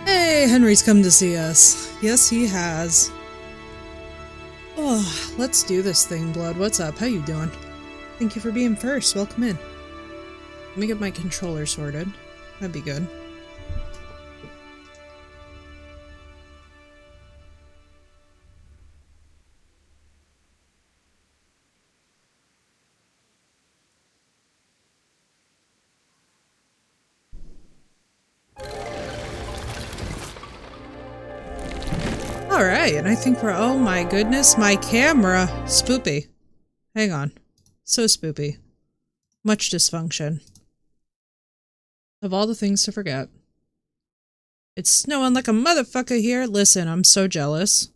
Hey, Henry's come to see us. Yes, he has. Oh, let's do this thing, Blood. What's up? How you doing? Thank you for being first. Welcome in. Let me get my controller sorted. That'd be good. Alright, and I think we're- oh my goodness, my camera! Spoopy. Hang on. So spoopy. Much dysfunction. Of all the things to forget. It's snowing like a motherfucker here. Listen, I'm so jealous.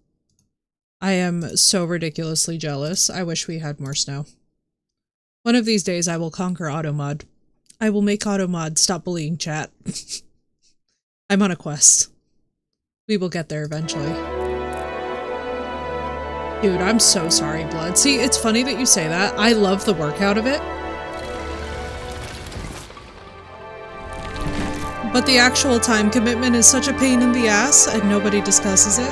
I am so ridiculously jealous. I wish we had more snow. One of these days I will conquer Automod. I will make Automod stop bullying chat. I'm on a quest. We will get there eventually. Dude, I'm so sorry, Blood. See, it's funny that you say that. I love the workout of it. But the actual time commitment is such a pain in the ass, and nobody discusses it.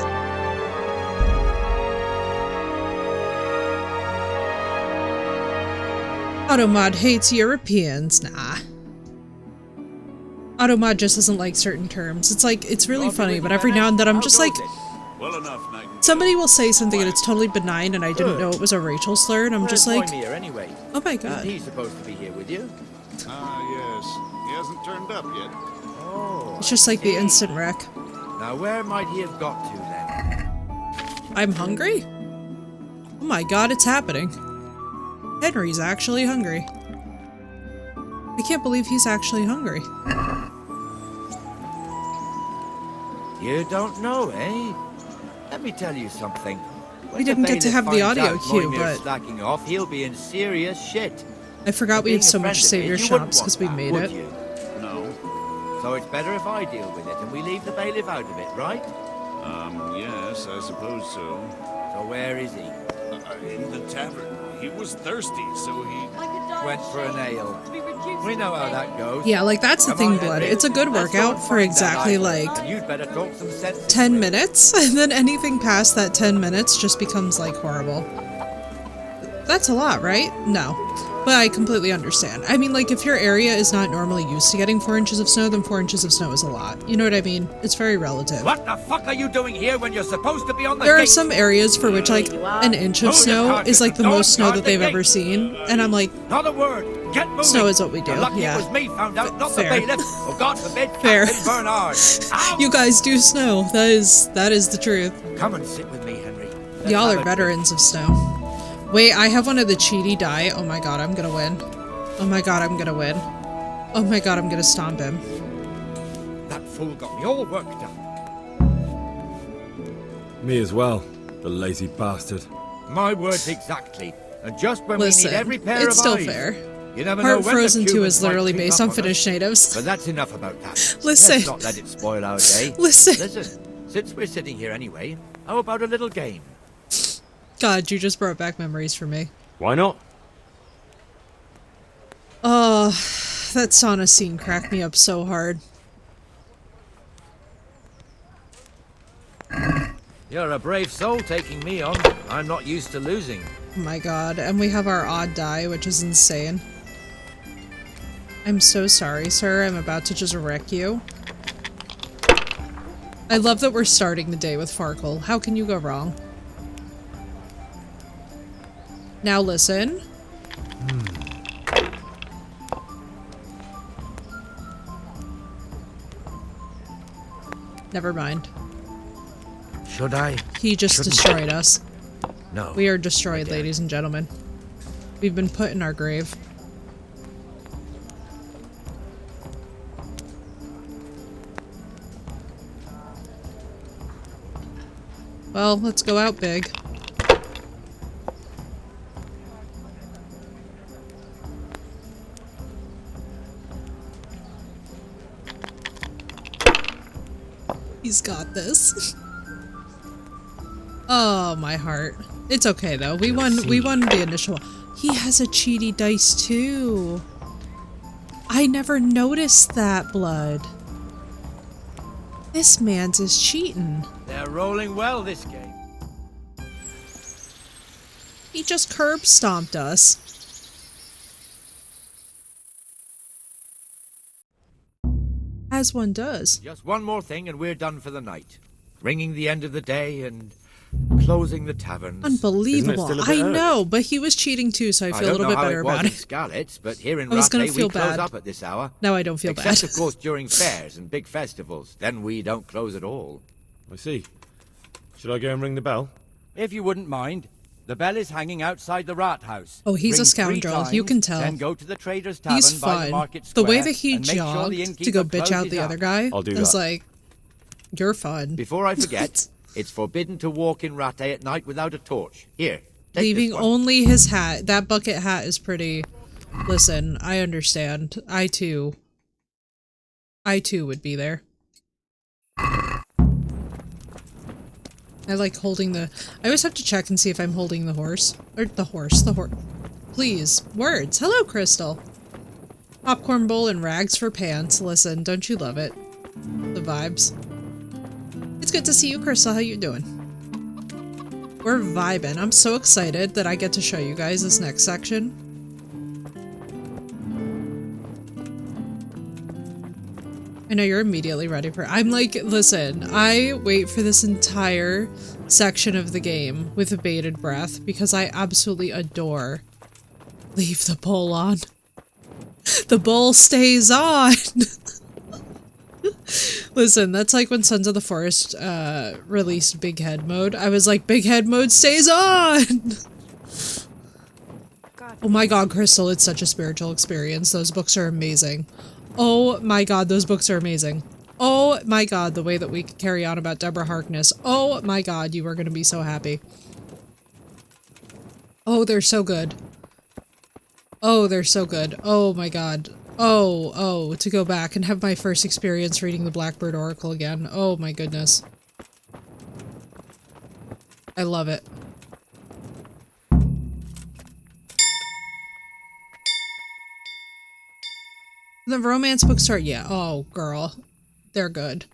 Automod hates Europeans. Nah. Automod just doesn't like certain terms. It's like, it's really funny, but every now and then I'm just like... Somebody will say something and it's totally benign and I didn't know it was a racial slur and I'm just like... Oh my god. He's supposed to be here with you. Ah, yes. He hasn't turned up yet. Oh, It's just like the instant wreck. now where might he have got to then? I'm hungry? Oh my god, it's happening. Henry's actually hungry. I can't believe he's actually hungry. You don't know, eh? Let me tell you something. We didn't get to have the audio cue, but slacking off, he'll be in serious shit. I forgot we have so much Savior shops because we made it. No. So it's better if I deal with it and we leave the bailiff out of it, right? Yes, I suppose so. So where is he? In the tavern. He was thirsty, so he... Went for an ale. We know how that goes. Yeah, like that's the Come thing, on, Blood. Henry. It's a good Let's go workout and for find that exactly idol. like And you'd better talk some sense 10 into it. minutes, and then anything past that 10 minutes just becomes like horrible. That's a lot, right? No. But I completely understand. I mean, like, if your area is not normally used to getting 4 inches of snow, then 4 inches of snow is a lot. You know what I mean? It's very relative. What the fuck are you doing here when you're supposed to be on the There are gate? some areas for which, like, an inch of snow is, like, the most snow that they've ever seen. And I'm like, Not a word. Get moving. snow is what we do, You're lucky yeah. it was me found out, not Fair. the bailiff. Or God forbid, Fair. Captain Bernard. Ow! you guys do snow. That is the truth. Come and sit with me, Henry. Let's Y'all have are a veterans of snow. Wait, I have one of the cheaty die. Oh my god, I'm gonna win. Oh my god, I'm gonna win. Oh my god, I'm gonna stomp him. drink. That fool got me all worked up. Me as well, the lazy bastard. My words exactly. And just when Listen, we need every pair it's of still eyes. fair. You never know Heart when the Frozen 2 Cubans is might literally creep based up on us. Finnish natives. But that's enough about that. Listen. Let's not let it spoil our day. Listen. Since we're sitting here anyway, how about a little game? God, you just brought back memories for me. Why not? Oh, that sauna scene cracked me up so hard. You're a brave soul taking me on. I'm not used to losing. Oh my god, and we have our odd die, which is insane. I'm so sorry, sir. I'm about to just wreck you. I love that we're starting the day with Farkle. How can you go wrong? Now listen. Never mind. Should I? He just Shouldn't destroyed us. No. We are destroyed, ladies and gentlemen. We've been put in our grave. Well, let's go out big. He's got this. Oh, my heart. It's okay though. We won the initial. He has a cheaty dice too. I never noticed that blood. This man's is cheating. They're rolling well this game. He just curb stomped us. As one does. Just one more thing and we're done for the night. Ringing the end of the day and closing the taverns. Unbelievable. Isn't it still a bit I early? know, but he was cheating too, so I feel a little bit better about in it. Scarlet, but here in I was gonna Rattay, feel we close bad. up at this hour. Now I don't feel Except, bad. of course, during fairs and big festivals. Then we don't close at all. I see. Should I go and ring the bell? If you wouldn't mind, the bell is hanging outside the rat house. Oh, he's a Ring 3 scoundrel. You times, can tell. Then go to the Trader's Tavern He's by the fun. market The square way that he and make sure the jogged to go innkeeper bitch out closes the up. other guy I'll do is that. like, you're fun. Before I forget, it's forbidden to walk in Rattay at night without a torch. Here, take Leaving this one. only his hat. That bucket hat is pretty. Listen, I understand. I too would be there. I like holding the... I always have to check and see if I'm holding the horse. Or the horse. Please. Words. Hello, Crystal. Popcorn bowl and rags for pants. Listen, don't you love it? The vibes. It's good to see you, Crystal. How you doing? We're vibing. I'm so excited that I get to show you guys this next section. I know you're immediately ready for... I'm like, listen, I wait for this entire section of the game with bated breath because I absolutely adore... Leave the bowl on. The bowl stays on! Listen, that's like when Sons of the Forest released Big Head mode. I was like, Big Head mode stays on! Oh my god, Crystal, it's such a spiritual experience. Those books are amazing. Oh my god, those books are amazing. Oh my god, the way that we could carry on about Deborah Harkness. Oh my god, you are gonna be so happy. Oh, they're so good. Oh, they're so good. Oh my god. Oh, to go back and have my first experience reading the Blackbird Oracle again. Oh my goodness. I love it. The romance books are, yeah, oh girl. They're good.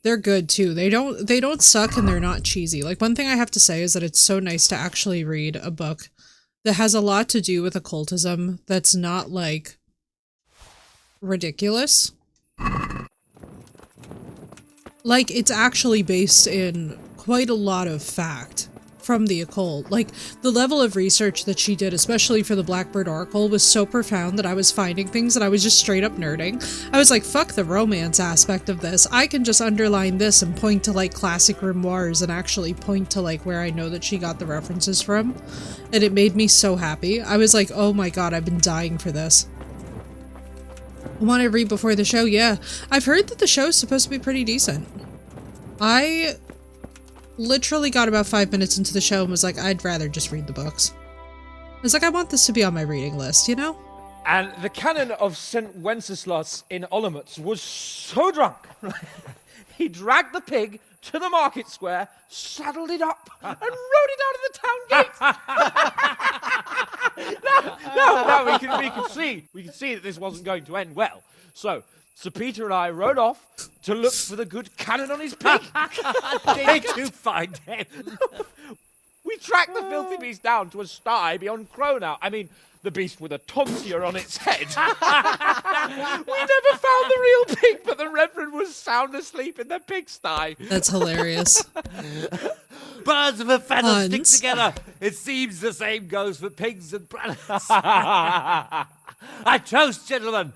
They're good too. They don't suck and they're not cheesy. Like, one thing I have to say is that it's so nice to actually read a book that has a lot to do with occultism that's not like ridiculous. Like, it's actually based in quite a lot of fact from the occult. Like, the level of research that she did, especially for the Blackbird Oracle, was so profound that I was finding things that I was just straight up nerding. I was like, fuck the romance aspect of this. I can just underline this and point to like classic grimoires and actually point to like where I know that she got the references from. And it made me so happy. I was like, oh my god, I've been dying for this. Want to read before the show? Yeah. I've heard that the show's supposed to be pretty decent. I literally got about 5 minutes into the show and was like, I'd rather just read the books. I was like, I want this to be on my reading list, you know? And the canon of St. Wenceslas in Olomouc was so drunk, he dragged the pig to the market square, saddled it up, and rode it out of the town gate. No, we could see that this wasn't going to end well. So Sir Peter and I rode off to look for the good canon on his pig. Did you find him? We tracked the filthy beast down to a sty beyond Cronau. I mean, the beast with a tonsure on its head. We never found the real pig, but the Reverend was sound asleep in the pigsty. That's hilarious. Birds of a feather Hans. stick together. It seems the same goes for pigs and planets. I toast, gentlemen,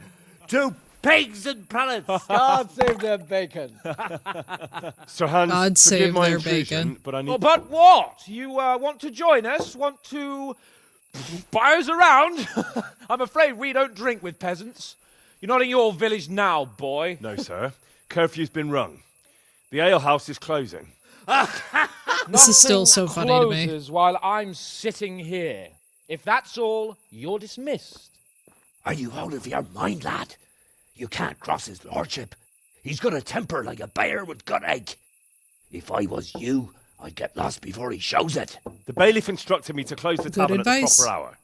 to pigs and planets. God save their bacon. Sir Hans, God forgive save my their intrusion, bacon. but I need... Oh, but what? You want to join us? Want to buy us around? I'm afraid we don't drink with peasants. You're not in your village now, boy. No, sir. Curfew's been rung. The alehouse is closing. This is still so funny to me. Closes while I'm sitting here. If that's all, you're dismissed. Are you out of your mind, lad? You can't cross his lordship. He's got a temper like a bear with gut ache. If I was you, I'd get lost before he shows it. The bailiff instructed me to close the tavern at the advice. proper hour.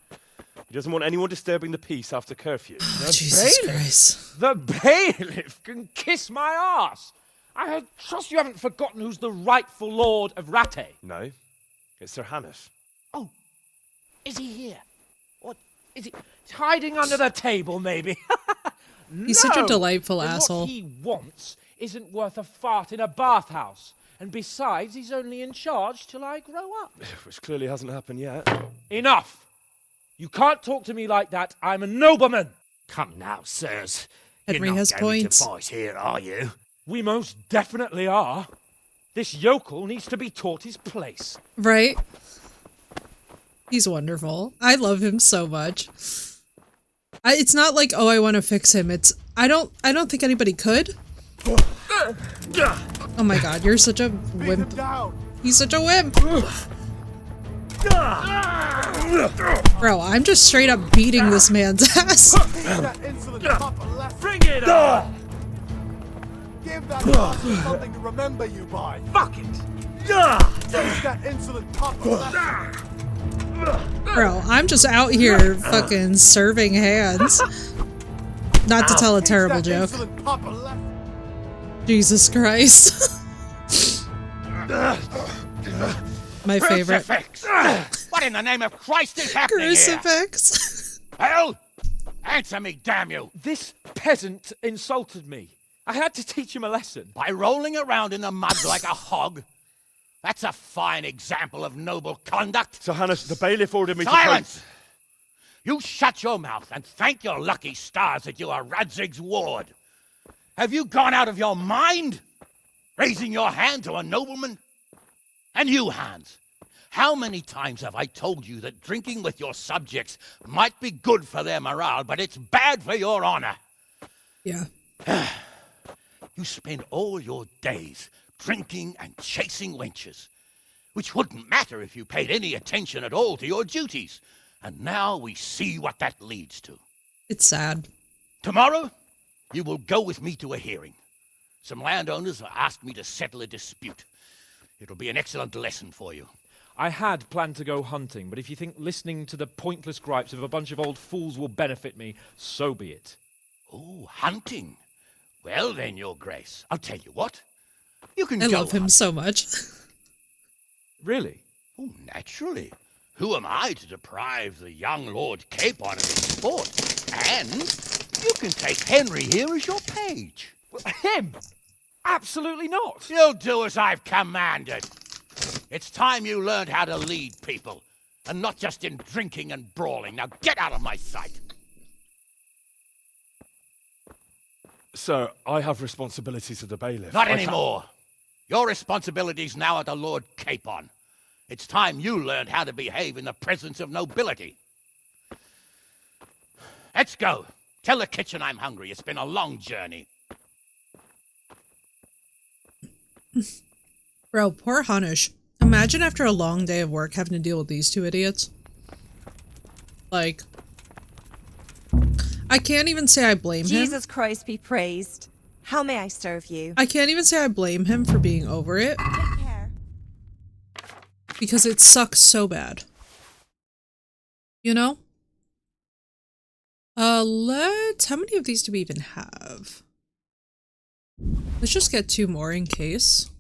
He doesn't want anyone disturbing the peace after curfew. Jesus Christ. The bailiff can kiss my arse. I trust you haven't forgotten who's the rightful lord of Rattay. No, it's Sir Hannes. Oh, is he here? What is he? He's hiding under the table, maybe. He's such a No! delightful Then asshole. What he wants isn't worth a fart in a bathhouse. And besides, he's only in charge till I grow up. Which clearly hasn't happened yet. Enough! You can't talk to me like that. I'm a nobleman. Come now, sirs. Henry You're not has going points. to fight here, are you? We most definitely are. This yokel needs to be taught his place. Right? He's wonderful. I love him so much. It's not like, oh, I want to fix him. It's, I don't think anybody could. Oh my god, you're such a wimp. He's such a wimp. Bro, I'm just straight up beating this man's ass. Bring it on! Give that bastard something to remember you by. Fuck it! Take that insolent pup a lesson. Bro, I'm just out here fucking serving hands. Not to tell a Teach terrible that joke. insolent pup a lesson. Jesus Christ. My favorite. Crucifix! What in the name of Christ is happening here? Crucifix. Hell! Answer me, damn you! This peasant insulted me. I had to teach him a lesson. By rolling around in the mud like a hog? That's a fine example of noble conduct. Sir Hannes, the bailiff ordered me Silence! You shut your mouth and thank your lucky stars that you are Radzig's ward. Have you gone out of your mind? Raising your hand to a nobleman? And you, Hans, how many times have I told you that drinking with your subjects might be good for their morale, but it's bad for your honor? Yeah. You spend all your days drinking and chasing wenches, which wouldn't matter if you paid any attention at all to your duties. And now we see what that leads to. It's sad. Tomorrow, you will go with me to a hearing. Some landowners have asked me to settle a dispute. It'll be an excellent lesson for you. I had planned to go hunting, but if you think listening to the pointless gripes of a bunch of old fools will benefit me, so be it. Oh, hunting. Well then, Your Grace, I'll tell you what. You can I go love him so much. Really? Oh, naturally. Who am I to deprive the young Lord Capon of his sport? And you can take Henry here as your page. Well, him? Absolutely not. You'll do as I've commanded. It's time you learned how to lead people, and not just in drinking and brawling. Now get out of my sight. Sir, I have responsibilities as the bailiff. Not anymore. Your responsibilities now are the Lord Capon. It's time you learned how to behave in the presence of nobility. Let's go. Tell the kitchen I'm hungry. It's been a long journey. Bro, poor Hanush. Imagine after a long day of work having to deal with these two idiots. Like, I can't even say I blame him. Jesus Christ be praised. How may I serve you? I can't even say I blame him for being over it. Take care. Because it sucks so bad. You know? How many of these do we even have? Let's just get 2 more in case.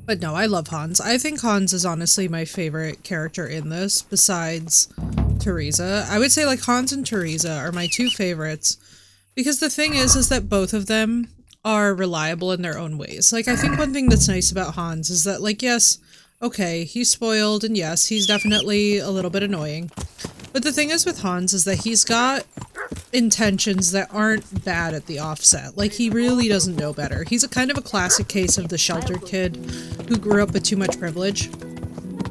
But no, I love Hans. I think Hans is honestly my favorite character in this, besides Teresa. I would say like Hans and Teresa are my 2 favorites. Because the thing is that both of them are reliable in their own ways. Like, I think one thing that's nice about Hans is that, like, yes, okay, he's spoiled, and yes, he's definitely a little bit annoying. But the thing is with Hans is that he's got intentions that aren't bad at the offset. Like, he really doesn't know better. He's a kind of a classic case of the sheltered kid who grew up with too much privilege.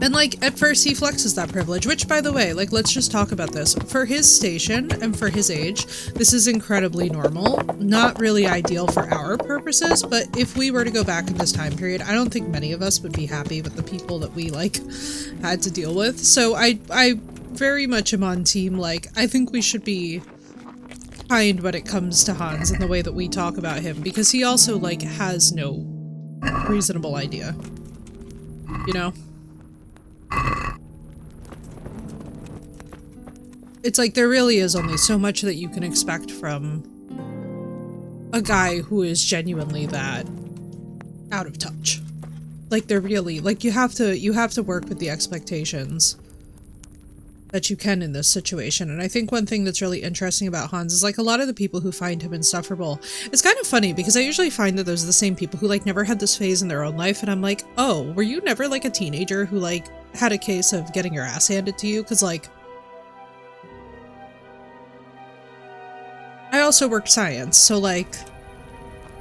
And, like, at first he flexes that privilege, which, by the way, like, let's just talk about this. For his station and for his age, this is incredibly normal. Not really ideal for our purposes, but if we were to go back in this time period, I don't think many of us would be happy with the people that we, like, had to deal with. So I very much am on team, like, I think we should be kind when it comes to Hans and the way that we talk about him, because he also, like, has no reasonable idea. You know? it's like there really is only so much that you can expect from a guy who is genuinely that out of touch. Like they're really, like you have to work with the expectations that you can in this situation. And I think one thing that's really interesting about Hans is like a lot of the people who find him insufferable, it's kind of funny because I usually find that those are the same people who like never had this phase in their own life, and I'm like, oh, were you never like a teenager who like had a case of getting your ass handed to you? Because like I also worked science, so like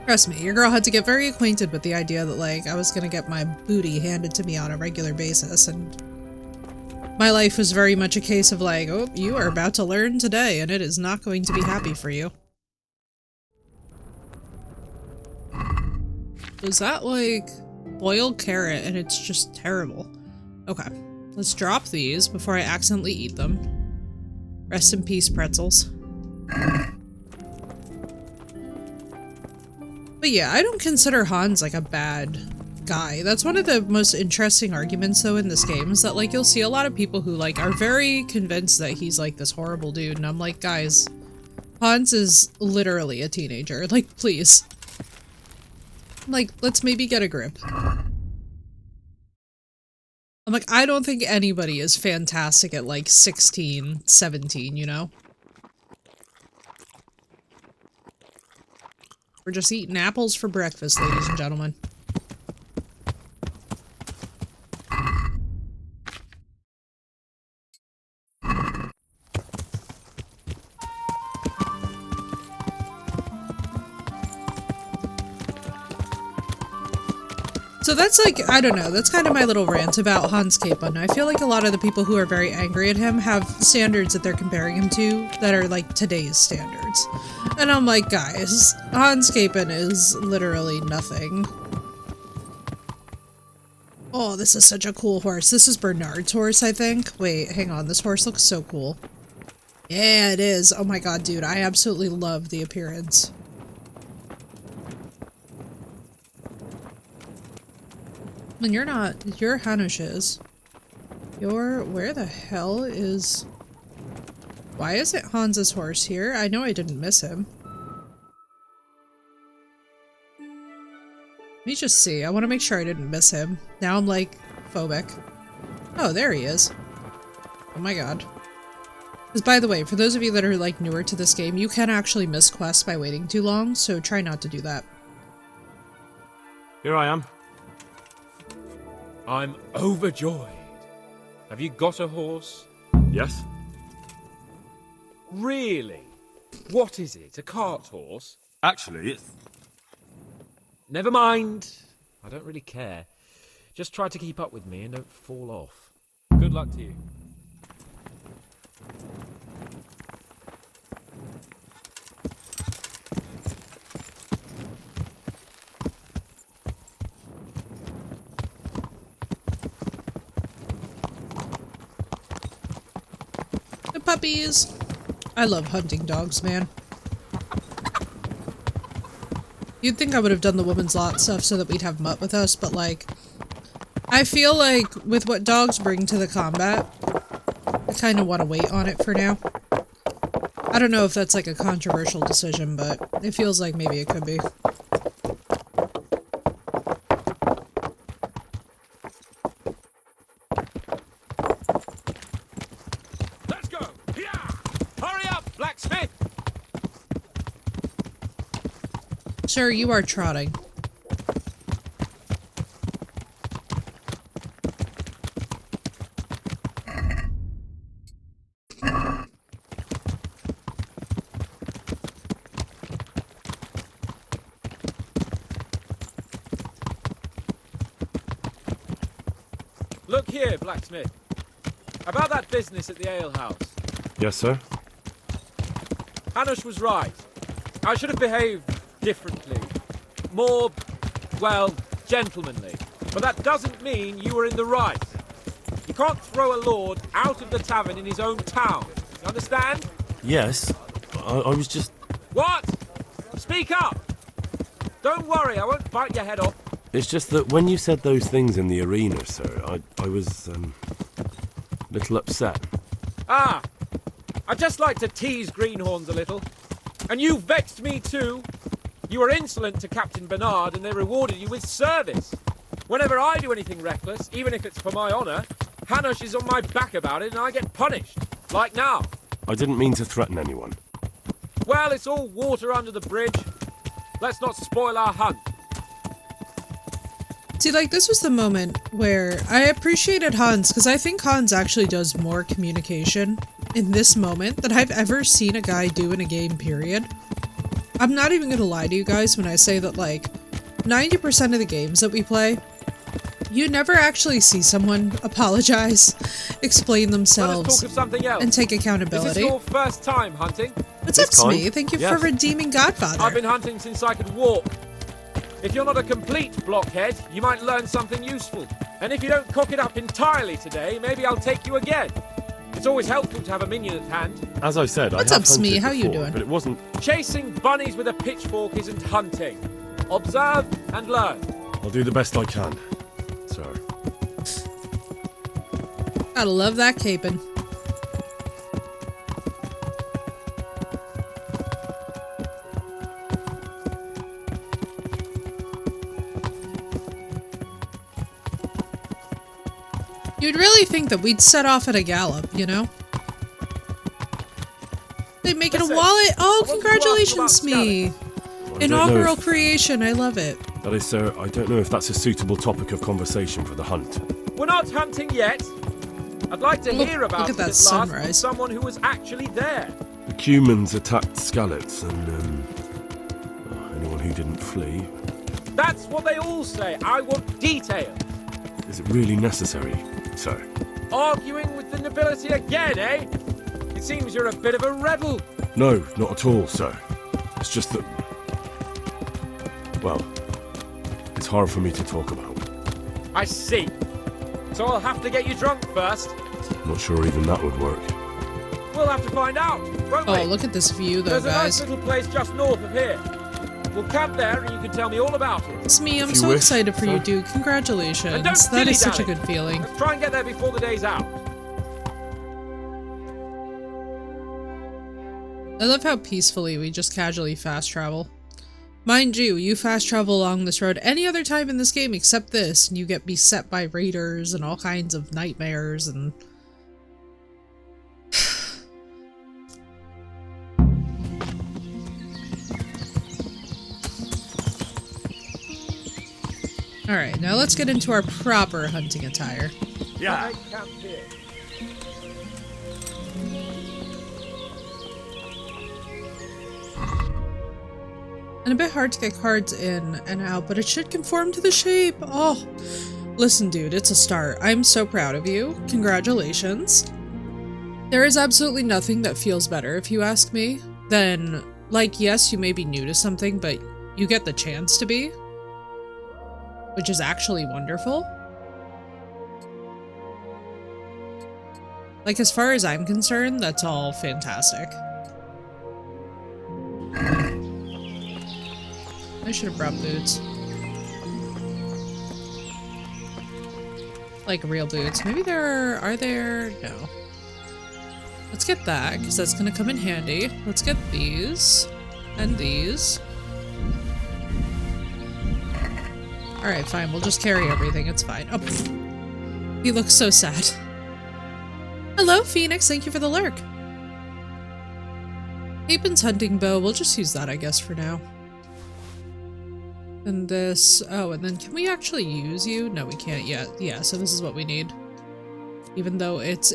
trust me, your girl had to get very acquainted with the idea that like I was gonna get my booty handed to me on a regular basis, and my life was very much a case of like, oh, you are about to learn today, and it is not going to be happy for you. Is that like boiled carrot and it's just terrible? Okay, let's drop these before I accidentally eat them. Rest in peace, pretzels. But yeah, I don't consider Hans like a bad guy. That's one of the most interesting arguments though in this game, is that like you'll see a lot of people who like are very convinced that he's like this horrible dude, and I'm like, guys, Hans is literally a teenager. Like, please. Like, let's maybe get a grip. I'm like, I don't think anybody is fantastic at like 16, 17, you know? We're just eating apples for breakfast, ladies and gentlemen. So that's like, I don't know, that's kind of my little rant about Hans Capon. I feel like a lot of the people who are very angry at him have standards that they're comparing him to that are like today's standards. And I'm like, guys, Hans Capon is literally nothing. Oh, this is such a cool horse. This is Bernard's horse, I think. Wait, hang on, this horse looks so cool. Yeah, it is. Oh my god, dude, I absolutely love the appearance. And you're not, you're Hanush's. You're, where the hell is... Why isn't Hans's horse here? I know I didn't miss him. Let me just see. I want to make sure I didn't miss him. Now I'm like, phobic. Oh, there he is. Oh my god. Because by the way, for those of you that are like newer to this game, you can actually miss quests by waiting too long, so try not to do that. Here I am. I'm overjoyed. Have you got a horse? Yes? Really? What is it? A cart horse? Actually, it's... Never mind. I don't really care. Just try to keep up with me and don't fall off. Good luck to you. The puppies! I love hunting dogs, man. You'd think I would have done the woman's lot stuff so that we'd have Mutt with us, but like... I feel like with what dogs bring to the combat, I kind of want to wait on it for now. I don't know if that's like a controversial decision, but it feels like maybe it could be. Let's go! Yeah! Hurry up, blacksmith! Sir, you are trotting. Look here, blacksmith. About that business at the alehouse. Yes, sir? Hanush was right. I should have behaved differently. More, well, gentlemanly. But that doesn't mean you were in the right. You can't throw a lord out of the tavern in his own town. You understand? Yes. I was just... What? Speak up! Don't worry, I won't bite your head off. It's just that when you said those things in the arena, sir, I was, a little upset. Ah! I just like to tease greenhorns a little. And you vexed me too. You were insolent to Captain Bernard and they rewarded you with service. Whenever I do anything reckless, even if it's for my honour, Hanush is on my back about it and I get punished. Like now. I didn't mean to threaten anyone. Well, it's all water under the bridge. Let's not spoil our hunt. See, like, this was the moment where I appreciated Hans, because I think Hans actually does more communication in this moment than I've ever seen a guy do in a game, period. I'm not even gonna lie to you guys when I say that, like, 90% of the games that we play, you never actually see someone apologize, explain Let us themselves, talk of something else. and take Is accountantty. this your first time hunting? What's up, This kind? Smee? Thank you Yes. for redeeming Godfather. I've been hunting since I could walk. If you're not a complete blockhead, you might learn something useful. And if you don't cock it up entirely today, maybe I'll take you again. It's always helpful to have a minion at hand. As I said, What's I have up, Smee? hunted How you before, doing? But it wasn't... Chasing bunnies with a pitchfork isn't hunting. Observe and learn. I'll do the best I can, sir. Gotta love that caping. You'd really think that we'd set off at a gallop, you know? They make it a Listen, wallet. Oh, I want to ask congratulations, you about me! I don't know Inaugural if- creation. I love it. That is, sir, I don't know if that's a suitable topic of conversation for the hunt. We're not hunting yet. I'd like to hear about look at it that at last from sunrise. someone who was actually there. The Cumans attacked Skallets and, anyone who didn't flee. That's what they all say. I want detail. Is it really necessary, sir? Arguing with the nobility again, eh? It seems you're a bit of a rebel. No, not at all, sir. It's just that... Well, it's hard for me to talk about. I see. So I'll have to get you drunk first. Not sure even that would work. We'll have to find out, won't we? Oh, look at this view, though, There's a guys. nice little place just north of here. We'll camp there and you can tell me all about it. Smee, I'm If you so wish, excited for you, sir. dude. Congratulations. And don't That is such a dilly-dally. good feeling. Let's try and get there before the day's out. I love how peacefully we just casually fast travel. Mind you, you fast travel along this road any other time in this game except this, and you get beset by raiders and all kinds of nightmares and... Alright, now let's get into our proper hunting attire. Yeah. Make camp here. And a bit hard to get cards in and out, but it should conform to the shape. Oh, listen, dude, it's a start. I'm so proud of you. Congratulations. There is absolutely nothing that feels better, if you ask me, than, like, yes, you may be new to something, but you get the chance to be, which is actually wonderful. Like, as far as I'm concerned, that's all fantastic. I should have brought boots. Like real boots. Maybe are there? No. Let's get that, because that's gonna come in handy. Let's get these. And these. Alright, fine. We'll just carry everything. It's fine. Oh, pfft. He looks so sad. Hello, Phoenix. Thank you for the lurk. Apin's hunting bow. We'll just use that, I guess, for now. And this, oh, and then can we actually use you? No, we can't yet. Yeah, so this is what we need. Even though it's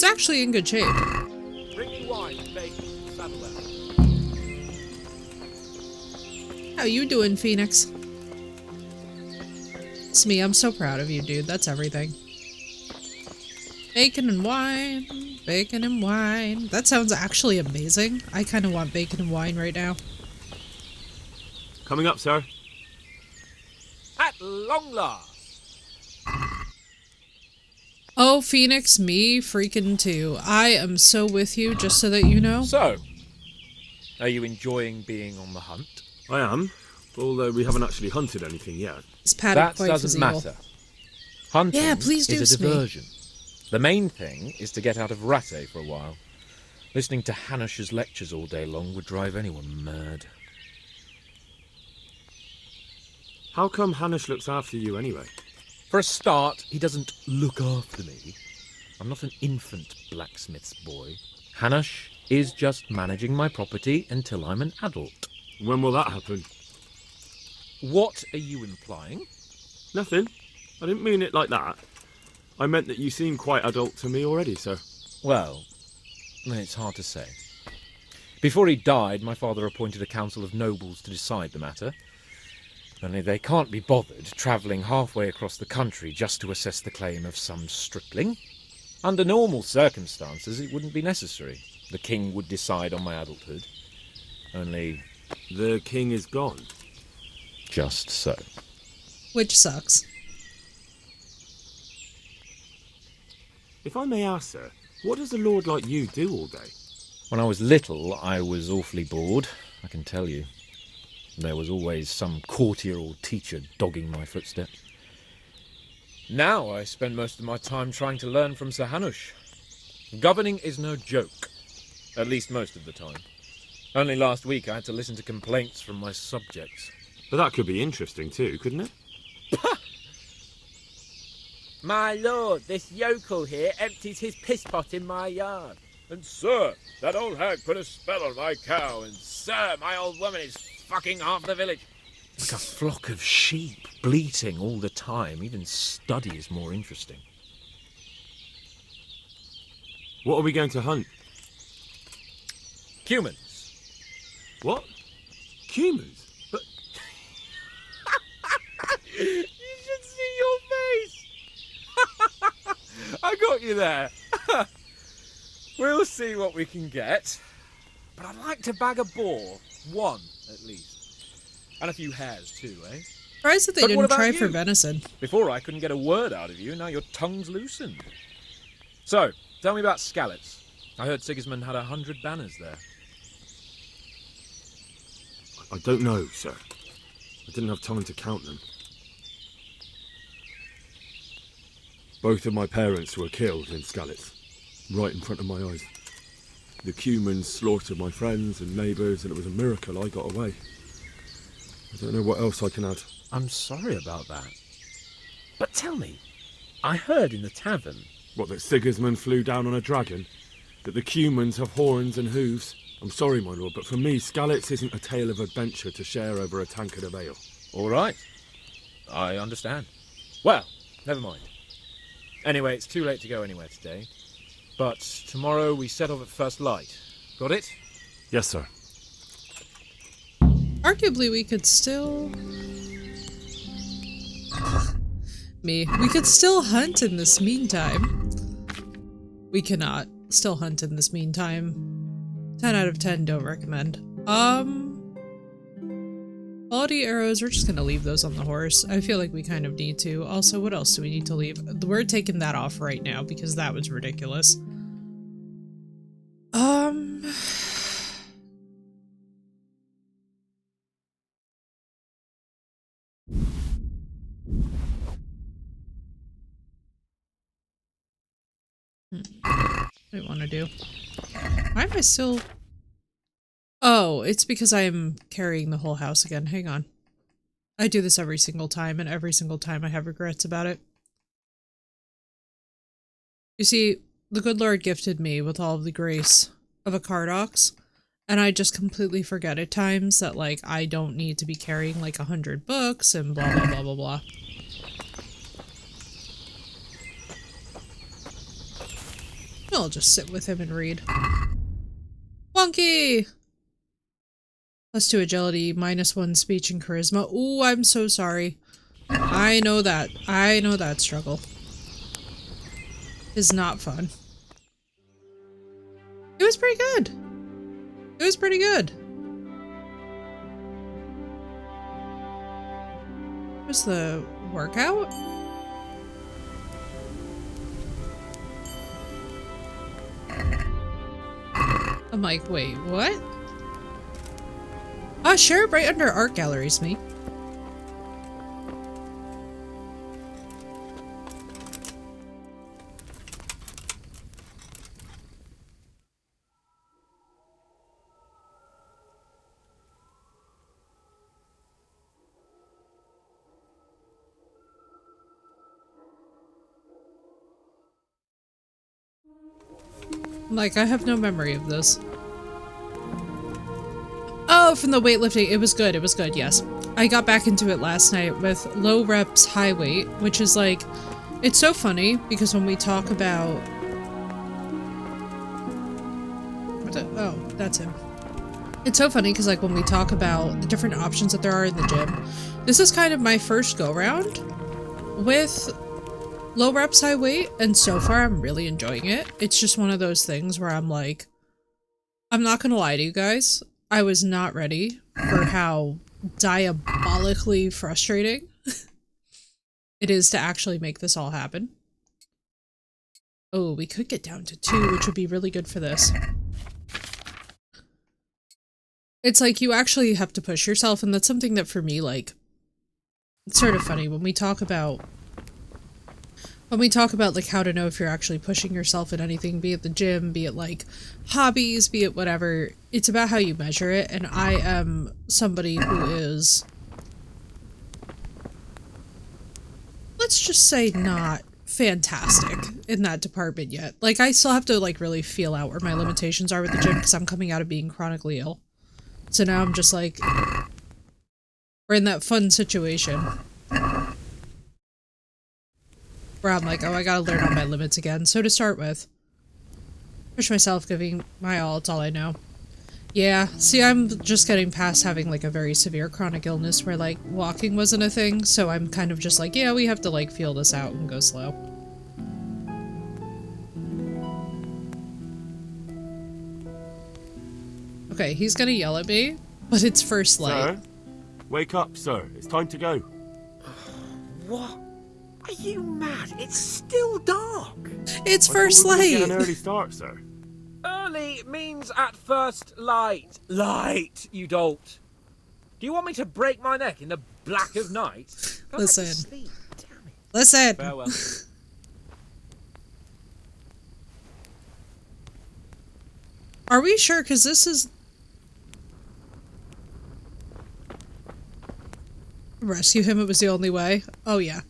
actually in good shape. Bring me wine and bacon. Saddle them. How you doing, Phoenix? It's me, I'm so proud of you, dude. That's everything. Bacon and wine. Bacon and wine. That sounds actually amazing. I kind of want bacon and wine right now. Coming up, sir. At long last. Oh, Phoenix, me freaking too. I am so with you, just so that you know. So, are you enjoying being on the hunt? I am, although we haven't actually hunted anything yet. It's padded That quite doesn't physical. matter. Hunting Yeah, please do, is a Smee. diversion. The main thing is to get out of Rattay for a while. Listening to Hanush's lectures all day long would drive anyone mad. How come Hanush looks after you anyway? For a start, he doesn't look after me. I'm not an infant blacksmith's boy. Hanush is just managing my property until I'm an adult. When will that happen? What are you implying? Nothing. I didn't mean it like that. I meant that you seem quite adult to me already, sir. Well, it's hard to say. Before he died, my father appointed a council of nobles to decide the matter. Only they can't be bothered travelling halfway across the country just to assess the claim of some stripling. Under normal circumstances, it wouldn't be necessary. The king would decide on my adulthood. Only... The king is gone. Just so. Which sucks. If I may ask, sir, what does a lord like you do all day? When I was little, I was awfully bored, I can tell you. There was always some courtier or teacher dogging my footsteps. Now I spend most of my time trying to learn from Sir Hanush. Governing is no joke, at least most of the time. Only last week I had to listen to complaints from my subjects. But that could be interesting too, couldn't it? My lord, this yokel here empties his piss pot in my yard. And sir, that old hag put a spell on my cow, and Sir, my old woman is fucking half the village. Like a flock of sheep, bleating all the time. Even study is more interesting. What are we going to hunt? Humans. What? Humans? But You should see your face. I got you there. We'll see what we can get. But I'd like to bag a boar. One, at least. And a few hares too, eh? Surprised that they But what didn't about try you? for venison. Before I couldn't get a word out of you, now your tongue's loosened. So, tell me about Skalitz. I heard Sigismund had 100 banners there. I don't know, sir. I didn't have time to count them. Both of my parents were killed in Skalitz, right in front of my eyes. The Cumans slaughtered my friends and neighbours, and it was a miracle I got away. I don't know what else I can add. I'm sorry about that. But tell me, I heard in the tavern... What, that Sigismund flew down on a dragon? That the Cumans have horns and hooves? I'm sorry, my lord, but for me, Skalitz isn't a tale of adventure to share over a tankard of ale. All right. I understand. Well, never mind. Anyway, it's too late to go anywhere today. But tomorrow we set off at first light. Got it? Yes, sir. Arguably, we could still... We could still hunt in this meantime. We cannot still hunt in this meantime. 10 out of 10, don't recommend. Quality arrows, we're just gonna leave those on the horse. I feel like we kind of need to. Also, what else do we need to leave? We're taking that off right now because that was ridiculous. What do I want to do? Why am I still... Oh, it's because I am carrying the whole house again. Hang on. I do this every single time, and every single time I have regrets about it. You see, the good Lord gifted me with all of the grace of a Cardox, and I just completely forget at times that, like, I don't need to be carrying, like, 100 books and blah, blah, blah, blah, blah. I'll just sit with him and read. Wonky! +2 agility, -1 speech and charisma. Ooh, I'm so sorry. I know that. I know that struggle. Is not fun. It was pretty good. It was pretty good. Was the workout? I'm like, wait, what? Ah, share it right under art galleries, me. Like, I have no memory of this. Oh, from the weightlifting. It was good. It was good, yes. I got back into it last night with low reps, high weight, which is like... It's so funny, because when we talk about... Oh, that's him. It's so funny, because like when we talk about the different options that there are in the gym, this is kind of my first go-round with low reps, high weight, and so far I'm really enjoying it. It's just one of those things where I'm like... I'm not gonna lie to you guys. I was not ready for how diabolically frustrating it is to actually make this all happen. Oh, we could get down to 2, which would be really good for this. It's like you actually have to push yourself, and that's something that for me, like, it's sort of funny when we talk about like how to know if you're actually pushing yourself in anything, be it the gym, be it like hobbies, be it whatever. It's about how you measure it, and I am somebody who is, let's just say, not fantastic in that department yet. Like, I still have to like really feel out where my limitations are with the gym because I'm coming out of being chronically ill. So now I'm just like, we're in that fun situation where I'm like, oh, I gotta learn all my limits again. So to start with, push myself, giving my all, it's all I know. Yeah, see, I'm just getting past having like a very severe chronic illness where like walking wasn't a thing, so I'm kind of just like, yeah, we have to like feel this out and go slow. Okay, he's gonna yell at me, but it's first light. Sir? Wake up, sir. It's time to go. What? Are you mad? It's still dark. It's first light. We get an early start, sir. Early means at first light. Light, you dolt. Do you want me to break my neck in the black of night? Go back to Listen. sleep. Damn it. Listen. Farewell. Are we sure? Because this is... Rescue him, it was the only way. Oh yeah.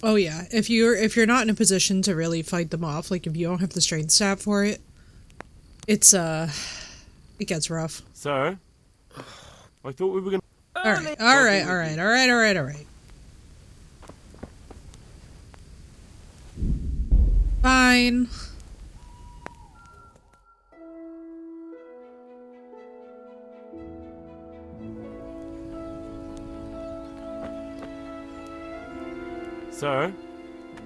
Oh yeah. If you're not in a position to really fight them off, like if you don't have the strength stat for it, it's it gets rough. Sir? I thought we were gonna... Alright. Fine. Sir?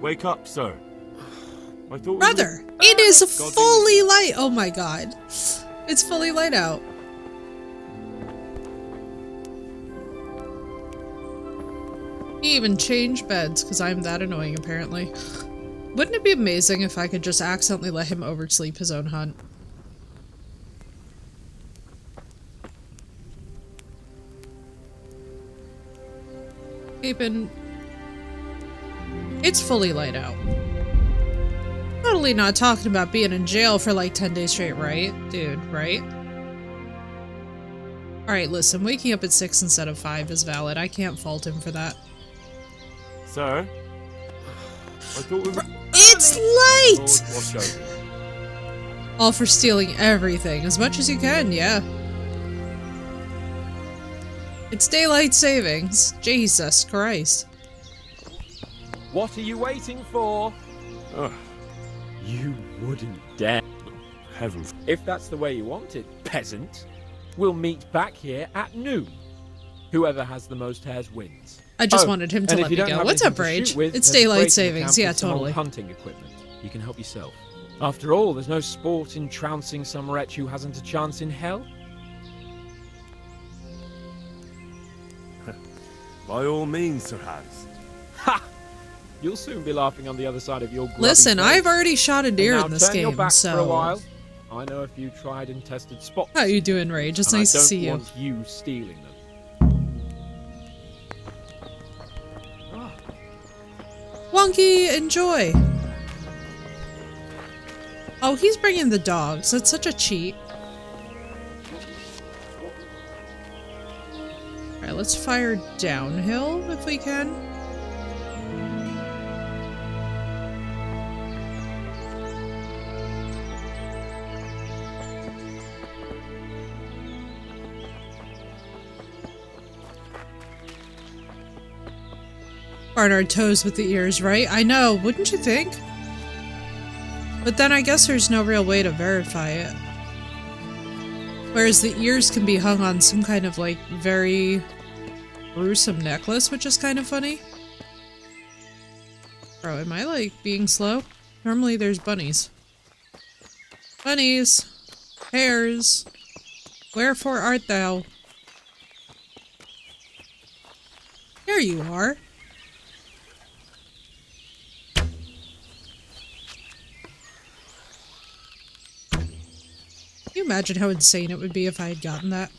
Wake up, sir. I thought Brother, it is fully light. Oh my god. It's fully light out. He even changed beds because I'm that annoying apparently. Wouldn't it be amazing if I could just accidentally let him oversleep his own hunt? Keeping... It's fully light out. Totally not talking about being in jail for like 10 days straight, right? Dude, right? Alright, listen, waking up at 6 instead of 5 is valid. I can't fault him for that. Sir? I thought we were... It's Lord, watch over. All for stealing everything, as much as you can, yeah. It's daylight savings. Jesus Christ. What are you waiting for? Ugh, You wouldn't dare. heavens. If that's the way you want it, peasant, we'll meet back here at noon. Whoever has the most hairs wins. I just wanted him to and let if you me don't go. have What's anything up, to Rage? shoot with, It's there's a daylight crate in the savings. camp Yeah, with some old totally. hunting equipment. You can help yourself. After all, there's no sport in trouncing some wretch who hasn't a chance in hell. By all means, Sir Hans. Ha! You'll soon be laughing on the other side of your grubby Listen, face. I've already shot a deer And now in this turn your game, back for a so... while. I know a few tried and tested spots. How you doing, Rage? It's and nice I to see you. don't want you stealing them. Wonky, enjoy! Oh, he's bringing the dogs. That's such a cheat. Alright, let's fire downhill if we can. On our toes with the ears, right? I know, wouldn't you think? But then I guess there's no real way to verify it. Whereas the ears can be hung on some kind of like very gruesome necklace, which is kind of funny. Bro, am I like being slow? Normally there's bunnies. Bunnies! Hares! Wherefore art thou? Here you are. Can you imagine how insane it would be if I had gotten that?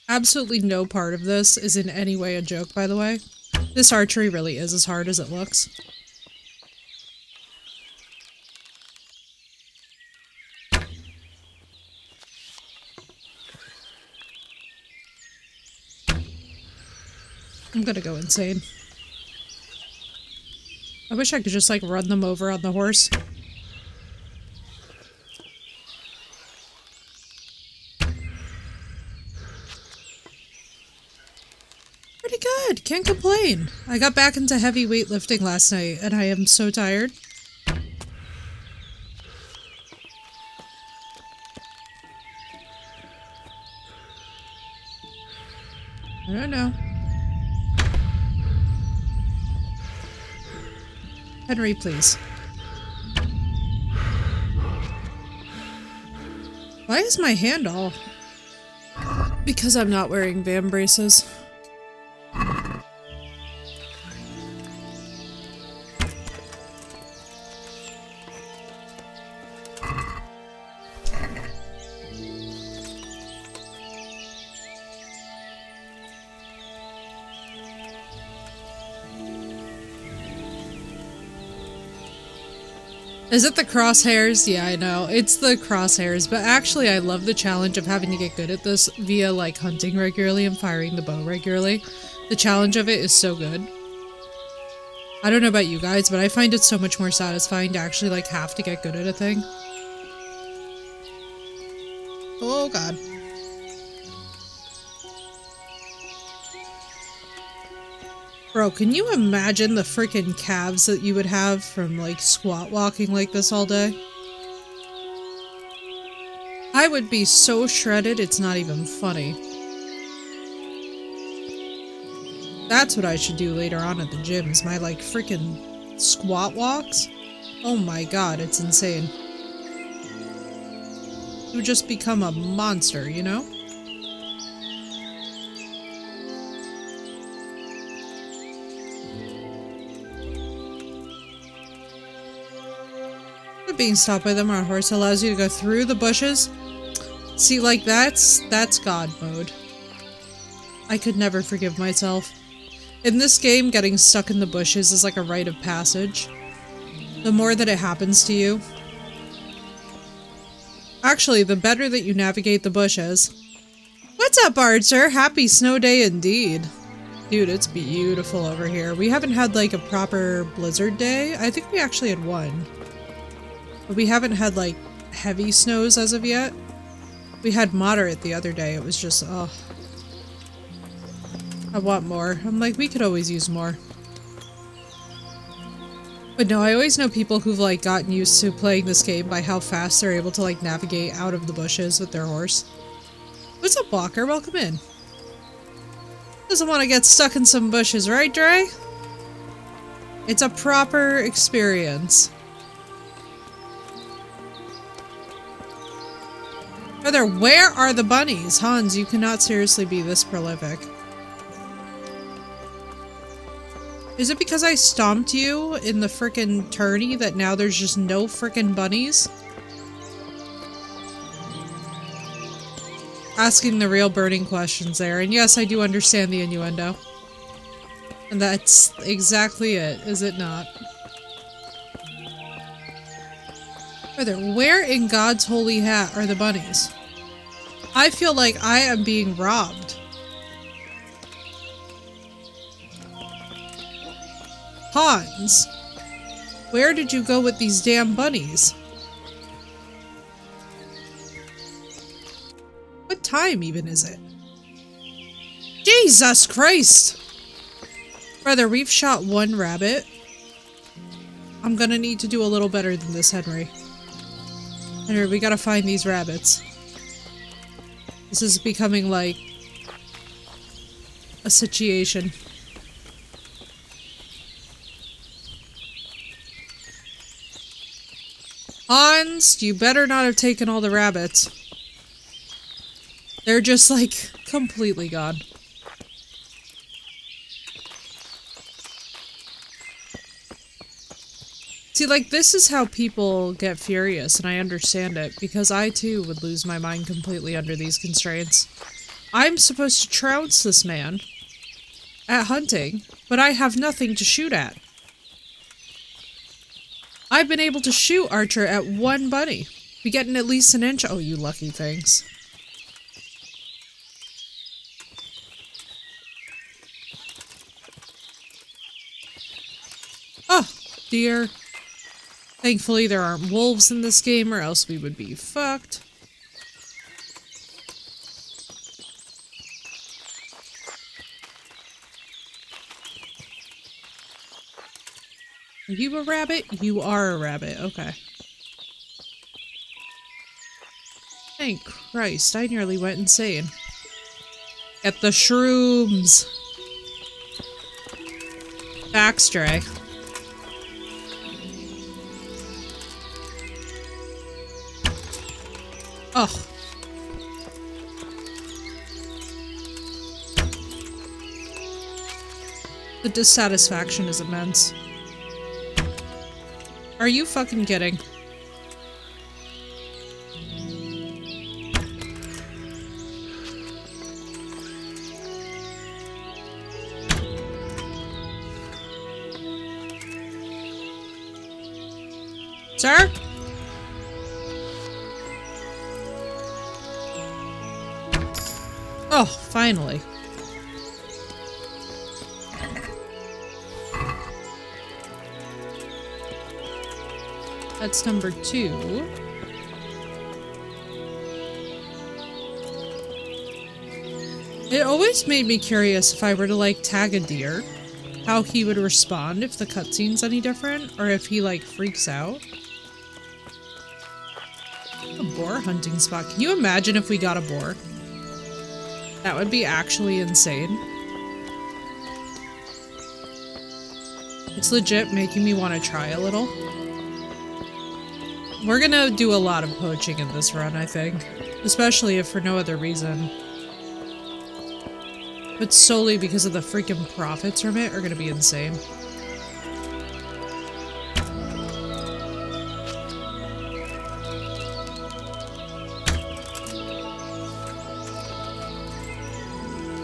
Absolutely no part of this is in any way a joke, by the way. This archery really is as hard as it looks. I'm gonna go insane. I wish I could just like run them over on the horse. Pretty good, can't complain. I got back into heavy weightlifting last night and I am so tired. I don't know. Henry, please. Why is my hand all? Because I'm not wearing Vam braces. Is it the crosshairs? Yeah, I know. It's the crosshairs, but actually I love the challenge of having to get good at this via like hunting regularly and firing the bow regularly. The challenge of it is so good. I don't know about you guys, but I find it so much more satisfying to actually like have to get good at a thing. Oh god. Bro, can you imagine the freaking calves that you would have from, like, squat walking like this all day? I would be so shredded, it's not even funny. That's what I should do later on at the gym, is my, like, freaking squat walks. Oh my god, it's insane. You would just become a monster, you know? Being stopped by them on a horse allows you to go through the bushes. See, like, that's God mode. I could never forgive myself. In this game, getting stuck in the bushes is like a rite of passage. The more that it happens to you. Actually, the better that you navigate the bushes. What's up, Archer? Happy snow day indeed. Dude, it's beautiful over here. We haven't had, like, a proper blizzard day. I think we actually had one. But we haven't had, like, heavy snows as of yet. We had moderate the other day. It was just, oh. I want more. I'm like, we could always use more. But no, I always know people who've, like, gotten used to playing this game by how fast they're able to, like, navigate out of the bushes with their horse. What's up, Walker? Welcome in. Doesn't want to get stuck in some bushes, right, Dre? It's a proper experience. Brother, where are the bunnies? Hans, you cannot seriously be this prolific. Is it because I stomped you in the frickin' tourney that now there's just no frickin' bunnies? Asking the real burning questions there, and yes, I do understand the innuendo. And that's exactly it, is it not? Brother, where in God's holy hat are the bunnies? I feel like I am being robbed. Hans, where did you go with these damn bunnies? time even is it? Jesus Christ! Brother, we've shot one rabbit. I'm gonna need to do a little better than this, Henry. Henry, we gotta find these rabbits. This is becoming like a situation. Hans, you better not have taken all the rabbits. They're just like completely gone. See, like, this is how people get furious, and I understand it, because I too would lose my mind completely under these constraints. I'm supposed to trounce this man at hunting, but I have nothing to shoot at. I've been able to shoot Archer at one bunny. Be getting at least an inch. Oh, you lucky things. Oh, dear. Thankfully there aren't wolves in this game, or else we would be fucked. Are you a rabbit? You are a rabbit, okay. Thank Christ, I nearly went insane. Get the shrooms! Backstray. Ugh. The dissatisfaction is immense. Are you fucking kidding? Sir? Oh, finally. That's number 2. It always made me curious if I were to, like, tag a deer, how he would respond if the cutscene's any different, or if he, like, freaks out. A boar hunting spot. Can you imagine if we got a boar? That would be actually insane. It's legit making me want to try a little. We're gonna do a lot of poaching in this run, I think. Especially if for no other reason. But solely because of the freaking profits from it are gonna be insane.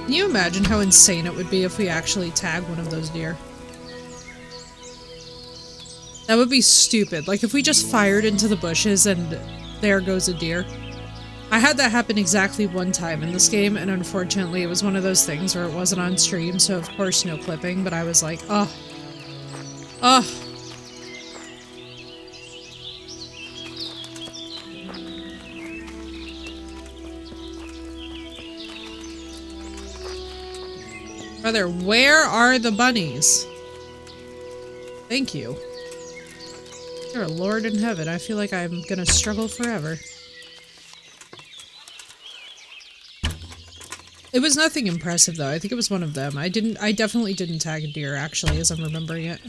Can you imagine how insane it would be if we actually tag one of those deer? That would be stupid. Like, if we just fired into the bushes and there goes a deer. I had that happen exactly one time in this game, and unfortunately it was one of those things where it wasn't on stream, so of course no clipping, but I was like, oh. Oh. Brother, where are the bunnies? Thank you. You're a lord in heaven. I feel like I'm gonna struggle forever. It was nothing impressive though. I think it was one of them. I definitely didn't tag a deer actually, as I'm remembering it.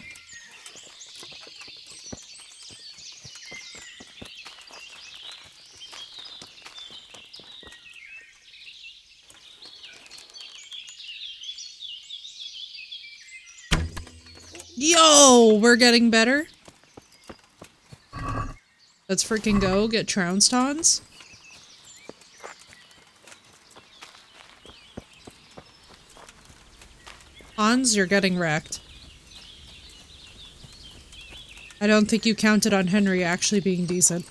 Yo, we're getting better. Let's freaking go get trounced, Hans. Hans, you're getting wrecked. I don't think you counted on Henry actually being decent.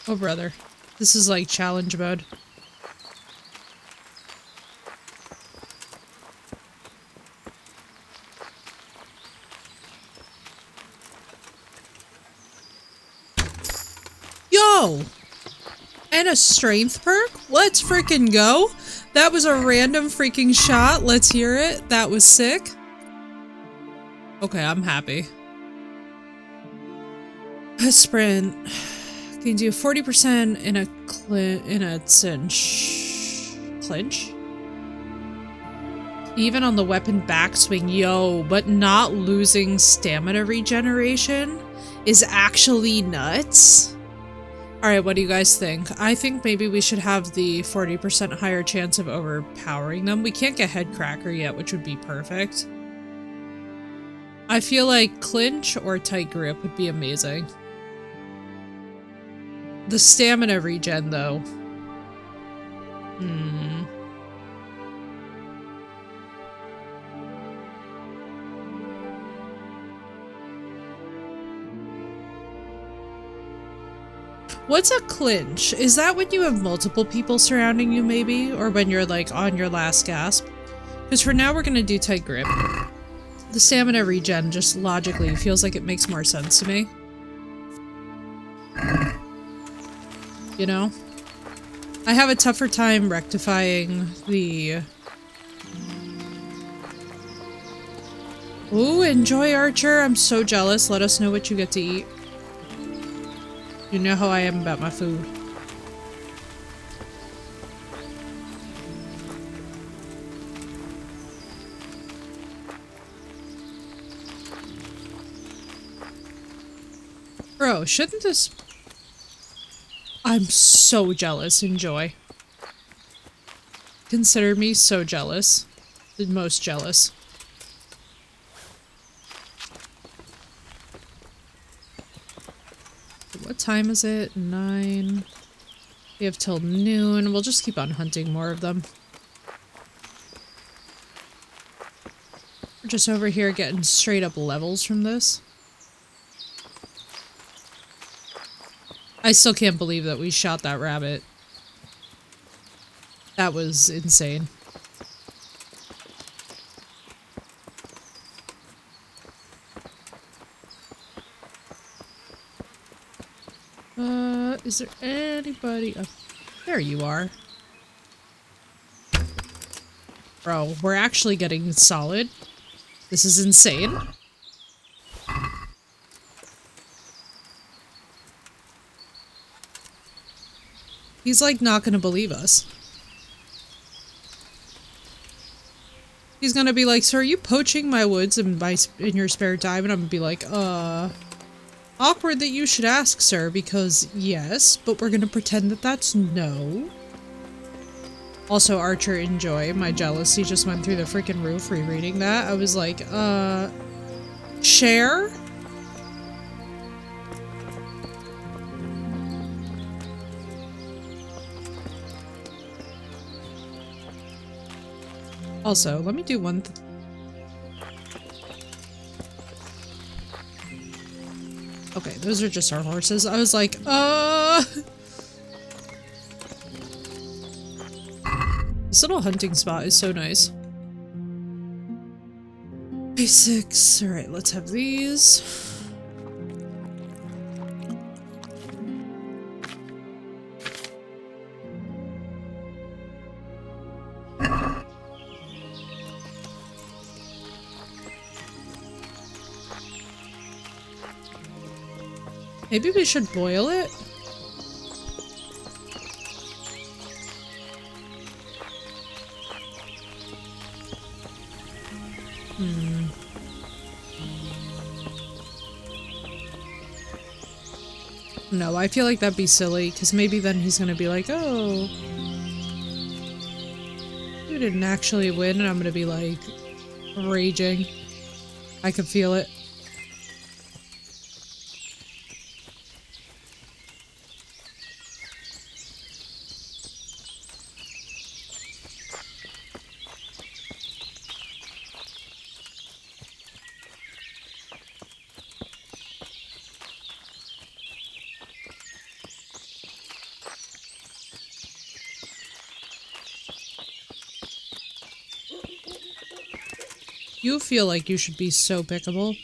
Oh, brother. This is like challenge mode. Oh! And a strength perk? Let's freaking go! That was a random freaking shot. Let's hear it. That was sick. Okay, I'm happy. A sprint. Can do 40% in a cinch. Clinch? Even on the weapon backswing, yo, but not losing stamina regeneration is actually nuts. Alright, what do you guys think? I think maybe we should have the 40% higher chance of overpowering them. We can't get Headcracker yet, which would be perfect. I feel like clinch or tight grip would be amazing. The stamina regen, though. What's a clinch? Is that when you have multiple people surrounding you, maybe? Or when you're, like, on your last gasp? Because for now, we're gonna do tight grip. The stamina regen just logically feels like it makes more sense to me. You know? I have a tougher time rectifying the... Ooh, enjoy, Archer. I'm so jealous. Let us know what you get to eat. You know how I am about my food. Bro, shouldn't this... I'm so jealous. Enjoy. Consider me so jealous. The most jealous. What time is it? 9. We have till noon. We'll just keep on hunting more of them. We're just over here getting straight up levels from this. I still can't believe that we shot that rabbit. That was insane. Is there anybody up? There you are. Bro, we're actually getting solid. This is insane. He's like not gonna believe us. He's gonna be like, so are you poaching my woods in your spare time? And I'm gonna be like, awkward that you should ask, sir, because yes, but we're gonna pretend that that's no. Also, Archer, enjoy. My jealousy just went through the freaking roof rereading that. I was like, share? Also, let me do one Okay, those are just our horses. I was like, This little hunting spot is so nice. Basics. Alright, let's have these. Maybe we should boil it? No, I feel like that'd be silly, because maybe then he's gonna be like, oh, you didn't actually win, and I'm gonna be like, raging. I can feel it. You feel like you should be so pickable.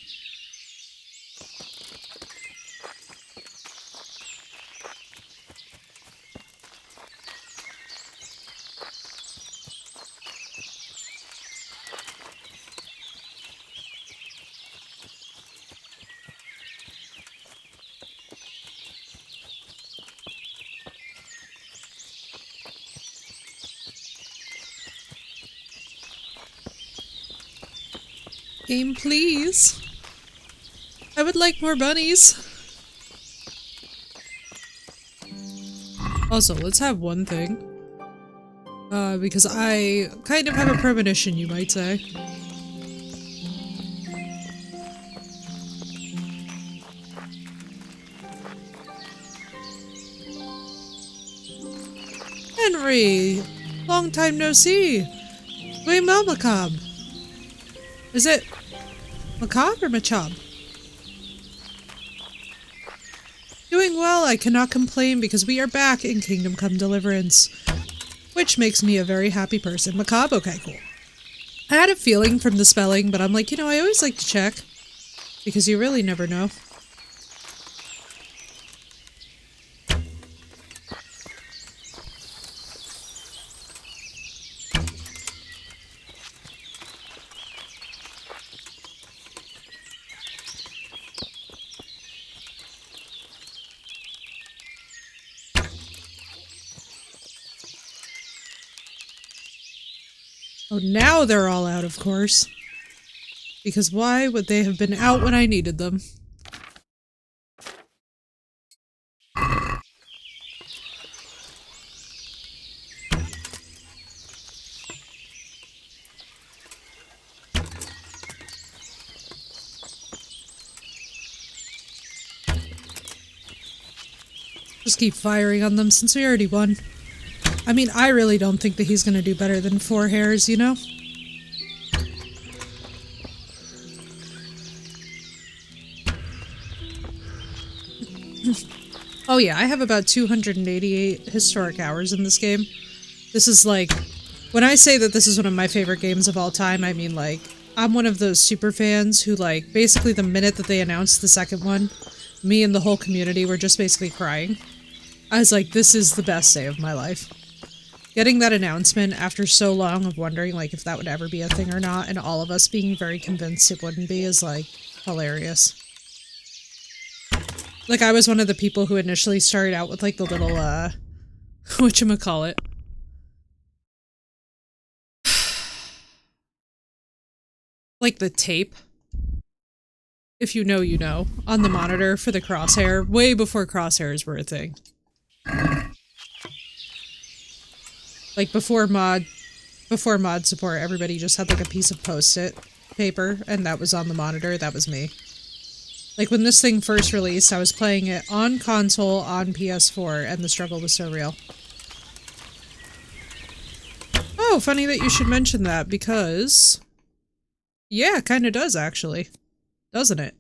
Game, please. I would like more bunnies. Also, let's have one thing. Because I kind of have a premonition, you might say. Henry! Long time no see! Oui, Macabre. Is it Macabre or Macabre? Doing well, I cannot complain because we are back in Kingdom Come Deliverance. Which makes me a very happy person. Macabre? Okay, cool. I had a feeling from the spelling, but I'm like, you know, I always like to check. Because you really never know. Oh, now they're all out, of course. Because why would they have been out when I needed them? Just keep firing on them since we already won. I mean, I really don't think that he's gonna do better than 4 hairs, you know? Oh yeah, I have about 288 historic hours in this game. This is like, when I say that this is one of my favorite games of all time, I mean like, I'm one of those super fans who like, basically the minute that they announced the second one, me and the whole community were just basically crying. I was like, this is the best day of my life. Getting that announcement after so long of wondering like if that would ever be a thing or not, and all of us being very convinced it wouldn't be, is like hilarious. Like, I was one of the people who initially started out with like the little whatchamacallit. Like the tape. If you know, you know. On the monitor for the crosshair, way before crosshairs were a thing. Like, before mod support, everybody just had like a piece of post-it paper, and that was on the monitor. That was me. Like, when this thing first released, I was playing it on console, on PS4, and the struggle was so real. Oh, funny that you should mention that, because... yeah, it kinda does, actually. Doesn't it?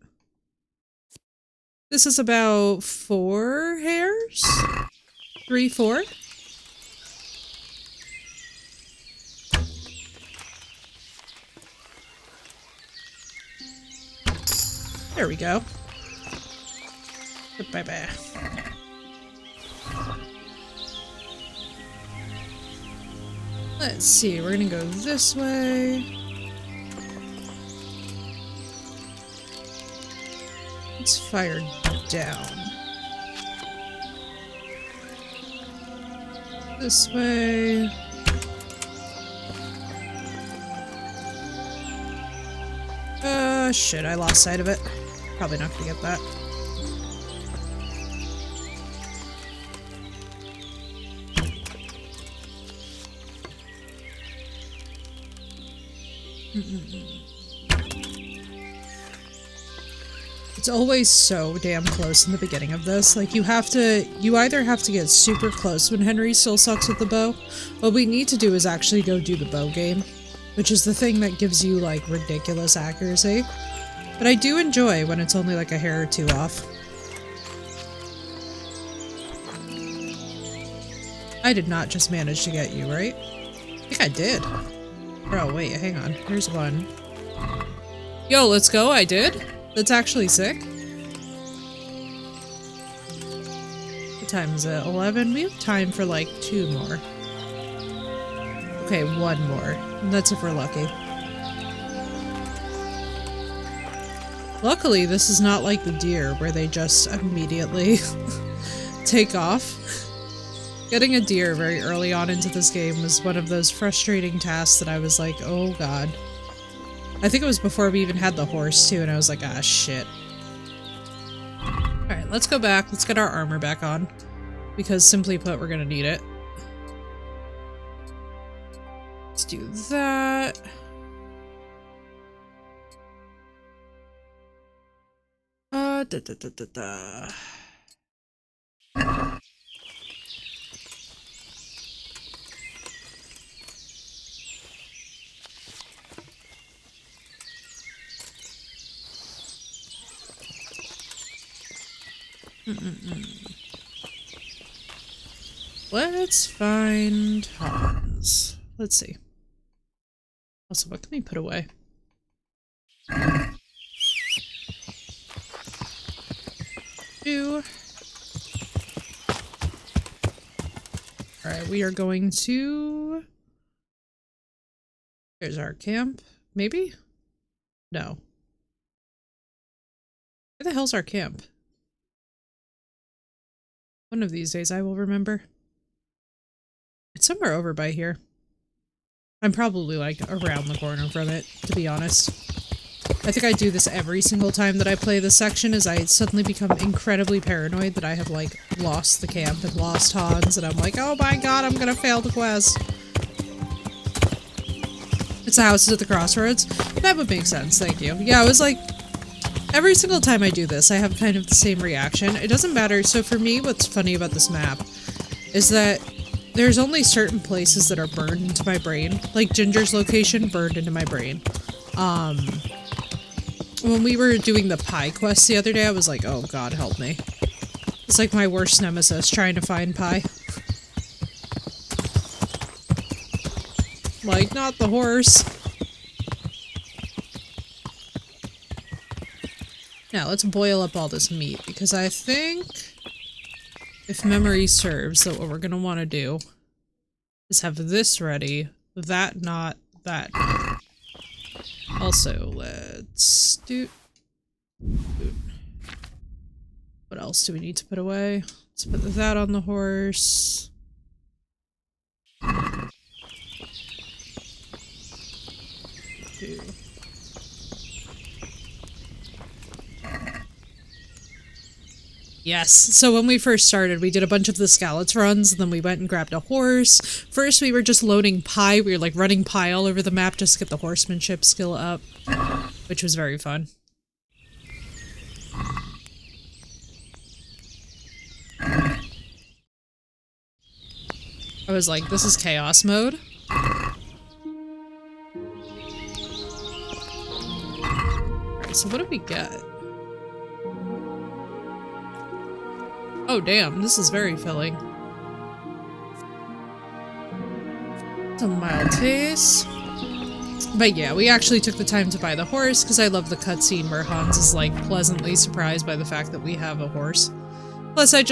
This is about 4 hairs? 3, 4? There we go. Bye-bye. Let's see, we're gonna go this way. Let's fire down. This way. Shit, I lost sight of it. Probably not gonna get that. It's always so damn close in the beginning of this. Like, you either have to get super close when Henry still sucks with the bow. What we need to do is actually go do the bow game, which is the thing that gives you, like, ridiculous accuracy. But I do enjoy when it's only like a hair or 2 off. I did not just manage to get you, right? I think I did. Bro, wait, hang on. Here's one. Yo, let's go, I did? That's actually sick. What time is it? 11? We have time for like 2 more. Okay, 1 more. And that's if we're lucky. Luckily, this is not like the deer, where they just immediately take off. Getting a deer very early on into this game was one of those frustrating tasks that I was like, oh god. I think it was before we even had the horse too, and I was like, ah, shit. Alright, let's go back. Let's get our armor back on. Because simply put, we're gonna need it. Let's do that. Da. Let's find Hans. Let's see. Also, what can we put away? Alright, we are going to... There's our camp. Maybe? No. Where the hell's our camp? One of these days I will remember. It's somewhere over by here. I'm probably like around the corner from it, to be honest. I think I do this every single time that I play this section, is I suddenly become incredibly paranoid that I have like lost the camp and lost Hans, and I'm like, oh my god, I'm gonna fail the quest. It's the houses at the crossroads. That would make sense, thank you. Yeah, I was like, every single time I do this, I have kind of the same reaction. It doesn't matter. So for me, what's funny about this map is that there's only certain places that are burned into my brain. Like Ginger's location burned into my brain. When we were doing the pie quest the other day, I was like, oh god, help me. It's like my worst nemesis, trying to find pie. Like, not the horse. Now, let's boil up all this meat, because I think, if memory serves, that what we're going to want to do is have this ready, that not, that not. Also, let's do... What else do we need to put away? Let's put that on the horse. Two. Yes, so when we first started, we did a bunch of the Skalitz runs, and then we went and grabbed a horse. First, we were just loading pie. We were like running pie all over the map just to get the horsemanship skill up, which was very fun. I was like, this is chaos mode. Alright, so what did we get? Oh damn, this is very filling. It's a mild taste. But yeah, we actually took the time to buy the horse because I love the cutscene where Hans is like pleasantly surprised by the fact that we have a horse. Plus I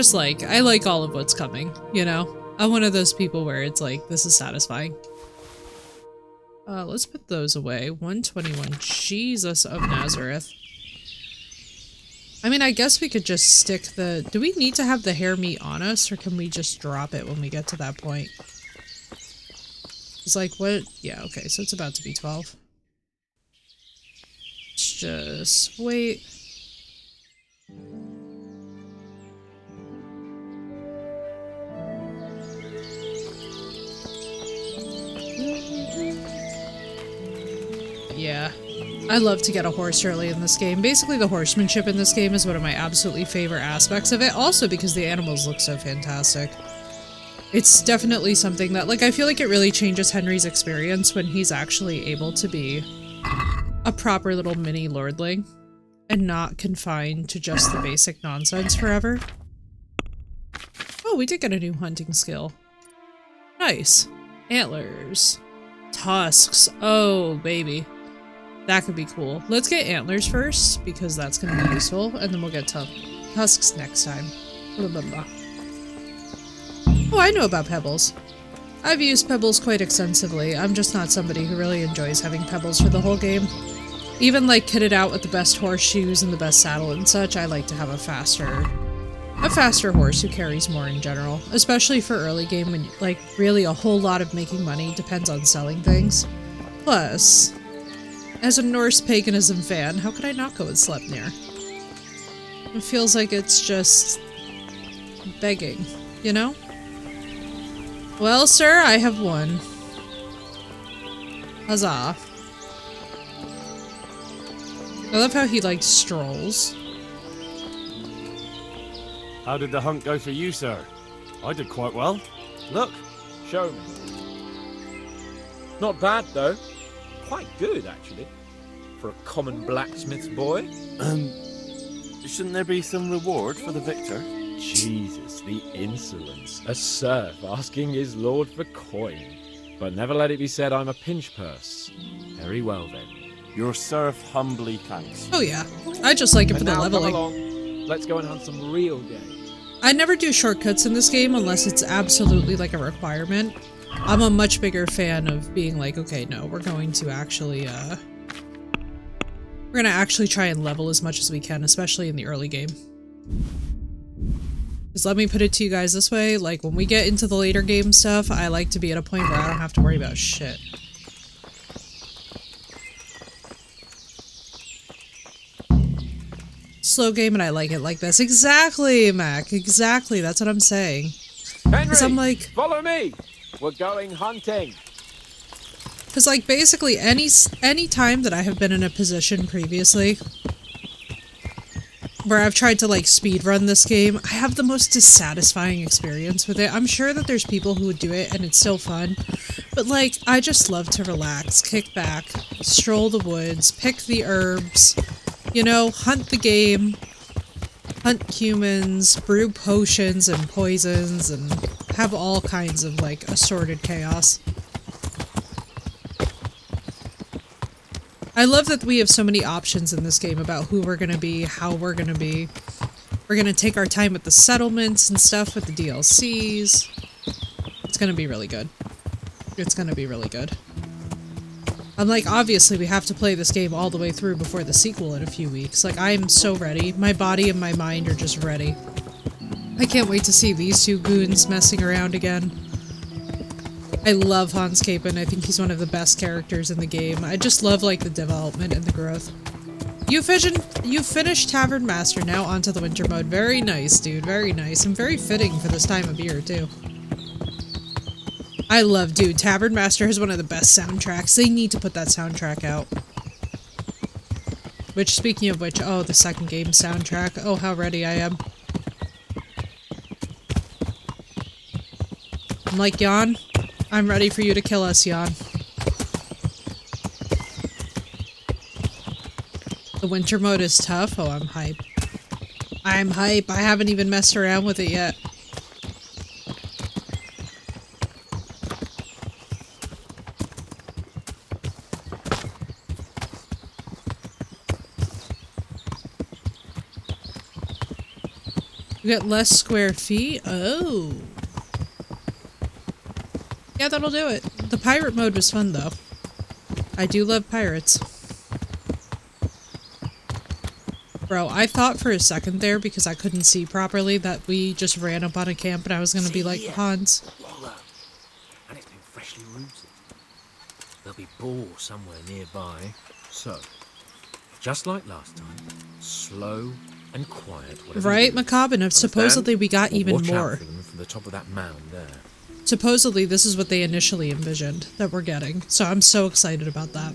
like all of what's coming, you know? I'm one of those people where it's like, this is satisfying. Let's put those away. 121, Jesus of Nazareth. I mean, I guess we could just stick the... Do we need to have the hair meat on us, or can we just drop it when we get to that point? It's like, what? Yeah, okay, so it's about to be 12. Let's just wait. Yeah. I love to get a horse early in this game. Basically, the horsemanship in this game is one of my absolutely favorite aspects of it. Also because the animals look so fantastic. It's definitely something that, like, I feel like it really changes Henry's experience when he's actually able to be a proper little mini lordling and not confined to just the basic nonsense forever. Oh, we did get a new hunting skill. Nice. Antlers. Tusks. Oh, baby. That could be cool. Let's get antlers first, because that's going to be useful, and then we'll get tusks next time. Blah, blah, blah. Oh, I know about pebbles. I've used pebbles quite extensively. I'm just not somebody who really enjoys having pebbles for the whole game. Even, like, kitted out with the best horseshoes and the best saddle and such, I like to have a faster horse who carries more in general. Especially for early game when, like, really a whole lot of making money depends on selling things. Plus... As a Norse paganism fan, how could I not go with Sleipnir? It feels like it's just begging, you know? Well, sir, I have won. Huzzah. I love how he, like, strolls. How did the hunt go for you, sir? I did quite well. Look, Show me. Not bad, though. Quite good, actually. For a common blacksmith's boy. shouldn't there be some reward for the victor? Jesus, the insolence. A serf asking his lord for coin. But never let it be said I'm a pinch purse. Very well, then. Your serf humbly thanks. Oh yeah, I just like it for And the now come leveling. along. Let's go and hunt some real game. I never do shortcuts in this game unless it's absolutely like a requirement. I'm a much bigger fan of being like, okay, no, we're going to actually, we're gonna actually try and level as much as we can, especially in the early game. Just let me put it to you guys this way, like, when we get into the later game stuff, I like to be at a point where I don't have to worry about shit. Slow game and I like it like this. Exactly, Mac. Exactly. That's what I'm saying. Henry, I'm like, follow me. We're going hunting. because like basically any time that I have been in a position previously where I've tried to like speedrun this game, I have the most dissatisfying experience with it. I'm sure that there's people who would do it and it's still fun, but like I just love to relax, kick back, stroll the woods, pick the herbs, you know, hunt the game, hunt humans, brew potions and poisons, and have all kinds of like assorted chaos. I love that we have so many options in this game about who we're gonna be, how we're gonna be. We're gonna take our time with the settlements and stuff with the DLCs. It's gonna be really good. It's gonna be really good. I'm like, obviously we have to play this game all the way through before the sequel in a few weeks. Like, I am so ready. My body and my mind are just ready. I can't wait to see these two goons messing around again. I love Hans Capen. I think he's one of the best characters in the game. I just love, like, the development and the growth. You finished Tavern Master, now onto the winter mode. Very nice, dude. Very nice. And very fitting for this time of year, too. I love, dude, Tavern Master has one of the best soundtracks. They need to put that soundtrack out. Which, speaking of which, oh, the second game soundtrack. Oh, how ready I am. I'm like, Jan, I'm ready for you to kill us, Jan. The winter mode is tough? Oh, I'm hype. I'm hype. I haven't even messed around with it yet. You get less square feet? Oh. Yeah, that'll do it. The pirate mode was fun, though. I do love pirates. Bro, I thought for a second there, because I couldn't see properly, that we just ran up on a camp and I was gonna be like, Hans. Wallow. And it's been freshly rooted. There'll be boar somewhere nearby. So, just like last time, slow and quiet. whatever Right, you do. Macabre? And supposedly we got Or even watch out more. for them from the top of that mound there. Supposedly this is what they initially envisioned that we're getting. So I'm so excited about that.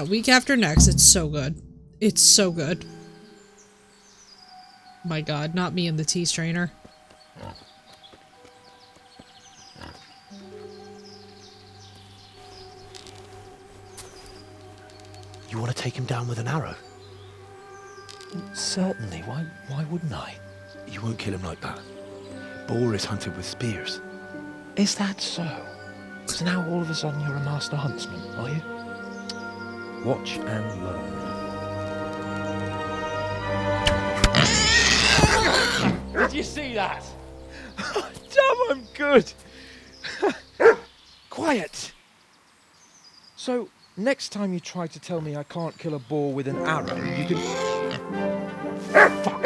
Week after next, it's so good. It's so good. My god, not me and the tea strainer. You want to take him down with an arrow? Certainly. Why wouldn't I? You won't kill him like that. Boar is hunted with spears. Is that so? So now all of a sudden you're a master huntsman, are you? Watch and learn. Did you see that? Damn, I'm good. Quiet. So, next time you try to tell me I can't kill a boar with an arrow, you can... Fuck!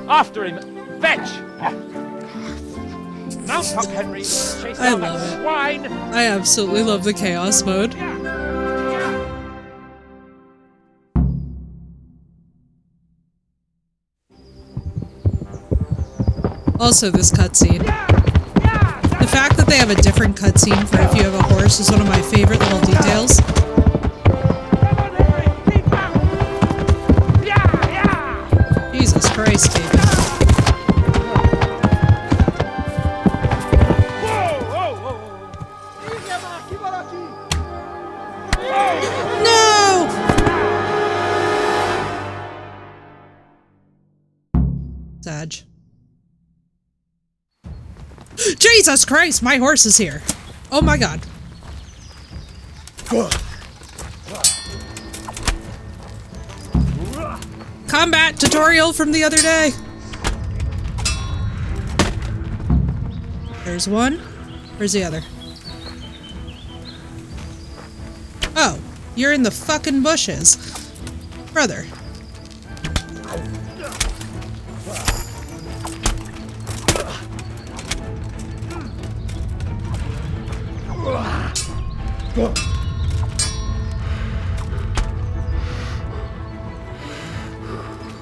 After him! Fetch! Mount up, Henry! Chase I down love that it. swine! I absolutely love the chaos mode. Also, this cutscene. The fact that they have a different cutscene for if you have a horse is one of my favorite little details. Jesus Christ, David. No! Sag. Jesus Christ, my horse is here. Oh my god. Combat tutorial from the other day. There's one. Where's the other? Oh, you're in the fucking bushes. Brother.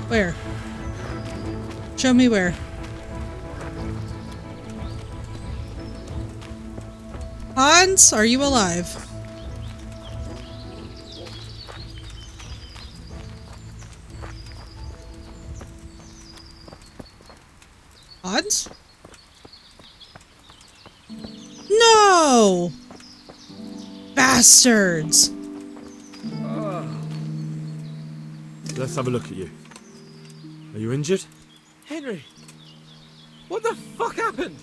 Where? Show me where. Hans, are you alive? Hans? No! Bastards! Let's have a look at you. Are you injured? Henry, what the fuck happened?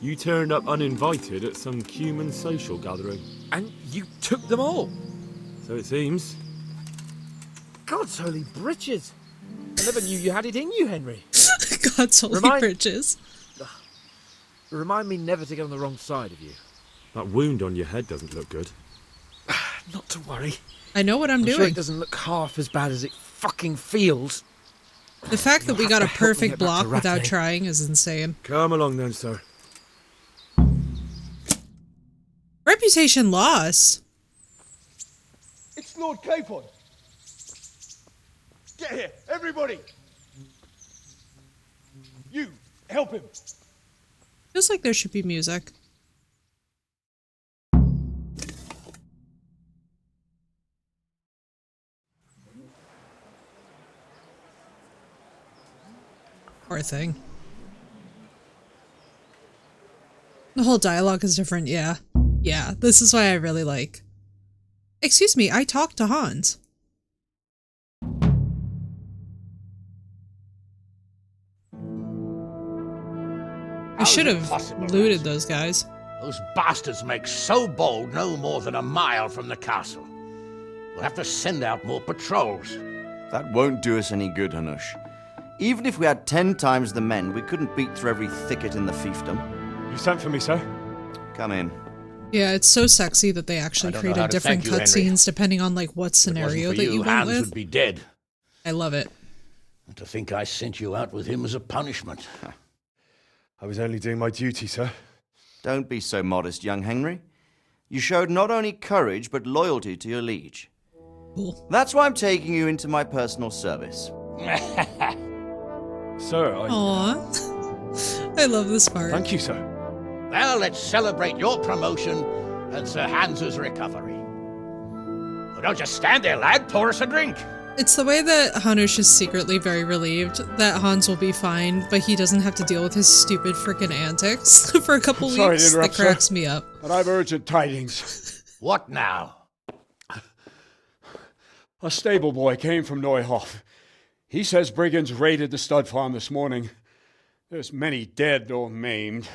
You turned up uninvited at some human social gathering. And you took them all? So it seems. God's holy britches. I never knew you had it in you, Henry. God's holy britches. Remind me never to get on the wrong side of you. That wound on your head doesn't look good. Not to worry. I know what I'm doing. Sure it doesn't look half as bad as it fucking feels. The fact that we got a perfect block without trying is insane. Come along then, sir. Reputation lost. It's Lord Capon. Get here, everybody. You, help him. Feels like there should be music. Poor thing. The whole dialogue is different, yeah. Yeah, this is why I really like. Excuse me, I talked to Hans. I should have looted those guys. Those bastards make so bold no more than a mile from the castle. We'll have to send out more patrols. That won't do us any good, Hanush. Even if we had 10 times the men, we couldn't beat through every thicket in the fiefdom. You sent for me, sir? Come in. Yeah, it's so sexy that they actually created different cutscenes depending on like what scenario that you went Hans with. would be dead. I love it. And to think I sent you out with him as a punishment. I was only doing my duty, sir. Don't be so modest, young Henry. You showed not only courage, but loyalty to your liege. Cool. That's why I'm taking you into my personal service. Sir, Aww. I love this part. Thank you, sir. Well, let's celebrate your promotion and Sir Hans's recovery. Well, don't just stand there, lad. Pour us a drink. It's the way that Hanush is secretly very relieved that Hans will be fine, but he doesn't have to deal with his stupid freaking antics for a couple Sorry weeks. to interrupt, That cracks me up. But I've urgent tidings. What now? A stable boy came from Neuhof. He says brigands raided the stud farm this morning. There's many dead or maimed.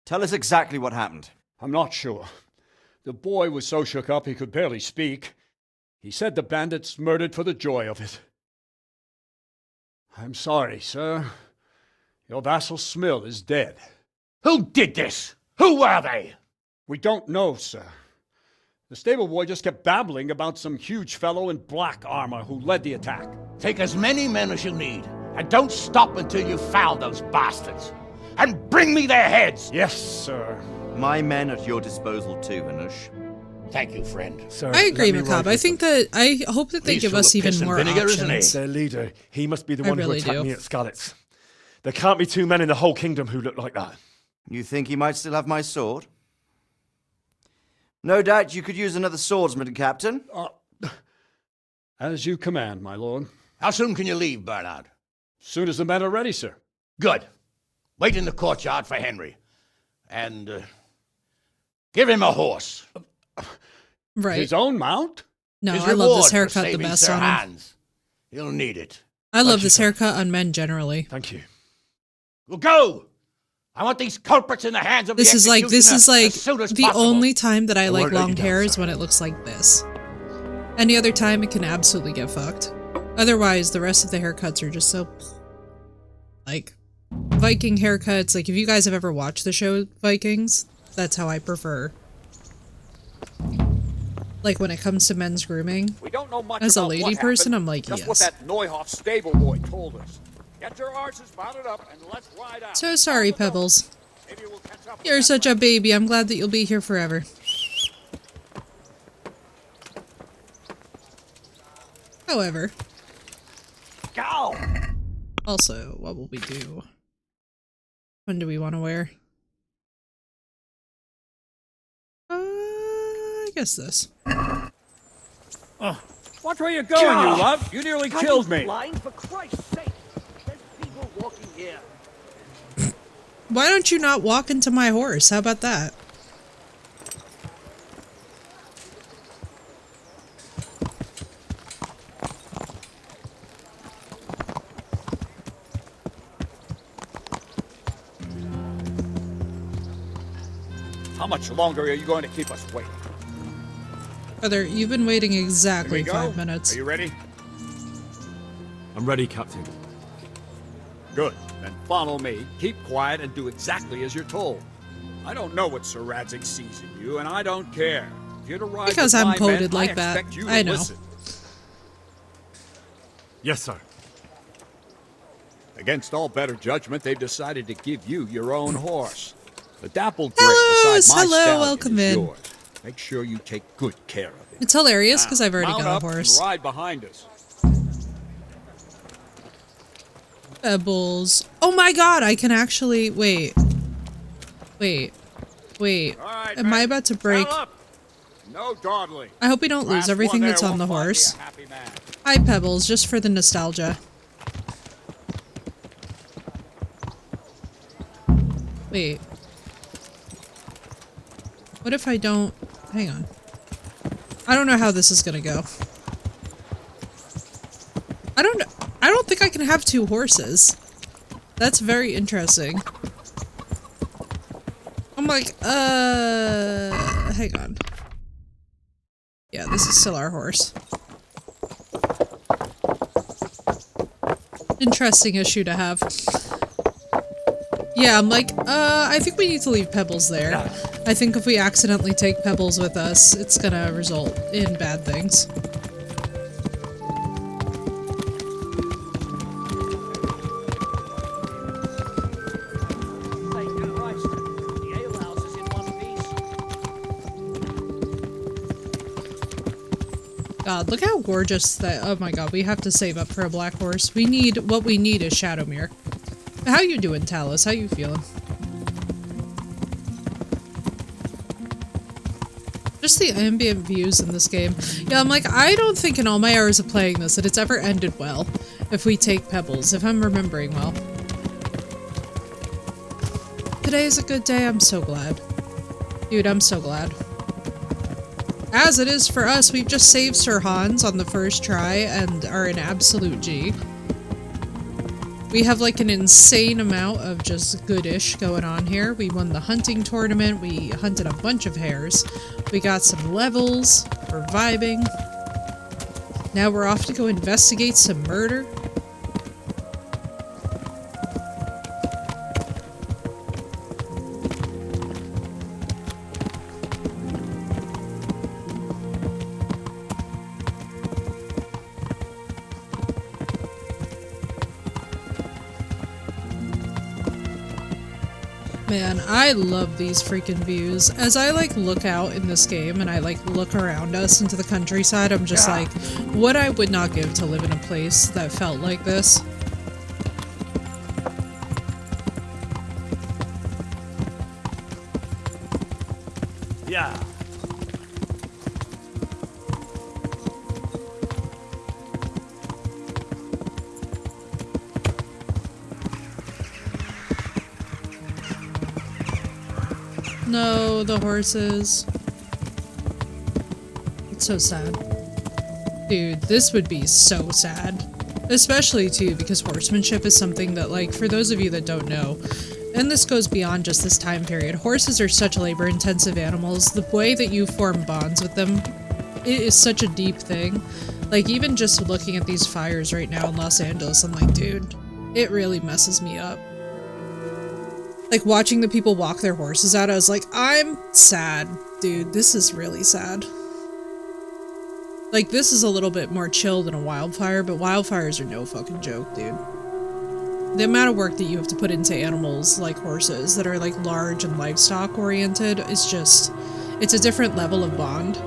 Tell us exactly what happened. I'm not sure. The boy was so shook up he could barely speak. He said the bandits murdered for the joy of it. I'm sorry, sir. Your vassal Smill is dead. Who did this? Who were they? We don't know, sir. The stable boy just kept babbling about some huge fellow in black armor who led the attack. Take as many men as you need, and don't stop until you've found those bastards. And bring me their heads! Yes, sir. My men at your disposal too, Hanush. Thank you, friend. Sir, I agree, let me Macabre. ride I think that I hope that they He's give full us of even piss and more vinegar, isn't he? options. their leader. He must be the I one really who attacked do. me at Scarlet's. There can't be two men in the whole kingdom who look like that. You think he might still have my sword? No doubt you could use another swordsman, Captain. As you command, my lord. How soon can you leave, Bernard? Soon as the men are ready, sir. Good. Wait in the courtyard for Henry. And give him a horse. Right. His own mount? No, His I love this reward for haircut the saving best Sir on him. Hans. He'll need it. I love this haircut on men generally. Thank you. Well, go! I want these culprits in the hands of This the is like executioner as soon as the possible. only time that I I like won't let long you down, hair is sir. when it looks like this. Any other time it can absolutely get fucked. Otherwise, the rest of the haircuts are just so like Viking haircuts. Like if you guys have ever watched the show Vikings, that's how I prefer. Like when it comes to men's grooming. We don't know much As a about lady what person, happened, I'm like, just what yes. that Neuhoff stable boy told us. Get your horses mounted up and let's ride out. So sorry, Pebbles. Maybe we'll catch up with You're that such a baby. I'm glad that you'll be here forever. However. Go! Also, what will we do? When do we want to wear? I guess this. Watch where you're going, you love. You nearly killed me. Blind, for Christ's sake. There's people walking here. Why don't you not walk into my horse? How about that? How much longer are you going to keep us waiting? Brother, you've been waiting Here exactly we go. 5 minutes. Are you ready? I'm ready, Captain. Good. Then follow me, keep quiet, and do exactly as you're told. I don't know what Sir Radzig sees in you, and I don't care. If you're to ride Because with I'm my coded men, like I that. expect you to I know. listen. Yes, sir. Against all better judgment, they've decided to give you your own horse. The dappled Hello, gray beside my hello, stallion welcome is in. yours. Make sure you take good care of it. It's hilarious Now, because I've already mount got up a and horse. ride behind us. Pebbles. Oh my god, I can actually... Wait. Wait. Wait. All right, Am I men, about to break? saddle up. No dawdling. I hope we don't lose Last everything one that's there on the won't find me horse. a happy man. Hi, Pebbles, just for the nostalgia. Wait. What if I don't... Hang on. I don't know how this is gonna go. I don't think I can have 2 horses. That's very interesting. I'm like, hang on. Yeah, this is still our horse. Interesting issue to have. Yeah, I'm like, I think we need to leave Pebbles there. I think if we accidentally take Pebbles with us, it's gonna result in bad things. Thank Christ. The alehouse is in one piece. God, look how gorgeous that- oh my god, we have to save up for a black horse. We need- what we need is Shadowmere. How you doing, Talus? How you feeling? Just the ambient views in this game. Yeah, I'm like, I don't think in all my hours of playing this that it's ever ended well if we take Pebbles, if I'm remembering well. Today is a good day, I'm so glad. Dude, I'm so glad. As it is for us, we've just saved Sir Hans on the first try and are an absolute G. We have like an insane amount of just goodish going on here. We won the hunting tournament, we hunted a bunch of hares, we got some levels, we're vibing. Now we're off to go investigate some murder. Man, I love these freaking views. As I like look out in this game and I like look around us into the countryside, I'm just like, what I would not give to live in a place that felt like this. Yeah. No, the horses. It's so sad. Dude, this would be so sad. Especially too, because horsemanship is something that, like, for those of you that don't know, and this goes beyond just this time period, horses are such labor-intensive animals. The way that you form bonds with them, it is such a deep thing. Like, even just looking at these fires right now in Los Angeles, I'm like, dude, it really messes me up. Like, watching the people walk their horses out, I was like, I'm sad. Dude, this is really sad. Like, this is a little bit more chill than a wildfire, but wildfires are no fucking joke, dude. The amount of work that you have to put into animals like horses that are, like, large and livestock-oriented is just... it's a different level of bond.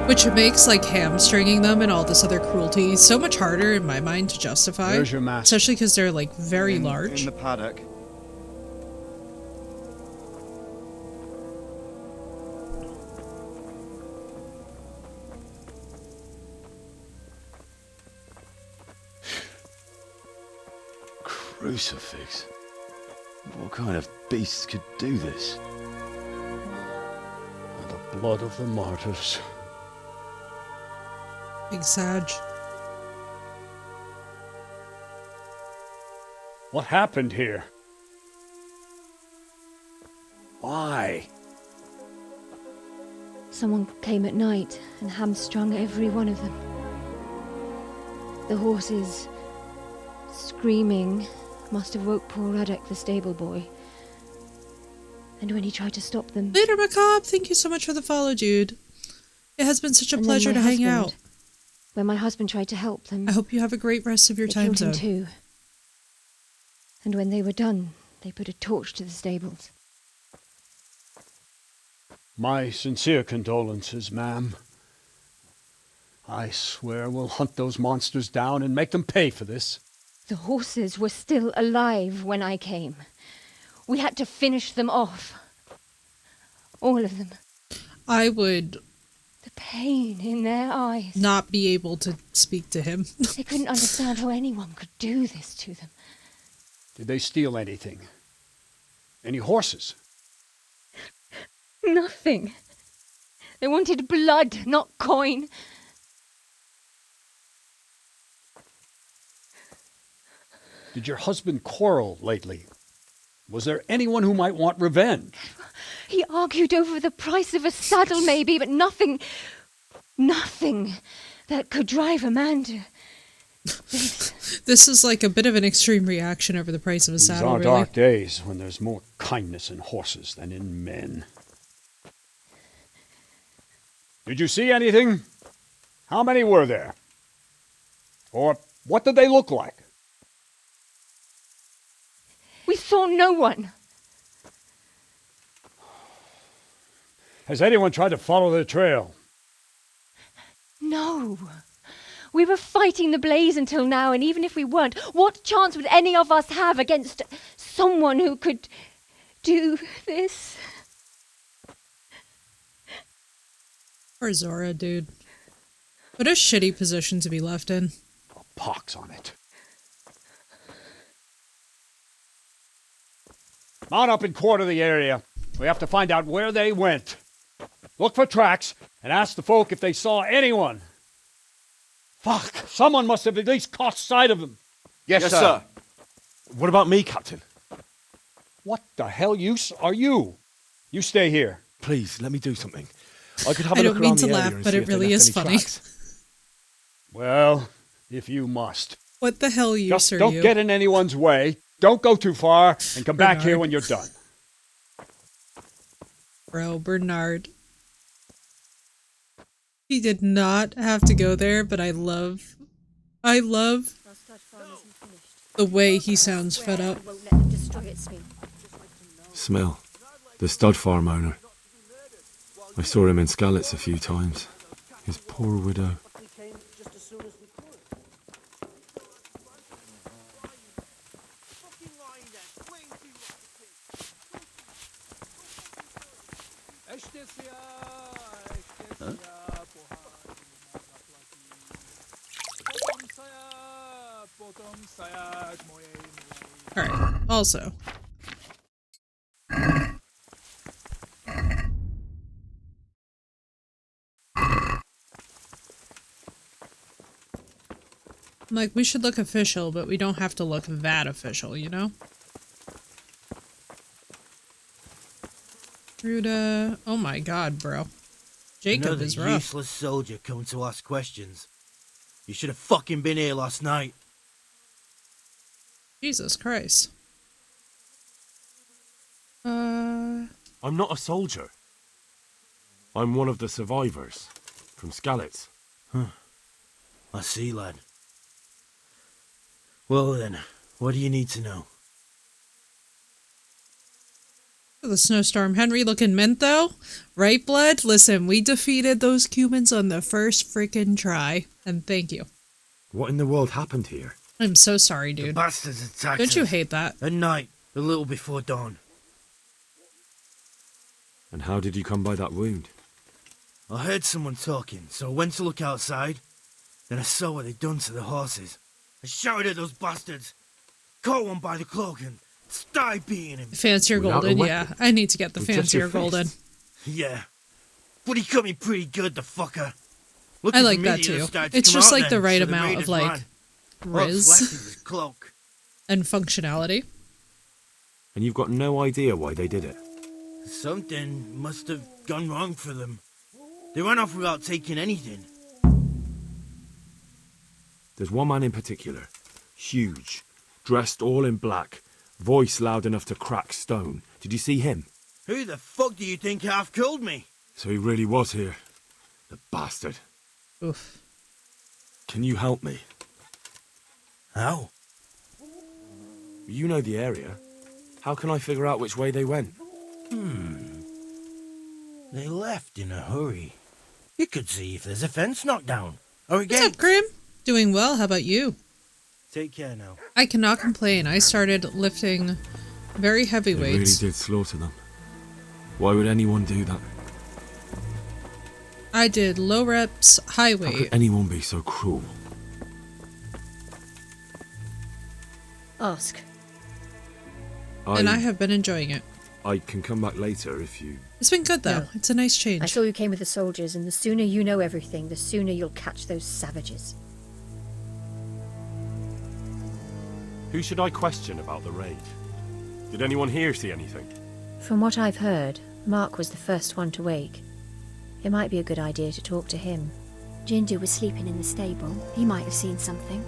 Which makes, like, hamstringing them and all this other cruelty so much harder in my mind to justify. Where's your master? Especially because they're, like, very large. In the paddock. Crucifix? What kind of beasts could do this? The blood of the martyrs. Big Sag. What happened here? Why? Someone came at night and hamstrung every one of them. The horses, screaming, must have woke poor Radek, the stable boy. And when he tried to stop them... Later, Macabre! Thank you so much for the follow, dude. It has been such a pleasure to hang out. When my husband tried to help them... I hope you have a great rest of your time zone. They killed him too. And when they were done, they put a torch to the stables. My sincere condolences, ma'am. I swear we'll hunt those monsters down and make them pay for this. The horses were still alive when I came. We had to finish them off. All of them. I would... the pain in their eyes. Not be able to speak to him. They couldn't understand how anyone could do this to them. Did they steal anything? Any horses? Nothing. They wanted blood, not coin. Did your husband quarrel lately? Was there anyone who might want revenge? He argued over the price of a saddle, maybe, but nothing that could drive a man to this. This is like a bit of an extreme reaction over the price of a saddle, These are dark days when there's more kindness in horses than in men. Did you see anything? How many were there? Or what did they look like? We saw no one. Has anyone tried to follow the trail? No. We were fighting the blaze until now, and even if we weren't, what chance would any of us have against someone who could do this? Poor Zora, dude. What a shitty position to be left in. A pox on it. Mount up and quarter the area. We have to find out where they went. Look for tracks and ask the folk if they saw anyone. Fuck! Someone must have at least caught sight of them. Yes, sir. What about me, Captain? What the hell use are you? You stay here. Please, let me do something. I could have I a look don't mean around to the laugh, area and but see it if they really left is any funny. tracks. Well, if you must. What the hell use Just are don't you? get in anyone's way. Don't go too far, and come back here when you're done. Bro, Bernard. He did not have to go there, but I love the way he sounds fed up. Won't let them destroy it, Smee. Smell. The stud farm owner. I saw him in Skalitz a few times. His poor widow. Alright, also. Like, we should look official, but we don't have to look that official, you know? Ruda. Oh my god, bro. Jacob Another is rough. useless soldier come to ask questions. You should have fucking been here last night. Jesus Christ. I'm not a soldier. I'm one of the survivors. From Skalitz. Huh. I see, lad. Well then, what do you need to know? The snowstorm Henry looking mint though. Right, blood? Listen, we defeated those Cumans on the first freaking try. And thank you. What in the world happened here? I'm so sorry, dude. The bastards attacked Don't you us hate that? at night, a little before dawn. And how did you come by that wound? I heard someone talking, so I went to look outside. Then I saw what they'd done to the horses. I shouted at those bastards, caught one by the cloak and started beating him. Fancier golden, yeah. I need to get the fancier golden. Yeah. But he cut me pretty good, the fucker. I like that too. It's just like the right amount of like riz cloak and functionality. And you've got no idea why they did it? Something must have gone wrong for them. They ran off without taking anything. There's one man in particular. Huge. Dressed all in black. Voice loud enough to crack stone. Did you see him? Who the fuck do you think half killed me? So he really was here. The bastard. Oof. Can you help me? How? You know the area. How can I figure out which way they went? They left in a hurry. You could see if there's a fence knocked down. Or What's up, Grim? Doing well, how about you? Take care now. I cannot complain. I started lifting very heavy They weights. really did slaughter them. Why would anyone do that? I did low reps, high How weight. could anyone be so cruel? Ask. And I have been enjoying it. I can come back later if you... It's been good though. No. It's a nice change. I saw you came with the soldiers, and the sooner you know everything, the sooner you'll catch those savages. Who should I question about the raid? Did anyone here see anything? From what I've heard, Mark was the first one to wake. It might be a good idea to talk to him. Jindu was sleeping in the stable. He might have seen something.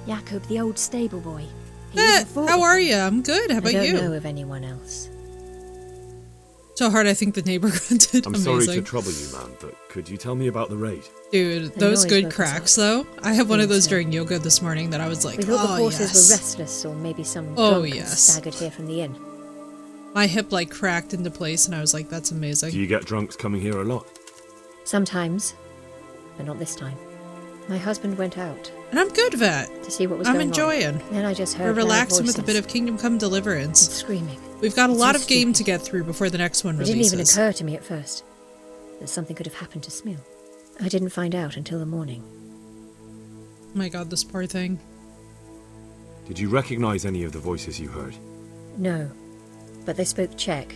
Jakob, the old stable boy. He even fought How with are them. you? I'm good. How about I you? don't know of anyone else. So hard I think the neighbor grunted. I'm Amazing. sorry to trouble you, man, but could you tell me about the raid? Dude, The those noise good woke us cracks though. I had one of those so. during yoga this morning that I was like, We thought the oh horses yes. were restless, or maybe some Oh, drunk yes. staggered here from the inn. My hip like cracked into place and I was like, that's amazing. Do you get drunks coming here a lot? Sometimes, but not this time. My husband went out And I'm good, Vet. to see what was I'm going enjoying. on. Then I just heard We're loud relaxing with a bit voices of Kingdom Come Deliverance. and screaming. We've got a It's lot so of game stupid. to get through before the next one It releases. didn't even occur to me at first that something could have happened to Smil. I didn't find out until the morning. Oh my god, this poor thing. Did you recognize any of the voices you heard? No, but they spoke Czech,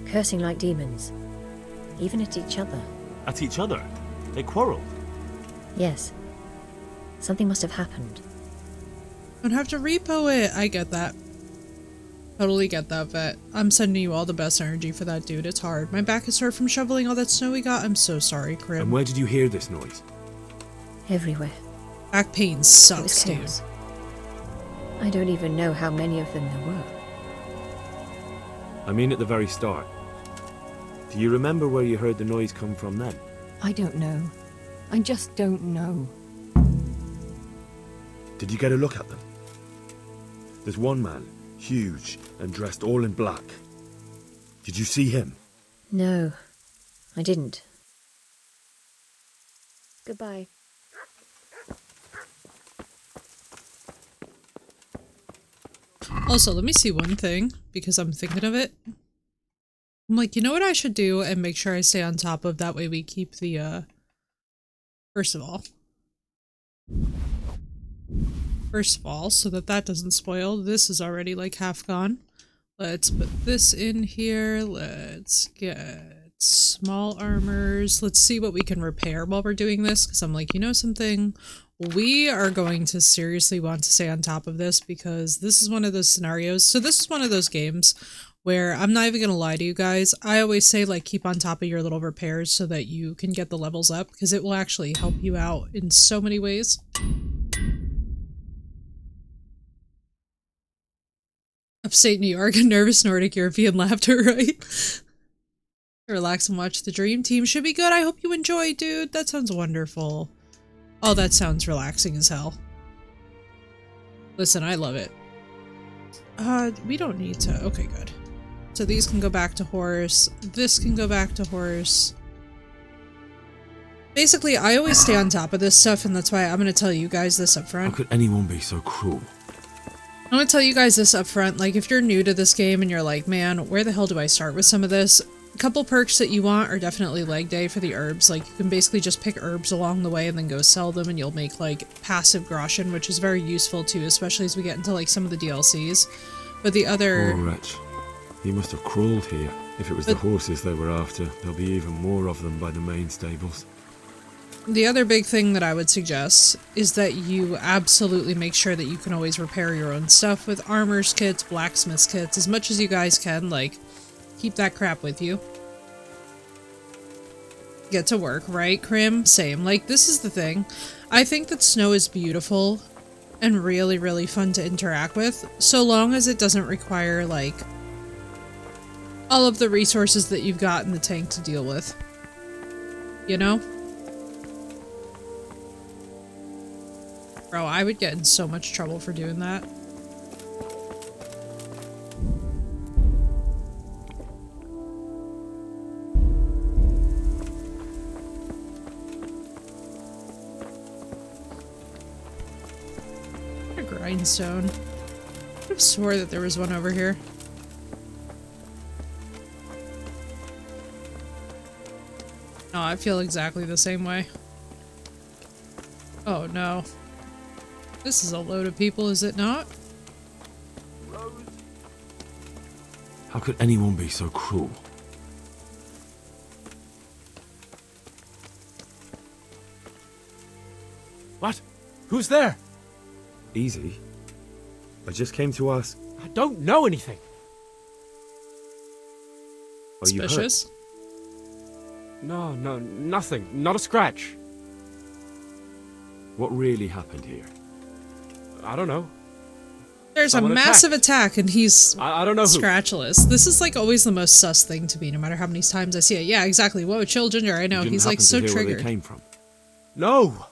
cursing like demons, even at each other. At each other? They quarreled? Yes, something must have happened. Don't have to repo it. I get that. Totally get that, Vet. I'm sending you all the best energy for that, dude. It's hard. My back is sore from shoveling all that snow we got. I'm so sorry, Crib. And where did you hear this noise? Everywhere. Back pain It was sucks, dude. chaos. I don't even know how many of them there were. I mean at the very start. Do you remember where you heard the noise come from then? I don't know. I just don't know. Did you get a look at them? There's one man, Huge and dressed all in black. Did you see him? No, I didn't. Goodbye. Also, let me see one thing, because I'm thinking of it. I'm like, you know what I should do and make sure I stay on top of, that way we keep the, First of all, so that doesn't spoil. This is already like half gone. Let's put this in here. Let's get small armors. Let's see what we can repair while we're doing this, because I'm like, you know something? We are going to seriously want to stay on top of this, because this is one of those scenarios. So this is one of those games where, I'm not even gonna lie to you guys, I always say, like, keep on top of your little repairs so that you can get the levels up, because it will actually help you out in so many ways. Upstate New York, nervous Nordic European laughter, right? Relax and watch the Dream Team. Should be good. I hope you enjoy, dude. That sounds wonderful. Oh, that sounds relaxing as hell. Listen, I love it. We don't need to. Okay, good. So these can go back to horse. This can go back to horse. Basically, I always stay on top of this stuff, and that's why I'm going to tell you guys this up front. How could anyone be so cruel? I'm going to tell you guys this up front. Like, if you're new to this game and you're like, man, where the hell do I start with some of this? A couple perks that you want are definitely leg day for the herbs. Like, you can basically just pick herbs along the way and then go sell them, and you'll make, like, passive groschen, which is very useful too, especially as we get into, like, some of the DLCs. But the other... Poor wretch. He must have crawled here. If it was the horses they were after, there'll be even more of them by the main stables. The other big thing that I would suggest is that you absolutely make sure that you can always repair your own stuff with armors kits, blacksmiths kits, as much as you guys can. Like, keep that crap with you. Get to work, right, Krim? Same. Like, this is the thing. I think that snow is beautiful and really, really fun to interact with, so long as it doesn't require, like, all of the resources that you've got in the tank to deal with. You know? Bro, I would get in so much trouble for doing that. A grindstone. I could have swore that there was one over here. No, I feel exactly the same way. Oh no. This is a load of people, is it not? How could anyone be so cruel? What? Who's there? Easy. I just came to ask... I don't know anything. Are you Suspicious? hurt? No, nothing. Not a scratch. What really happened here? I don't know. There's Someone a massive attacked. attack and he's I don't know who. scratchless. This is like always the most sus thing to me, no matter how many times I see it. Yeah, exactly. Whoa, chill, Ginger. I know. You didn't He's like happen so to hear triggered. Where they came from? No,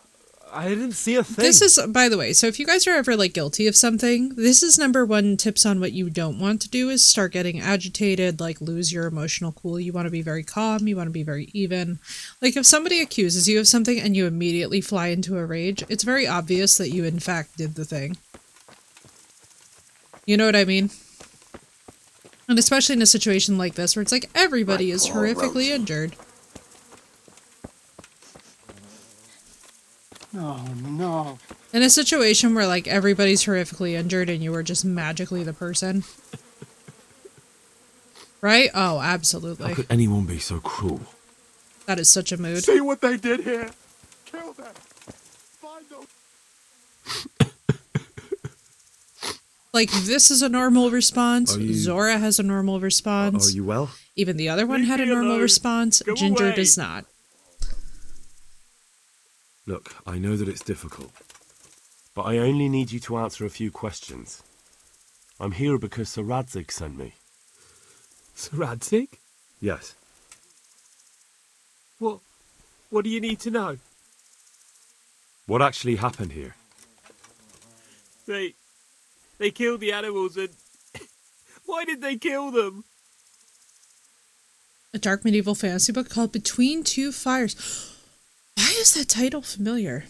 I didn't see a thing. This is, by the way, so if you guys are ever like guilty of something, this is #1 tips on what you don't want to do is start getting agitated, like lose your emotional cool. You want to be very calm. You want to be very even. Like if somebody accuses you of something and you immediately fly into a rage, it's very obvious that you in fact did the thing. You know what I mean? And especially in a situation like this where it's like everybody is horrifically injured. No. In a situation where like everybody's horrifically injured and you were just magically the person. Right? Oh, absolutely. How could anyone be so cruel? That is such a mood. See what they did here. Kill them. Find them. Like, this is a normal response. Zora has a normal response. Are you well? Even the other one had a normal response. Go Ginger away. does not. Look, I know that it's difficult, but I only need you to answer a few questions. I'm here because Sir Radzig sent me. Sir Radzig? Yes. What do you need to know? What actually happened here? They killed the animals and Why did they kill them? A dark medieval fantasy book called Between Two Fires. Why is that title familiar?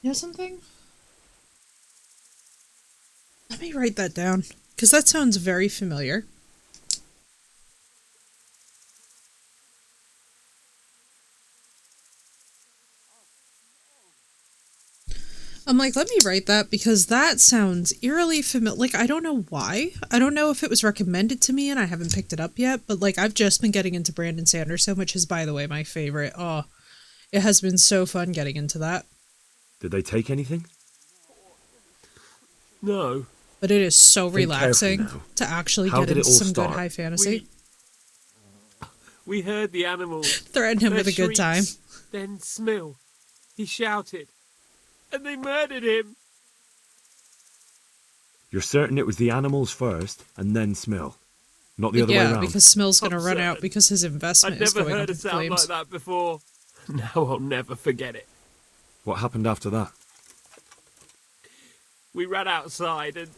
You know something? Let me write that down, because that sounds very familiar. I'm like, let me write that because that sounds eerily familiar. Like, I don't know why. I don't know if it was recommended to me and I haven't picked it up yet, but like, I've just been getting into Brandon Sanderson, which is, by the way, my favorite. Oh, it has been so fun getting into that. Did they take anything? No. But it is so Think relaxing carefully now. to actually How get did it into all some good start? high fantasy. We heard the animals. Threaten him their with a good time. shrieks, Then Smill. He shouted. And they murdered him. You're certain it was the animals first and then Smill? Not the other way Yeah, around? because Smill's going to run Absurd. out because his investment I'd is never going heard up a in sound flames. like that before. Now I'll never forget it. What happened after that? We ran outside and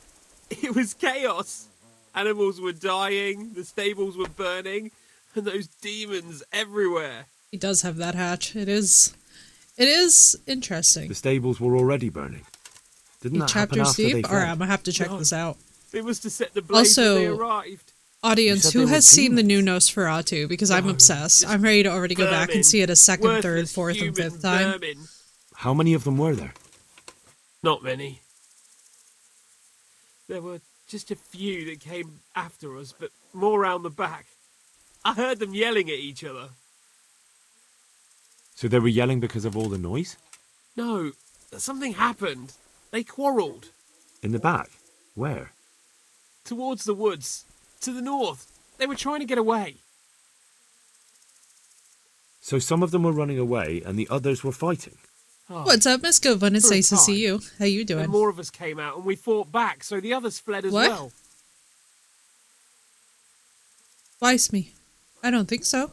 it was chaos. Animals were dying, the stables were burning, and those demons everywhere. He does have that hatch. It is interesting. The stables were already burning. Didn't that happen Chapters after they deep? fled? Alright, I'm gonna have to check No. this out. It was to set the blaze when they Also, arrived. audience, You said who they were has seen the demons. new Nosferatu? Because I'm obsessed. I'm ready to already go back and vermin. see it a second, third, Worthless fourth, and human fifth time. vermin. How many of them were there? Not many. There were just a few that came after us, but more round the back. I heard them yelling at each other. So they were yelling because of all the noise? No, something happened. They quarrelled. In the back? Where? Towards the woods. To the north. They were trying to get away. So some of them were running away and the others were fighting? Oh, What's up, Miss Govan? It's For a nice to see time. you. How you doing? And more of us came out and we fought back, so the others fled as What? well. Vice me. I don't think so.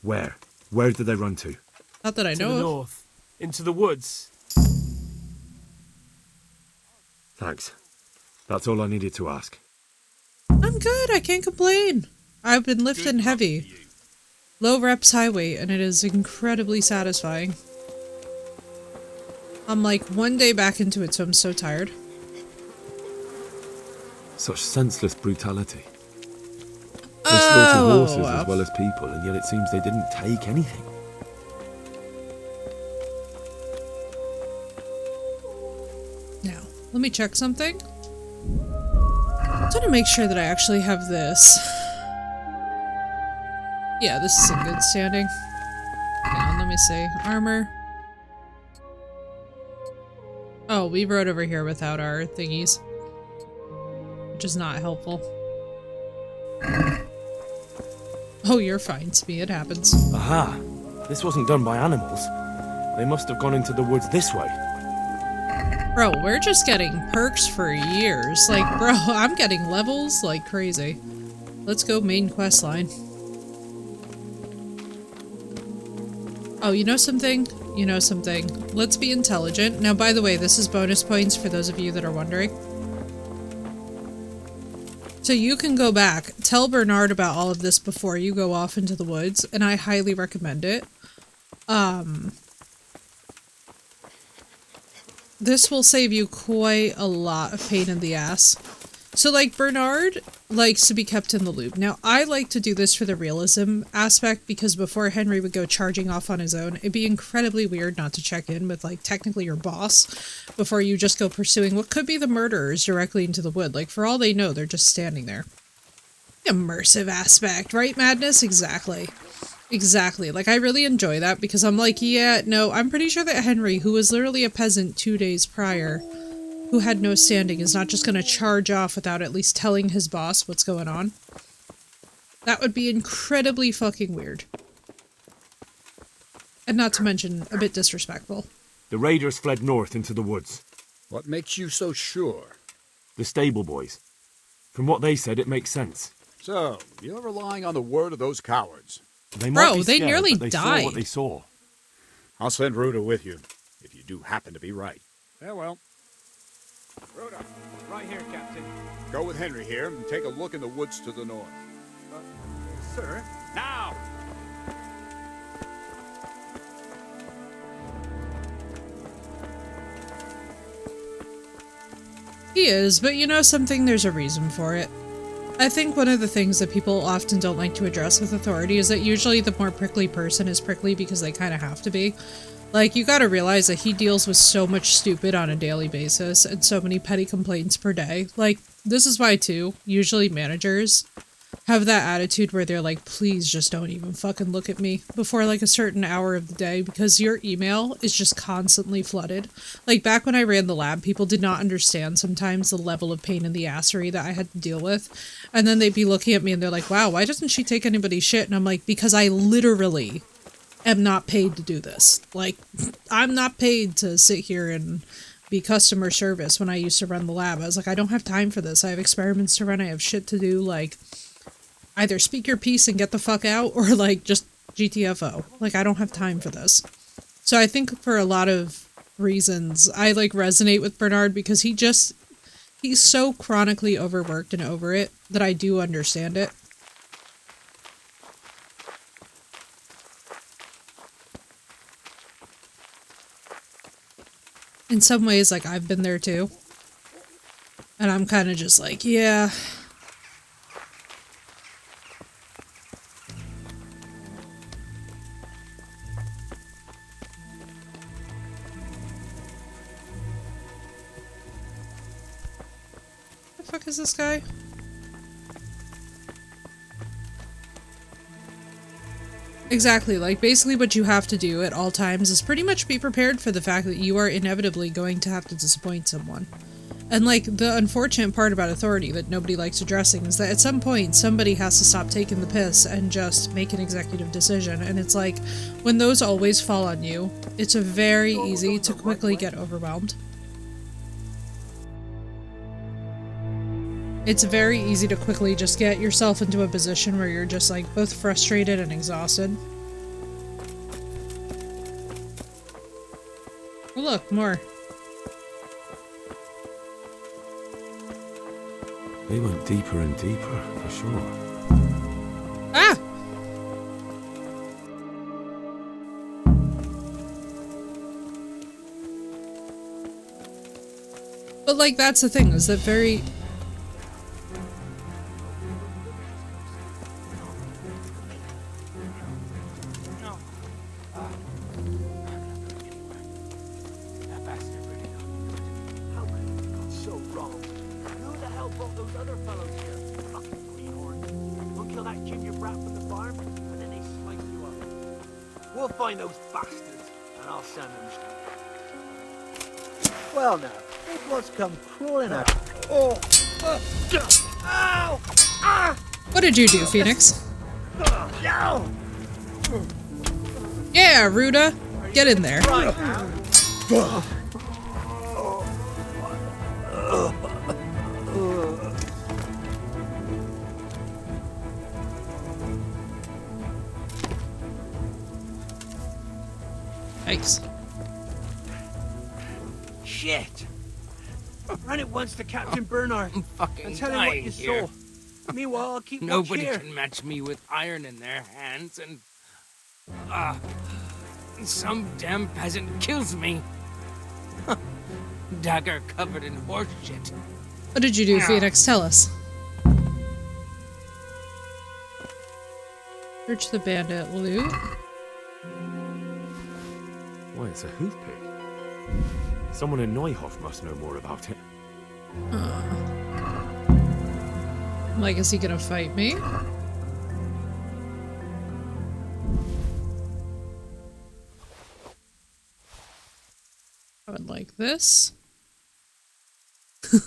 Where? Where did they run to? Not that I To know the of. north. Into the woods. Thanks. That's all I needed to ask. I'm good. I can't complain. I've been lifting heavy. Low reps, high weight, and it is incredibly satisfying. I'm like one day back into it, so I'm so tired. Such senseless brutality. They slaughtered horses wow. as well as people, and yet it seems they didn't take anything. Now, let me check something. I just want to make sure that I actually have this. Yeah, this is in good standing. Hang on, let me see. Armor. Oh, we rode over here without our thingies. Which is not helpful. Oh, you're fine, Smee. It happens. Aha! This wasn't done by animals. They must have gone into the woods this way. Bro, we're just getting perks for years. Like, bro, I'm getting levels like crazy. Let's go main quest line. Oh, you know something? You know something. Let's be intelligent. Now, by the way, this is bonus points for those of you that are wondering. So you can go back, tell Bernard about all of this before you go off into the woods, and I highly recommend it. This will save you quite a lot of pain in the ass. So, like, Bernard likes to be kept in the loop. Now, I like to do this for the realism aspect because before Henry would go charging off on his own, it'd be incredibly weird not to check in with, like, technically your boss before you just go pursuing what could be the murderers directly into the wood. Like, for all they know, they're just standing there. Immersive aspect, right, Madness? Exactly. Exactly. Like, I really enjoy that because I'm like, yeah, no, I'm pretty sure that Henry, who was literally a peasant 2 days prior, who had no standing, is not just going to charge off without at least telling his boss what's going on. That would be incredibly fucking weird. And not to mention, a bit disrespectful. The raiders fled north into the woods. What makes you so sure? The stable boys. From what they said, it makes sense. So, you're relying on the word of those cowards. They might Bro, be they scared, nearly but they saw died. what they saw. I'll send Ruda with you, if you do happen to be right. Farewell. Rhoda, right here, Captain. Go with Henry here and take a look in the woods to the north. Sir? Now! He is, but you know something? There's a reason for it. I think one of the things that people often don't like to address with authority is that usually the more prickly person is prickly because they kind of have to be. Like, you gotta realize that he deals with so much stupid on a daily basis and so many petty complaints per day. Like, this is why, too, usually managers have that attitude where they're like, please just don't even fucking look at me before like a certain hour of the day because your email is just constantly flooded. Like back when I ran the lab, people did not understand sometimes the level of pain in the assery that I had to deal with. And then they'd be looking at me and they're like, wow, why doesn't she take anybody's shit? And I'm like, because I literally am not paid to do this. Like, I'm not paid to sit here and be customer service when I used to run the lab. I was like, I don't have time for this. I have experiments to run. I have shit to do. Like, either speak your piece and get the fuck out, or like just GTFO. Like, I don't have time for this. So I think for a lot of reasons, I like resonate with Bernard because he's so chronically overworked and over it that I do understand it. In some ways, like, I've been there too. And I'm kind of just like, yeah. The fuck is this guy? Exactly, like basically what you have to do at all times is pretty much be prepared for the fact that you are inevitably going to have to disappoint someone. And like the unfortunate part about authority that nobody likes addressing is that at some point somebody has to stop taking the piss and just make an executive decision. And it's like, when those always fall on you, it's very easy to quickly get overwhelmed. It's very easy to quickly just get yourself into a position where you're just like both frustrated and exhausted. Oh, look, more. They went deeper and deeper, for sure. Ah! But like, that's the thing, is that very... We'll find those bastards, and I'll send them. Well now, it what's come crawling out. Oh! Ow! Ah! What did you do, Phoenix? Yow! Yeah, Ruda! Get in there. Yikes. Shit! Run at once to Captain Bernard I'm fucking and tell him what dying you here. saw. Meanwhile, I'll keep watch Nobody here. can match me with iron in their hands, and some damn peasant kills me. Dagger covered in horse shit. What did you do, Phoenix? Tell us. Search the bandit loot. Why, it's a hoof pig. Someone in Neuhof must know more about it. Like, is he gonna fight me? I would like this.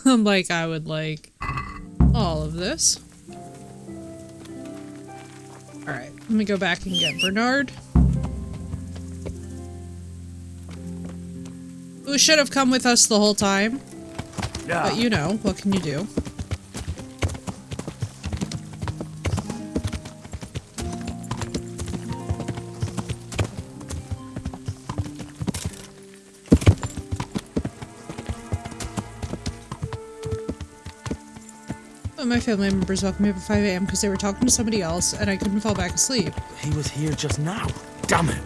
I'm like, I would like all of this. Alright, let me go back and get Bernard. Who should have come with us the whole time. Yeah. But you know, what can you do? Oh, my family members woke me up at 5 a.m. because they were talking to somebody else and I couldn't fall back asleep. He was here just now. Damn it.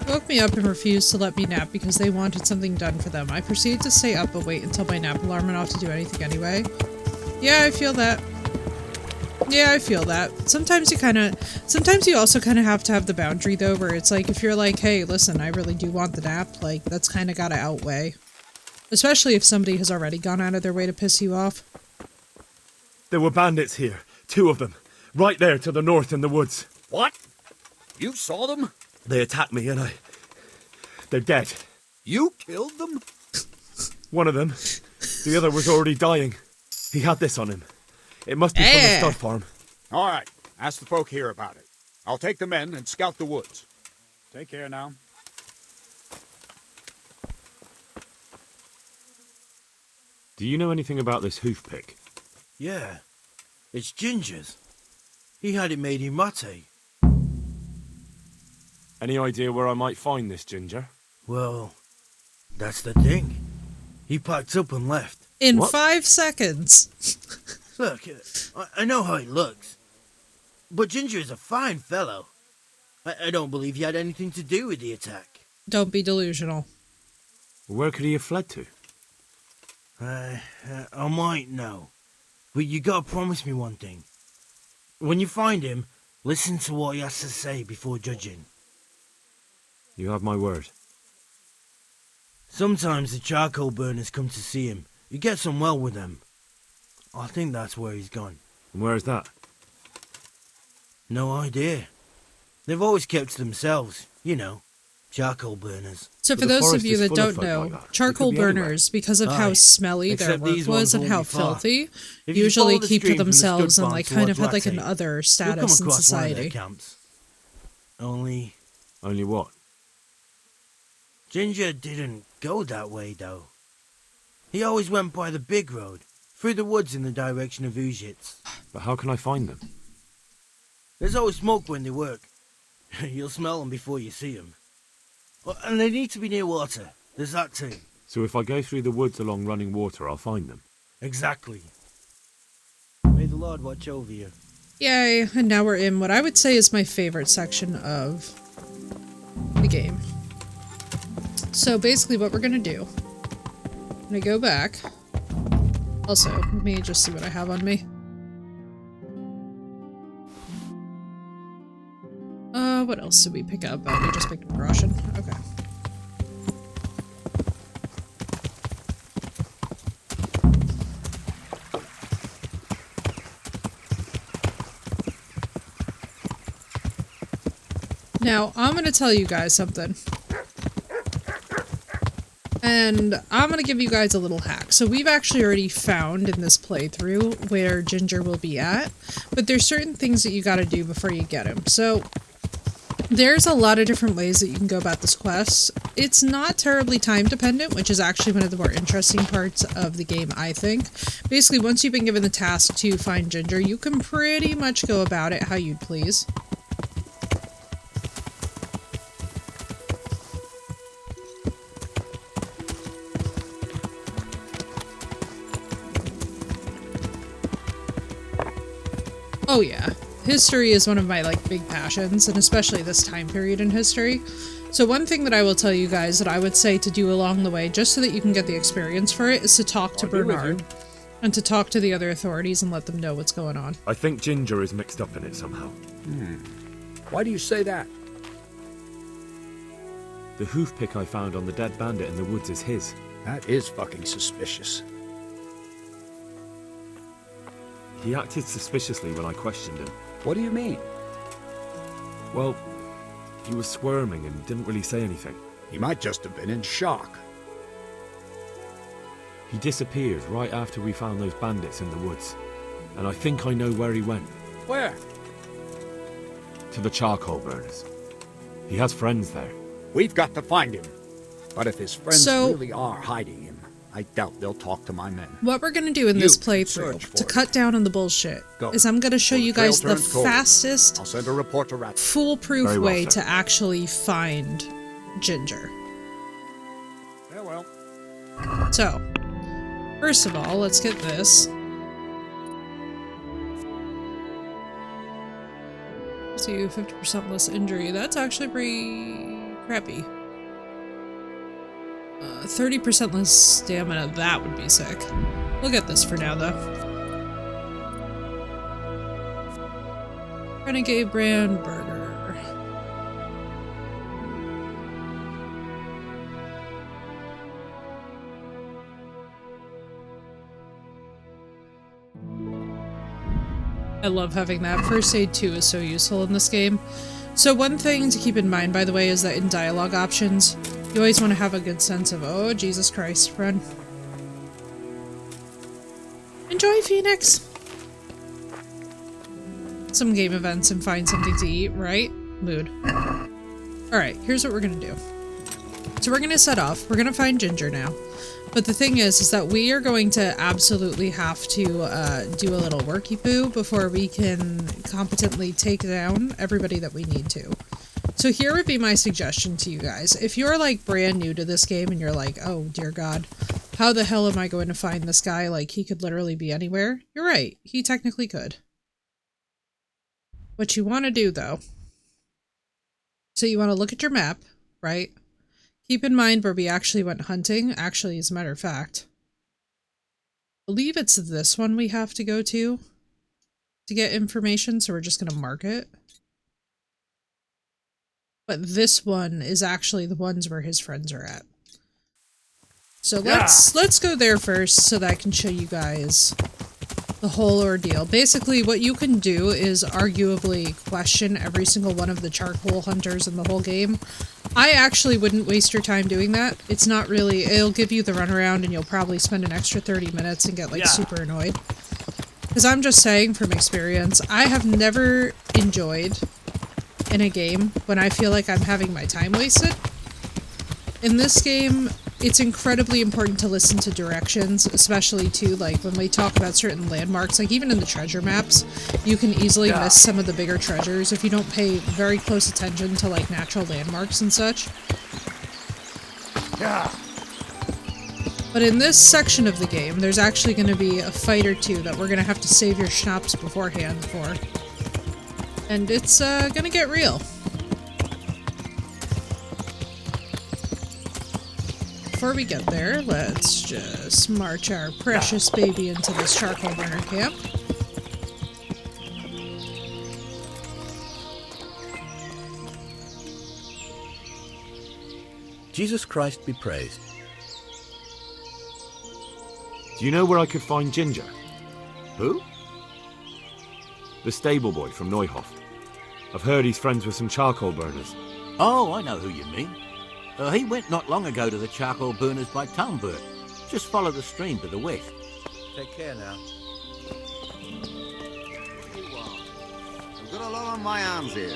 They woke me up and refused to let me nap because they wanted something done for them. I proceeded to stay up but wait until my nap alarm went off to do anything anyway. Yeah, I feel that. Yeah, I feel that. Sometimes you also kind of have to have the boundary though, where it's like, if you're like, hey, listen, I really do want the nap, like, that's kind of gotta outweigh. Especially if somebody has already gone out of their way to piss you off. There were bandits here. 2 of them. Right there to the north in the woods. What? You saw them? They attacked me and they're dead. You killed them? One of them. The other was already dying. He had this on him. It must be from the stud farm. All right. Ask the folk here about it. I'll take the men and scout the woods. Take care now. Do you know anything about this hoof pick? Yeah. It's Ginger's. He had it made in Mate. Any idea where I might find this Ginger? Well, that's the thing. He packed up and left. In 5 seconds. Look, I know how he looks. But Ginger is a fine fellow. I don't believe he had anything to do with the attack. Don't be delusional. Where could he have fled to? I might know. But you gotta promise me one thing. When you find him, listen to what he has to say before judging. You have my word. Sometimes the charcoal burners come to see him. He gets on well with them. I think that's where he's gone. And where is that? No idea. They've always kept to themselves, you know, charcoal burners. So for those of you that don't know, charcoal burners, because of how smelly their work was and how filthy, usually keep to themselves and like kind of had like an other status in society. Only what? Ginger didn't go that way though. He always went by the big road, through the woods in the direction of Ujits. But how can I find them? There's always smoke when they work. You'll smell them before you see them. And they need to be near water. There's that too. So if I go through the woods along running water, I'll find them? Exactly. May the Lord watch over you. Yay, and now we're in what I would say is my favorite section of the game. So basically what we're gonna do, I'm gonna go back. Also, let me just see what I have on me. What else did we pick up? Oh, we just picked up Russian. Okay. Now, I'm going to tell you guys something. And I'm going to give you guys a little hack. So we've actually already found in this playthrough where Ginger will be at. But there's certain things that you got to do before you get him. So there's a lot of different ways that you can go about this quest. It's not terribly time dependent, which is actually one of the more interesting parts of the game, I think. Basically, once you've been given the task to find Ginger, you can pretty much go about it how you'd please. Oh yeah, history is one of my like big passions, and especially this time period in history. So one thing that I will tell you guys that I would say to do along the way, just so that you can get the experience for it, is to talk to Bernard and to talk to the other authorities and let them know what's going on. I think Ginger is mixed up in it somehow. Why do you say that? The hoof pick I found on the dead bandit in the woods is his. That is fucking suspicious. He acted suspiciously when I questioned him. What do you mean? Well, he was squirming and didn't really say anything. He might just have been in shock. He disappeared right after we found those bandits in the woods. And I think I know where he went. Where? To the charcoal burners. He has friends there. We've got to find him. But if his friends really are hiding him, I doubt they'll talk to my men. What we're going to do in this playthrough, to cut down on the bullshit, is I'm going to show you guys the fastest, I'll send a report to Rat. foolproof way to actually find Ginger. Farewell. So, first of all, let's get this. So you 50% less injury. That's actually pretty crappy. 30% less stamina. That would be sick. We'll get this for now, though. Renegade brand burger. I love having that. First aid 2 is so useful in this game. So one thing to keep in mind, by the way, is that in dialogue options, you always want to have a good sense of, oh, Jesus Christ, run. Enjoy, Phoenix! Some game events and find something to eat, right? Mood. Alright, here's what we're gonna do. So we're gonna set off. We're gonna find Ginger now. But the thing is that we are going to absolutely have to do a little worky poo before we can competently take down everybody that we need to. So here would be my suggestion to you guys. If you're like brand new to this game and you're like, oh dear God, how the hell am I going to find this guy? Like, he could literally be anywhere. You're right, he technically could. What you want to do though, so you want to look at your map, right? Keep in mind where we actually went hunting. Actually, as a matter of fact, I believe it's this one we have to go to get information, so we're just going to mark it. But this one is actually the ones where his friends are at. So let's go there first so that I can show you guys the whole ordeal. Basically, what you can do is arguably question every single one of the charcoal hunters in the whole game. I actually wouldn't waste your time doing that. It's not really, it'll give you the runaround and you'll probably spend an extra 30 minutes and get like super annoyed. Because I'm just saying from experience, I have never enjoyed in a game when I feel like I'm having my time wasted. In this game, it's incredibly important to listen to directions, especially too, like when we talk about certain landmarks, like even in the treasure maps, you can easily miss some of the bigger treasures if you don't pay very close attention to like natural landmarks and such. But in this section of the game, there's actually going to be a fight or two that we're going to have to save your schnapps beforehand for. And it's going to get real. Before we get there, let's just march our precious baby into this charcoal burner camp. Jesus Christ be praised. Do you know where I could find Ginger? Who? The stable boy from Neuhof. I've heard he's friends with some charcoal burners. Oh, I know who you mean. He went not long ago to the charcoal burners by Talmberg. Just follow the stream to the west. Take care now. I've got a lot on my hands here.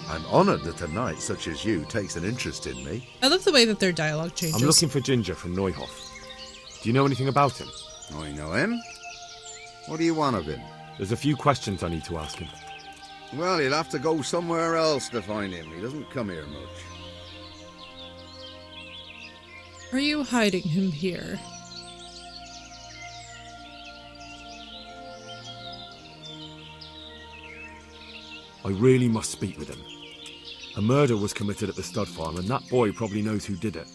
I'm honoured that a knight such as you takes an interest in me. I love the way that their dialogue changes. I'm looking for Ginger from Neuhof. Do you know anything about him? I know him. What do you want of him? There's a few questions I need to ask him. Well, you'll have to go somewhere else to find him. He doesn't come here much. Are you hiding him here? I really must speak with him. A murder was committed at the stud farm, and that boy probably knows who did it.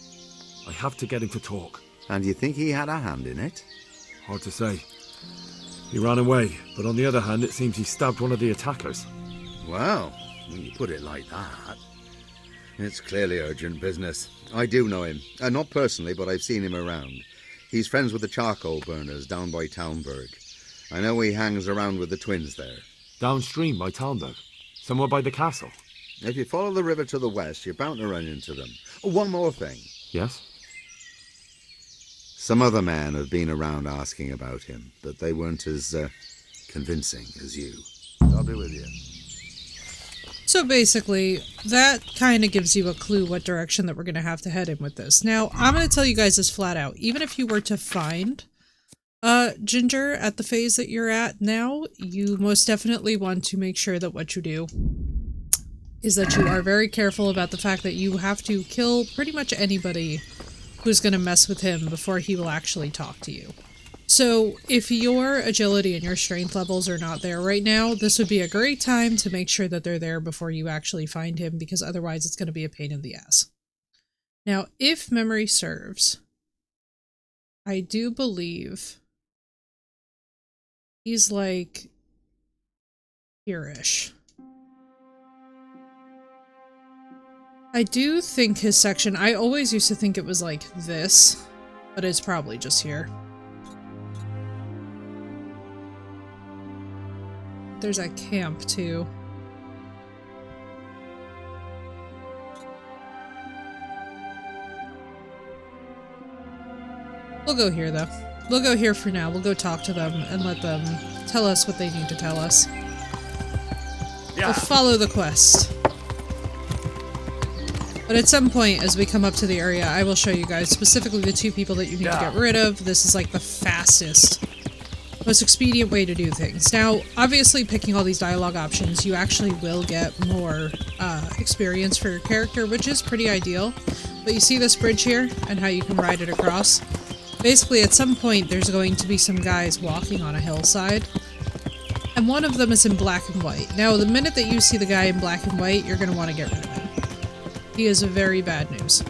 I have to get him to talk. And you think he had a hand in it? Hard to say. He ran away, but on the other hand, it seems he stabbed one of the attackers. Well, when you put it like that, it's clearly urgent business. I do know him. Not personally, but I've seen him around. He's friends with the charcoal burners down by Talmberg. I know he hangs around with the twins there. Downstream by Talmberg? Somewhere by the castle? If you follow the river to the west, you're bound to run into them. Oh, one more thing. Yes? Some other men have been around asking about him, but they weren't as convincing as you. I'll be with you. So basically, that kind of gives you a clue what direction that we're going to have to head in with this. Now, I'm going to tell you guys this flat out. Even if you were to find Ginger at the phase that you're at now, you most definitely want to make sure that what you do is that you are very careful about the fact that you have to kill pretty much anybody who's going to mess with him before he will actually talk to you. So So if your agility and your strength levels are not there right now, this would be a great time to make sure that they're there before you actually find him, because otherwise it's going to be a pain in the ass. Now, if memory serves, I do believe he's like here-ish. I do think his section, I always used to think it was like this, but it's probably just here. There's a camp too. We'll go here though. We'll go here for now. We'll go talk to them and let them tell us what they need to tell us. Yeah. We'll follow the quest. But at some point, as we come up to the area, I will show you guys specifically the two people that you need to get rid of. This is like the fastest, most expedient way to do things. Now, obviously, picking all these dialogue options, you actually will get more experience for your character, which is pretty ideal. But you see this bridge here and how you can ride it across? Basically, at some point, there's going to be some guys walking on a hillside, and one of them is in black and white. Now, the minute that you see the guy in black and white, you're going to want to get rid of him. He is very bad news.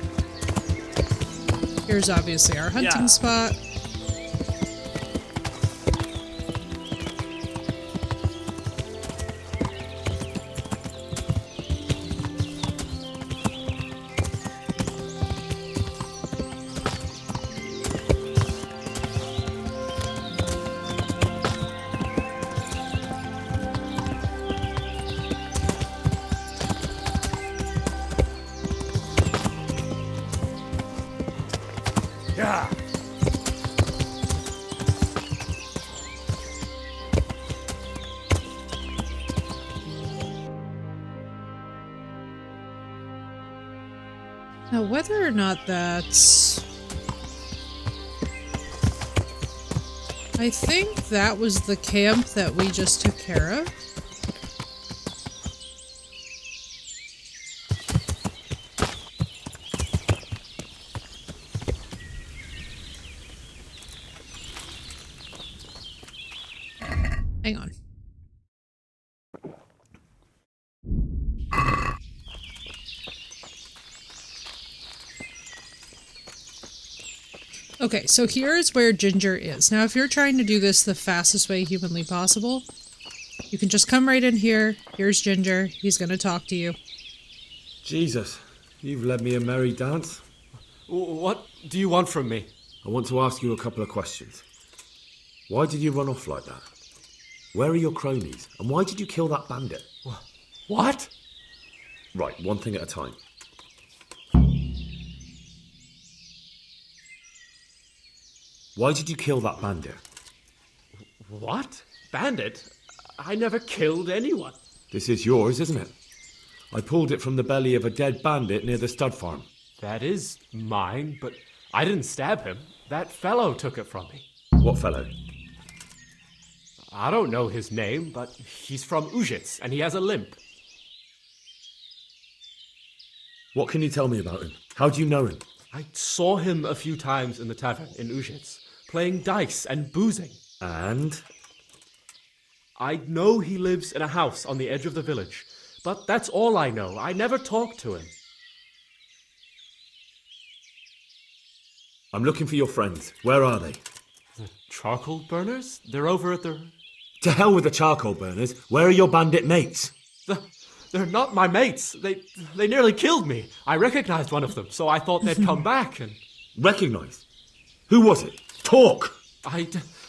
Here's obviously our hunting spot. Now, whether or not that's... I think that was the camp that we just took care of. Hang on. Okay, so here's where Ginger is. Now, if you're trying to do this the fastest way humanly possible, you can just come right in here. Here's Ginger. He's gonna talk to you. Jesus, you've led me a merry dance. What do you want from me? I want to ask you a couple of questions. Why did you run off like that? Where are your cronies? And why did you kill that bandit? What? Right, one thing at a time. Why did you kill that bandit? What? Bandit? I never killed anyone. This is yours, isn't it? I pulled it from the belly of a dead bandit near the stud farm. That is mine, but I didn't stab him. That fellow took it from me. What fellow? I don't know his name, but he's from Ujits, and he has a limp. What can you tell me about him? How do you know him? I saw him a few times in the tavern in Ujits, playing dice and boozing. And? I know he lives in a house on the edge of the village, but that's all I know. I never talked to him. I'm looking for your friends. Where are they? The charcoal burners? They're over at the... To hell with the charcoal burners. Where are your bandit mates? They're not my mates. They nearly killed me. I recognized one of them, so I thought they'd come back and... Recognized? Who was it? Talk! I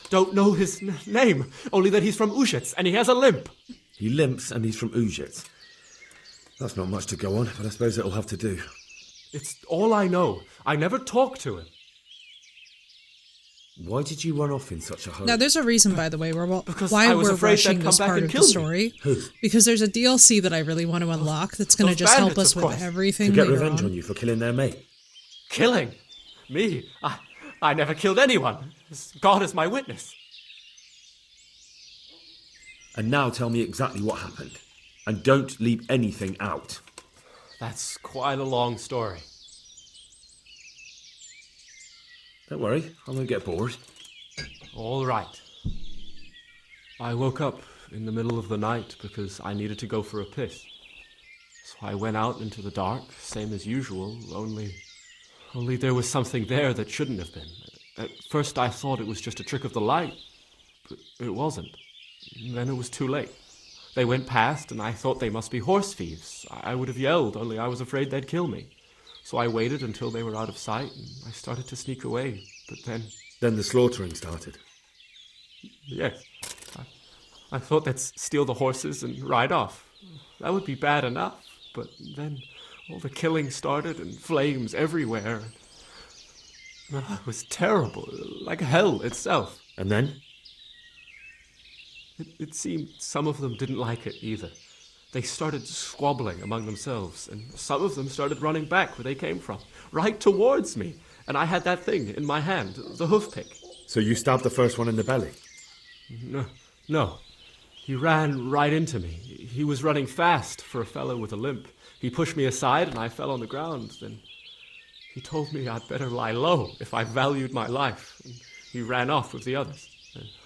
don't know his name, only that he's from Ujits, and he has a limp. He limps and he's from Ujits. That's not much to go on, but I suppose it'll have to do. It's all I know. I never talked to him. Why did you run off in such a hurry? Now, there's a reason, by the way, why we're rushing this part of the story. Who? Because there's a DLC that I really want to unlock that's going to just help us with everything to get later revenge on. on you for killing their mate. Killing? Me? I never killed anyone. God is my witness. And now tell me exactly what happened. And don't leave anything out. That's quite a long story. Don't worry, I won't get bored. All right. I woke up in the middle of the night because I needed to go for a piss. So I went out into the dark, same as usual, only there was something there that shouldn't have been. At first I thought it was just a trick of the light, but it wasn't. Then it was too late. They went past, and I thought they must be horse thieves. I would have yelled, only I was afraid they'd kill me. So I waited until they were out of sight, and I started to sneak away, but then... Then the slaughtering started? Yes. I thought they'd steal the horses and ride off. That would be bad enough, but then all the killing started and flames everywhere. It was terrible, like hell itself. And then? It seemed some of them didn't like it either. They started squabbling among themselves, and some of them started running back where they came from, right towards me. And I had that thing in my hand, the hoof pick. So you stabbed the first one in the belly? No. He ran right into me. He was running fast for a fellow with a limp. He pushed me aside and I fell on the ground. Then he told me I'd better lie low if I valued my life. And he ran off with the others.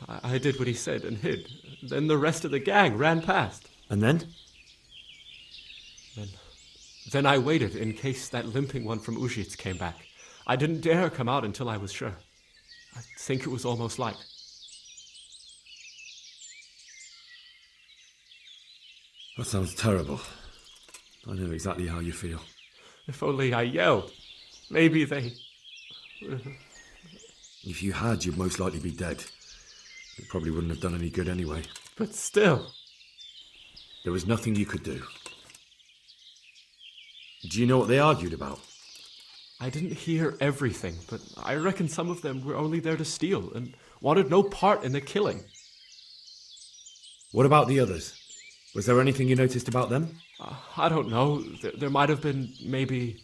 I did what he said and hid. Then the rest of the gang ran past. And then? Then I waited in case that limping one from Ujits came back. I didn't dare come out until I was sure. I think it was almost like... That sounds terrible. I know exactly how you feel. If only I yelled. Maybe they... If you had, you'd most likely be dead. It probably wouldn't have done any good anyway. But still... There was nothing you could do. Do you know what they argued about? I didn't hear everything, but I reckon some of them were only there to steal and wanted no part in the killing. What about the others? Was there anything you noticed about them? I don't know. There might have been maybe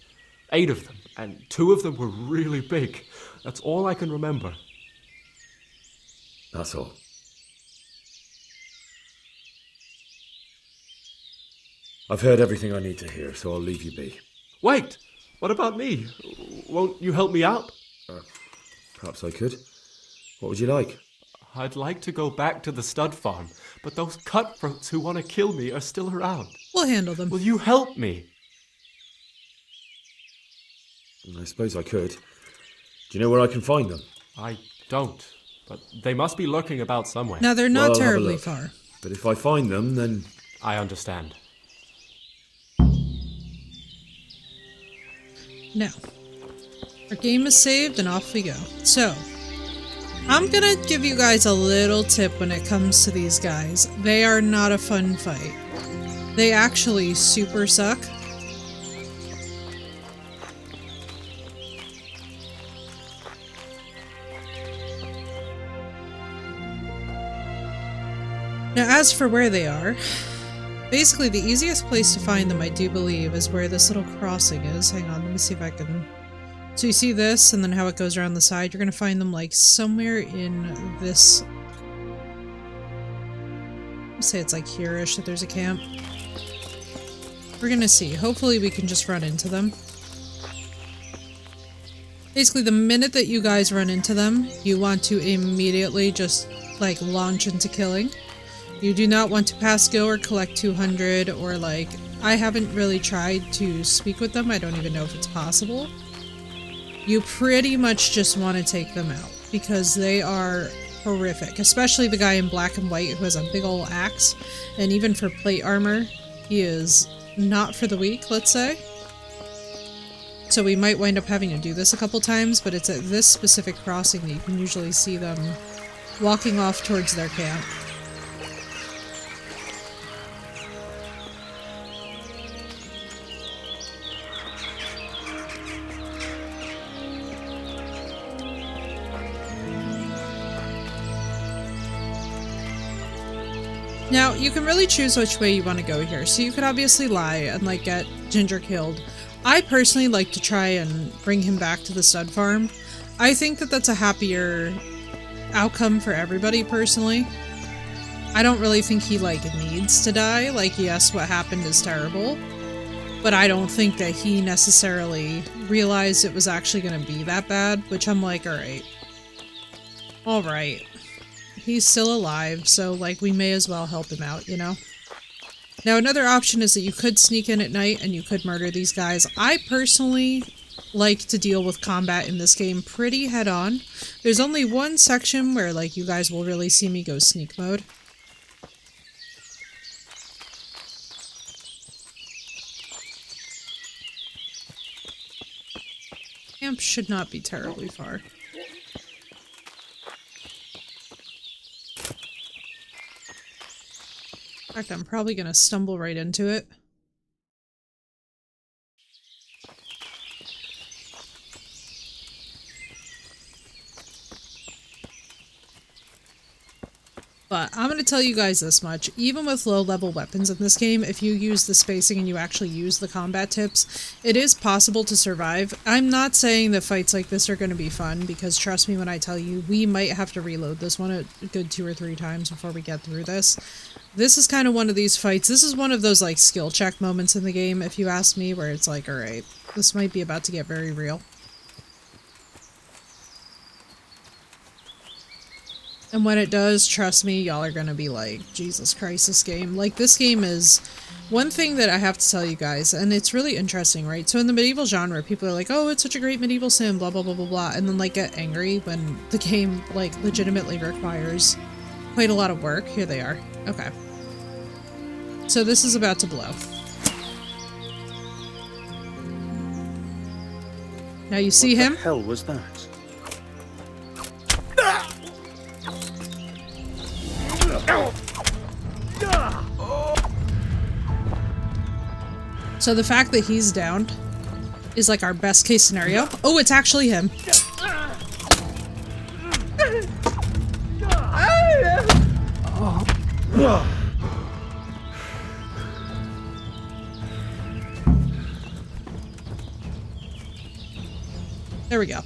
8 of them, and 2 of them were really big. That's all I can remember. That's all. I've heard everything I need to hear, so I'll leave you be. Wait! What about me? Won't you help me out? Perhaps I could. What would you like? I'd like to go back to the stud farm, but those cutthroats who want to kill me are still around. We'll handle them. Will you help me? I suppose I could. Do you know where I can find them? I don't, but they must be lurking about somewhere. Now, they're not Well, I'll have a terribly look. far. But if I find them, then... I understand. Now, our game is saved and off we go. So, I'm gonna give you guys a little tip when it comes to these guys. They are not a fun fight. They actually super suck. Now, as for where they are, basically the easiest place to find them, I do believe, is where this little crossing is. Hang on, let me see if I can... So you see this, and then how it goes around the side. You're gonna find them, like, somewhere in this... Let's say it's, like, here-ish that there's a camp. We're gonna see. Hopefully we can just run into them. Basically, the minute that you guys run into them, you want to immediately just, like, launch into killing. You do not want to pass go or collect 200 or, like... I haven't really tried to speak with them. I don't even know if it's possible. You pretty much just want to take them out because they are horrific, especially the guy in black and white who has a big old axe, and even for plate armor, he is not for the weak, let's say. So we might wind up having to do this a couple times, but it's at this specific crossing that you can usually see them walking off towards their camp. Now, you can really choose which way you want to go here. So you could obviously lie and, like, get Ginger killed. I personally like to try and bring him back to the stud farm. I think that that's a happier outcome for everybody, personally. I don't really think he, like, needs to die. Like, yes, what happened is terrible. But I don't think that he necessarily realized it was actually going to be that bad, which I'm like, alright. Alright. He's still alive, so, like, we may as well help him out, you know? Now, another option is that you could sneak in at night and you could murder these guys. I personally like to deal with combat in this game pretty head-on. There's only one section where, like, you guys will really see me go sneak mode. Camp should not be terribly far. In fact, I'm probably gonna stumble right into it. But I'm going to tell you guys this much, even with low-level weapons in this game, if you use the spacing and you actually use the combat tips, it is possible to survive. I'm not saying that fights like this are going to be fun, because trust me when I tell you, we might have to reload this one a good 2 or 3 times before we get through this. This is kind of one of these fights, this is one of those like skill check moments in the game, if you ask me, where it's like, alright, this might be about to get very real. And when it does, trust me, y'all are gonna be like, Jesus Christ, this game. Like, this game is... One thing that I have to tell you guys, and it's really interesting, right? So in the medieval genre, people are like, oh, it's such a great medieval sim, blah, blah, blah, blah, blah, and then, like, get angry when the game, like, legitimately requires quite a lot of work. Here they are. Okay. So this is about to blow. Now you see him? What the hell was that? So the fact that he's downed is like our best case scenario. Oh, it's actually him. There we go.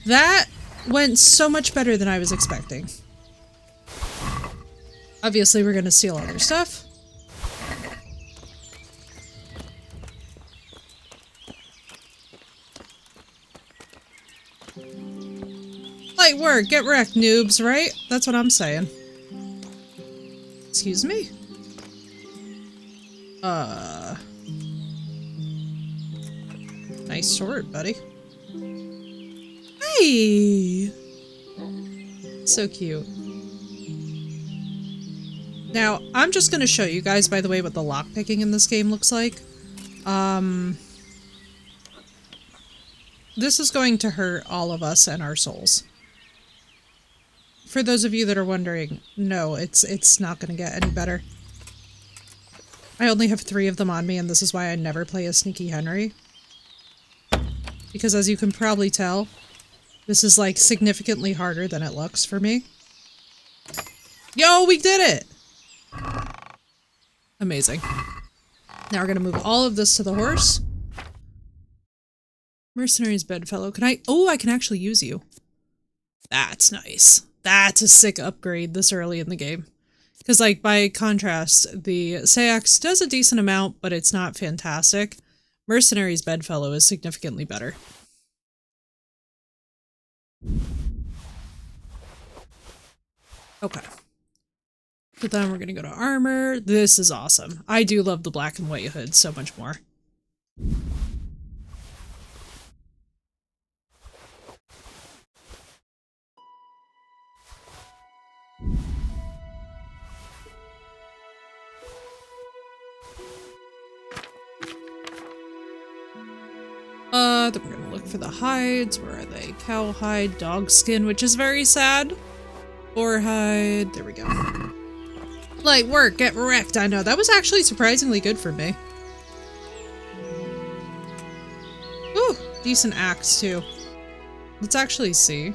That went so much better than I was expecting. Obviously, we're gonna steal other stuff. Light work, get wrecked, noobs, right? That's what I'm saying. Excuse me? Nice sword, buddy. Hey! So cute. Now, I'm just gonna show you guys, by the way, what the lockpicking in this game looks like. This is going to hurt all of us and our souls. For those of you that are wondering, no, it's not gonna get any better. I only have 3 of them on me, and this is why I never play a Sneaky Henry. Because as you can probably tell, this is like significantly harder than it looks for me. Yo, we did it! Amazing. Now we're gonna move all of this to the horse. Mercenary's bedfellow. Can I? Oh, I can actually use you. That's nice. That's a sick upgrade this early in the game. Because, like, by contrast, the Sayax does a decent amount, but it's not fantastic. Mercenary's bedfellow is significantly better. Okay. But then we're gonna go to armor. This is awesome. I do love the black and white hood so much more. Then we're gonna look for the hides. Where are they? Cowhide, dog skin, which is very sad. Boar hide. There we go. Light work, get wrecked. I know, that was actually surprisingly good for me. Ooh, decent axe too. Let's actually see.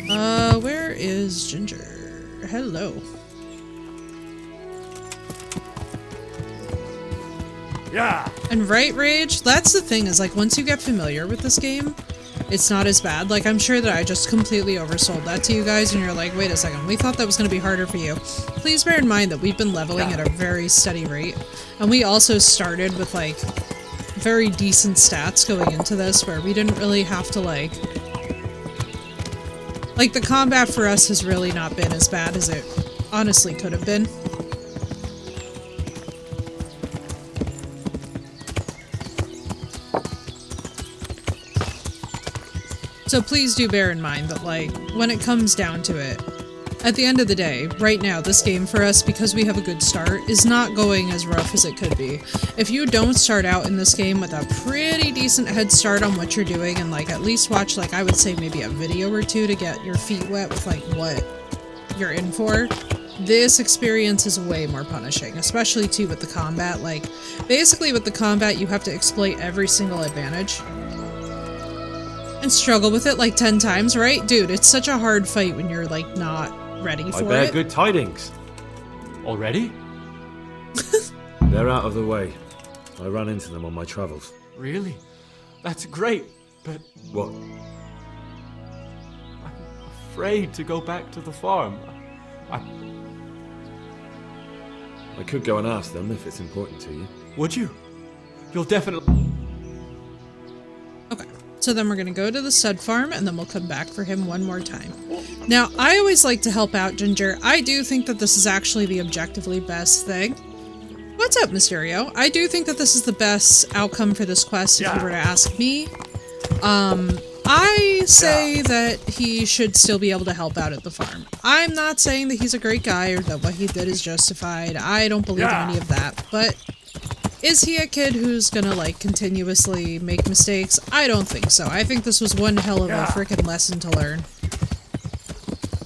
Where is Ginger? Hello. Yeah. And right, Rage? That's the thing, is like once you get familiar with this game, it's not as bad. Like, I'm sure that I just completely oversold that to you guys and you're like, wait a second, we thought that was going to be harder for you. Please bear in mind that we've been leveling at a very steady rate. And we also started with like very decent stats going into this where we didn't really have to like Like, the combat for us has really not been as bad as it honestly could have been. So please do bear in mind that, like, when it comes down to it, at the end of the day, right now, this game for us, because we have a good start, is not going as rough as it could be. If you don't start out in this game with a pretty decent head start on what you're doing, and, like, at least watch, like, I would say maybe a video or two to get your feet wet with, like, what you're in for, this experience is way more punishing, especially, too, with the combat. Like, basically with the combat, you have to exploit every single advantage. And struggle with it like 10 times, right? Dude, it's such a hard fight when you're, like, not ready for I bear it. good tidings. Already? They're out of the way. I ran into them on my travels. Really? That's great, but... What? I'm afraid to go back to the farm. I could go and ask them if it's important to you. Would you? You'll definitely... Okay, so then we're gonna go to the stud farm, and then we'll come back for him one more time. Now, I always like to help out Ginger. I do think that this is actually the objectively best thing. What's up, Mysterio? I do think that this is the best outcome for this quest, if you were to ask me. I say that he should still be able to help out at the farm. I'm not saying that he's a great guy or that what he did is justified. I don't believe in any of that, but is he a kid who's gonna, like, continuously make mistakes? I don't think so. I think this was one hell of a freaking lesson to learn.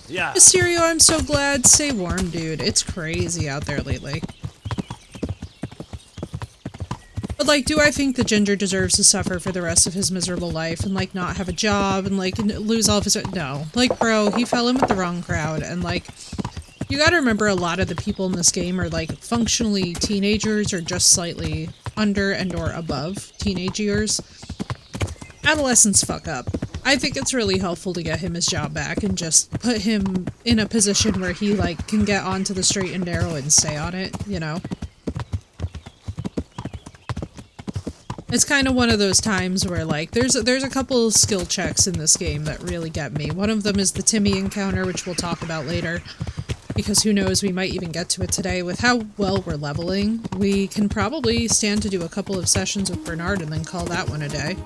Mysterio, I'm so glad. Stay warm, dude. It's crazy out there lately. But, like, do I think that Ginger deserves to suffer for the rest of his miserable life and, like, not have a job and, like, lose all of his... No. Like, bro, he fell in with the wrong crowd, and, like, you gotta remember a lot of the people in this game are, like, functionally teenagers or just slightly under and or above teenage years. Adolescents fuck up. I think it's really helpful to get him his job back and just put him in a position where he, like, can get onto the straight and narrow and stay on it, you know? It's kind of one of those times where, like, there's a couple of skill checks in this game that really get me. One of them is the Timmy encounter, which we'll talk about later. Because who knows, we might even get to it today. With how well we're leveling, we can probably stand to do a couple of sessions with Bernard and then call that one a day.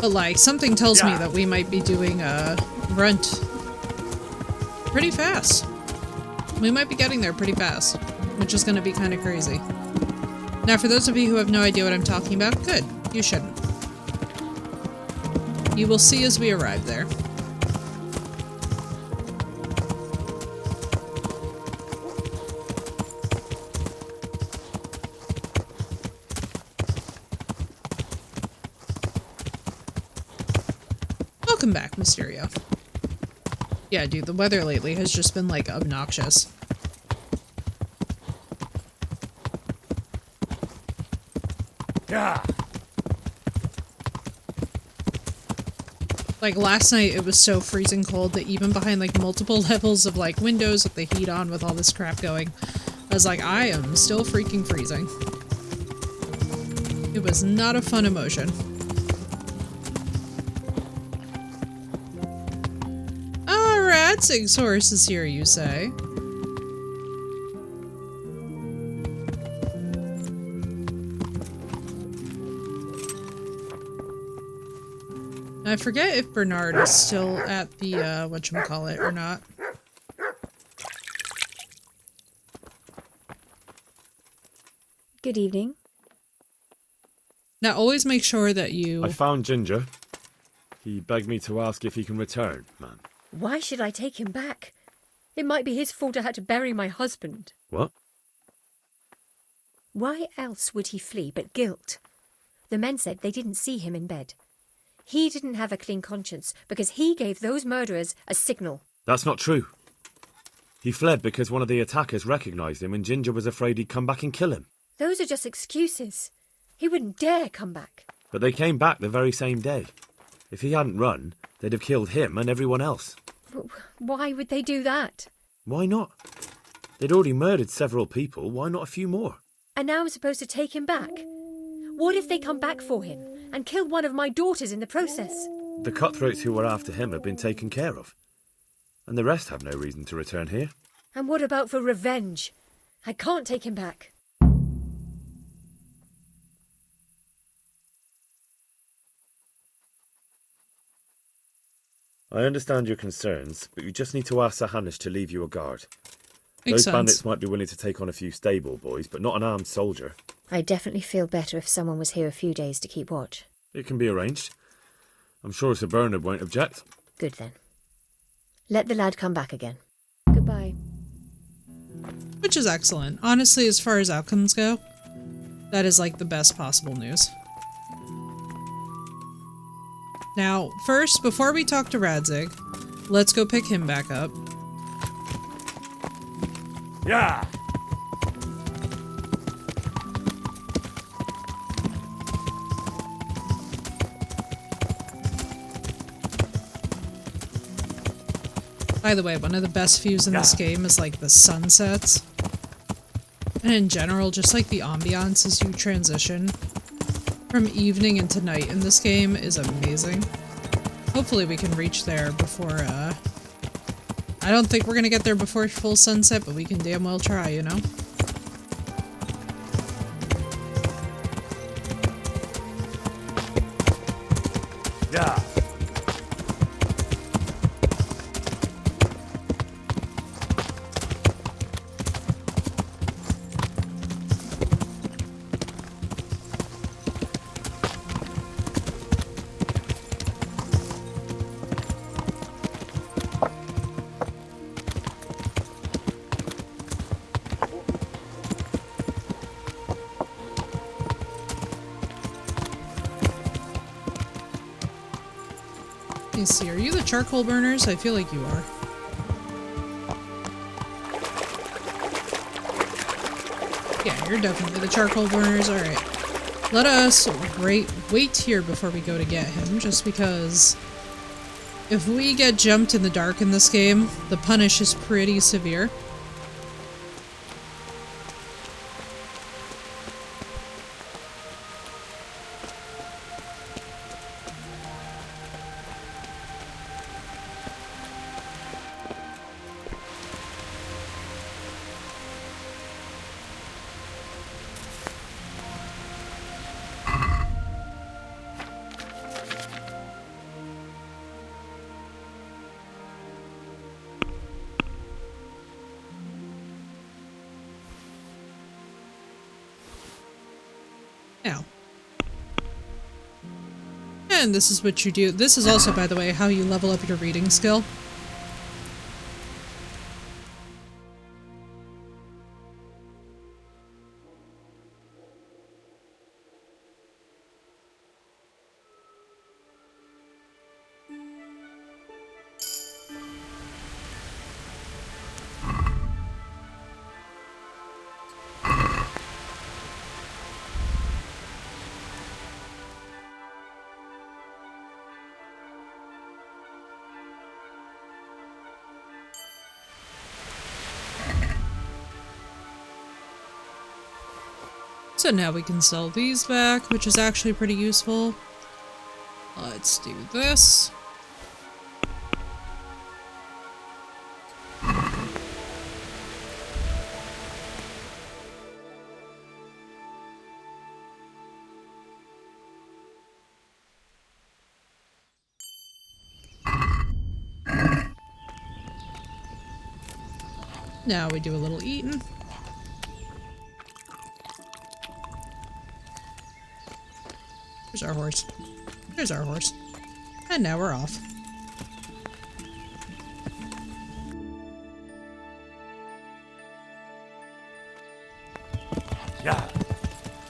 But, like, something tells me that we might be doing a Runt pretty fast. We might be getting there pretty fast, which is going to be kind of crazy. Now, for those of you who have no idea what I'm talking about, good. You shouldn't. You will see as we arrive there. Welcome back, Mysterio. Yeah, dude, the weather lately has just been, like, obnoxious. Like, last night it was so freezing cold that even behind, like, multiple levels of, like, windows with the heat on with all this crap going, I was like, I am still freaking freezing. It was not a fun emotion. Alright, Sig's horse is here, you say? I forget if Bernard is still at the, whatchamacallit or not. Good evening. Now, always make sure that you... I found Ginger. He begged me to ask if he can return, man. Why should I take him back? It might be his fault I had to bury my husband. What? Why else would he flee but guilt? The men said they didn't see him in bed. He didn't have a clean conscience because he gave those murderers a signal. That's not true. He fled because one of the attackers recognised him and Ginger was afraid he'd come back and kill him. Those are just excuses. He wouldn't dare come back. But they came back the very same day. If he hadn't run, they'd have killed him and everyone else. Why would they do that? Why not? They'd already murdered several people, why not a few more? And now I'm supposed to take him back? What if they come back for him and kill one of my daughters in the process? The cutthroats who were after him have been taken care of. And the rest have no reason to return here. And what about for revenge? I can't take him back. I understand your concerns, but you just need to ask Sir Hanish to leave you a guard. Makes Those sense. bandits might be willing to take on a few stable boys, but not an armed soldier. I'd definitely feel better if someone was here a few days to keep watch. It can be arranged. I'm sure Sir Bernard won't object. Good then. Let the lad come back again. Goodbye. Which is excellent. Honestly, as far as outcomes go, that is like the best possible news. Now, first, before we talk to Radzig, let's go pick him back up. Yeah. By the way, one of the best views in this game is like the sunsets. And in general, just like the ambiance as you transition from evening into night in this game is amazing. Hopefully we can reach there before, I don't think we're gonna get there before full sunset, but we can damn well try, you know? Yeah. Let me see, are you the charcoal burners? I feel like you are. Yeah, you're definitely the charcoal burners. Alright. Let us wait here before we go to get him, just because if we get jumped in the dark in this game, the punish is pretty severe. Now. And this is what you do. This is also, by the way, how you level up your reading skill. So now we can sell these back, which is actually pretty useful. Let's do this. Now we do a little eating. There's our horse. There's our horse. And now we're off. Yeah.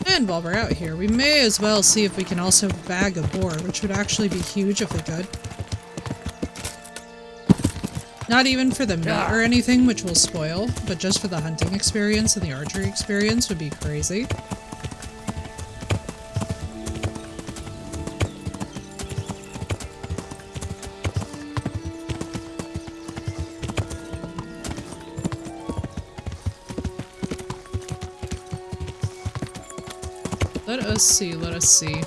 And while we're out here, we may as well see if we can also bag a boar, which would actually be huge if we could. Not even for the meat or anything, which will spoil, but just for the hunting experience and the archery experience would be crazy. Let us see, let us see.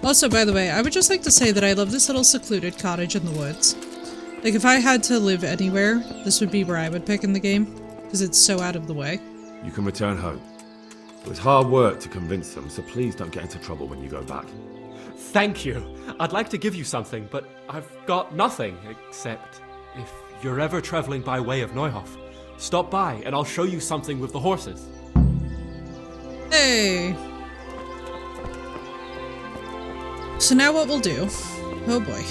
Also, by the way, I would just like to say that I love this little secluded cottage in the woods. Like, if I had to live anywhere, this would be where I would pick in the game, because it's so out of the way. You can return home. It was hard work to convince them, so please don't get into trouble when you go back. Thank you. I'd like to give you something, but I've got nothing, except if you're ever traveling by way of Neuhof, stop by and I'll show you something with the horses. Hey! So now what we'll do... Oh boy.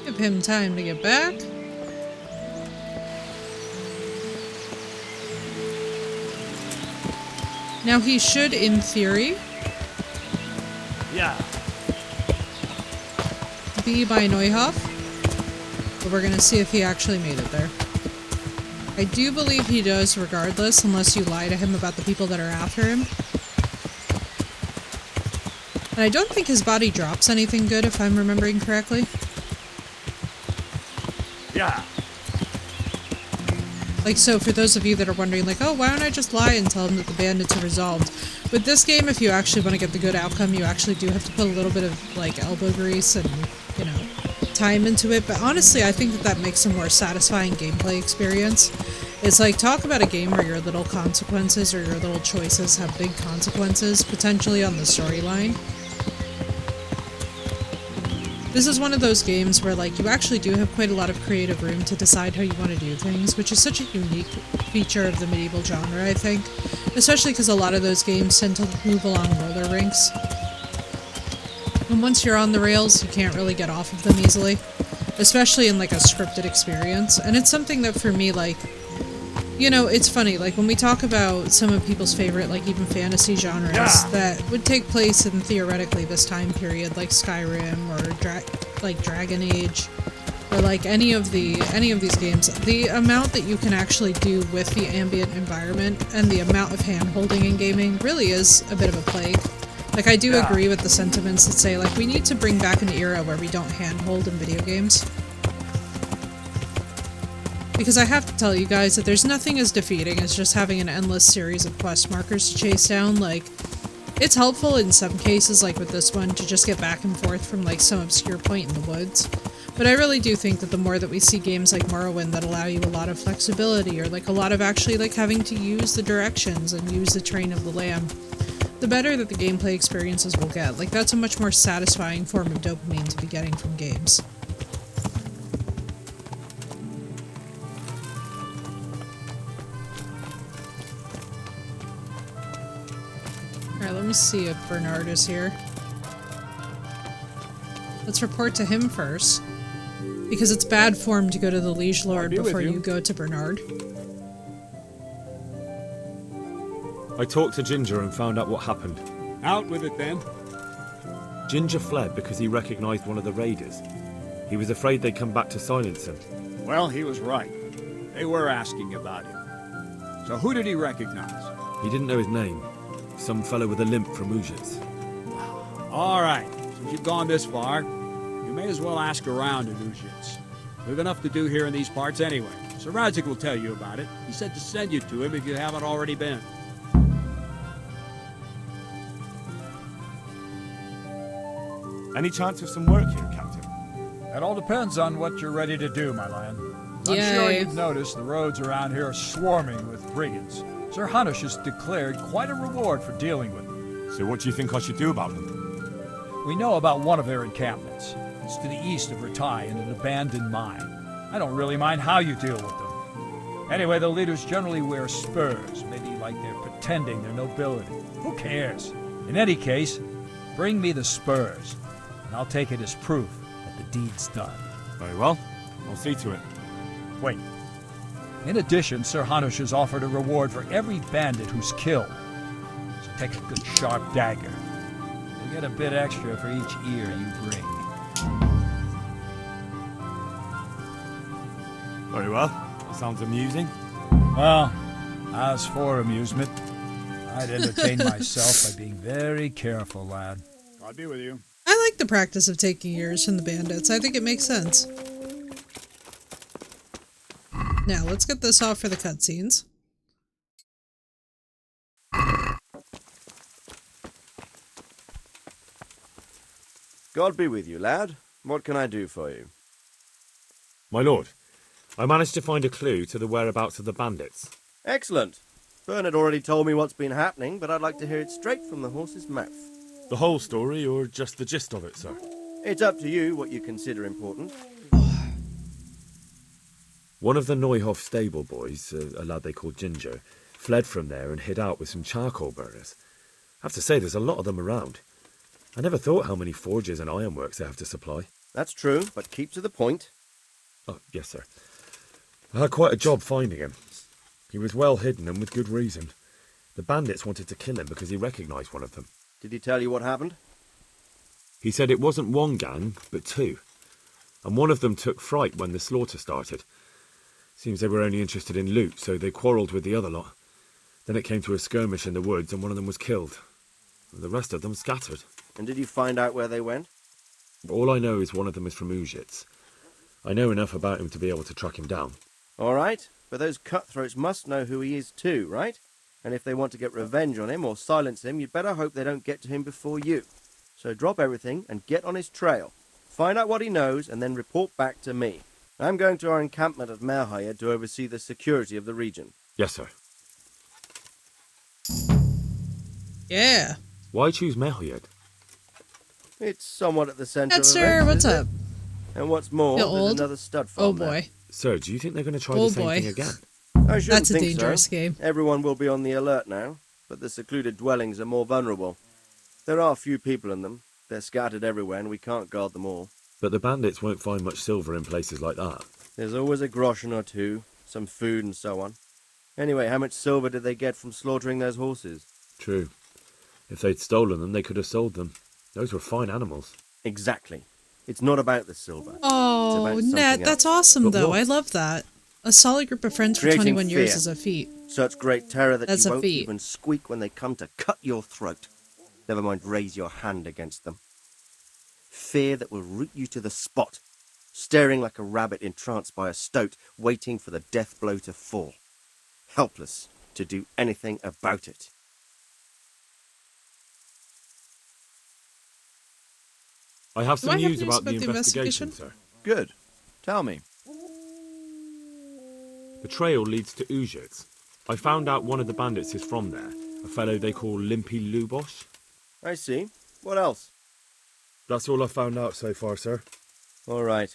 Give him time to get back. Now he should, in theory, be by Neuhof, but we're gonna see if he actually made it there. I do believe he does regardless, unless you lie to him about the people that are after him. And I don't think his body drops anything good, if I'm remembering correctly. Yeah. Like, so for those of you that are wondering, like, oh, why don't I just lie and tell them that the bandits are resolved? With this game, if you actually want to get the good outcome, you actually do have to put a little bit of, like, elbow grease and, you know, time into it. But honestly, I think that that makes a more satisfying gameplay experience. It's like, talk about a game where your little consequences or your little choices have big consequences, potentially on the storyline. This is one of those games where, like, you actually do have quite a lot of creative room to decide how you want to do things, which is such a unique feature of the medieval genre, I think. Especially because a lot of those games tend to move along roller rinks. And once you're on the rails, you can't really get off of them easily. Especially in, like, a scripted experience. And it's something that, for me, like... You know, it's funny, like, when we talk about some of people's favorite, like, even fantasy genres that would take place in, theoretically, this time period, like Skyrim, or, Dragon Age, or, like, any of these games, the amount that you can actually do with the ambient environment and the amount of hand-holding in gaming really is a bit of a plague. Like, I do agree with the sentiments that say, like, we need to bring back an era where we don't hand-hold in video games. Because I have to tell you guys that there's nothing as defeating as just having an endless series of quest markers to chase down. Like, it's helpful in some cases, like with this one, to just get back and forth from, like, some obscure point in the woods. But I really do think that the more that we see games like Morrowind that allow you a lot of flexibility, or, like, a lot of actually, like, having to use the directions and use the terrain of the land, the better that the gameplay experiences will get. Like, that's a much more satisfying form of dopamine to be getting from games. Alright, let me see if Bernard is here. Let's report to him first. Because it's bad form to go to the Liege Lord before you go to Bernard. I talked to Ginger and found out what happened. Out with it then. Ginger fled because he recognized one of the raiders. He was afraid they'd come back to silence him. Well, he was right. They were asking about him. So who did he recognize? He didn't know his name. Some fellow with a limp from Ujits. All right. Since you've gone this far, you may as well ask around at Ujits. We've enough to do here in these parts anyway. Sir Radzik will tell you about it. He said to send you to him if you haven't already been. Any chance of some work here, Captain? It all depends on what you're ready to do, my lion. I'm Yay. sure you've noticed the roads around here are swarming with brigands. Sir Hanush has declared quite a reward for dealing with them. So what do you think I should do about them? We know about one of their encampments. It's to the east of Ratai in an abandoned mine. I don't really mind how you deal with them. Anyway, the leaders generally wear spurs, maybe like they're pretending their nobility. Who cares? In any case, bring me the spurs, and I'll take it as proof that the deed's done. Very well. I'll see to it. Wait. In addition, Sir Hanush has offered a reward for every bandit who's killed. So take a good sharp dagger. You'll get a bit extra for each ear you bring. Very well. That sounds amusing. Well, As for amusement, I'd entertain myself by being very careful, lad. I'll be with you. I like the practice of taking ears from the bandits. I think it makes sense. Now, let's get this off for the cutscenes. God be with you, lad. What can I do for you? My lord, I managed to find a clue to the whereabouts of the bandits. Excellent. Bernard already told me what's been happening, but I'd like to hear it straight from the horse's mouth. The whole story, or just the gist of it, sir? It's up to you what you consider important. One of the Neuhoff stable boys, a lad they called Ginger, fled from there and hid out with some charcoal burners. I have to say, there's a lot of them around. I never thought how many forges and ironworks they have to supply. That's true, but keep to the point. Oh, yes, sir. I had quite a job finding him. He was well hidden and with good reason. The bandits wanted to kill him because he recognised one of them. Did he tell you what happened? He said it wasn't one gang, but two. And one of them took fright when the slaughter started. Seems they were only interested in loot, so they quarrelled with the other lot. Then it came to a skirmish in the woods and one of them was killed. The rest of them scattered. And did you find out where they went? All I know is one of them is from Uzhitz. I know enough about him to be able to track him down. All right, but those cutthroats must know who he is too, right? And if they want to get revenge on him or silence him, you'd better hope they don't get to him before you. So drop everything and get on his trail. Find out what he knows and then report back to me. I'm going to our encampment at Merhayed to oversee the security of the region. Yes, sir. Yeah. Why choose Merhayed? It's somewhat at the centre of sir, events, what's isn't up? it? And what's more, Feel there's old? another stud farm Oh there. boy. Sir, do you think they're going to try Oh the same boy. thing again? I shouldn't That's a think dangerous so. game. Everyone will be on the alert now, but the secluded dwellings are more vulnerable. There are few people in them. They're scattered everywhere and we can't guard them all. But the bandits won't find much silver in places like that. There's always a groschen or two, some food and so on. Anyway, how much silver did they get from slaughtering those horses? True. If they'd stolen them, they could have sold them. Those were fine animals. Exactly. It's not about the silver. Oh, it's about Ned, something that's else. awesome, But though. what? I love that. A solid group of friends for Creating 21 years fear. is a feat. Such great terror that That's you a won't feat. even squeak when they come to cut your throat. Never mind raise your hand against them. Fear that will root you to the spot, staring like a rabbit entranced by a stoat, waiting for the death blow to fall. Helpless to do anything about it. I have Do some I have news news about about the the investigation, investigation? sir. Good. Tell me. The trail leads to Uzhitz. I found out one of the bandits is from there, a fellow they call Limpy Lubosh. I see. What else? That's all I've found out so far, sir. All right.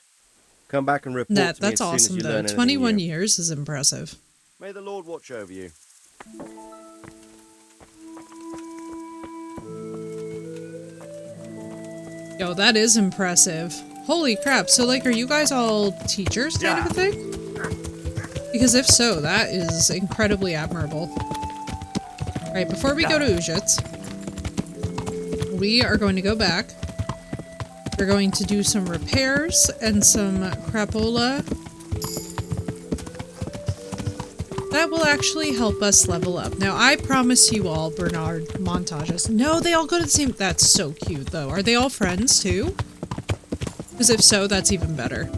Come back and report Ned, to me that's as soon as awesome, you though. learn anything 21 new. years is impressive. May the Lord watch over you. Yo, that is impressive. Holy crap. So, like, are you guys all teachers kind of a thing? Because if so, that is incredibly admirable. Right, before we go to Uzhitz, we are going to go back. We're going to do some repairs and some crapola. That will actually help us level up. Now, I promise you all, Bernard, montages. No, they all go to the same... That's so cute, though. Are they all friends, too? Because if so, that's even better.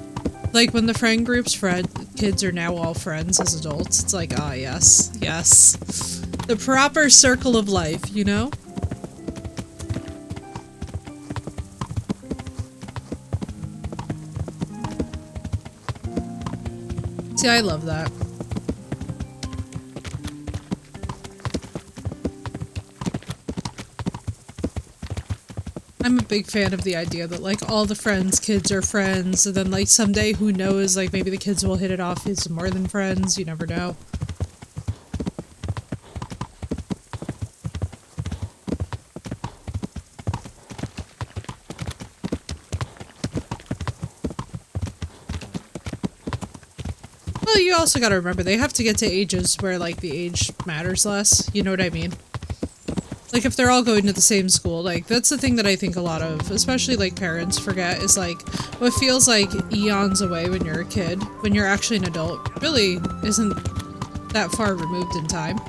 Like, when the friend group's kids are now all friends as adults, it's like, ah, yes, yes. The proper circle of life, you know? See, I love that. I'm a big fan of the idea that, like, all the friends' kids are friends, and then, like, someday, who knows, like, maybe the kids will hit it off as more than friends, you never know. Well, you also gotta remember, they have to get to ages where, like, the age matters less, you know what I mean? Like, if they're all going to the same school, like, that's the thing that I think a lot of, especially, like, parents forget, is, like, what feels like eons away when you're a kid, when you're actually an adult, really isn't that far removed in time.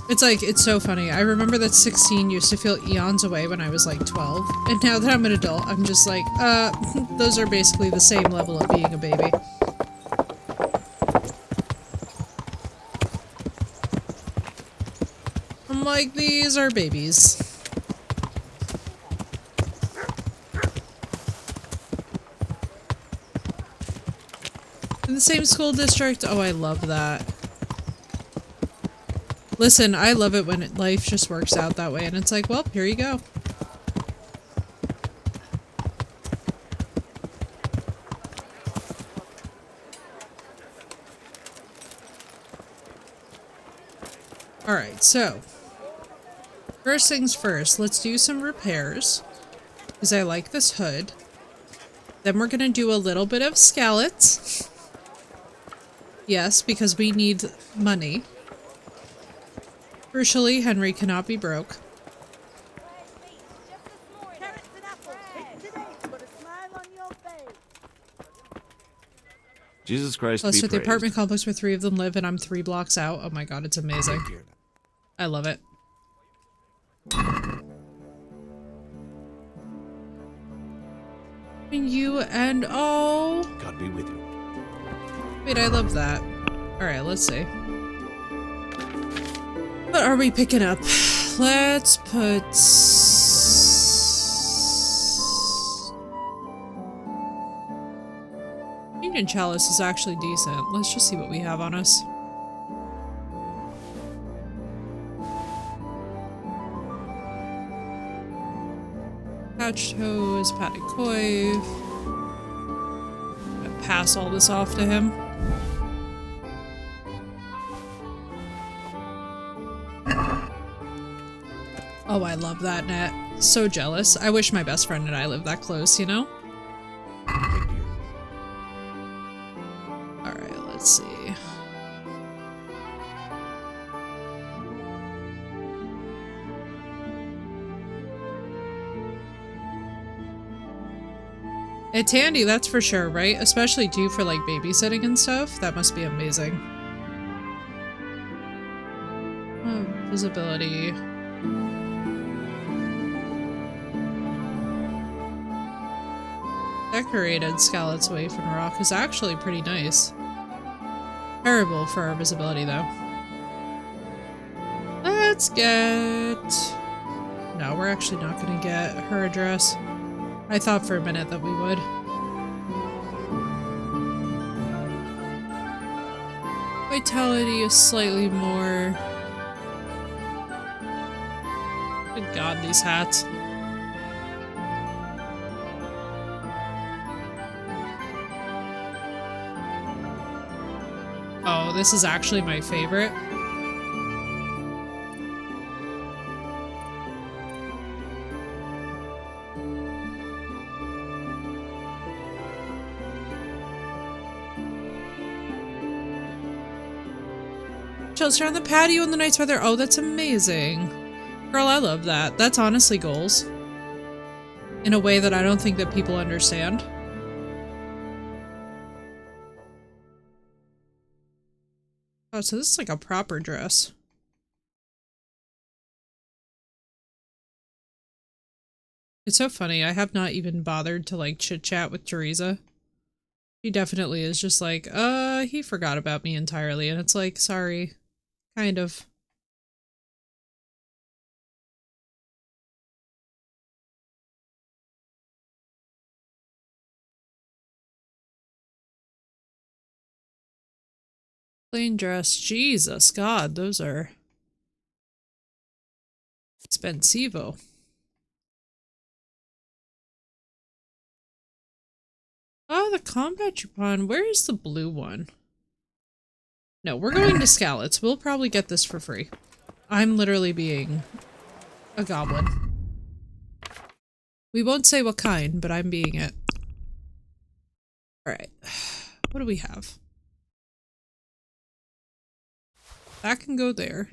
It's like, it's so funny. I remember that 16 used to feel eons away when I was like 12. And now that I'm an adult, I'm just like, those are basically the same level of being a baby. I'm like, these are babies. In the same school district? Oh, I love that. Listen, I love it when life just works out that way, and it's like, well, here you go. Alright, so first things first, let's do some repairs, because I like this hood. Then we're gonna do a little bit of scallots. Yes, because we need money. Crucially, Henry cannot be broke. Jesus Christ Plus, be with the praised. apartment complex where 3 of them live and I'm 3 blocks out. Oh my god, it's amazing. I love it. You and oh. God be with you. Wait, I love that. Alright, let's see. What are we picking up? Let's put... Union Chalice is actually decent. Let's just see what we have on us. Patched Hose, Patty Coif. I'm gonna pass all this off to him. Oh, I love that net. So jealous. I wish my best friend and I lived that close, you know? Alright, let's see. It's handy, that's for sure, right? Especially too for like babysitting and stuff. That must be amazing. Oh, visibility. Decorated Scallops Waif and Rock is actually pretty nice. Terrible for our visibility though. Let's get... No, we're actually not gonna get her address. I thought for a minute that we would. Vitality is slightly more... Good god, these hats. Oh, this is actually my favorite. Shelter on the patio in the nice weather. Oh, that's amazing. Girl, I love that. That's honestly goals. In a way that I don't think that people understand. Oh, so this is like a proper dress. It's so funny. I have not even bothered to like chit chat with Teresa. She definitely is just like, he forgot about me entirely. And it's like, sorry. Kind of. Plain dress. Jesus, God, those are expensivo. Oh, the combat Jupon. Where is the blue one? No, we're going to Scallops. We'll probably get this for free. I'm literally being a goblin. We won't say what kind, but I'm being it. Alright. What do we have? That can go there.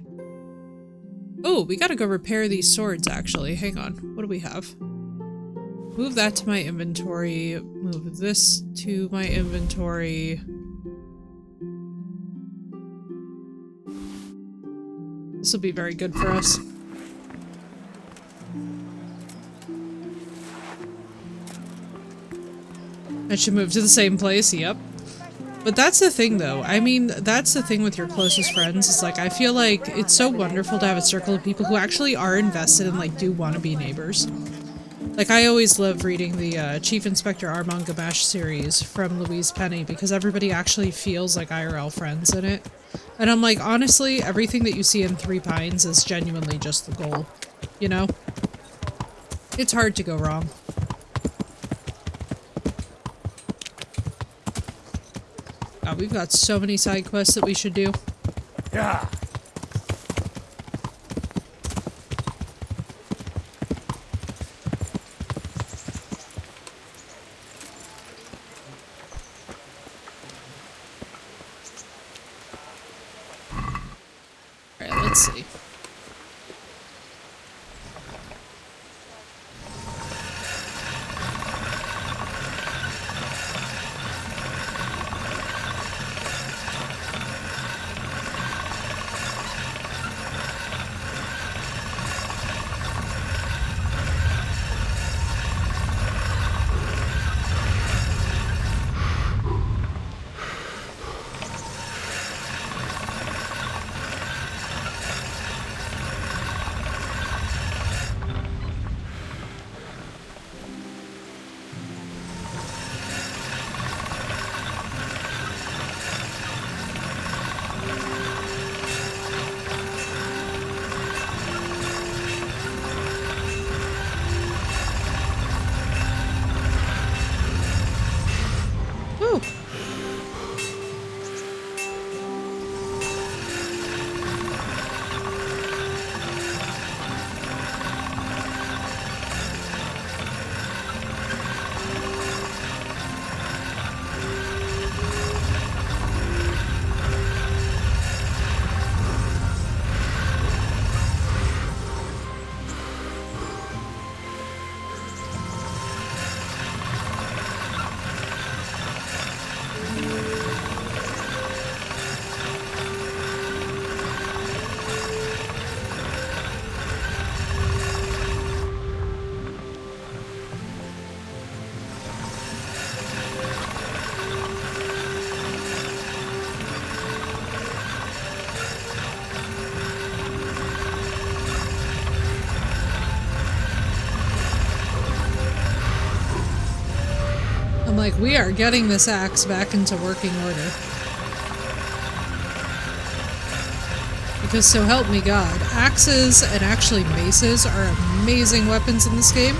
Oh, we gotta go repair these swords, actually. Hang on. What do we have? Move that to my inventory. Move this to my inventory. This will be very good for us. I should move to the same place, yep. But that's the thing though, I mean, that's the thing with your closest friends, is like, I feel like it's so wonderful to have a circle of people who actually are invested and like do want to be neighbors. Like, I always love reading the Chief Inspector Armand Gamache series from Louise Penny because everybody actually feels like IRL friends in it. And I'm like, honestly, everything that you see in Three Pines is genuinely just the goal, you know? It's hard to go wrong. God, we've got so many side quests that we should do. Yeah. Alright, let's see. I'm like, we are getting this axe back into working order. Because so help me God, axes and actually maces are amazing weapons in this game.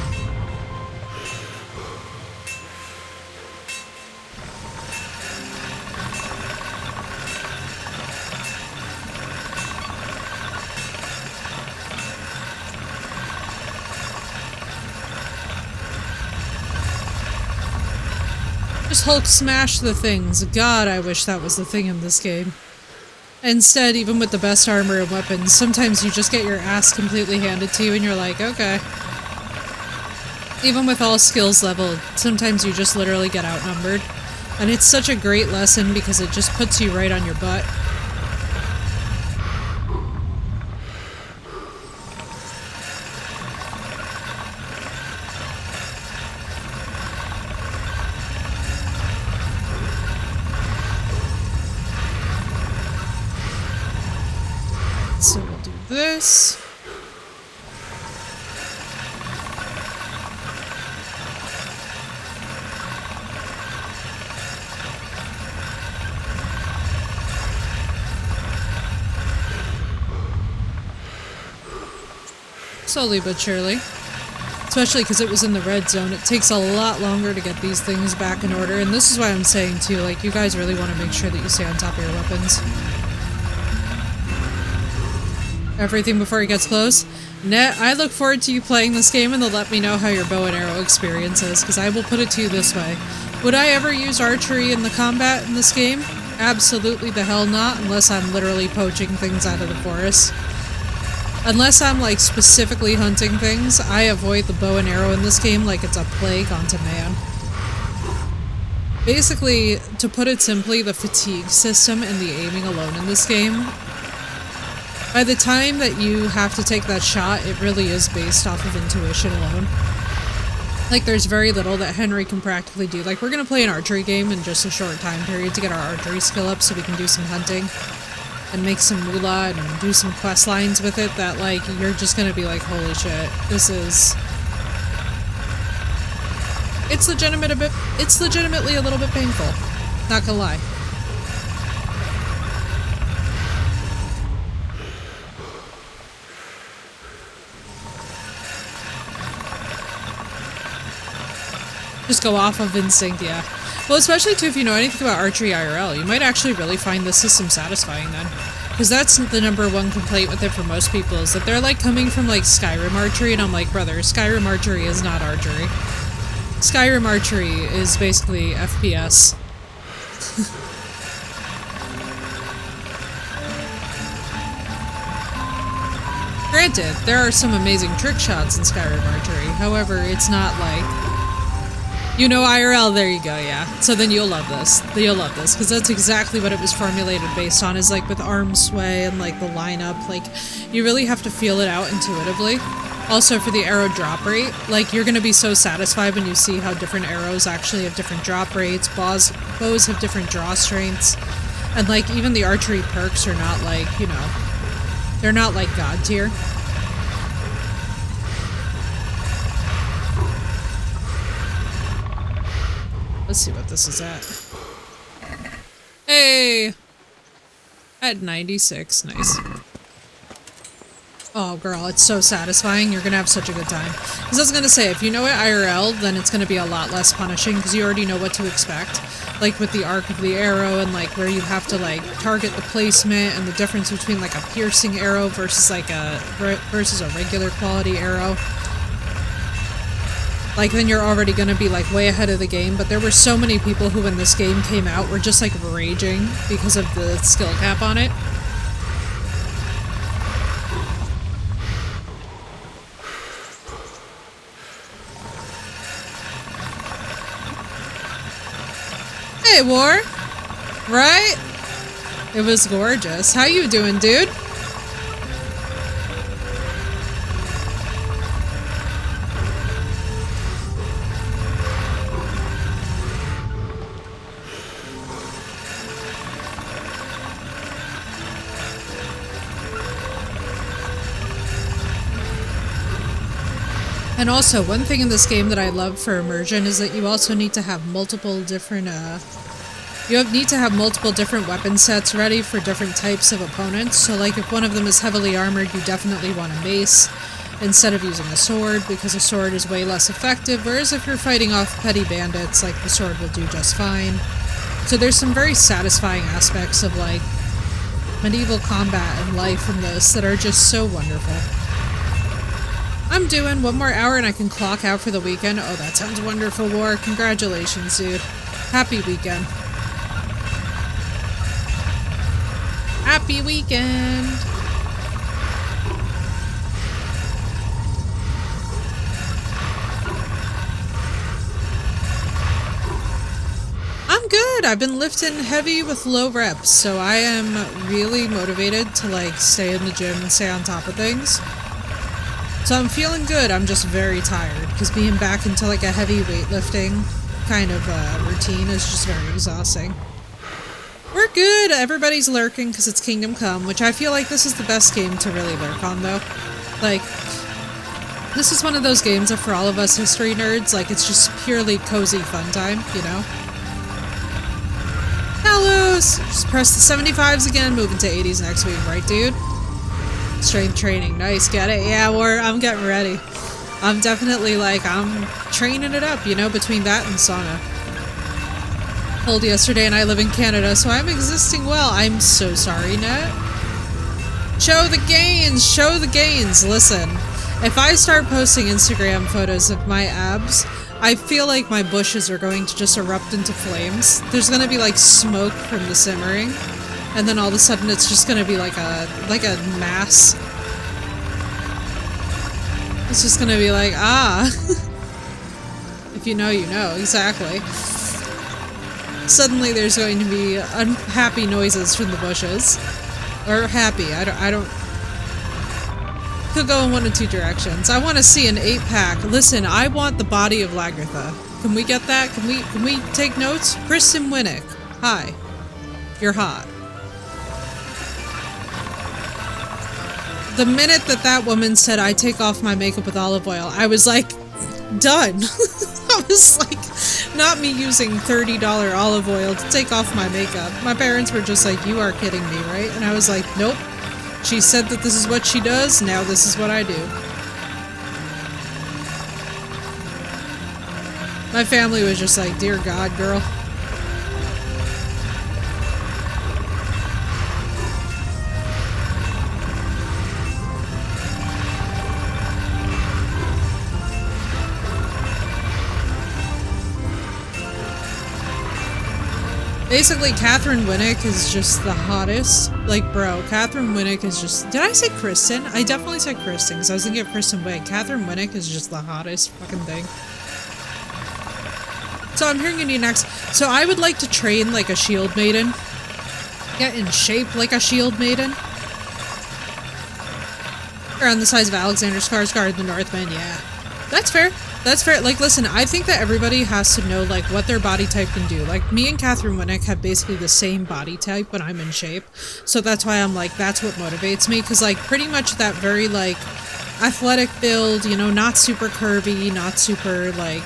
Just Hulk smash the things. God, I wish that was the thing in this game. Instead, even with the best armor and weapons, sometimes you just get your ass completely handed to you and you're like, okay. Even with all skills leveled, sometimes you just literally get outnumbered. And it's such a great lesson because it just puts you right on your butt. So we'll do this. Slowly but surely. Especially because it was in the red zone. It takes a lot longer to get these things back in order. And this is why I'm saying too, like, you guys really want to make sure that you stay on top of your weapons. Everything before it gets close. Net, I look forward to you playing this game and to let me know how your bow and arrow experience is, because I will put it to you this way. Would I ever use archery in the combat in this game? Absolutely the hell not, unless I'm literally poaching things out of the forest. Unless I'm like specifically hunting things, I avoid the bow and arrow in this game like it's a plague onto man. Basically, to put it simply, the fatigue system and the aiming alone in this game, by the time that you have to take that shot, it really is based off of intuition alone. Like, there's very little that Henry can practically do. Like, we're gonna play an archery game in just a short time period to get our archery skill up so we can do some hunting and make some moolah and do some quest lines with it that, like, you're just gonna be like, holy shit, this is... It's legitimately a little bit painful. Not gonna lie. Just go off of instinct, yeah. Well, especially too if you know anything about archery IRL, you might actually really find this system satisfying then. Because that's the #1 complaint with it for most people, is that they're like coming from like Skyrim archery, and I'm like, brother, Skyrim archery is not archery. Skyrim archery is basically FPS. Granted, there are some amazing trick shots in Skyrim archery, however, it's not like... You know IRL, there you go, yeah. So then you'll love this. You'll love this, because that's exactly what it was formulated based on, is like with arm sway and like the lineup, like, you really have to feel it out intuitively. Also for the arrow drop rate, like you're gonna be so satisfied when you see how different arrows actually have different drop rates, bows have different draw strengths, and like even the archery perks are not like, you know, they're not like god tier. Let's see what this is at. Hey! At 96, nice. Oh girl, it's so satisfying, you're gonna have such a good time. Because I was gonna say, if you know it IRL, then it's gonna be a lot less punishing, because you already know what to expect. Like with the arc of the arrow, and like where you have to like target the placement, and the difference between like a piercing arrow versus like a regular quality arrow. Like, then you're already gonna be, like, way ahead of the game, but there were so many people who, when this game came out, were just, like, raging because of the skill cap on it. Hey, War! Right? It was gorgeous. How you doing, dude? And also, one thing in this game that I love for immersion is that you also need to have multiple different, need to have multiple different weapon sets ready for different types of opponents. So like, if one of them is heavily armored, you definitely want a mace instead of using a sword, because a sword is way less effective, whereas if you're fighting off petty bandits, like, the sword will do just fine. So there's some very satisfying aspects of, like, medieval combat and life in this that are just so wonderful. I'm doing one more hour and I can clock out for the weekend. Oh, that sounds wonderful, War. Congratulations, dude. Happy weekend. Happy weekend! I'm good! I've been lifting heavy with low reps, so I am really motivated to, like, stay in the gym and stay on top of things. So I'm feeling good, I'm just very tired, because being back into like a heavy weightlifting kind of routine is just very exhausting. We're good! Everybody's lurking because it's Kingdom Come, which I feel like this is the best game to really lurk on though. Like, this is one of those games that for all of us history nerds, like, it's just purely cozy fun time, you know? Hellos! Just press the 75s again, moving to 80s next week, right dude? Strength training, nice, get it? Yeah, I'm getting ready. I'm definitely, like, I'm training it up, you know, between that and sauna. Pulled yesterday and I live in Canada, so I'm existing well. I'm so sorry, Net. Show the gains! Show the gains! Listen, if I start posting Instagram photos of my abs, I feel like my bushes are going to just erupt into flames. There's gonna be, like, smoke from the simmering. And then all of a sudden it's just gonna be like a mass. It's just gonna be like, ah. If you know, you know. Exactly. Suddenly there's going to be unhappy noises from the bushes. Or happy. I don't... Could go in one of two directions. I want to see an 8-pack. Listen, I want the body of Lagertha. Can we get that? Can we take notes? Kristen Winnick. Hi. You're hot. The minute that woman said, I take off my makeup with olive oil, I was like, done. I was like, not me using $30 olive oil to take off my makeup. My parents were just like, you are kidding me, right? And I was like, nope. She said that this is what she does, now this is what I do. My family was just like, dear God, girl. Basically, Catherine Winnick is just the hottest. Like, bro, Catherine Winnick is just... Did I say Kristen? I definitely said Kristen, because I was thinking of Kristen Wiig. Catherine Winnick is just the hottest fucking thing. So I'm hearing you need next. So I would like to train like a shield maiden. Get in shape like a shield maiden. Around the size of Alexander Skarsgård, the Northman, yeah. That's fair. That's fair. Like, listen, I think that everybody has to know, like, what their body type can do. Like, me and Catherine Winnick have basically the same body type when I'm in shape. So that's why I'm like, that's what motivates me. Because, like, pretty much that very, like, athletic build, you know, not super curvy, not super, like,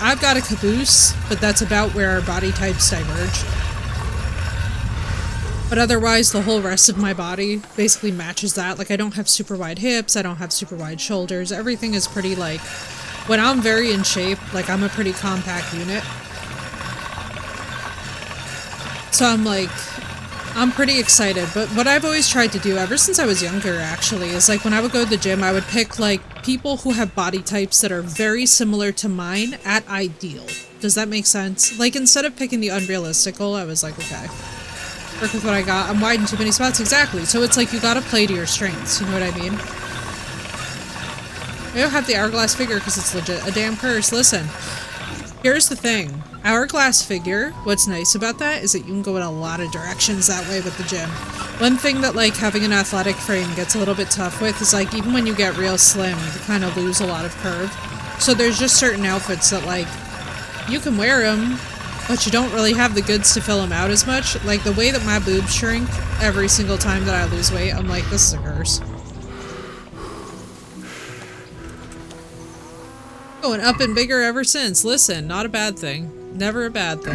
I've got a caboose, but that's about where our body types diverge. But otherwise, the whole rest of my body basically matches that. Like, I don't have super wide hips, I don't have super wide shoulders. Everything is pretty, like... When I'm very in shape, like, I'm a pretty compact unit. So I'm, like... I'm pretty excited. But what I've always tried to do, ever since I was younger, actually, is, like, when I would go to the gym, I would pick, like, people who have body types that are very similar to mine at ideal. Does that make sense? Like, instead of picking the unrealistical, I was like, okay... work with what I got. I'm wide in too many spots. Exactly. So it's like you gotta play to your strengths. You know what I mean? I don't have the hourglass figure because it's legit a damn curse. Listen, here's the thing. Hourglass figure, what's nice about that is that you can go in a lot of directions that way with the gym. One thing that, like, having an athletic frame gets a little bit tough with is, like, even when you get real slim, you kind of lose a lot of curve. So there's just certain outfits that, like, you can wear them, but you don't really have the goods to fill them out as much. Like, the way that my boobs shrink every single time that I lose weight, I'm like, this is a curse. Going up and bigger ever since. Listen, not a bad thing. Never a bad thing.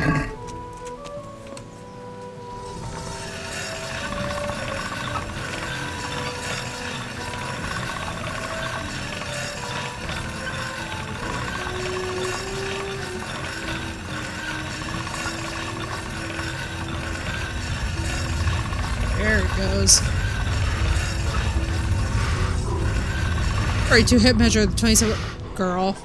There it goes. Alright, 2 hip measure, the 27... Girl.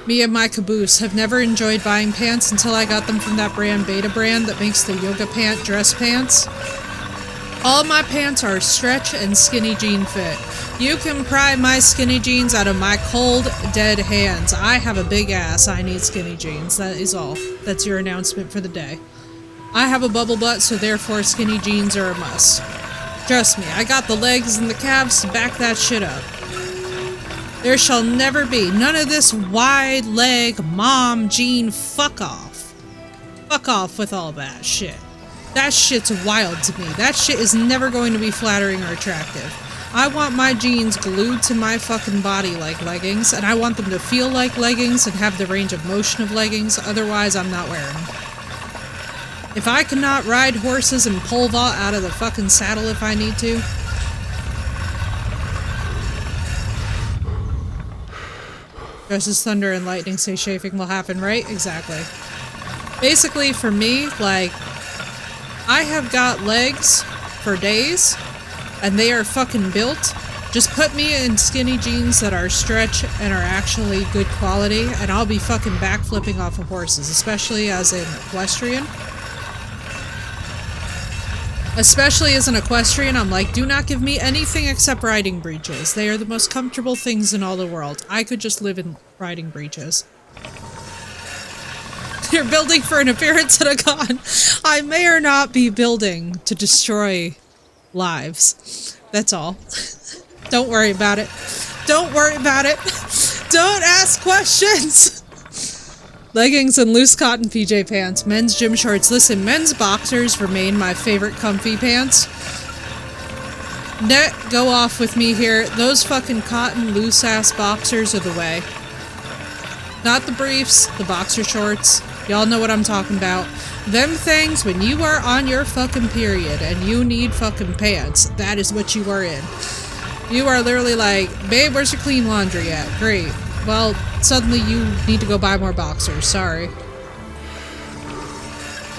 Me and my caboose have never enjoyed buying pants until I got them from that brand, Beta brand, that makes the yoga pant dress pants. All my pants are stretch and skinny jean fit. You can pry my skinny jeans out of my cold, dead hands. I have a big ass. I need skinny jeans. That is all. That's your announcement for the day. I have a bubble butt, so therefore skinny jeans are a must. Trust me, I got the legs and the calves to back that shit up. There shall never be none of this wide leg mom jean fuck off. Fuck off with all that shit. That shit's wild to me. That shit is never going to be flattering or attractive. I want my jeans glued to my fucking body like leggings, and I want them to feel like leggings and have the range of motion of leggings, otherwise I'm not wearing them. If I cannot ride horses and pole vault out of the fucking saddle if I need to... Just as thunder and lightning say chafing will happen, right? Exactly. Basically, for me, like, I have got legs for days, and they are fucking built. Just put me in skinny jeans that are stretch and are actually good quality, and I'll be fucking backflipping off of horses, especially as in equestrian. Especially as an equestrian, I'm like, do not give me anything except riding breeches. They are the most comfortable things in all the world. I could just live in riding breeches. You're building for an appearance at a con. I may or not be building to destroy lives. That's all. Don't worry about it. Don't worry about it. Don't ask questions. Leggings and loose cotton PJ pants. Men's gym shorts. Listen, men's boxers remain my favorite comfy pants. Net, go off with me here. Those fucking cotton loose ass boxers are the way. Not the briefs, the boxer shorts. Y'all know what I'm talking about. Them things, when you are on your fucking period and you need fucking pants, that is what you are in. You are literally like, babe, where's your clean laundry at? Great. Well, suddenly you need to go buy more boxers. Sorry.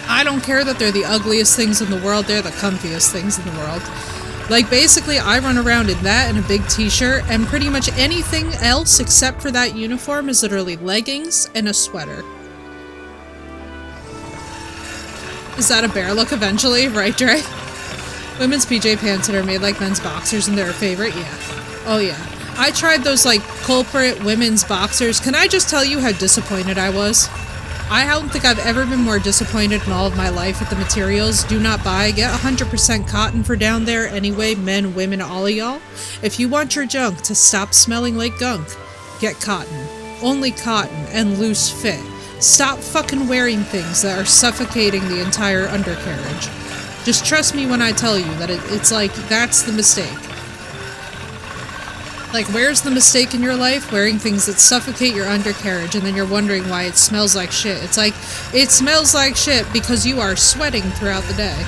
I don't care that they're the ugliest things in the world. They're the comfiest things in the world. Like, basically, I run around in that and a big t-shirt, and pretty much anything else except for that uniform is literally leggings and a sweater. Is that a bear look eventually? Right, Dre? Women's PJ pants that are made like men's boxers and they're a favorite? Yeah. Oh, yeah. I tried those, like, culprit women's boxers. Can I just tell you how disappointed I was? I don't think I've ever been more disappointed in all of my life with the materials. Do not buy. Get 100% cotton for down there anyway, men, women, all of y'all. If you want your junk to stop smelling like gunk, get cotton. Only cotton and loose fit. Stop fucking wearing things that are suffocating the entire undercarriage. Just trust me when I tell you that it's like, that's the mistake. Like, where's the mistake in your life? Wearing things that suffocate your undercarriage and then you're wondering why it smells like shit. It's like, it smells like shit because you are sweating throughout the day.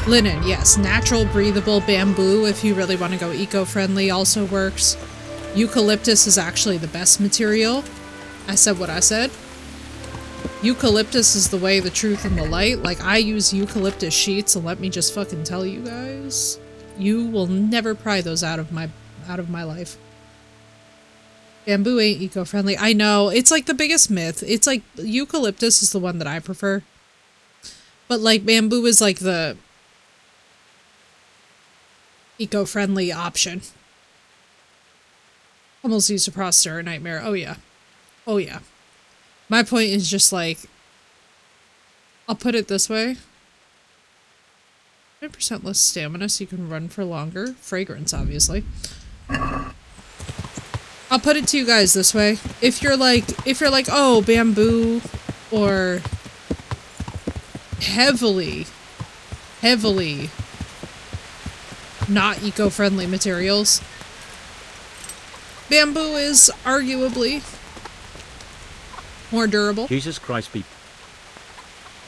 Linen, yes. Natural, breathable. Bamboo, if you really want to go eco-friendly, also works. Eucalyptus is actually the best material. I said what I said. Eucalyptus is the way, the truth, and the light. Like, I use eucalyptus sheets, and let me just fucking tell you guys, you will never pry those out of my life. Bamboo ain't eco-friendly. I know, it's like the biggest myth. It's like, eucalyptus is the one that I prefer. But like, bamboo is like the eco-friendly option. Almost used to prosper a nightmare. Oh yeah. Oh yeah. My point is just like, I'll put it this way. 10% less stamina so you can run for longer. Fragrance, obviously. I'll put it to you guys this way. If you're like, oh, bamboo or heavily not eco-friendly materials, bamboo is arguably more durable. Jesus Christ be...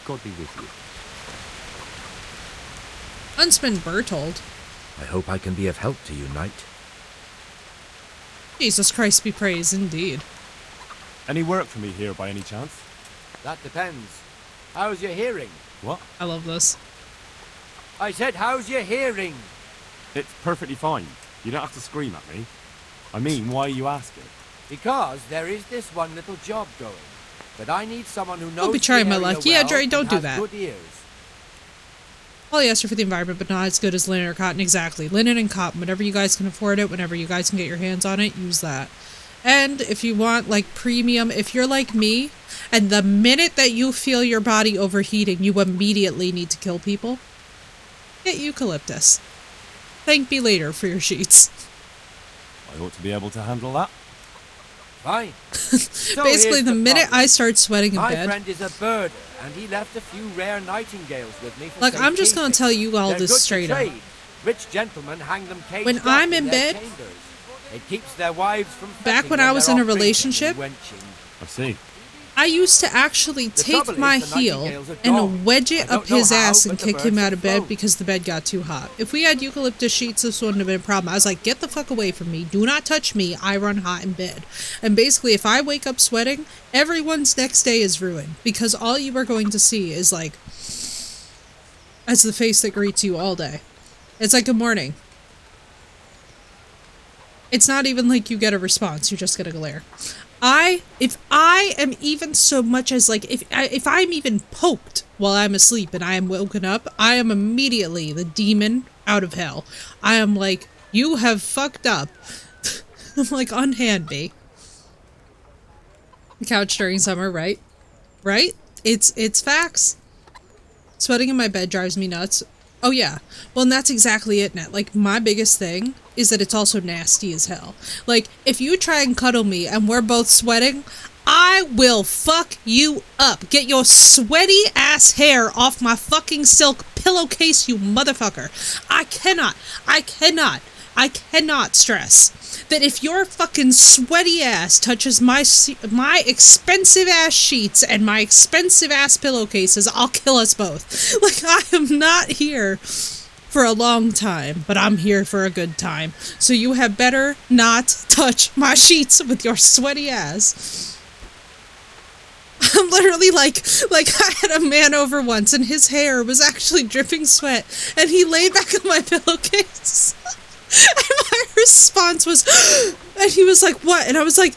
God be with you. Huntsman Bertold. I hope I can be of help to you, knight. Jesus Christ be praised, indeed. Any work for me here by any chance? That depends. How's your hearing? What? I love this. I said, how's your hearing? It's perfectly fine. You don't have to scream at me. I mean, why are you asking? Because there is this one little job going. But I need someone who knows Don't be trying my luck. Yeah, well Dre, don't do has that. Good ears. Polyester for the environment, but not as good as linen or cotton. Exactly. Linen and cotton. Whenever you guys can afford it, whenever you guys can get your hands on it, use that. And if you want, like, premium, if you're like me, and the minute that you feel your body overheating, you immediately need to kill people, get eucalyptus. Thank me later for your sheets. I ought to be able to handle that. Fine. Basically, the minute I start sweating in My bed... friend is a birder, and he left a few rare nightingales with me for Like, I'm just gonna tell you all They're this good to straight up. trade. Rich gentlemen hang them caged When up I'm in their bed- chambers. It keeps their wives from Back fretting when I was in a they're off relationship, drinking and wenching. I see. I used to actually take trouble my is the heel nightingales are and gone. wedge I it don't up know his how, ass but and the kick him birds out of bed float. because the bed got too hot. If we had eucalyptus sheets, this wouldn't have been a problem. I was like, get the fuck away from me. Do not touch me. I run hot in bed. And basically, if I wake up sweating, everyone's next day is ruined because all you are going to see is like, as the face that greets you all day. It's like good morning. It's not even like you get a response, you just get a glare. If I am even so much as like, if I'm even poked while I'm asleep and I am woken up, I am immediately the demon out of hell. I am like, you have fucked up. I'm like, unhand me. The couch during summer, right? Right? It's facts. Sweating in my bed drives me nuts. Oh yeah. Well, and that's exactly it, Net. Like, my biggest thing is that it's also nasty as hell. Like, if you try and cuddle me and we're both sweating, I will fuck you up. Get your sweaty ass hair off my fucking silk pillowcase, you motherfucker. I cannot stress that if your fucking sweaty ass touches my expensive ass sheets and my expensive ass pillowcases, I'll kill us both. Like, I am not here for a long time, but I'm here for a good time. So you had better not touch my sheets with your sweaty ass. I'm literally like I had a man over once and his hair was actually dripping sweat and he laid back on my pillowcase. And my response was, and he was like, what? And I was like,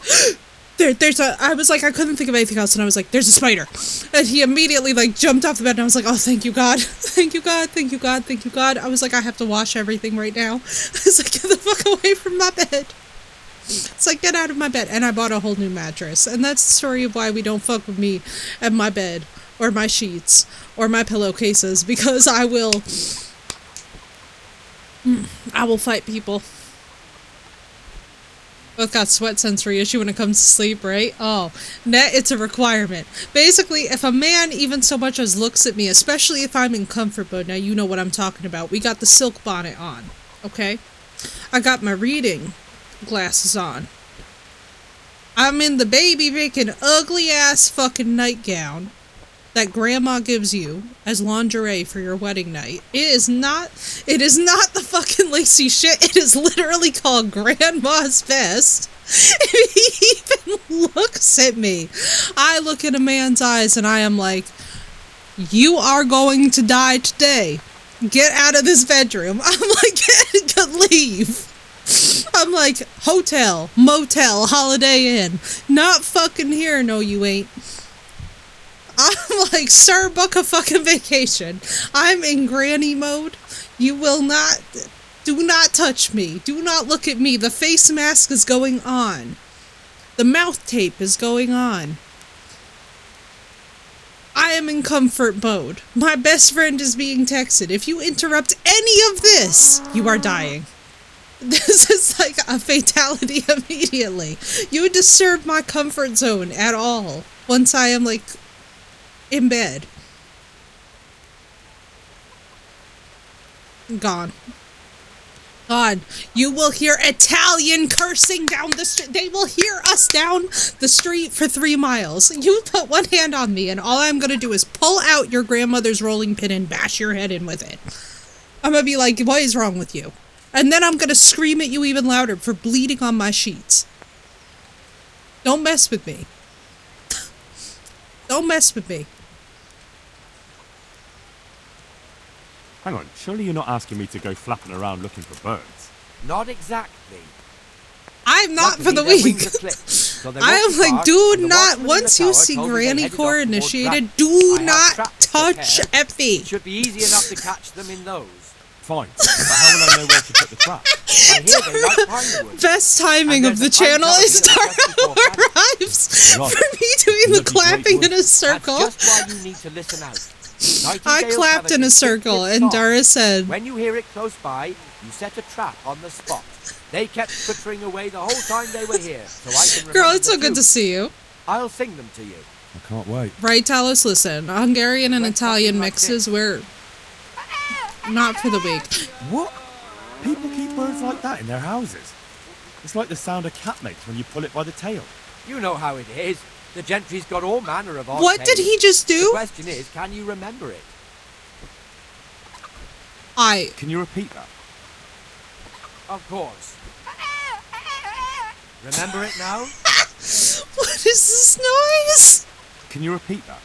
I was like, I couldn't think of anything else. And I was like, there's a spider. And he immediately like jumped off the bed and I was like, oh, thank you, God. Thank you, God. Thank you, God. Thank you, God. I was like, I have to wash everything right now. I was like, get the fuck away from my bed. It's like, get out of my bed. And I bought a whole new mattress. And that's the story of why we don't fuck with me and my bed or my sheets or my pillowcases, because I will fight people. Both got sweat sensory issue when it comes to sleep, right? Oh, Net, it's a requirement. Basically, if a man even so much as looks at me, especially if I'm in comfort mode, now you know what I'm talking about. We got the silk bonnet on, okay? I got my reading glasses on. I'm in the baby making ugly ass fucking nightgown that grandma gives you as lingerie for your wedding night. It is not the fucking lacy shit. It is literally called Grandma's Best. If he even looks at me, I look in a man's eyes and I am like, you are going to die today. Get out of this bedroom. I'm like, leave. I'm like, hotel, motel, Holiday Inn. Not fucking here, no you ain't. I'm like, sir, book a fucking vacation. I'm in granny mode. You will not, do not touch me. Do not look at me. The face mask is going on. The mouth tape is going on. I am in comfort mode. My best friend is being texted. If you interrupt any of this, you are dying. This is like a fatality immediately. You disturb my comfort zone at all once I am like in bed. Gone. You will hear Italian cursing down the street. They will hear us down the street for 3 miles. You put one hand on me and all I'm gonna do is pull out your grandmother's rolling pin and bash your head in with it. I'm gonna be like, what is wrong with you? And then I'm gonna scream at you even louder for bleeding on my sheets. Don't mess with me. Don't mess with me. Hang on, surely you're not asking me to go flapping around looking for birds? Not exactly. I'm not for the weak. I am like, do not, once you see Granny Core initiated, do not touch Effie. Should be easy enough to catch them in those. Fine, but how will I know where to put the trap? I hear they like pinewood. Best timing of the channel is Taro arrives for me doing the clapping in a circle. That's just why you need to listen out. I clapped in a circle and Dara said, when you hear it close by, you set a trap on the spot. They kept twittering away the whole time they were here, so I can remember. Girl, it's so good to see you. I'll sing them to you. I can't wait. Right, Talos, listen. Hungarian and Italian mixes, we're not for the weak. What? People keep birds like that in their houses? It's like the sound a cat makes when you pull it by the tail. You know how it is. The gentry's got all manner of odd What did he just do? The question is, can you remember it? Can you repeat that? Of course. Remember it now? What is this noise? Can you repeat that?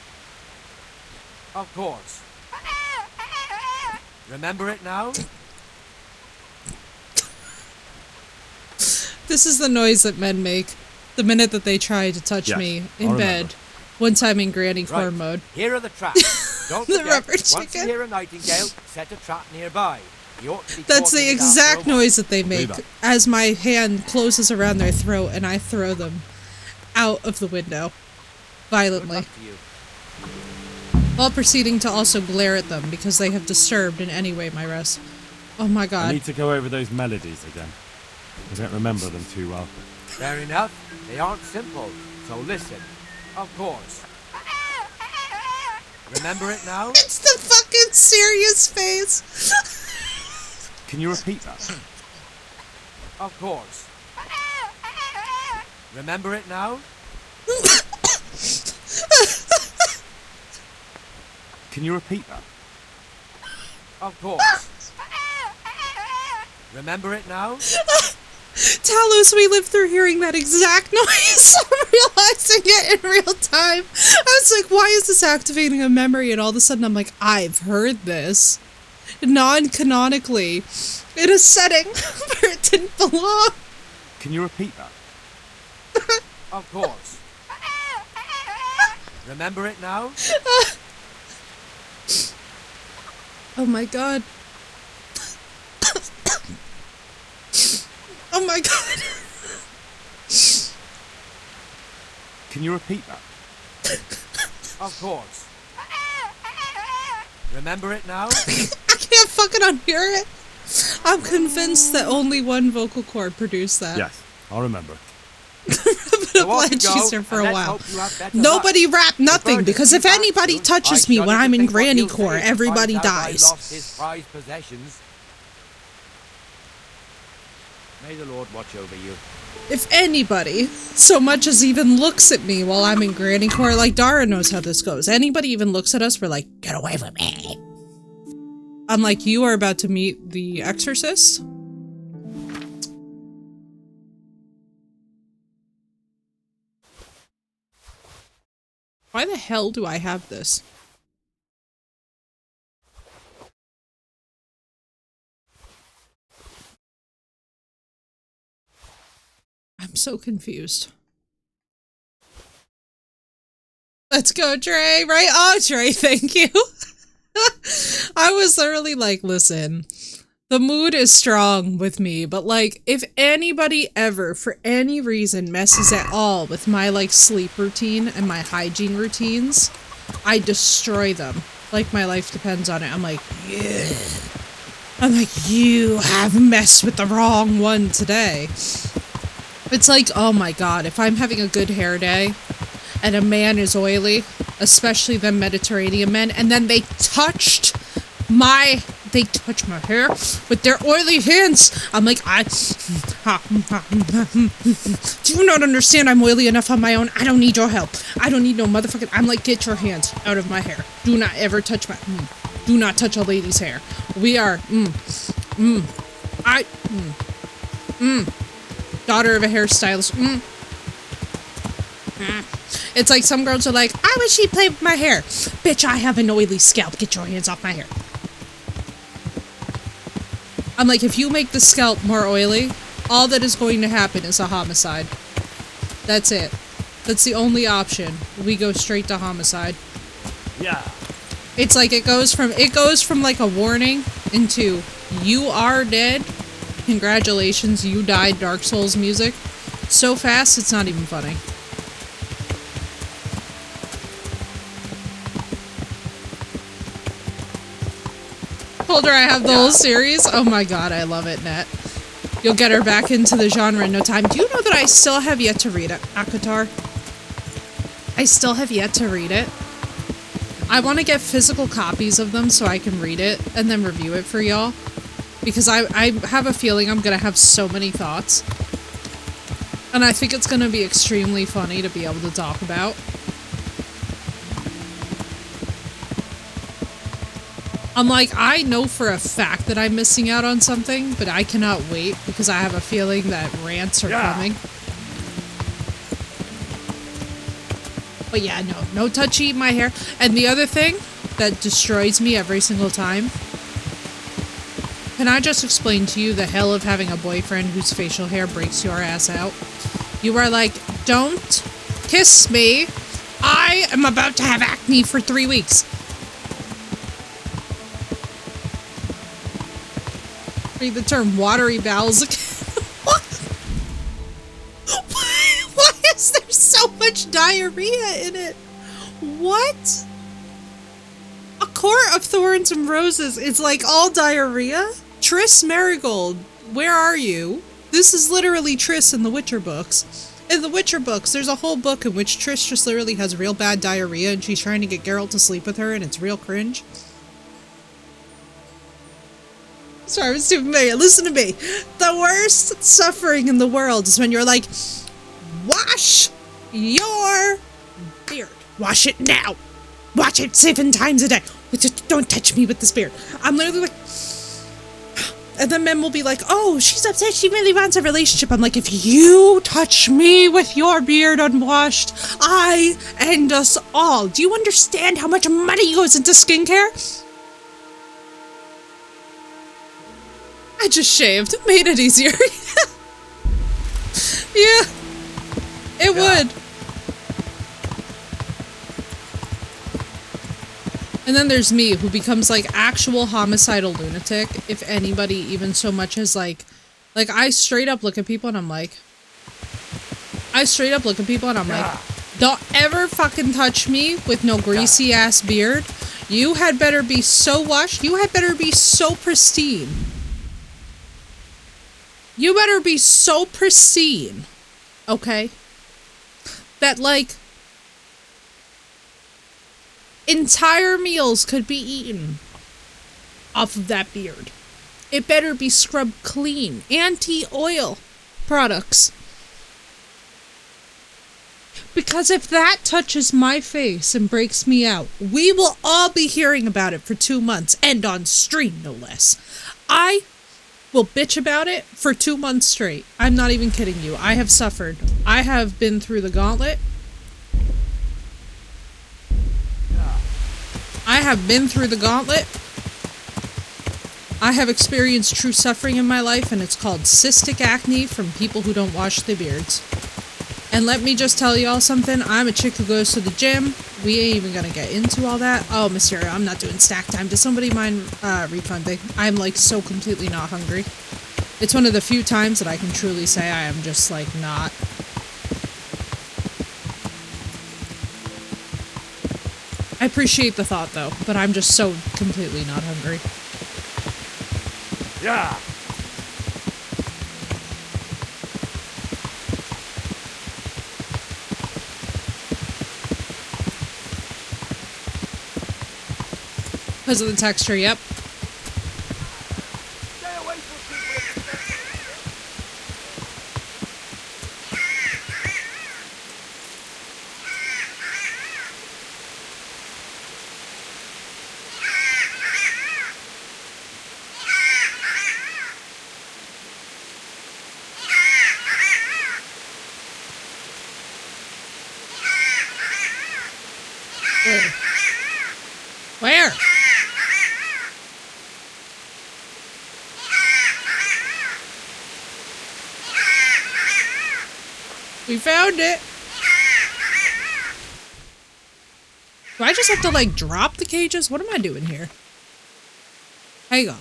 Of course. Remember it now? This is the noise that men make. The minute that they try to touch Yes, me I in remember. bed, once I'm in granny Right, corn mode. here are the traps. Don't The forget, rubber once you chicken. hear a nightingale, set a trap nearby. He ought to be That's talking the it out for a exact while. noise that they make as my hand closes around their throat and I throw them out of the window violently, while proceeding to also glare at them because they have disturbed in any way my rest. Oh my I god. need to go over those melodies again. I don't remember them too well. Fair enough. They aren't simple, so listen. Of course. Remember it now? It's the fucking serious face. Can you repeat that? Of course. Remember it now? Can you repeat that? Of course. Remember it now? Talos, we lived through hearing that exact noise, realizing it in real time. I was like, why is this activating a memory? And all of a sudden I'm like, I've heard this. Non-canonically. In a setting where it didn't belong. Can you repeat that? Of course. Remember it now? Oh my god. Oh my god. Can you repeat that? Of course. Remember it now? I can't fucking unhear it. I'm convinced that only one vocal cord produced that. Yes, I'll remember. I'm glad she's here for a while. Nobody rap nothing, because if anybody touches me when I'm in granny core, everybody dies. Lost his prized possessions. May the Lord watch over you. If anybody so much as even looks at me while I'm in granny core, like Dara knows how this goes. Anybody even looks at us, we're like, get away from me. Unlike you are about to meet the exorcist. Why the hell do I have this? I'm so confused. Let's go, Trey, right? Oh, Trey, thank you. I was literally like, listen, the mood is strong with me, but like, if anybody ever, for any reason, messes at all with my like sleep routine and my hygiene routines, I destroy them. Like my life depends on it. I'm like, yeah. I'm like, you have messed with the wrong one today. It's like, oh my god, if I'm having a good hair day and a man is oily, especially the Mediterranean men, and then they touch my hair with their oily hands. I'm like, do you not understand I'm oily enough on my own? I don't need your help. I don't need no motherfucking, I'm like, get your hands out of my hair. Do not ever touch my, do not touch a lady's hair. We are, daughter of a hairstylist. It's like some girls are like, I wish he'd play with my hair. Bitch, I have an oily scalp. Get your hands off my hair. I'm like, if you make the scalp more oily, all that is going to happen is a homicide. That's it. That's the only option. We go straight to homicide. Yeah. It's like it goes from like a warning into you are dead. Congratulations, you died, Dark Souls music. So fast, it's not even funny. Told her I have the whole series. Oh my god, I love it, Net. You'll get her back into the genre in no time. Do you know that I still have yet to read it, Akatar? I still have yet to read it. I want to get physical copies of them so I can read it and then review it for y'all. Because I have a feeling I'm going to have so many thoughts. And I think it's going to be extremely funny to be able to talk about. I'm like, I know for a fact that I'm missing out on something, but I cannot wait because I have a feeling that rants are coming. But yeah, no touchy my hair. And the other thing that destroys me every single time, can I just explain to you the hell of having a boyfriend whose facial hair breaks your ass out? You are like, don't kiss me. I am about to have acne for 3 weeks. Read the term watery bowels again. What? Why is there so much diarrhea in it? What? A court of thorns and roses is like all diarrhea? Triss Marigold, where are you? This is literally Triss in the Witcher books. In the Witcher books, there's a whole book in which Triss just literally has real bad diarrhea and she's trying to get Geralt to sleep with her and it's real cringe. Sorry, I'm stupid Mayor. Listen to me. The worst suffering in the world is when you're like, wash your beard. Wash it now. Wash it 7 times a day. Don't touch me with this beard. I'm literally like... And then men will be like, oh, she's upset. She really wants a relationship. I'm like, if you touch me with your beard unwashed, I end us all. Do you understand how much money goes into skincare? I just shaved. Made it easier. Yeah. It would. And then there's me, who becomes like actual homicidal lunatic if anybody even so much as like I straight up look at people and I'm like, don't ever fucking touch me with no greasy ass beard. You had better be so washed. You had better be so pristine. You better be so pristine. Okay? That like entire meals could be eaten off of that beard. It better be scrubbed clean. Anti-oil products. Because if that touches my face and breaks me out, we will all be hearing about it for 2 months, and on stream, no less. I will bitch about it for 2 months straight. I'm not even kidding you. I have suffered. I have been through the gauntlet. I have been through the gauntlet. I have experienced true suffering in my life, and it's called cystic acne from people who don't wash their beards. And let me just tell y'all something. I'm a chick who goes to the gym. We ain't even gonna get into all that. Oh, Mysterio, I'm not doing stack time. Does somebody mind refunding? I'm like so completely not hungry. It's one of the few times that I can truly say I am just like not. I appreciate the thought though, but I'm just so completely not hungry. Yeah. Because of the texture, yep. Where? We found it. Do I just have to like drop the cages? What am I doing here? Hang on.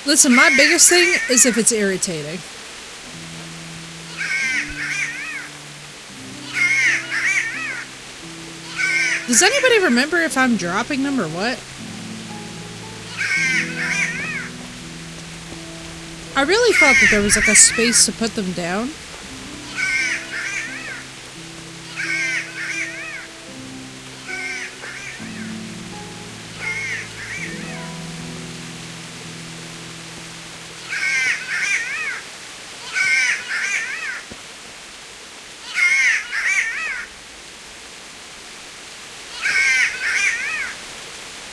Listen, my biggest thing is if it's irritating. Does anybody remember if I'm dropping them or what? I really thought that there was like a space to put them down.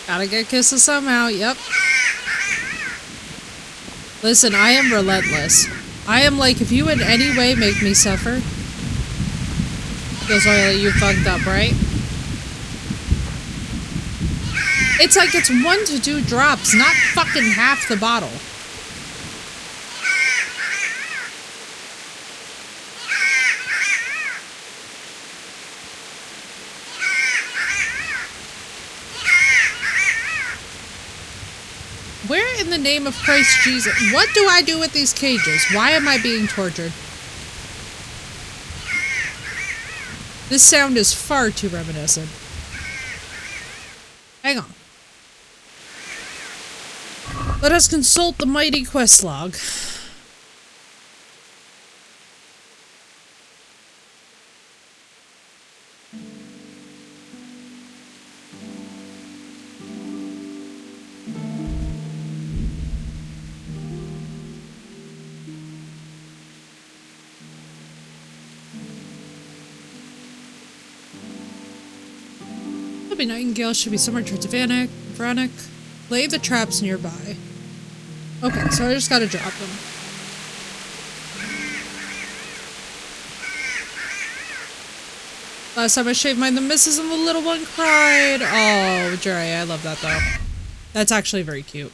Gotta get kisses somehow, yep. Listen, I am relentless. I am like, if you in any way make me suffer, goes, oh, you fucked up, right? It's like it's 1 to 2 drops, not fucking half the bottle. Where in the name of Christ Jesus? What do I do with these cages? Why am I being tortured? This sound is far too reminiscent. Hang on. Let us consult the mighty quest log. Hoping Nightingale should be somewhere towards Vranik. Lay the traps nearby. Okay, so I just gotta drop them. Last time I shaved mine, the missus and the little one cried. Oh, Jerry, I love that though. That's actually very cute.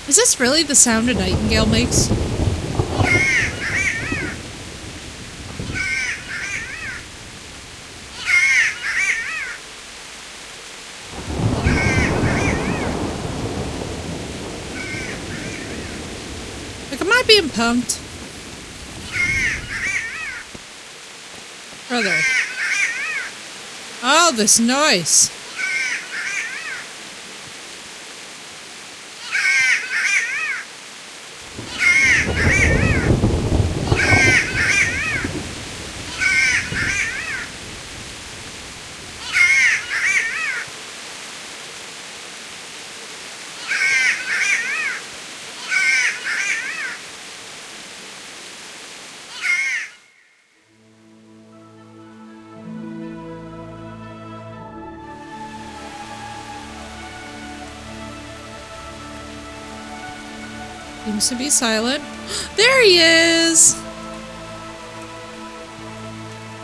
Is this really the sound a nightingale makes? Like, am I being punked? Brother. Oh, this noise. Seems to be silent. There he is!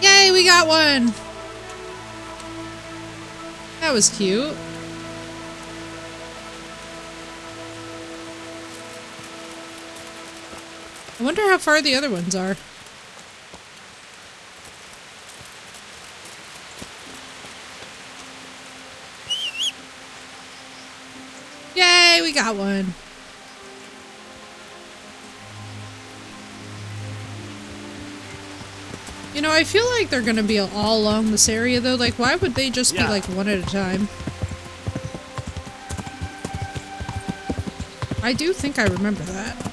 Yay, we got one! That was cute. I wonder how far the other ones are. Yay, we got one. You know, I feel like they're gonna be all along this area though. Like, why would they just be like one at a time? I do think I remember that.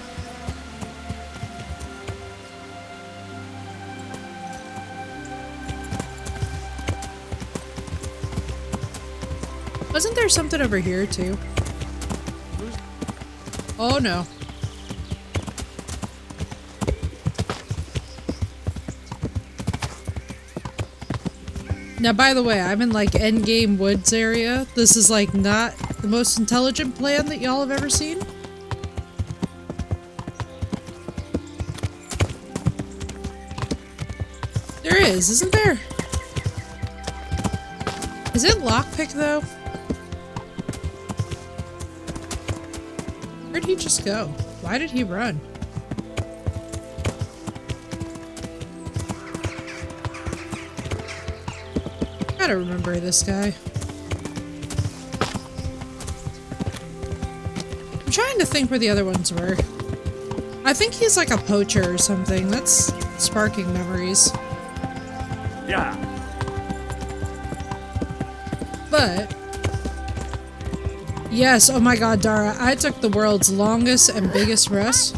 Wasn't there something over here too? Oh no. Now, by the way, I'm in like endgame woods area. This is like not the most intelligent plan that y'all have ever seen. There is, isn't there? Is it lockpick though? Where'd he just go? Why did he run? Gotta remember this guy. trying to think where the other ones were. I think he's like a poacher or something. That's sparking memories. Yeah. But yes, oh my god, Dara, I took the world's longest and biggest rest.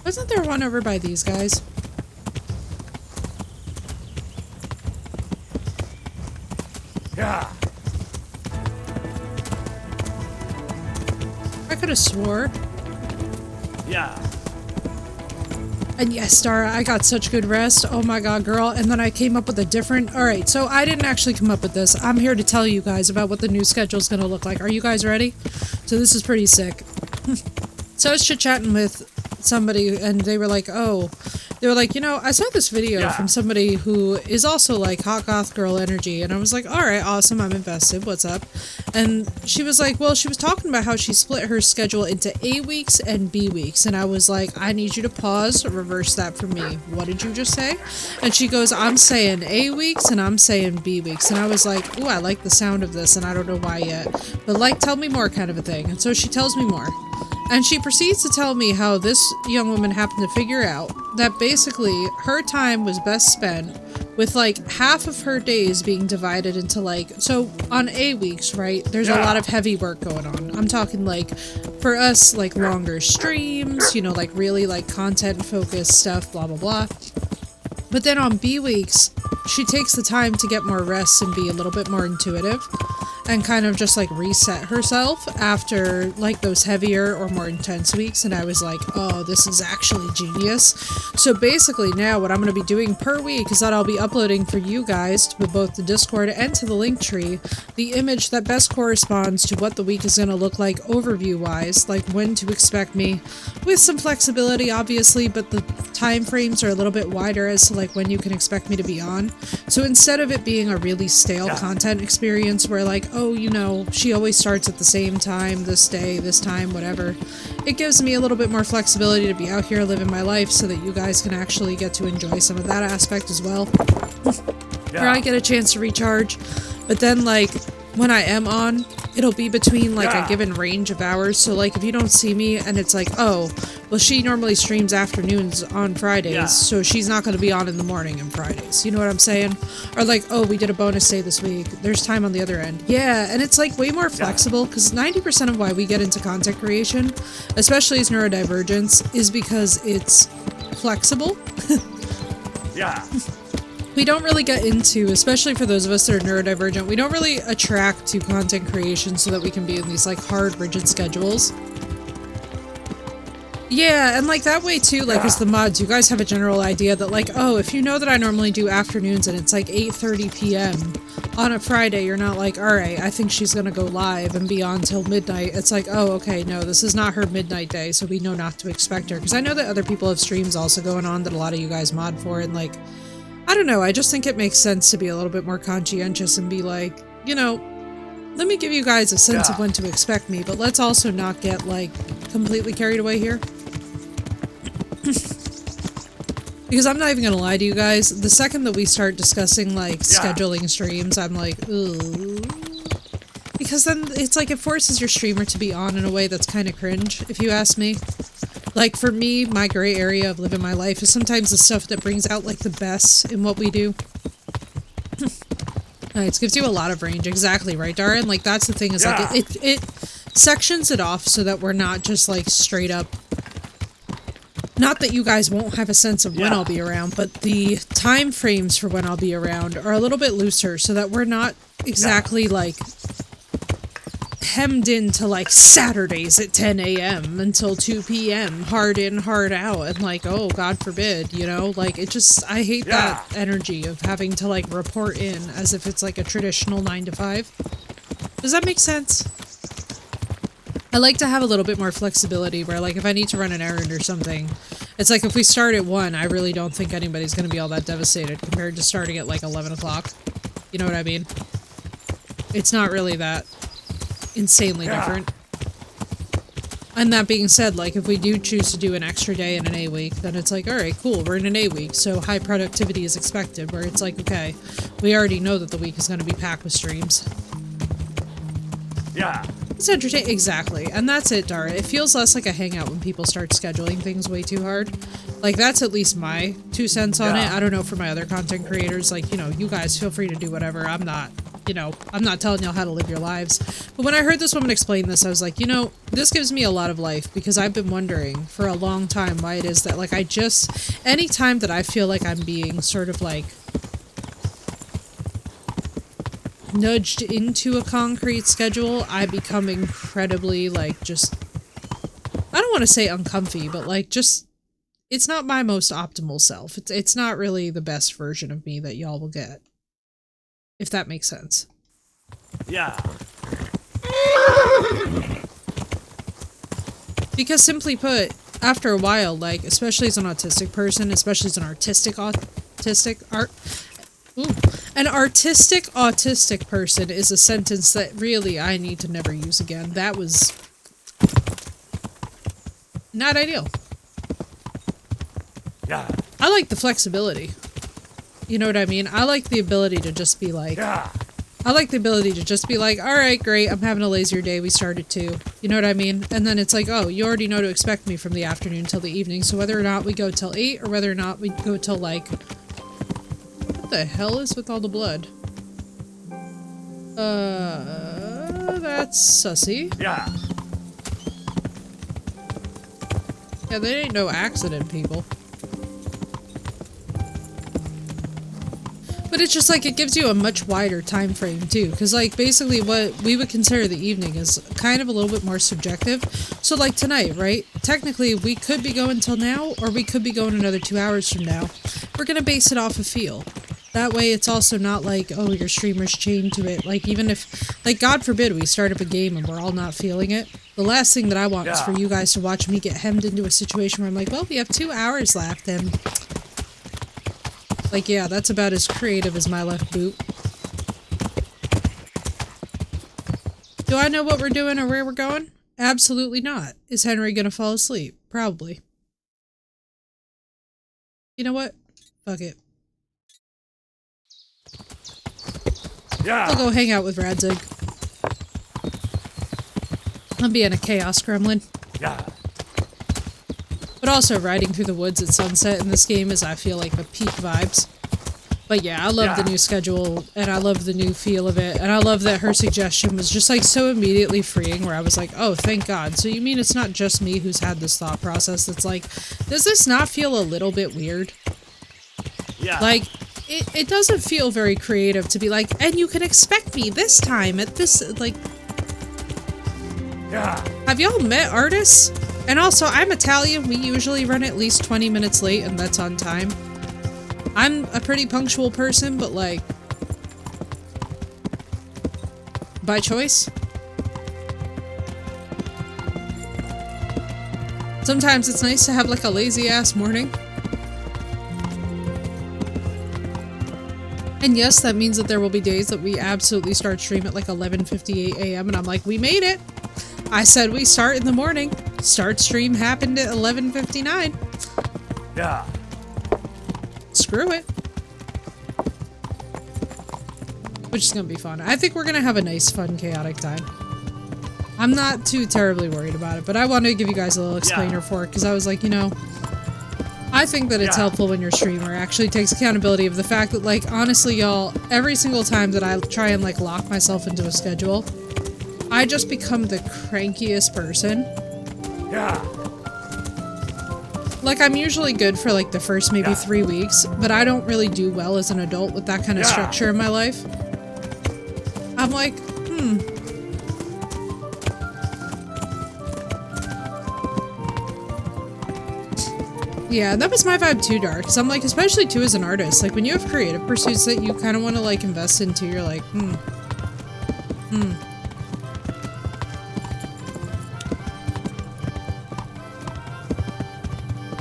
Wasn't there one over by these guys? Yeah. I could have swore. Yeah. And yes, Dara, I got such good rest. Oh my god, girl. And then I came up with a different... Alright, so I didn't actually come up with this. I'm here to tell you guys about what the new schedule is going to look like. Are you guys ready? So this is pretty sick. So I was chit-chatting with somebody, and they were like, oh... They were like, you know, I saw this video from somebody who is also like hot goth girl energy, and I was like, alright, awesome, I'm invested, what's up? And she was like, well, she was talking about how she split her schedule into A weeks and B weeks, and I was like, I need you to pause, reverse that for me. What did you just say? And she goes, I'm saying A weeks and I'm saying B weeks, and I was like, ooh, I like the sound of this, and I don't know why yet, but like, tell me more kind of a thing. And so she tells me more. And she proceeds to tell me how this young woman happened to figure out that basically her time was best spent with like half of her days being divided into like, so on A weeks, right, there's a lot of heavy work going on. I'm talking like, for us, like longer streams, you know, like really like content focused stuff, blah, blah, blah. But then on B weeks, she takes the time to get more rest and be a little bit more intuitive and kind of just like reset herself after like those heavier or more intense weeks. And I was like, oh, this is actually genius. So basically now what I'm going to be doing per week is that I'll be uploading for you guys to both the Discord and to the Linktree the image that best corresponds to what the week is going to look like overview wise, like when to expect me, with some flexibility obviously, but the time frames are a little bit wider as to like when you can expect me to be on. So instead of it being a really stale content experience where like, oh, you know, she always starts at the same time, this day, this time, whatever, it gives me a little bit more flexibility to be out here living my life so that you guys can actually get to enjoy some of that aspect as well. Where I get a chance to recharge. But then like when I am on, it'll be between like a given range of hours. So like if you don't see me and it's like, oh, well, she normally streams afternoons on Fridays, so she's not going to be on in the morning on Fridays. You know what I'm saying? Or like, oh, we did a bonus day this week. There's time on the other end. Yeah, and it's like way more flexible because 90% of why we get into content creation, especially as neurodivergence, is because it's flexible. We don't really get into, especially for those of us that are neurodivergent, we don't really attract to content creation so that we can be in these like hard, rigid schedules. Yeah, and like that way too, like as the mods, you guys have a general idea that like, oh, if you know that I normally do afternoons and it's like 8:30 p.m. on a Friday, you're not like, alright, I think she's gonna go live and be on till midnight. It's like, oh, okay, no, this is not her midnight day, so we know not to expect her. Because I know that other people have streams also going on that a lot of you guys mod for, and like, I don't know, I just think it makes sense to be a little bit more conscientious and be like, you know, let me give you guys a sense of when to expect me, but let's also not get like completely carried away here. Because I'm not even gonna lie to you guys, the second that we start discussing like scheduling streams, I'm like, ugh. Because then it's like it forces your streamer to be on in a way that's kind of cringe, if you ask me. Like for me, my gray area of living my life is sometimes the stuff that brings out like the best in what we do. It gives you a lot of range, exactly right, Dara? And like that's the thing is like it sections it off so that we're not just like straight up. Not that you guys won't have a sense of when I'll be around, but the time frames for when I'll be around are a little bit looser so that we're not exactly like hemmed into like Saturdays at 10 a.m. until 2 p.m. hard in, hard out, and like, oh, God forbid, you know, like it just, I hate that energy of having to like report in as if it's like a traditional 9 to 5. Does that make sense? I like to have a little bit more flexibility where like if I need to run an errand or something, it's like if we start at 1, I really don't think anybody's going to be all that devastated compared to starting at like 11 o'clock. You know what I mean? It's not really that insanely different. And that being said, like, if we do choose to do an extra day in an A week, then it's like, alright, cool, we're in an A week, so high productivity is expected, where it's like, okay, we already know that the week is going to be packed with streams. Yeah. It's entertaining, exactly. And that's it, Dara. It feels less like a hangout when people start scheduling things way too hard. Like, that's at least my 2 cents on it. I don't know for my other content creators, like, you know, you guys feel free to do whatever. I'm not, you know, I'm not telling y'all how to live your lives. But when I heard this woman explain this, I was like, you know, this gives me a lot of life, because I've been wondering for a long time why it is that, like, any time that I feel like I'm being sort of, like, nudged into a concrete schedule, I become incredibly, like, just, I don't want to say uncomfy, but, like, just, it's not my most optimal self. It's not really the best version of me that y'all will get. If that makes sense. Yeah. Because simply put, after a while, like, especially as an autistic person, especially as an artistic autistic person is a sentence that really I need to never use again. That was not ideal. Yeah. I like the flexibility. You know what I mean? I like the ability to just be like, yeah. I like the ability to just be like, alright, great, I'm having a lazier day, we started 2. You know what I mean? And then it's like, oh, you already know to expect me from the afternoon till the evening, so whether or not we go till 8, or whether or not we go till, like, what the hell is with all the blood? That's sussy. Yeah. Yeah, they ain't no accident, people. But it's just like, it gives you a much wider time frame too, because like basically what we would consider the evening is kind of a little bit more subjective. So like tonight, right? Technically we could be going till now, or we could be going another 2 hours from now. We're gonna base it off of feel. That way it's also not like, oh, your streamer's chained to it. Like, even if, like, God forbid we start up a game and we're all not feeling it, the last thing that I want is for you guys to watch me get hemmed into a situation where I'm like, well, we have 2 hours left, and like, yeah, that's about as creative as my left boot. Do I know what we're doing or where we're going? Absolutely not. Is Henry gonna fall asleep? Probably. You know what? Fuck it. Yeah. I'll go hang out with Radzig. I'm being a chaos gremlin. Yeah. But also riding through the woods at sunset in this game is, I feel like, the peak vibes. But yeah, I love the new schedule, and I love the new feel of it, and I love that her suggestion was just like so immediately freeing, where I was like, oh, thank God. So you mean it's not just me who's had this thought process that's like, does this not feel a little bit weird? Yeah. Like, it doesn't feel very creative to be like, and you can expect me this time at this, like... Yeah. Have y'all met artists? And also, I'm Italian, we usually run at least 20 minutes late, and that's on time. I'm a pretty punctual person, but like... by choice? Sometimes it's nice to have like a lazy-ass morning. And yes, that means that there will be days that we absolutely start stream at like 11:58 a.m. and I'm like, we made it! I said we start in the morning. Start stream happened at 11:59. Yeah. Screw it. Which is gonna be fun. I think we're gonna have a nice, fun, chaotic time. I'm not too terribly worried about it, but I wanted to give you guys a little explainer for it, because I was like, you know, I think that it's helpful when your streamer actually takes accountability of the fact that, like, honestly, y'all, every single time that I try and, like, lock myself into a schedule, I just become the crankiest person. Yeah. Like, I'm usually good for, like, the first maybe 3 weeks, but I don't really do well as an adult with that kind of structure in my life. I'm like, Yeah, that was my vibe too, Dark. Because I'm like, especially too as an artist, like when you have creative pursuits that you kind of want to like invest into, you're like,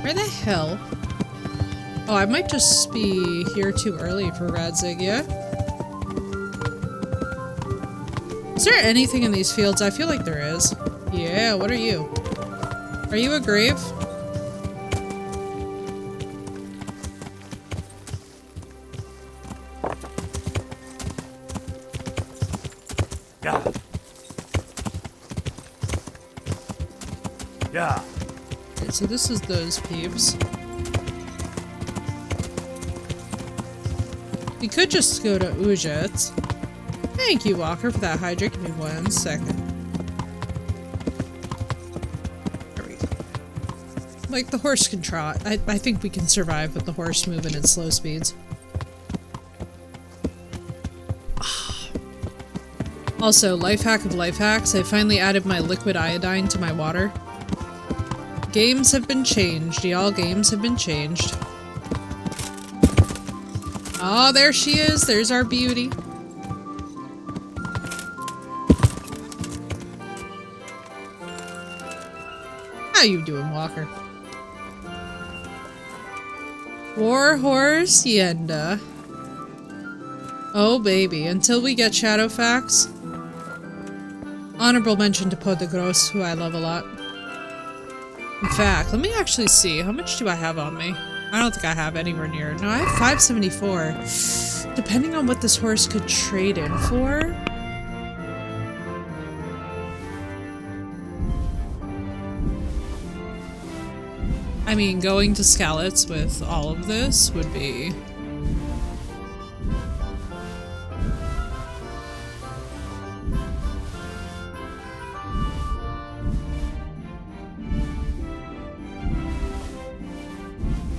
Where the hell? Oh, I might just be here too early for Radzig, yeah? Is there anything in these fields? I feel like there is. Yeah, what are you? Are you a grave? Yeah. Yeah. Okay, so this is those peeps. We could just go to Ujit's. Thank you, Walker, for that hydrate. Give me 1 second. There we go. Like, the horse can trot. I think we can survive with the horse moving at slow speeds. Also, life hack of life hacks, I finally added my liquid iodine to my water. Games have been changed, y'all. Games have been changed. Oh, there she is. There's our beauty. How you doing, Walker? Warhorse Yenda. Oh, baby. Until we get Shadowfax. Honorable mention to Pod de Gros, who I love a lot. In fact, let me actually see. How much do I have on me? I don't think I have anywhere near. No, I have 574. Depending on what this horse could trade in for. I mean, going to Skalitz with all of this would be...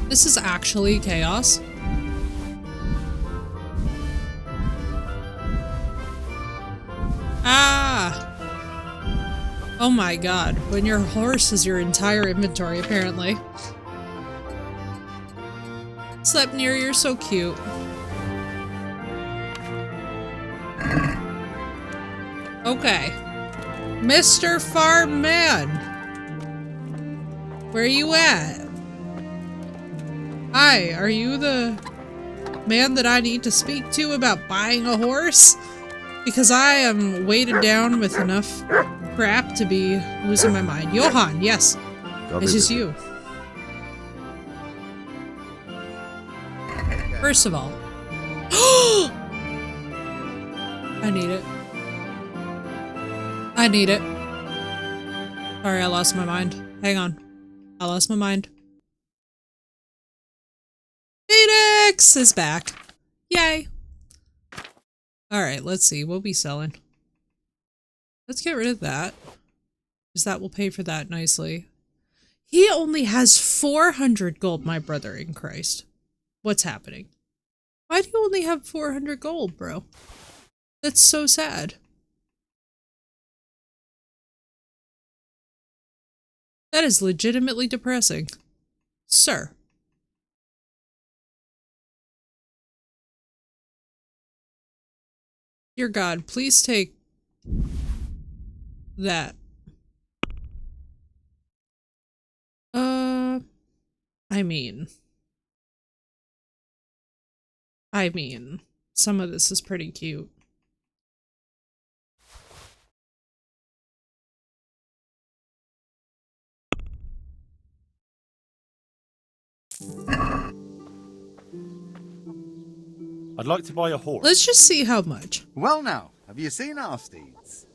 This is actually chaos. Ah! Oh my god, when your horse is your entire inventory, apparently. Sleipnir, you're so cute. Okay. Mr. Farmman! Where are you at? Hi, are you the man that I need to speak to about buying a horse? Because I am weighted down with enough crap to be losing my mind. Johan, yes. This is you. First of all. I need it. I need it. Sorry, I lost my mind. Hang on. I lost my mind. Phoenix is back. Yay. Alright, let's see. What we selling? Let's get rid of that. Because that will pay for that nicely. He only has 400 gold, my brother in Christ. What's happening? Why do you only have 400 gold, bro? That's so sad. That is legitimately depressing. Sir. Dear God, please take that. I mean, some of this is pretty cute. I'd like to buy a horse. Let's just see how much. Well now, have you seen our steeds?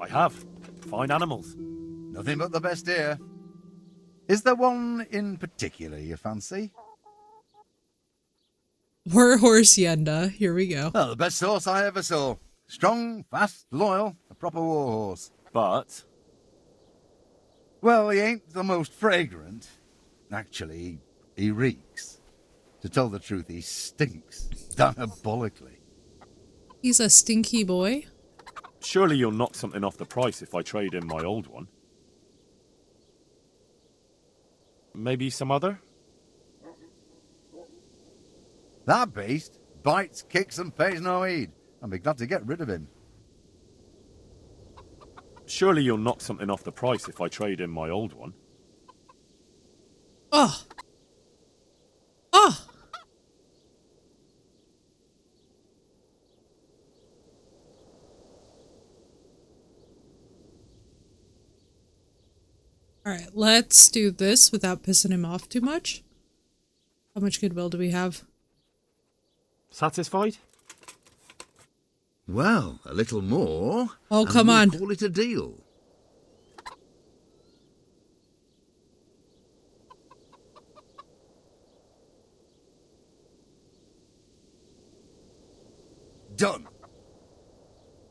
I have. Fine animals. Nothing but the best here. Is there one in particular you fancy? Warhorse Yenda. Here we go. Oh, the best horse I ever saw. Strong, fast, loyal, a proper war horse. But? Well, he ain't the most fragrant. Actually, he reeks. To tell the truth, he stinks. Diabolically. He's a stinky boy. Surely you'll knock something off the price if I trade in my old one. Maybe some other? That beast bites, kicks, and pays no heed. I'd be glad to get rid of him. Surely you'll knock something off the price if I trade in my old one. Oh. Oh. Alright, let's do this without pissing him off too much. How much goodwill do we have? Satisfied? Well, a little more. Oh, and come we'll on. Call it a deal. Done.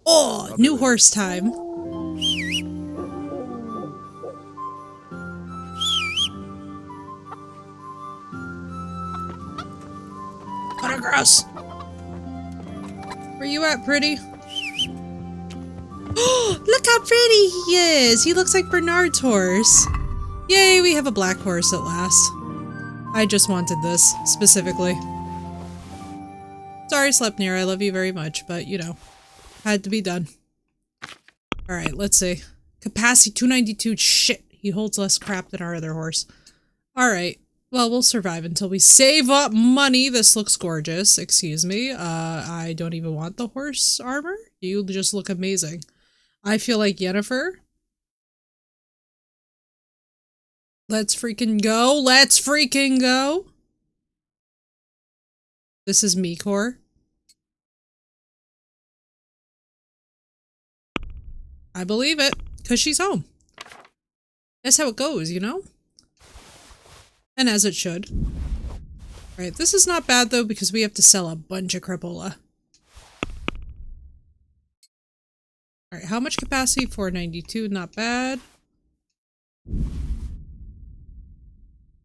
Oh, new horse time. Autographs. Where you at, pretty? Look how pretty he is! He looks like Bernard's horse. Yay, we have a black horse at last. I just wanted this, specifically. Sorry, Sleipnir, I love you very much, but, you know, had to be done. Alright, let's see. Capacity 292, shit, he holds less crap than our other horse. Alright, well, we'll survive until we save up money. This looks gorgeous, excuse me. I don't even want the horse armor. You just look amazing. I feel like Yennefer. Let's freaking go, let's freaking go! This is Mikor. I believe it, because she's home. That's how it goes, you know? And as it should. Right, this is not bad though, because we have to sell a bunch of crapola. Alright, how much capacity? 492, not bad.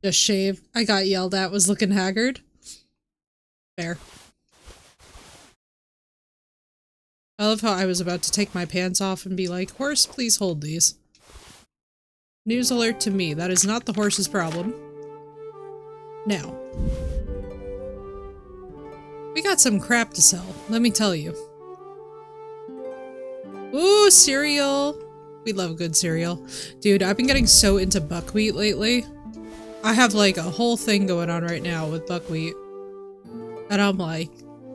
Just shave. I got yelled at, was looking haggard. Fair. I love how I was about to take my pants off and be like, horse, please hold these. News alert to me, that is not the horse's problem. Now. We got some crap to sell, let me tell you. Ooh, cereal. We love good cereal. Dude, I've been getting so into buckwheat lately. I have like a whole thing going on right now with buckwheat. And I'm like,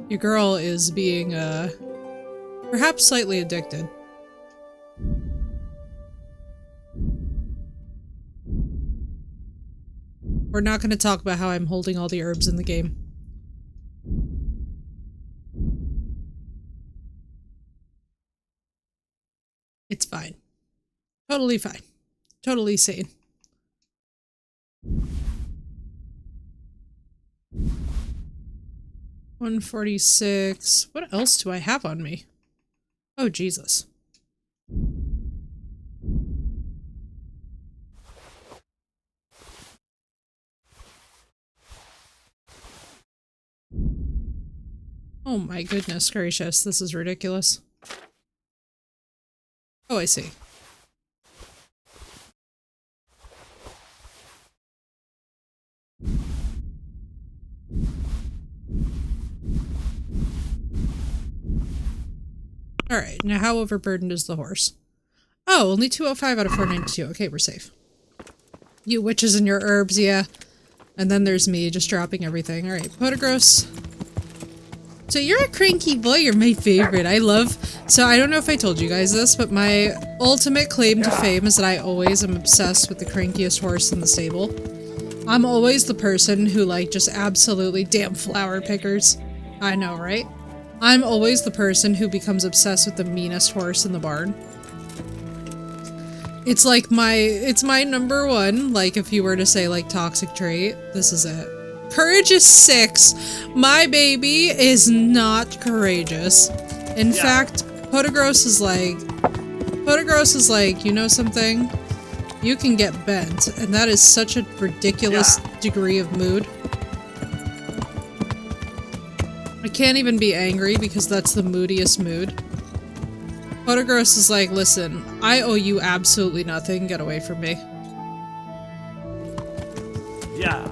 your girl is being, perhaps slightly addicted. We're not going to talk about how I'm holding all the herbs in the game. It's fine. Totally fine. Totally sane. $146. What else do I have on me? Oh, Jesus. Oh my goodness gracious, this is ridiculous. Oh, I see. Alright, now how overburdened is the horse? Oh, only 205 out of 492. Okay, we're safe. You witches and your herbs, yeah. And then there's me just dropping everything. Alright, Potagross. So you're a cranky boy, you're my favorite. I love... So I don't know if I told you guys this, but my ultimate claim to fame is that I always am obsessed with the crankiest horse in the stable. I'm always the person who, like, just absolutely... Damn flower pickers. I know, right? I'm always the person who becomes obsessed with the meanest horse in the barn. It's like it's my number one, like if you were to say like toxic trait, this is it. Courage is 6. My baby is not courageous. In fact, Potagross is like, you know something? You can get bent, and that is such a ridiculous degree of mood. I can't even be angry because that's the moodiest mood. Potagross is like, listen, I owe you absolutely nothing, get away from me. Yeah.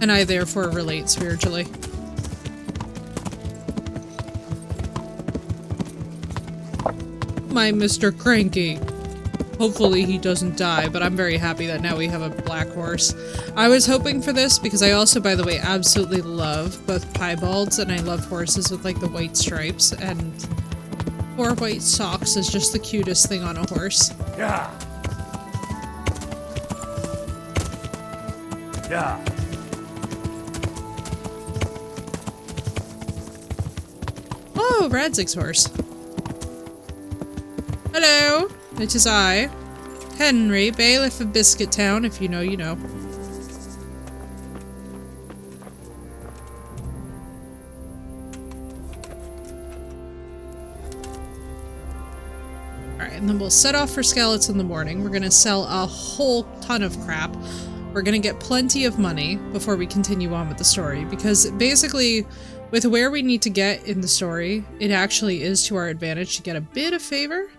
And I therefore relate spiritually. My Mr. Cranky. Hopefully he doesn't die, but I'm very happy that now we have a black horse. I was hoping for this because I also, by the way, absolutely love both piebalds and I love horses with like the white stripes, and 4 white socks is just the cutest thing on a horse. Yeah. Yeah. Oh, Radzig's horse. Hello, it is I, Henry, bailiff of Biscuit Town. If you know, you know. Alright, and then we'll set off for Skeleton in the morning. We're gonna sell a whole ton of crap. We're gonna get plenty of money before we continue on with the story, because basically, with where we need to get in the story, it actually is to our advantage to get a bit of favor.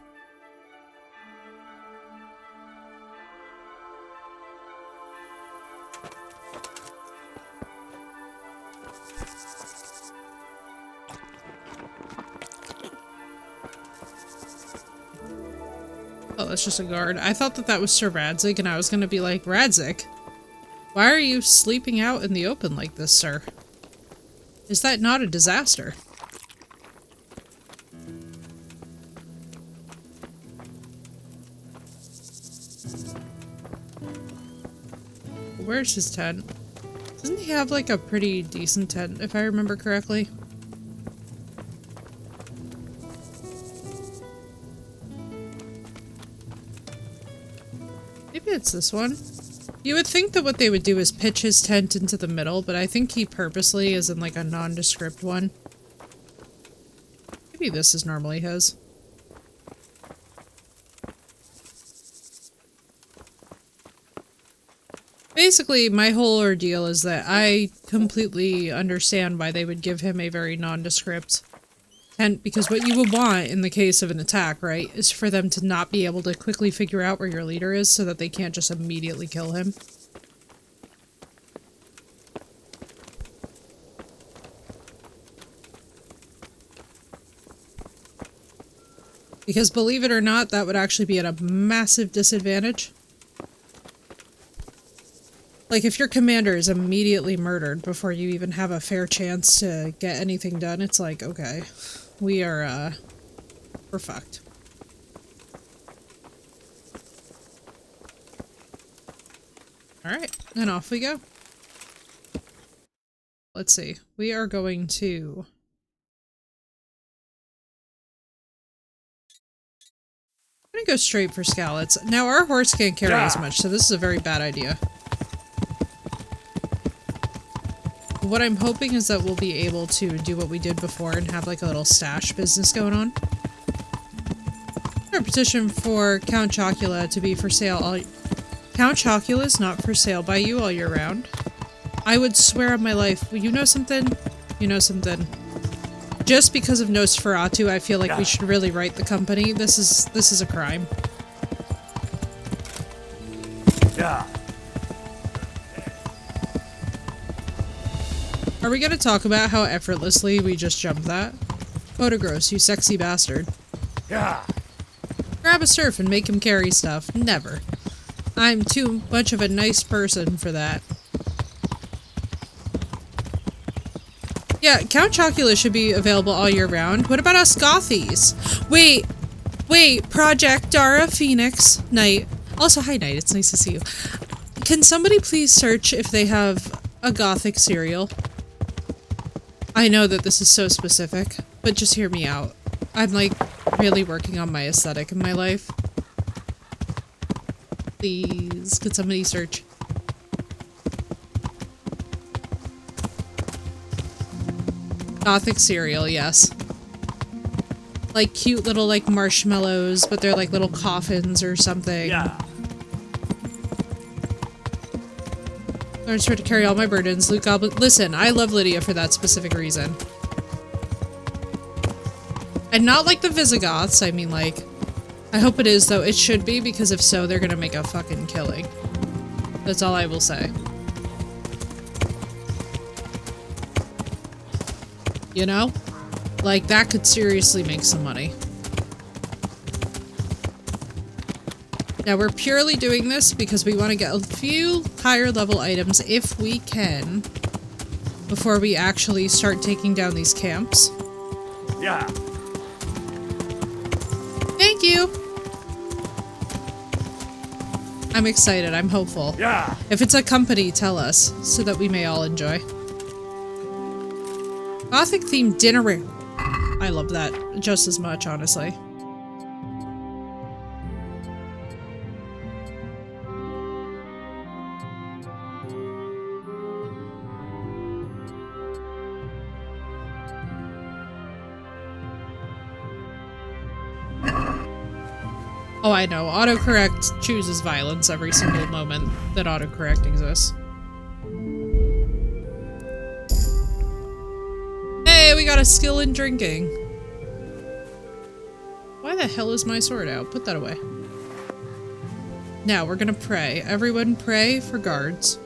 Oh, that's just a guard. I thought that that was Sir Radzig, and I was gonna be like, Radzig, why are you sleeping out in the open like this, sir? Is that not a disaster? Where's his tent? Doesn't he have like a pretty decent tent, if I remember correctly? Maybe it's this one. You would think that what they would do is pitch his tent into the middle, but I think he purposely is in like a nondescript one. Maybe this is normally his. Basically, my whole ordeal is that I completely understand why they would give him a very nondescript tent, because what you would want in the case of an attack, right, is for them to not be able to quickly figure out where your leader is so that they can't just immediately kill him. Because believe it or not, that would actually be at a massive disadvantage. Like, if your commander is immediately murdered before you even have a fair chance to get anything done, it's like, okay, we're fucked. Alright, and off we go. Let's see, we are going to... I'm gonna go straight for Scallots. Now, our horse can't carry as much, so this is a very bad idea. What I'm hoping is that we'll be able to do what we did before and have like a little stash business going on. Our petition for Count Chocula to be for sale all... Count Chocula is not for sale by you all year round. I would swear on my life, well, you know something? You know something. Just because of Nosferatu, I feel like we should really write the company. This is a crime. Yeah. Are we gonna talk about how effortlessly we just jumped that? Photogross, you sexy bastard. Yeah. Grab a serf and make him carry stuff. Never. I'm too much of a nice person for that. Yeah, Count Chocula should be available all year round. What about us Gothies? Wait, Project Dara Phoenix, Knight. Also, hi Knight, it's nice to see you. Can somebody please search if they have a Gothic cereal? I know that this is so specific, but just hear me out. I'm like really working on my aesthetic in my life. Please, could somebody search? Gothic cereal, yes. Like cute little like marshmallows, but they're like little coffins or something. Yeah. Learn to carry all my burdens. Luke Goblin. Listen, I love Lydia for that specific reason. And not like the Visigoths, I mean like... I hope it is, though. It should be, because if so, they're gonna make a fucking killing. That's all I will say. You know? Like, that could seriously make some money. Now, we're purely doing this because we want to get a few higher level items, if we can, before we actually start taking down these camps. Yeah. Thank you! I'm excited. I'm hopeful. Yeah. If it's a company, tell us, so that we may all enjoy. Gothic-themed dinner. I love that just as much, honestly. Oh, I know. Autocorrect chooses violence every single moment that autocorrect exists. Hey, we got a skill in drinking. Why the hell is my sword out? Put that away. Now, we're gonna pray. Everyone pray for guards.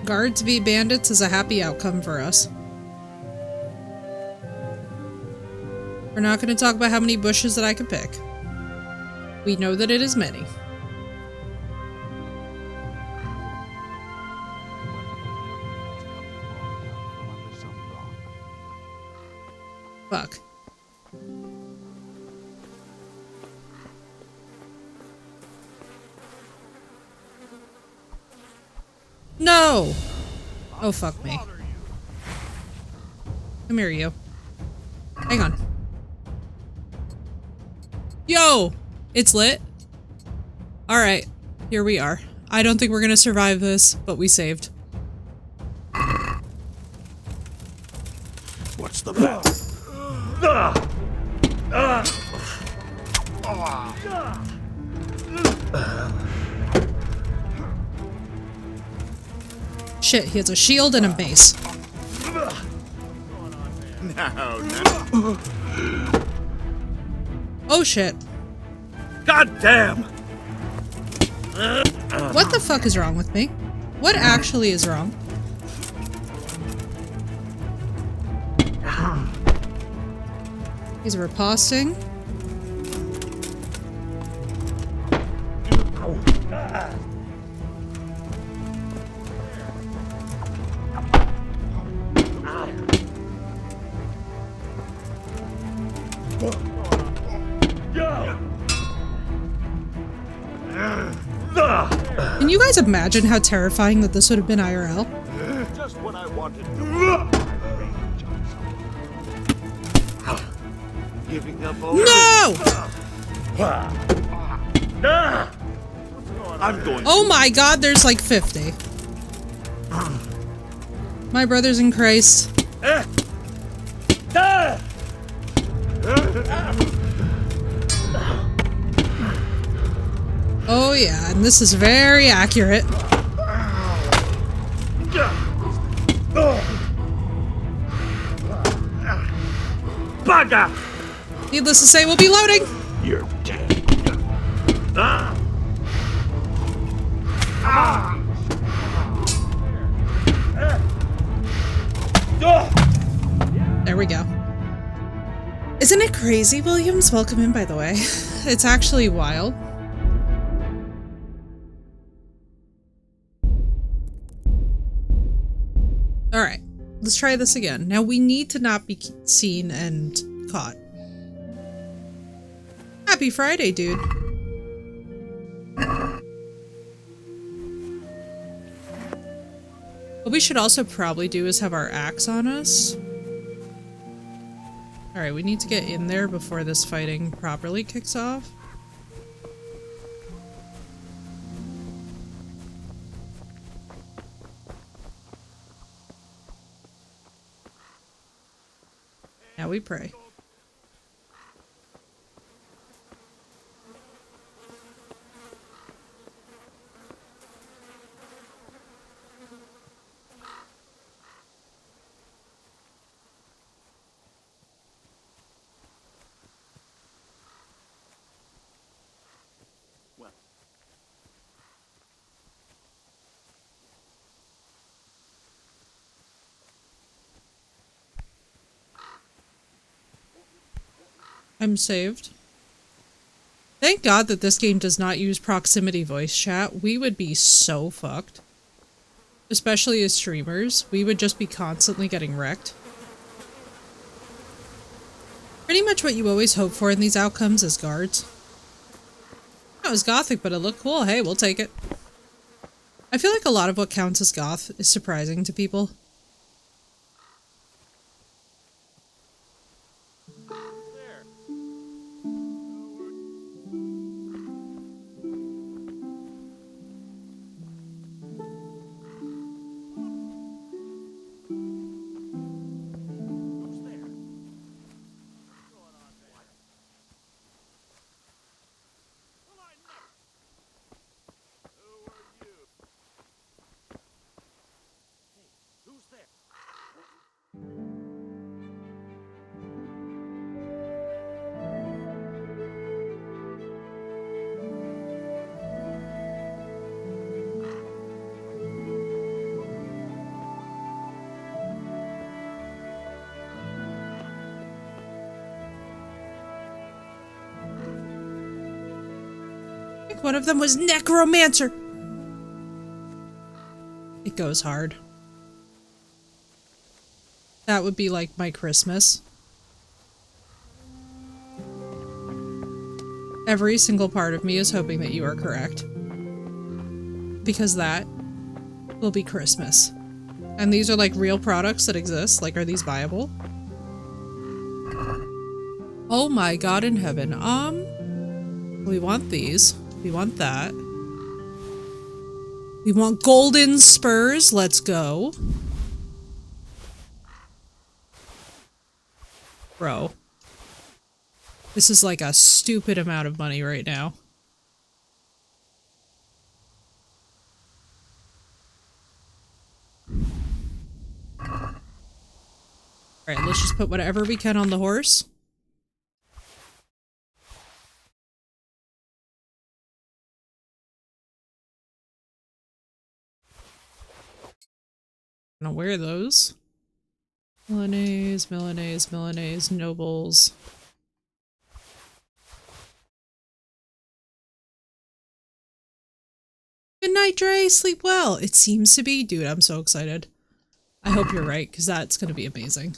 Guards v bandits is a happy outcome for us. We're not going to talk about how many bushes that I could pick. We know that it is many. Fuck. No! Oh, fuck me. Come here, you. Hang on. Yo! It's lit. Alright, here we are. I don't think we're gonna survive this, but we saved. What's the bet? Shit, he has a shield and a mace. No. Oh shit. God damn! What the fuck is wrong with me? What actually is wrong? He's riposting. Can you guys imagine how terrifying that this would have been IRL? Just when I wanted Giving up all No! I'm going. Oh my god, there's like 50. My brothers in Christ. Oh yeah, and this is very accurate. Bugger! Needless to say, we'll be loading. You're dead. There we go. Isn't it crazy, Williams? Welcome in, by the way. It's actually wild. Alright, let's try this again. Now we need to not be seen and caught. Happy Friday, dude. What we should also probably do is have our axe on us. Alright, we need to get in there before this fighting properly kicks off. Now we pray. I'm saved. Thank God that this game does not use proximity voice chat. We would be so fucked. Especially as streamers. We would just be constantly getting wrecked. Pretty much what you always hope for in these outcomes is guards. That was gothic, but it looked cool. Hey, we'll take it. I feel like a lot of what counts as goth is surprising to people. I think one of them was Necromancer. It goes hard. That would be like my Christmas. Every single part of me is hoping that you are correct. Because that will be Christmas. And these are like real products that exist. Like, are these viable? Oh my god in heaven. We want these. We want that. We want golden spurs. Let's go. Bro. This is like a stupid amount of money right now. Alright, let's just put whatever we can on the horse. I'm gonna wear those. Milanese, Milanese, Milanese, nobles. Good night, Dre. Sleep well. It seems to be. Dude, I'm so excited. I hope you're right, because that's gonna be amazing.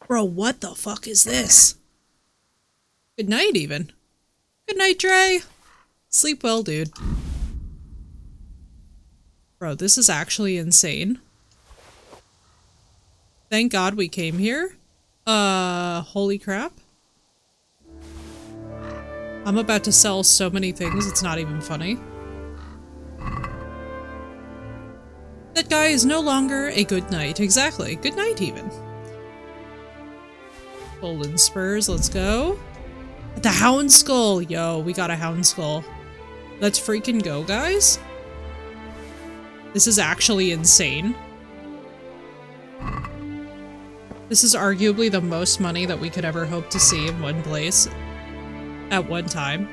Bro, what the fuck is this? Good night, even. Good night, Dre. Sleep well, dude. Bro, this is actually insane. Thank God we came here. Holy crap. I'm about to sell so many things, it's not even funny. That guy is no longer a good knight. Exactly. Good night, even. Golden spurs, let's go. The hound skull! Yo, we got a hound skull. Let's freaking go, guys. This is actually insane. This is arguably the most money that we could ever hope to see in one place at one time.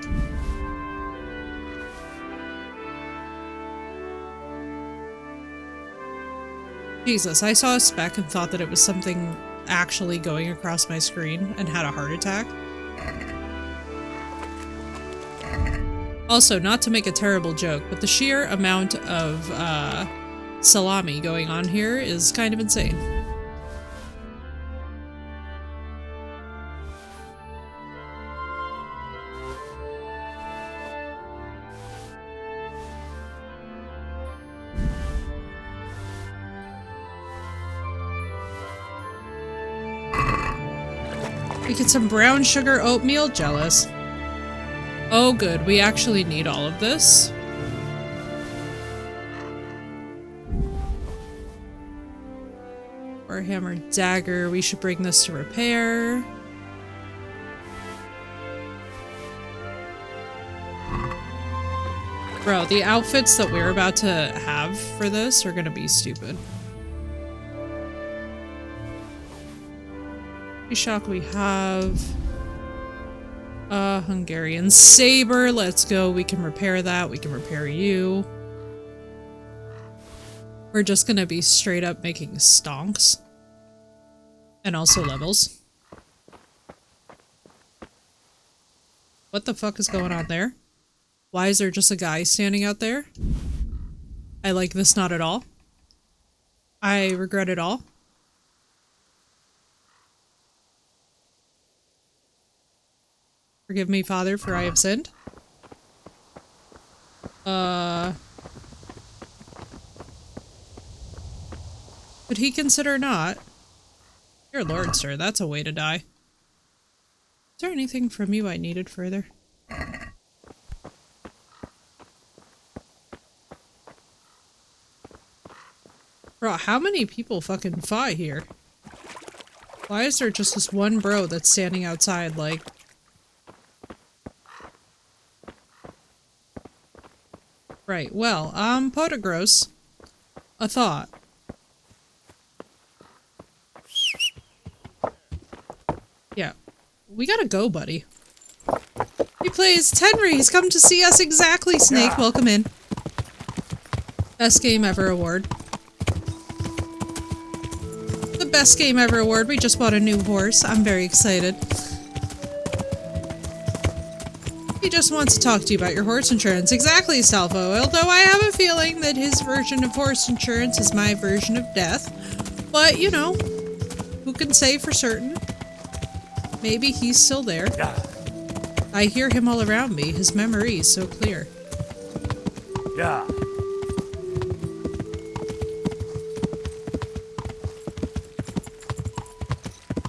Jesus, I saw a speck and thought that it was something actually going across my screen and had a heart attack. Also, not to make a terrible joke, but the sheer amount of salami going on here is kind of insane. We get some brown sugar oatmeal. Jealous. Oh good, we actually need all of this. Warhammer dagger, we should bring this to repair. Bro, the outfits that we're about to have for this are gonna be stupid. Shock we have. Hungarian saber, let's go. We can repair that, we can repair you. We're just gonna be straight up making stonks. And also levels. What the fuck is going on there? Why is there just a guy standing out there? I like this not at all. I regret it all. Forgive me, Father, for I have sinned. Could he consider not? Dear Lord, sir, that's a way to die. Is there anything from you I needed further? Bro, how many people fucking fought here? Why is there just this one bro that's standing outside, like... Right, well, Potagros. A thought. Yeah. We gotta go, buddy. He plays Tenry! He's come to see us exactly, Snake! Welcome in. Best game ever award. The best game ever award. We just bought a new horse. I'm very excited. He just wants to talk to you about your horse insurance. Exactly, Salvo. Although I have a feeling that his version of horse insurance is my version of death. But, you know, who can say for certain? Maybe he's still there. I hear him all around me. His memory is so clear. Yeah.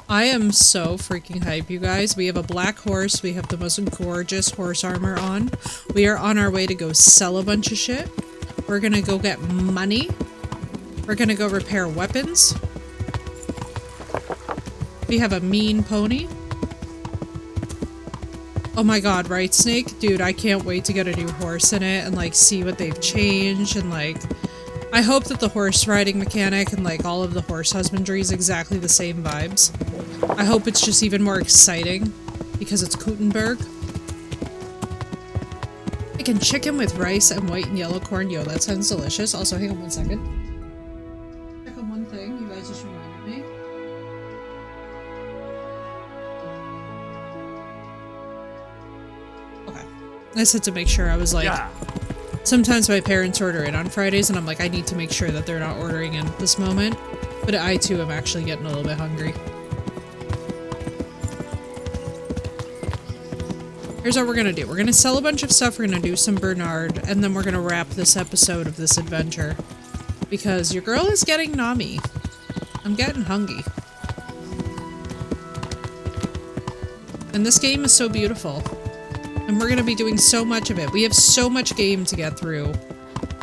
I am so freaking hype, you guys. We have a black horse. We have the most gorgeous horse armor on. We are on our way to go sell a bunch of shit. We're gonna go get money. We're gonna go repair weapons. We have a mean pony. Oh my god, right, Snake? Dude, I can't wait to get a new horse in it and, like, see what they've changed and, like... I hope that the horse riding mechanic and, like, all of the horse husbandry is exactly the same vibes. I hope it's just even more exciting because it's Gutenberg. I can chicken with rice and white and yellow corn. Yo, that sounds delicious. Also, hang on one second. Check on one thing. You guys just reminded me. Okay. I just had to make sure. I was like... Yeah. Sometimes my parents order in on Fridays, and I'm like, I need to make sure that they're not ordering in at this moment. But I, too, am actually getting a little bit hungry. Here's what we're gonna do. We're gonna sell a bunch of stuff, we're gonna do some Bernard, and then we're gonna wrap this episode of this adventure. Because your girl is getting Nami. I'm getting hungry. And this game is so beautiful. And we're gonna be doing so much of it. We have so much game to get through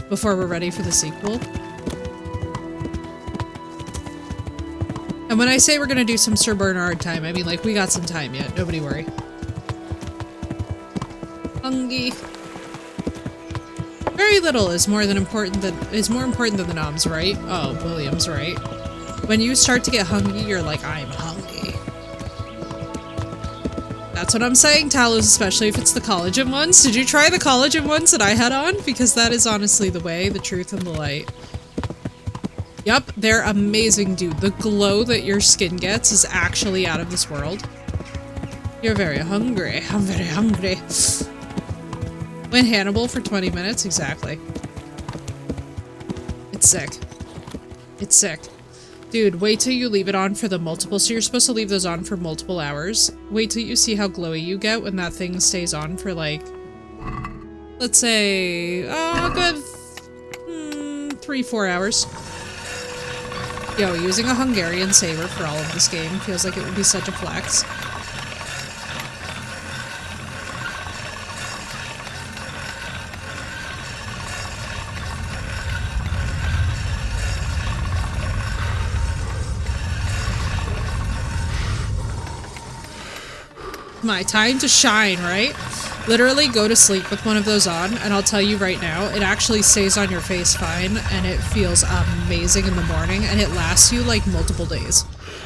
before we're ready for the sequel. And when I say we're gonna do some Sir Bernard time, I mean like we got some time yet, nobody worry. Hungry. Very little is more important than the noms, right? Oh, William's right. When you start to get hungry, you're like, I'm hungry. That's what I'm saying, Talos, especially if it's the collagen ones. Did you try the collagen ones that I had on? Because that is honestly the way, the truth, and the light. Yup, they're amazing, dude. The glow that your skin gets is actually out of this world. You're very hungry. I'm very hungry. Went Hannibal for 20 minutes, exactly. It's sick. It's sick. Dude, wait till you leave it on for the multiple, so you're supposed to leave those on for multiple hours. Wait till you see how glowy you get when that thing stays on for like, let's say, a good 3-4 hours. Yo, using a Hungarian saber for all of this game feels like it would be such a flex. My time to shine, right? Literally go to sleep with one of those on, and I'll tell you right now, it actually stays on your face fine, and it feels amazing in the morning, and it lasts you like multiple days.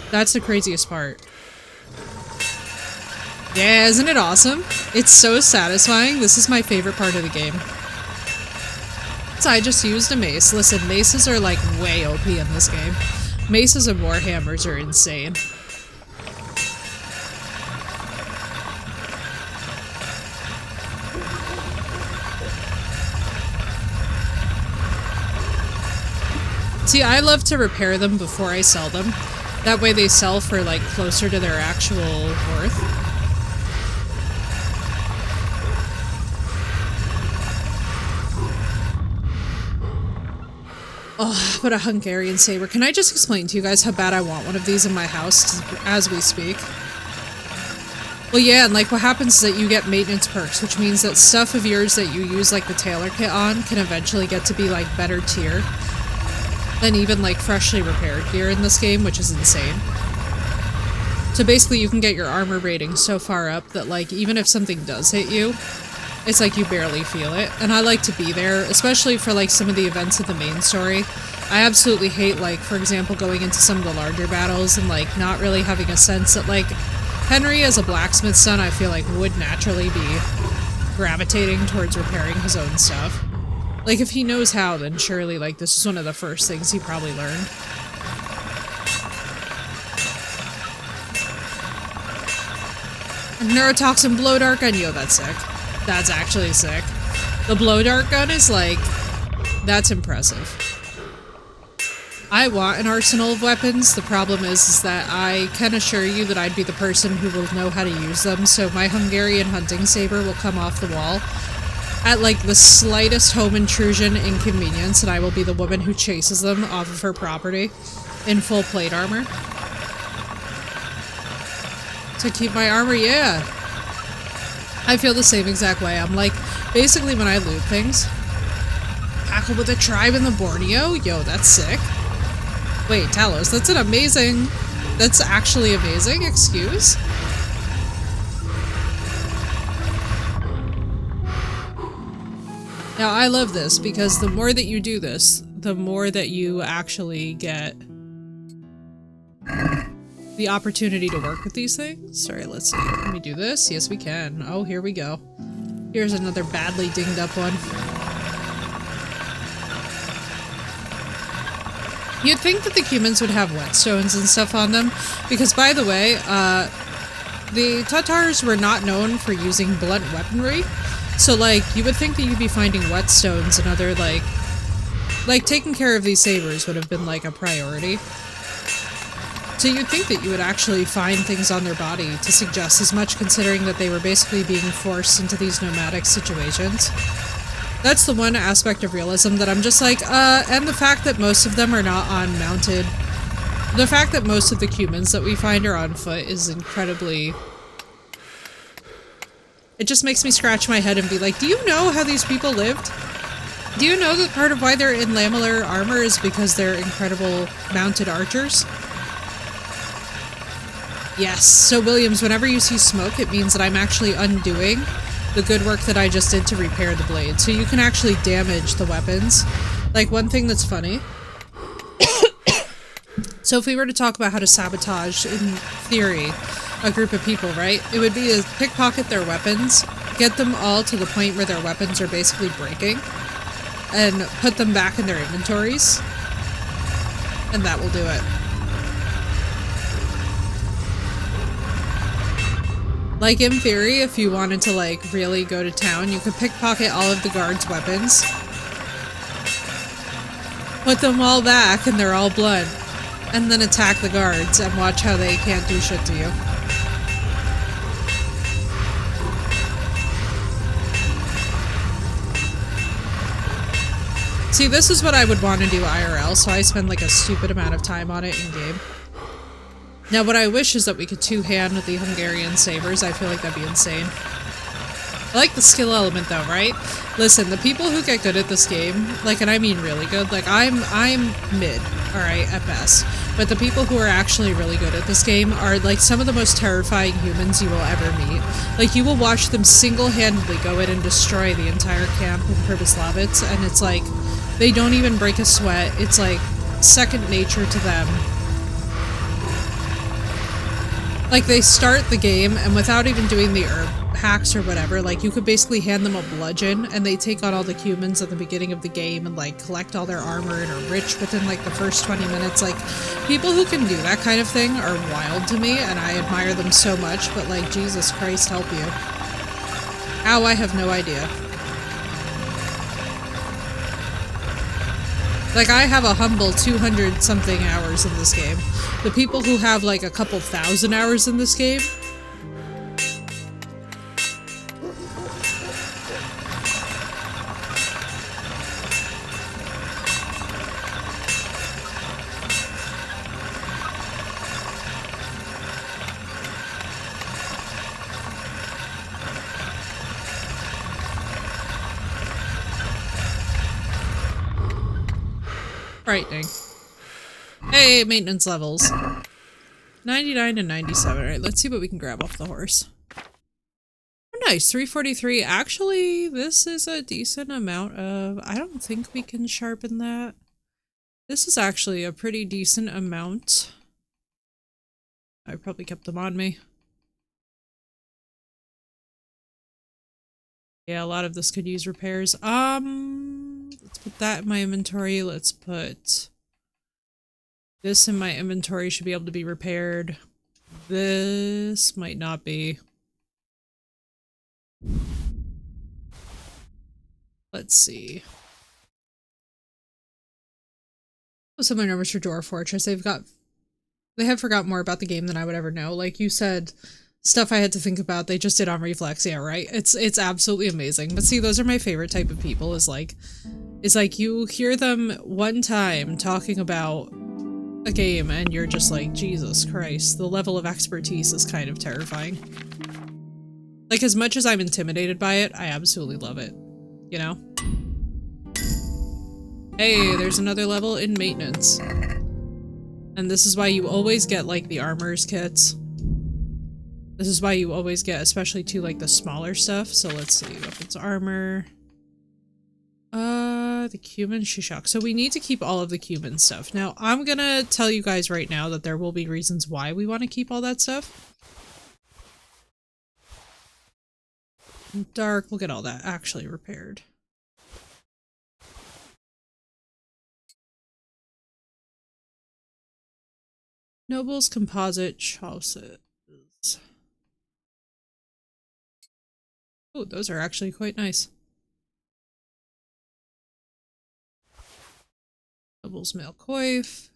That's the craziest part. Yeah, isn't it awesome? It's so satisfying. This is my favorite part of the game. So I just used a mace. Listen, maces are like way OP in this game. Maces and warhammers are insane. See, I love to repair them before I sell them. That way they sell for, like, closer to their actual worth. Oh, but a Hungarian saber. Can I just explain to you guys how bad I want one of these in my house as we speak? Well, yeah, and like what happens is that you get maintenance perks, which means that stuff of yours that you use like the tailor kit on can eventually get to be like better tier than even like freshly repaired gear in this game, which is insane. So basically you can get your armor rating so far up that like even if something does hit you, it's like you barely feel it. And I like to be there, especially for like some of the events of the main story. I absolutely hate like, for example, going into some of the larger battles and like not really having a sense that like Henry as a blacksmith's son I feel like would naturally be gravitating towards repairing his own stuff. Like if he knows how, then surely like this is one of the first things he probably learned. Neurotoxin blow dart gun, yo, that's sick. That's actually sick. The blow dart gun is like, that's impressive. I want an arsenal of weapons. The problem is that I can assure you that I'd be the person who will know how to use them, so my Hungarian hunting saber will come off the wall at like the slightest home intrusion inconvenience, and I will be the woman who chases them off of her property in full plate armor. To keep my armor, yeah. I feel the same exact way. I'm like, basically when I loot things, tackle with a tribe in the Borneo? Yo, that's sick. Wait, Talos, that's an amazing... That's actually amazing, excuse? Now, I love this, because the more that you do this, the more that you actually get the opportunity to work with these things. Sorry, let's see. Can we do this? Yes, we can. Oh, here we go. Here's another badly dinged up one. You'd think that the humans would have whetstones and stuff on them, because by the way, the Tatars were not known for using blunt weaponry, so like, you would think that you'd be finding whetstones and other like taking care of these sabers would have been like a priority. So you'd think that you would actually find things on their body to suggest as much, considering that they were basically being forced into these nomadic situations. That's the one aspect of realism that I'm just like, and the fact that most of them are not on mounted. The fact that most of the humans that we find are on foot is incredibly... It just makes me scratch my head and be like, do you know how these people lived? Do you know that part of why they're in lamellar armor is because they're incredible mounted archers? Yes, so Williams, whenever you see smoke, it means that I'm actually undoing the good work that I just did to repair the blade. So you can actually damage the weapons. Like, one thing that's funny... So if we were to talk about how to sabotage, in theory, a group of people, right? It would be to pickpocket their weapons, get them all to the point where their weapons are basically breaking, and put them back in their inventories. And that will do it. Like, in theory, if you wanted to, like, really go to town, you could pickpocket all of the guards' weapons, put them all back, and they're all blood, and then attack the guards and watch how they can't do shit to you. See, this is what I would want to do IRL, so I spend, like, a stupid amount of time on it in-game. Now, what I wish is that we could two-hand the Hungarian sabers. I feel like that'd be insane. I like the skill element, though, right? Listen, the people who get good at this game, like, and I mean really good, like, I'm mid, alright, at best. But the people who are actually really good at this game are, like, some of the most terrifying humans you will ever meet. Like, you will watch them single-handedly go in and destroy the entire camp in Pribyslavitz, and it's like, they don't even break a sweat. It's, like, second nature to them. Like, they start the game, and without even doing the herb hacks or whatever, like, you could basically hand them a bludgeon, and they take on all the humans at the beginning of the game and, like, collect all their armor and are rich within, like, the first 20 minutes. Like, people who can do that kind of thing are wild to me, and I admire them so much, but, like, Jesus Christ help you. How, I have no idea. Like, I have a humble 200-something hours in this game. The people who have, like, a couple thousand hours in this game... Frightening. Hey, maintenance levels. 99 and 97. Alright, let's see what we can grab off the horse. Oh, nice. 343. Actually, this is a decent amount of... I don't think we can sharpen that. This is actually a pretty decent amount. I probably kept them on me. Yeah, a lot of this could use repairs. Let's put that in my inventory. Let's put this in my inventory. Should be able to be repaired. This might not be. Let's see. Some of my numbers for Dwarf Fortress. They have forgot more about the game than I would ever know. Like you said, stuff I had to think about, they just did on reflex. Yeah, right? It's absolutely amazing. But see, those are my favorite type of people, is like you hear them one time talking about a game and you're just like, Jesus Christ, the level of expertise is kind of terrifying. Like, as much as I'm intimidated by it, I absolutely love it. You know? Hey, there's another level in maintenance. And this is why you always get, like, the armor's kits. This is why you always get, especially to, like, the smaller stuff. So let's see, weapons, armor. The cumin shishak. So we need to keep all of the cumin stuff. Now, I'm gonna tell you guys right now that there will be reasons why we want to keep all that stuff. Dark, we'll get all that actually repaired. Nobles, composite, chauces. Oh, those are actually quite nice. Nobles, mail coif.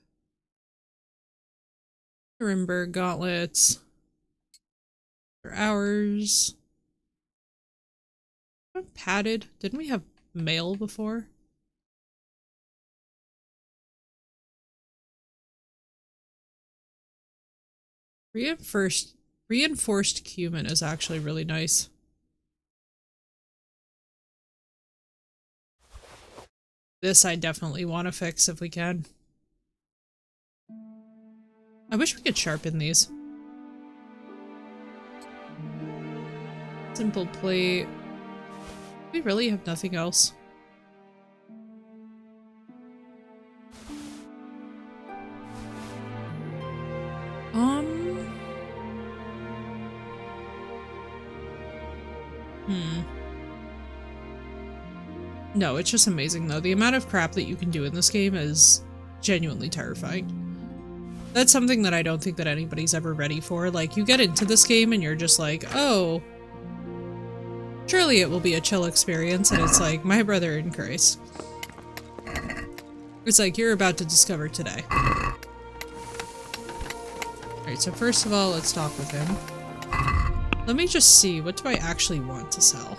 Nuremberg gauntlets. For hours. Padded. Didn't we have mail before? Reinforced cumin is actually really nice. This I definitely want to fix if we can. I wish we could sharpen these. Simple plate. We really have nothing else. No, it's just amazing though. The amount of crap that you can do in this game is genuinely terrifying. That's something that I don't think that anybody's ever ready for. Like, you get into this game and you're just like, oh, surely it will be a chill experience, and it's like, my brother in Christ. It's like, you're about to discover today. Alright, so first of all, let's talk with him. Let me just see, what do I actually want to sell?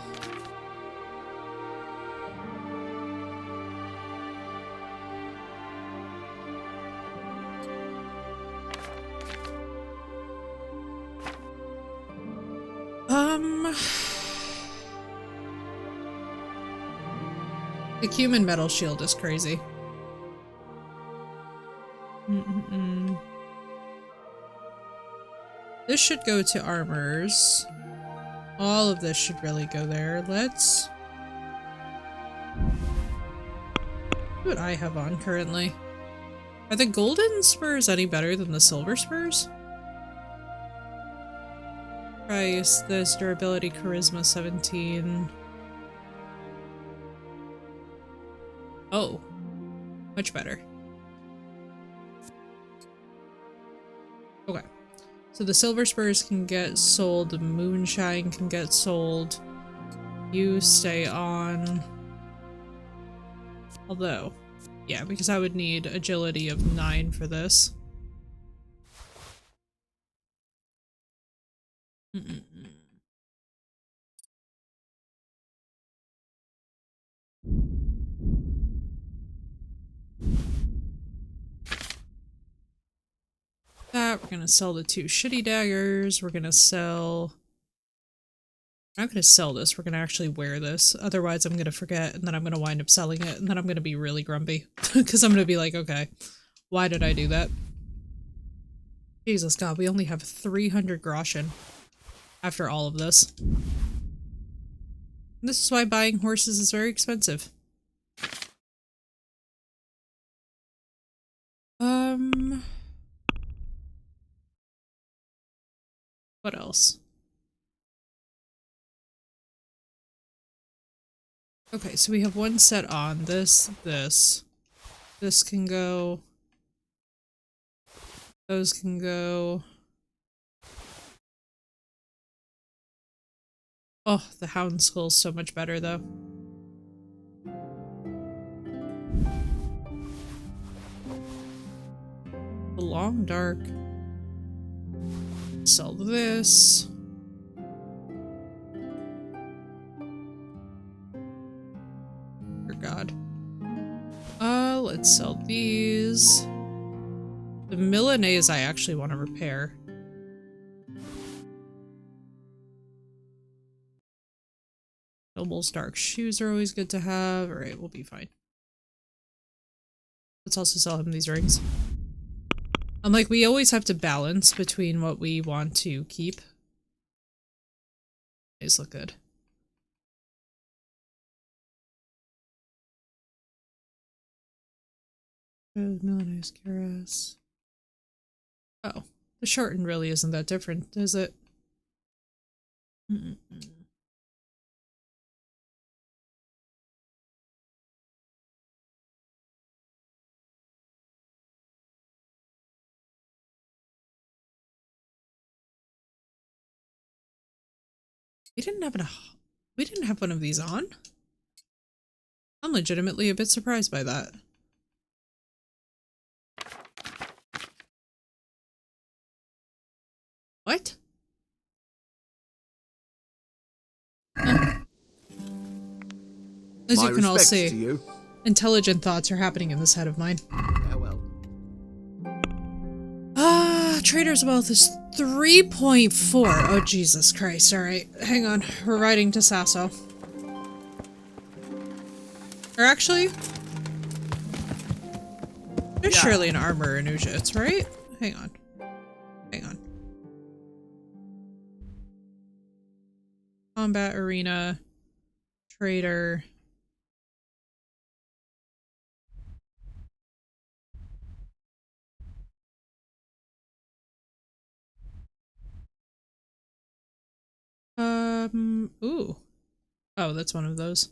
The cumin metal shield is crazy. This should go to armors. All of this should really go there. Let's... what I have on currently. Are the golden spurs any better than the silver spurs? Price, this, durability, charisma 17. Oh, much better. Okay, so the silver spurs can get sold, the moonshine can get sold. You stay on. Although, yeah, because I would need agility of 9 for this. That, we're gonna sell the 2 shitty daggers, we're gonna sell... I'm not going to sell this. We're going to actually wear this. Otherwise, I'm going to forget, and then I'm going to wind up selling it, and then I'm going to be really grumpy. Because I'm going to be like, okay, why did I do that? Jesus God, we only have 300 groschen after all of this. And this is why buying horses is very expensive. What else? Okay, so we have one set on. This can go. Those can go. Oh, the hound skull's so much better, though. The long dark. Sell this. Dear God. Let's sell these. The Milanese I actually want to repair. Noble's dark shoes are always good to have. Alright, we'll be fine. Let's also sell him these rings. I'm like, we always have to balance between what we want to keep. These look good. Milanese Keras. Oh, the shortened really isn't that different, is it? We didn't have one of these on? I'm legitimately a bit surprised by that. What? Oh. As you can all see, intelligent thoughts are happening in this head of mine. Farewell. Trader's wealth is 3.4. Oh, Jesus Christ. Alright, hang on. We're riding to Sasso. Or actually, there's surely an armor in Ujits, right? Hang on. Hang on. Combat arena. Trader. Ooh. Oh, that's one of those.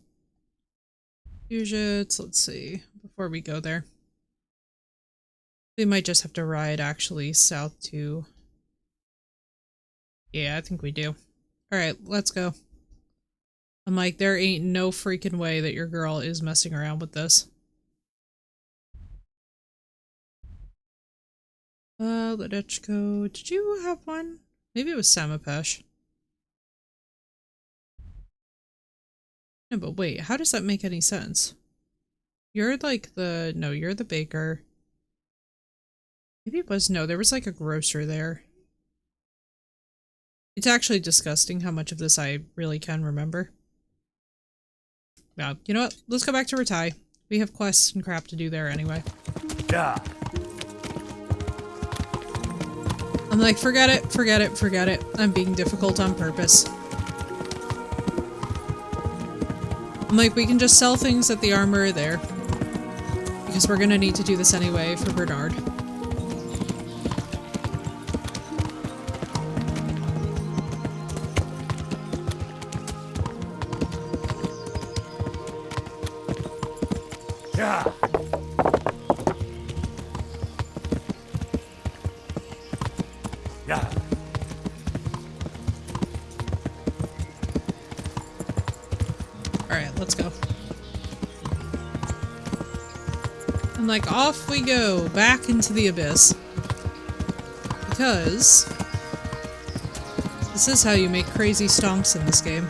Ujits, let's see. Before we go there. We might just have to ride actually south to... Yeah, I think we do. Alright, let's go. I'm like, there ain't no freaking way that your girl is messing around with this. Ledechko, did you have one? Maybe it was Samapesh. No, but wait, how does that make any sense? You're like the... No, you're the baker. Maybe it was... No, there was like a grocer there. It's actually disgusting how much of this I really can remember. Yeah, you know what? Let's go back to Ratai. We have quests and crap to do there anyway. Yeah. I'm like, forget it, forget it, forget it. I'm being difficult on purpose. I'm like, we can just sell things at the armorer there. Because we're gonna need to do this anyway for Bernard. Yeah. Yeah. Alright, let's go. And like, off we go, back into the abyss. Because this is how you make crazy stonks in this game.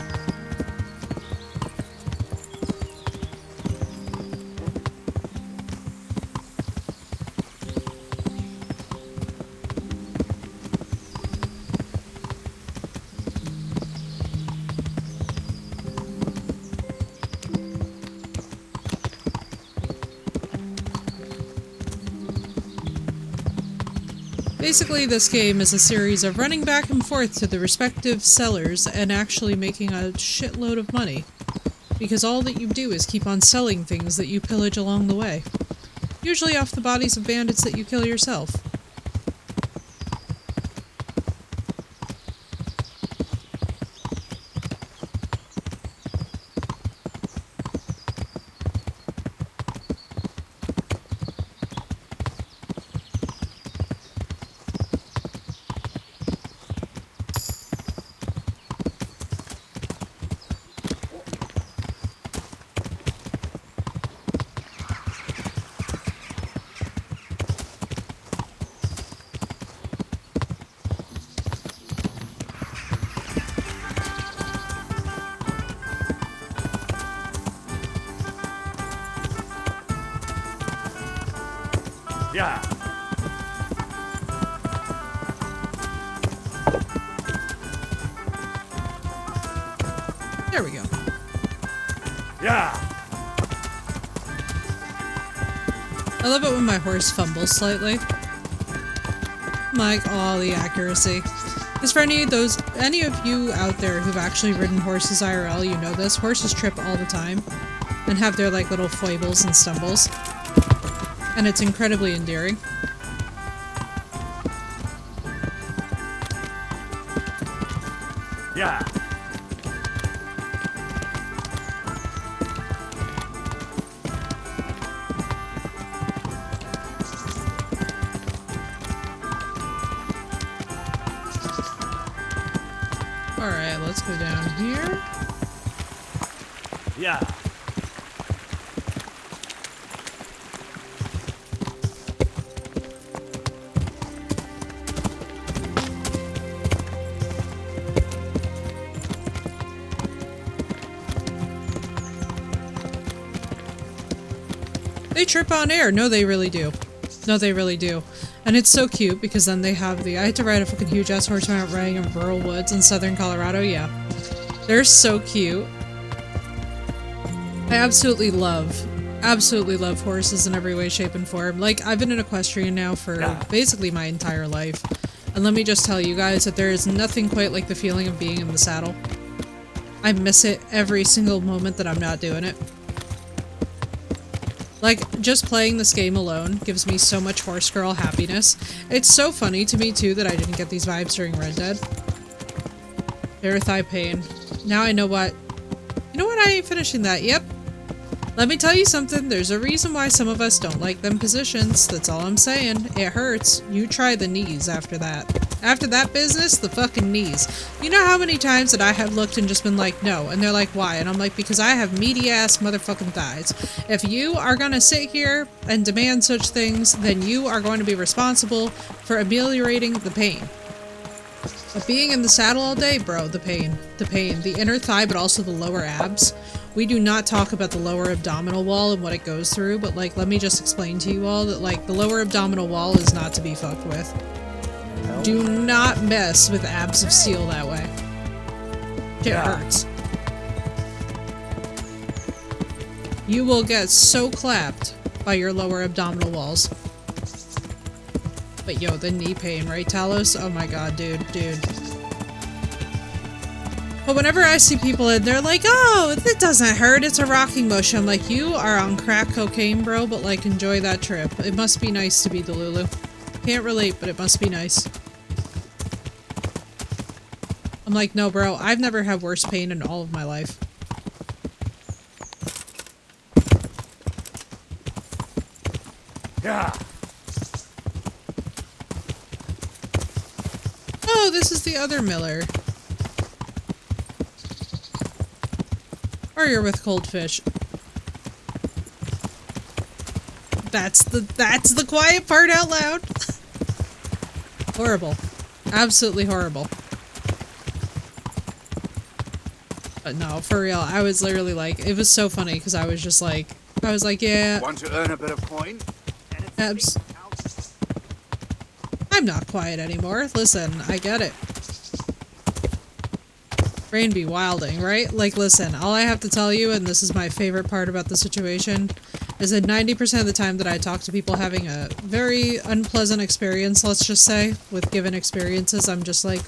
Basically, this game is a series of running back and forth to the respective sellers and actually making a shitload of money. Because all that you do is keep on selling things that you pillage along the way. Usually off the bodies of bandits that you kill yourself. Yeah. There we go. Yeah. I love it when my horse fumbles slightly. Like, oh, the accuracy. Because for any of you out there who've actually ridden horses IRL, you know this. Horses trip all the time and have their like little foibles and stumbles. And it's incredibly endearing. Yeah. Alright, let's go down here. Yeah. They trip on air. No, they really do. No, they really do. And it's so cute because then they have the I had to ride a fucking huge ass horse around riding in rural woods in southern Colorado. Yeah. They're so cute. I absolutely love horses in every way, shape, and form. Like, I've been an equestrian now for basically my entire life. And let me just tell you guys that there is nothing quite like the feeling of being in the saddle. I miss it every single moment that I'm not doing it. Like, just playing this game alone gives me so much horse girl happiness. It's so funny to me, too, that I didn't get these vibes during Red Dead. Bare thigh pain. Now I know what... You know what? I ain't finishing that. Yep. Let me tell you something. There's a reason why some of us don't like them positions. That's all I'm saying. It hurts. You try the knees after that. After that business, the fucking knees. You know how many times that I have looked and just been like, no, and they're like, why? And I'm like, because I have meaty ass motherfucking thighs. If you are gonna sit here and demand such things, then you are going to be responsible for ameliorating the pain. But being in the saddle all day, bro, the pain. The inner thigh, but also the lower abs. We do not talk about the lower abdominal wall and what it goes through, but like, let me just explain to you all that like, the lower abdominal wall is not to be fucked with. Do not mess with abs of steel that way. It hurts. You will get so clapped by your lower abdominal walls. But yo, the knee pain, right, Talos? Oh my god, dude. But whenever I see people and they're like, oh, it doesn't hurt, it's a rocking motion. I'm like, you are on crack cocaine, bro, but like, enjoy that trip. It must be nice to be Delulu. Can't relate, but it must be nice. I'm like, no, bro, I've never had worse pain in all of my life. Yeah. Oh, this is the other Miller. Or you're with Coldfish. That's the quiet part out loud. Horrible. Absolutely horrible. But no, for real, I was literally like, it was so funny because I was like, yeah. Want to earn a bit of coin? I'm not quiet anymore. Listen, I get it. Brain be wilding, right? Like, listen, all I have to tell you, and this is my favorite part about the situation, I said 90% of the time that I talk to people having a very unpleasant experience, let's just say, with given experiences, I'm just like,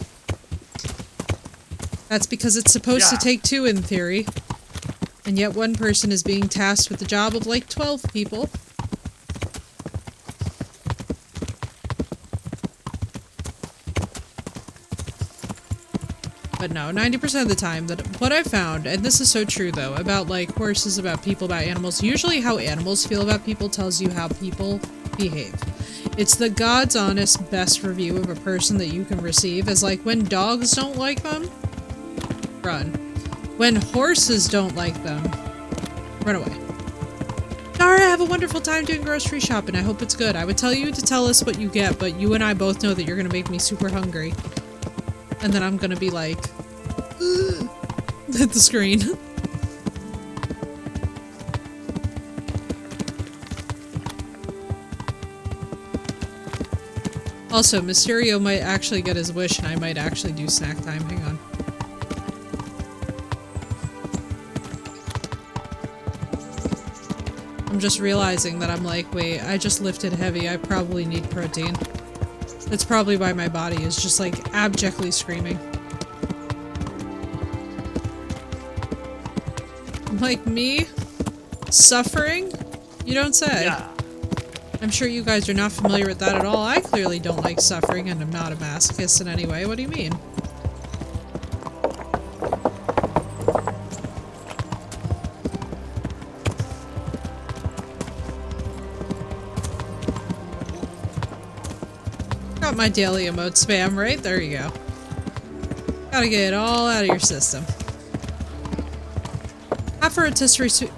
that's because it's supposed to take two in theory. And yet one person is being tasked with the job of like 12 people. But no, 90% of the time, that what I've found, and this is so true though, about like horses, about people, about animals, usually how animals feel about people tells you how people behave. It's the God's honest best review of a person that you can receive, is like when dogs don't like them, run. When horses don't like them, run away. Dara, have a wonderful time doing grocery shopping. I hope it's good. I would tell you to tell us what you get, but you and I both know that you're gonna make me super hungry. And then I'm gonna be like, hit the screen. Also, Mysterio might actually get his wish and I might actually do snack time. Hang on. I'm just realizing that I'm like, wait, I just lifted heavy. I probably need protein. That's probably why my body is just like abjectly screaming. Like me? Suffering? You don't say. Yeah. I'm sure you guys are not familiar with that at all. I clearly don't like suffering and I'm not a masochist in any way. What do you mean? Got my daily emote spam, right? There you go. Gotta get it all out of your system. Half for rotisserie soup.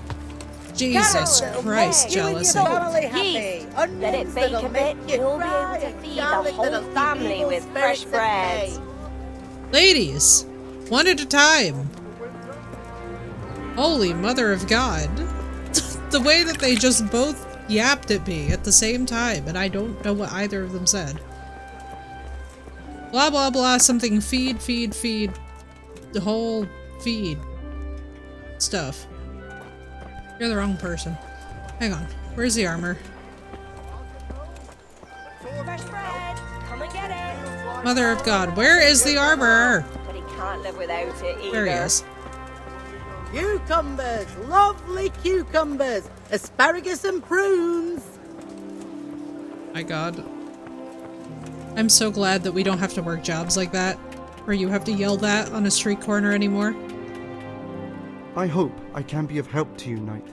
Jesus Christ, jealousy. Let it bake a bit, you'll be able to feed the whole family with fresh bread. Ladies, one at a time. Holy mother of God. The way that they just both yapped at me at the same time, and I don't know what either of them said. Blah blah blah, something feed. The whole feed stuff. You're the wrong person. Hang on. Where's the armor? Fresh bread. Come and get it. Mother of God, where is the armor? But he can't live without it either. There he is. Cucumbers! Lovely cucumbers! Asparagus and prunes! My God. I'm so glad that we don't have to work jobs like that, where you have to yell that on a street corner anymore. I hope I can be of help to you, Knight.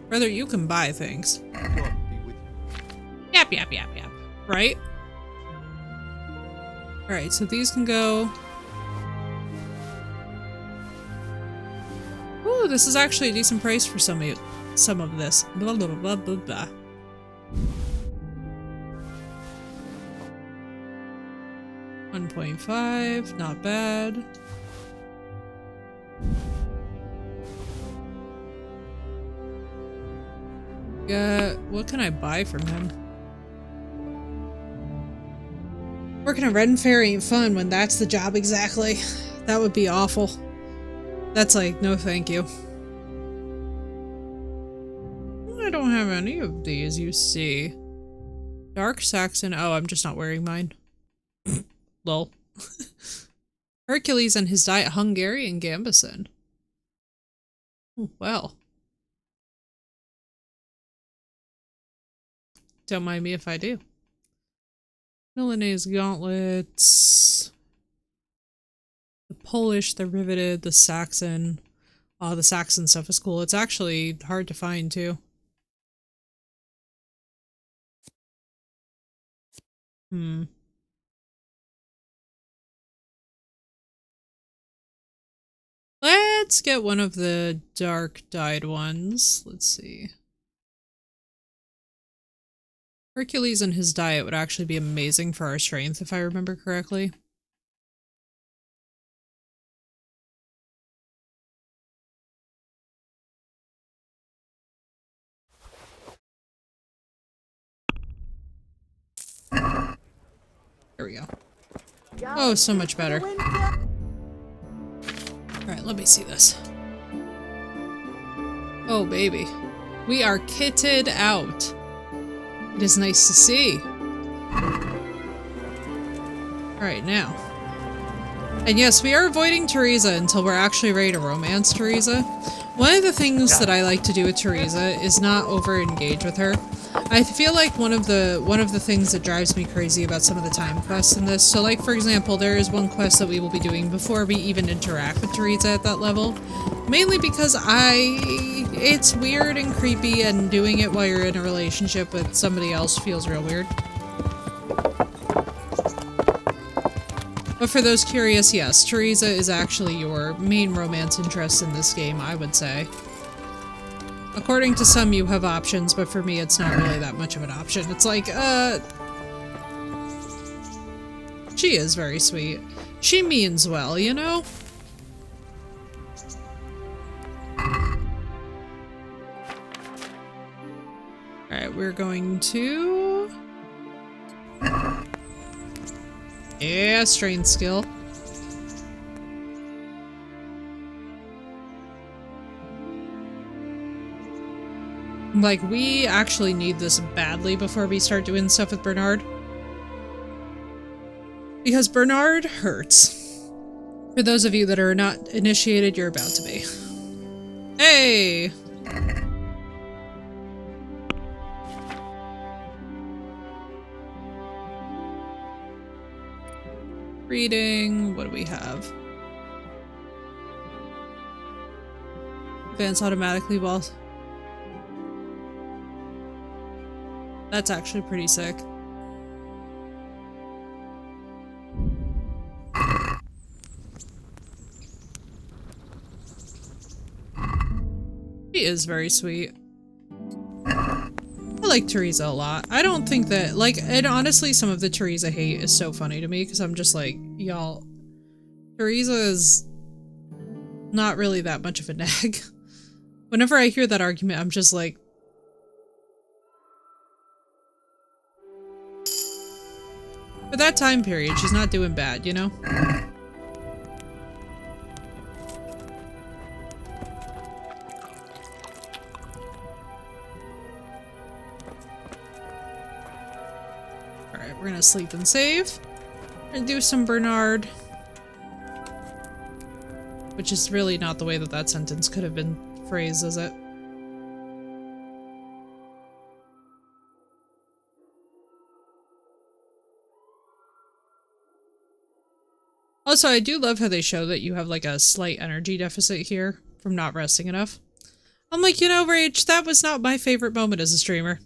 Brother, you can buy things. Yap. Right? Alright, so these can go. Ooh, this is actually a decent price for some of this. Blah blah blah blah blah. $1.5, not bad. What can I buy from him? Working at Red Fair ain't fun when that's the job exactly. That would be awful. That's like, no thank you. I don't have any of these, you see. Dark Saxon. Oh, I'm just not wearing mine. Lol. Hercules and his diet, Hungarian Gambison. Well. Don't mind me if I do. Milanese gauntlets. The Polish, the riveted, the Saxon. Oh, the Saxon stuff is cool. It's actually hard to find too. Let's get one of the dark dyed ones. Let's see. Hercules and his diet would actually be amazing for our strength, if I remember correctly. There we go. Oh, so much better. Alright, let me see this. Oh, baby. We are kitted out. It is nice to see. Alright, now. And yes, we are avoiding Teresa until we're actually ready to romance Teresa. One of the things that I like to do with Teresa is not over-engage with her. I feel like one of the things that drives me crazy about some of the time quests in this, so like for example, there is one quest that we will be doing before we even interact with Teresa at that level. Mainly because it's weird and creepy, and doing it while you're in a relationship with somebody else feels real weird. But for those curious, yes, Teresa is actually your main romance interest in this game, I would say. According to some, you have options, but for me, it's not really that much of an option. It's like, she is very sweet. She means well, you know? Alright, we're going to... Yeah, strength skill. Like, we actually need this badly before we start doing stuff with Bernard. Because Bernard hurts. For those of you that are not initiated, you're about to be. Hey! Reading, what do we have? Advance automatically while... That's actually pretty sick. She is very sweet. I like Teresa a lot. I don't think that, like, and honestly, some of the Teresa hate is so funny to me, because I'm just like, y'all, Teresa is not really that much of a nag. Whenever I hear that argument, I'm just like, for that time period, she's not doing bad, you know? Alright, we're gonna sleep and save. We're gonna do some Bernard. Which is really not the way that that sentence could have been phrased, is it? Also, I do love how they show that you have like a slight energy deficit here from not resting enough. I'm like, you know, Rage, that was not my favorite moment as a streamer.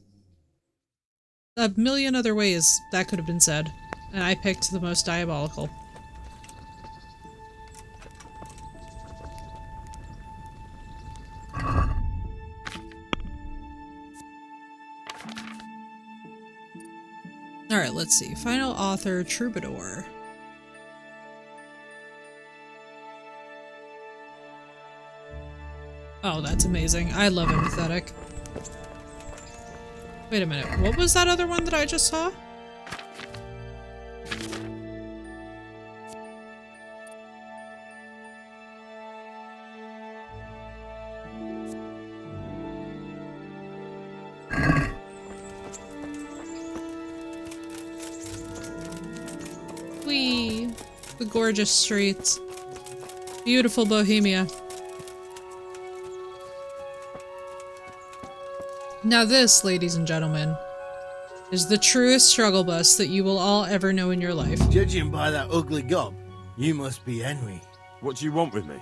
A million other ways that could have been said, and I picked the most diabolical. Alright, let's see. Final author, Troubadour. Oh, that's amazing. I love empathetic. Wait a minute. What was that other one that I just saw? Whee! The gorgeous streets. Beautiful Bohemia. Now this, ladies and gentlemen, is the truest struggle bus that you will all ever know in your life. Judging by that ugly gob, you must be Henry. What do you want with me?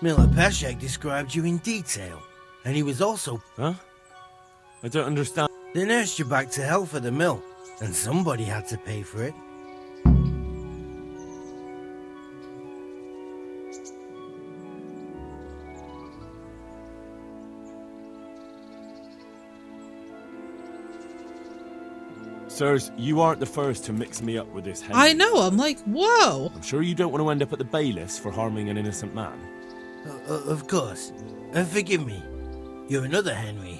Miller Peshek described you in detail, and he was also... Huh? I don't understand. They nursed you back to health at the mill, and somebody had to pay for it. Sirs, you aren't the first to mix me up with this Henry. I know, I'm like, whoa! I'm sure you don't want to end up at the bailiffs for harming an innocent man. Of course. And forgive me. You're another Henry.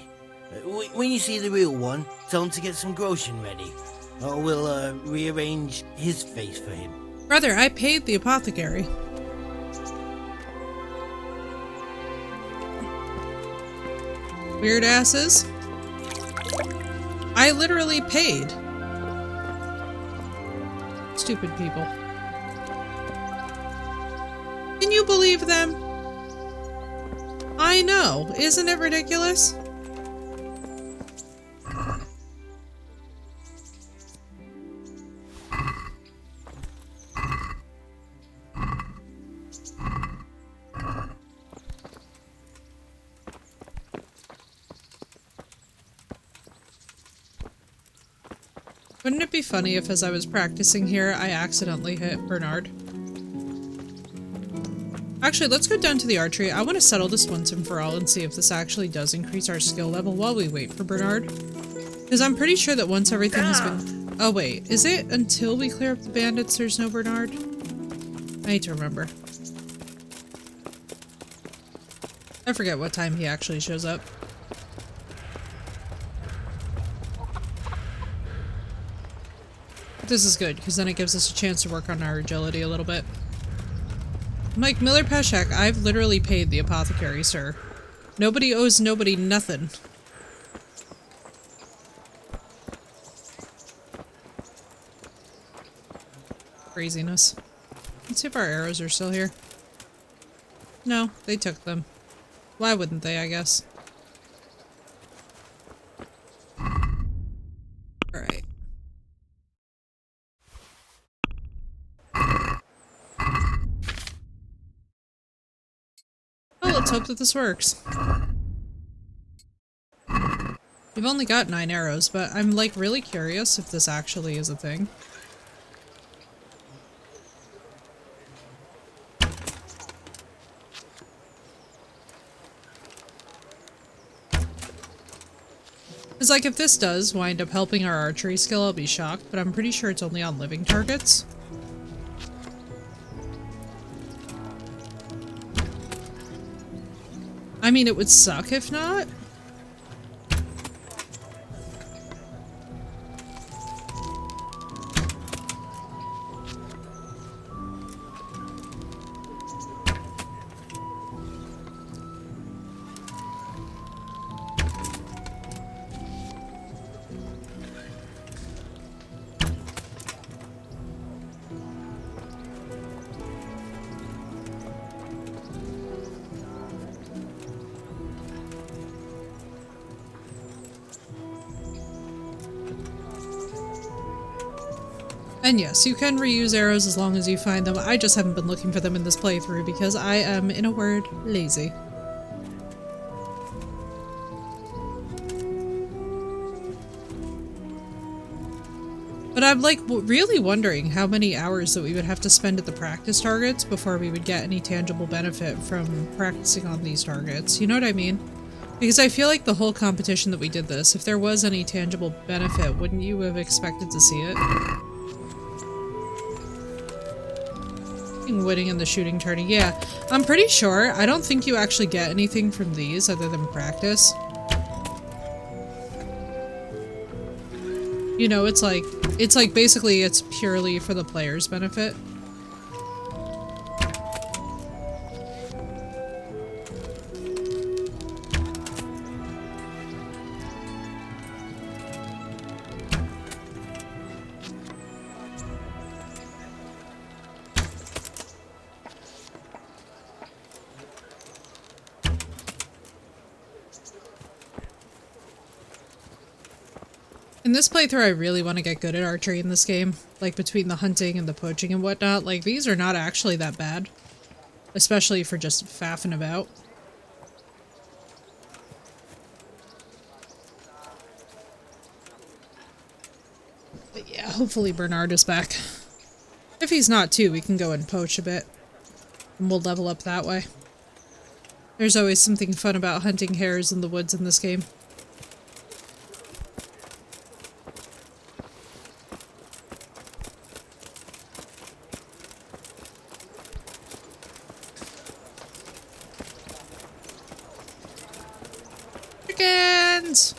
When you see the real one, tell him to get some groschen ready. Or we'll rearrange his face for him. Brother, I paid the apothecary. Weird asses. I literally paid. Stupid people. Can you believe them? I know. Isn't it ridiculous? Wouldn't it be funny if, as I was practicing here, I accidentally hit Bernard? Actually, let's go down to the archery. I want to settle this once and for all and see if this actually does increase our skill level while we wait for Bernard. Because I'm pretty sure that once everything has been... Oh wait, is it until we clear up the bandits there's no Bernard? I need to remember. I forget what time he actually shows up. This is good, because then it gives us a chance to work on our agility a little bit. Mike Miller Peshek, I've literally paid the apothecary, sir. Nobody owes nobody nothing. Craziness. Let's see if our arrows are still here. No, they took them. Why wouldn't they, I guess? Alright. Well, let's hope that this works. We've only got 9 arrows, but I'm like really curious if this actually is a thing. Because like if this does wind up helping our archery skill, I'll be shocked, but I'm pretty sure it's only on living targets. I mean, it would suck if not. And yes, you can reuse arrows as long as you find them. I just haven't been looking for them in this playthrough because I am, in a word, lazy. But I'm like really wondering how many hours that we would have to spend at the practice targets before we would get any tangible benefit from practicing on these targets. You know what I mean? Because I feel like the whole competition that we did this, if there was any tangible benefit, wouldn't you have expected to see it? Winning in the shooting tourney, yeah. I'm pretty sure. I don't think you actually get anything from these other than practice. You know, it's like basically it's purely for the player's benefit. In this playthrough, I really want to get good at archery in this game. Like, between the hunting and the poaching and whatnot, like, these are not actually that bad. Especially for just faffing about. But yeah, hopefully Bernard is back. If he's not too, we can go and poach a bit. And we'll level up that way. There's always something fun about hunting hares in the woods in this game. Chickens!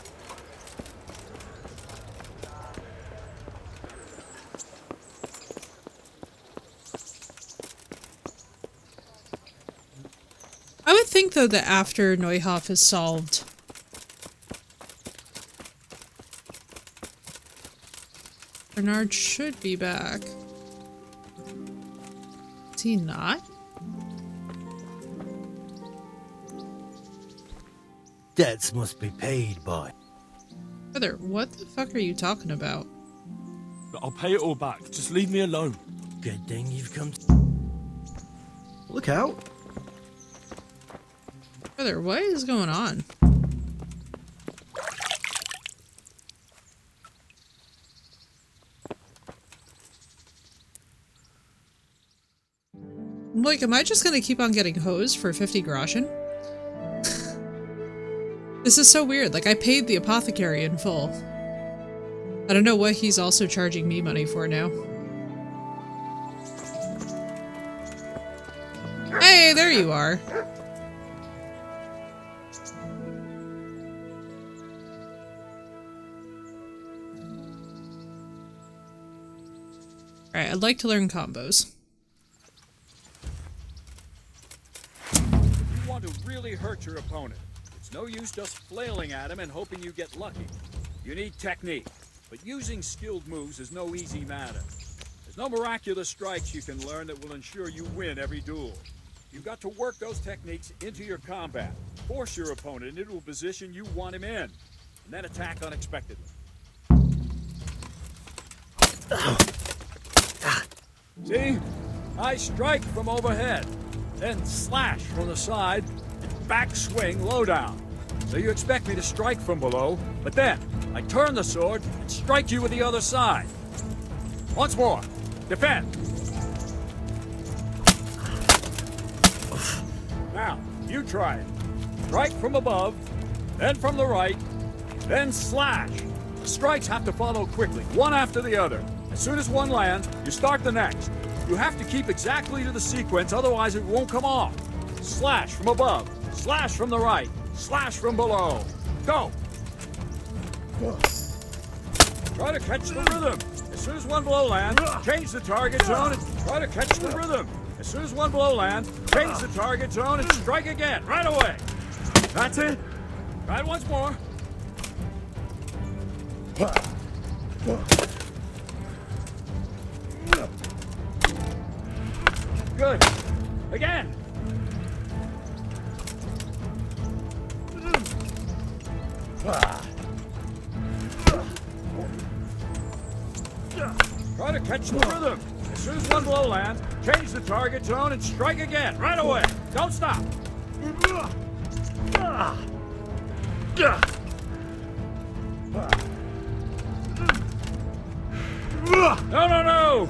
I would think, though, that after Neuhoff is solved, Bernard should be back. Is he not? Debts must be paid, boy. Brother, what the fuck are you talking about? I'll pay it all back. Just leave me alone. Good thing you've come. Look out. Brother, what is going on? Like, am I just gonna keep on getting hosed for 50 groschen? This is so weird. Like, I paid the apothecary in full. I don't know what he's also charging me money for now. Hey, there you are. Alright, I'd like to learn combos. You want to really hurt your opponent. It's no use just flailing at him and hoping you get lucky. You need technique, but using skilled moves is no easy matter. There's no miraculous strikes you can learn that will ensure you win every duel. You've got to work those techniques into your combat, force your opponent into a position you want him in, and then attack unexpectedly. See? I strike from overhead, then slash from the side, and back swing low down. So you expect me to strike from below, but then I turn the sword and strike you with the other side. Once more. Defend. Now, you try it. Strike from above, then from the right, then slash. The strikes have to follow quickly, one after the other. As soon as one lands, you start the next. You have to keep exactly to the sequence, otherwise it won't come off. Slash from above, slash from the right, slash from below. Go! Try to catch the rhythm. As soon as one blow lands, change the target zone and try to catch the rhythm. As soon as one blow lands, change the target zone and strike again, right away. That's it. Try it once more. Good. Again. Try to catch the rhythm. As soon as one blow lands, change the target zone and strike again, right away. Don't stop. No, no, no!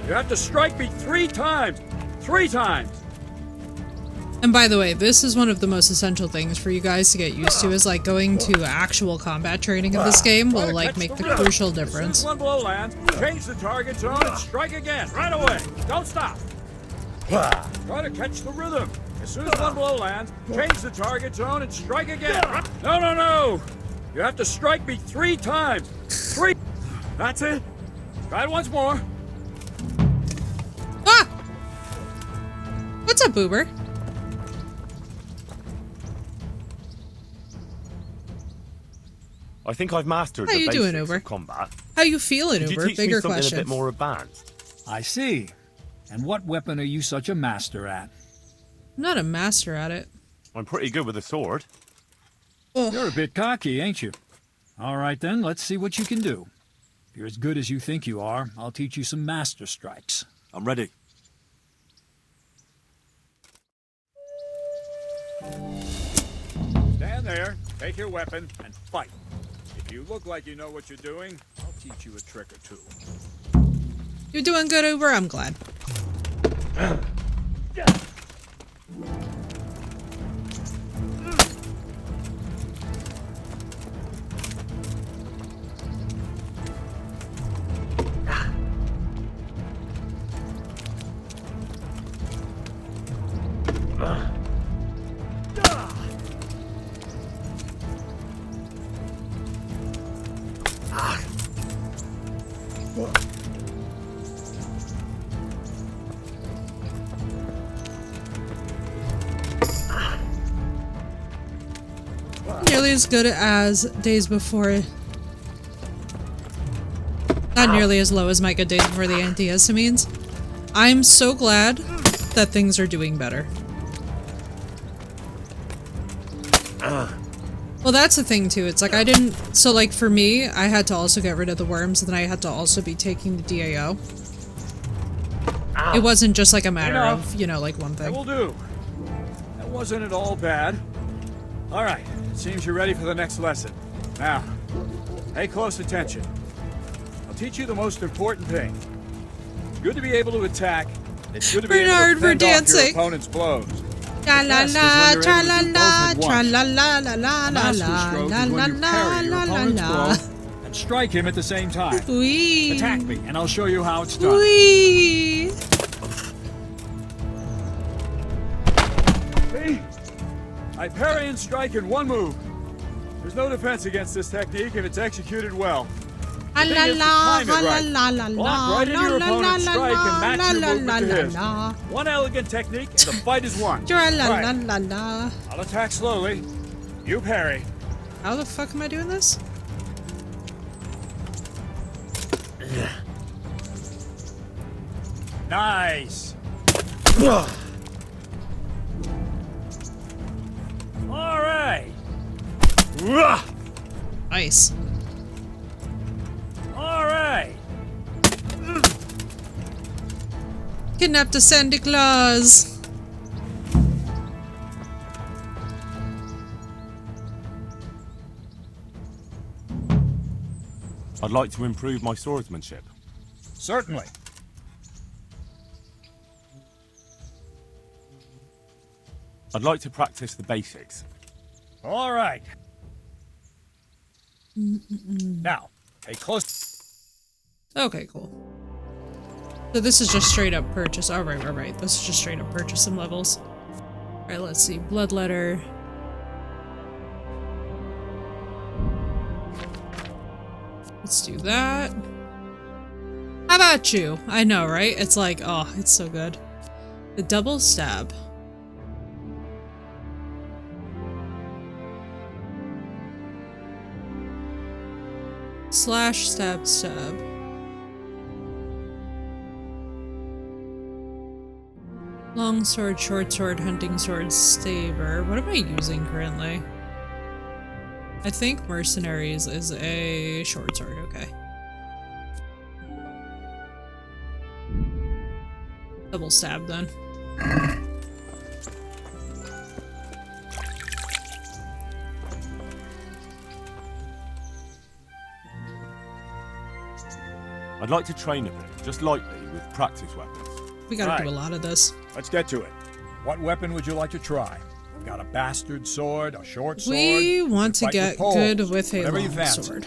You have to strike me 3 times. 3 times. And by the way, this is one of the most essential things for you guys to get used to, is like going to actual combat training of this game will like make the crucial difference. As soon as one blow lands, change the target zone and strike again, right away. Don't stop. Try to catch the rhythm. As soon as one blow lands, change the target zone and strike again. No, no, no! You have to strike me 3 times. 3. That's it. Try it once more. Ah! What's up, Boober? I think I've mastered How the you basics doing, Uber? of combat. How you feeling, Could you Uber? teach me Bigger something question. a bit more advanced? I see. And what weapon are you such a master at? I'm not a master at it. I'm pretty good with a sword. Ugh. You're a bit cocky, ain't you? All right then, let's see what you can do. If you're as good as you think you are, I'll teach you some master strikes. I'm ready. Stand there, take your weapon, and fight. If you look like you know what you're doing, I'll teach you a trick or two. You're doing good, Uber. I'm glad. Nearly as good as days before. Not nearly as low as my good days before the antihistamines. I'm so glad that things are doing better. Well, that's the thing too. It's like I didn't... So like for me, I had to also get rid of the worms, and then I had to also be taking the DAO. It wasn't just like a matter of, you know, like one thing. That will do. That wasn't at all bad. All right, it seems you're ready for the next lesson. Now, pay close attention. I'll teach you the most important thing. It's good to be able to attack. It's good to be able to fend off your opponent's blows. La la la, tra la la, tra la la la la la Master stroke is when you parry your opponent's blow and strike him at the same time. Wee. Attack me, and I'll show you how it's done. Wee. See? I parry and strike in one move. There's no defense against this technique if it's executed well. La la la, la right. la la Block right into your opponent's strike and match your movement to his. la. One elegant technique and the fight is won. Tra la Right. la la la. I'll attack slowly. You parry. How the fuck am I doing this? Nice. All right. Nice. All right. Kidnapped a Santa Claus. I'd like to improve my swordsmanship. Certainly. I'd like to practice the basics. All right. Now, pay close. Okay, cool. So this is just straight up purchase. Oh, right. This is just straight up purchase some levels. Alright, let's see. Bloodletter. Let's do that. How about you? I know, right? It's like, oh, it's so good. The double stab. Slash stab stab. Long sword, short sword, hunting sword, saber. What am I using currently? I think mercenaries is a short sword, okay. Double stab then. I'd like to train a bit, just lightly, with practice weapons. We gotta do a lot of this. Let's get to it. What weapon would you like to try? I've got a bastard sword, a short sword. We want to fight get poles, good with a whatever you long fancy. sword.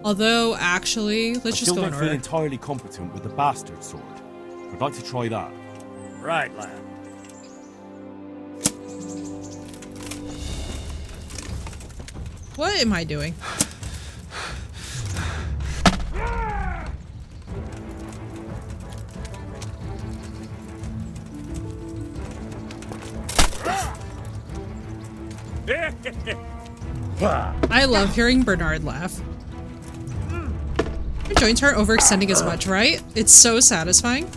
Although, actually, let's I just still go in don't feel order. entirely competent with the bastard sword. I'd like to try that. Right, lad. What am I doing? I love hearing Bernard laugh. Your joints aren't overextending as much, right? It's so satisfying.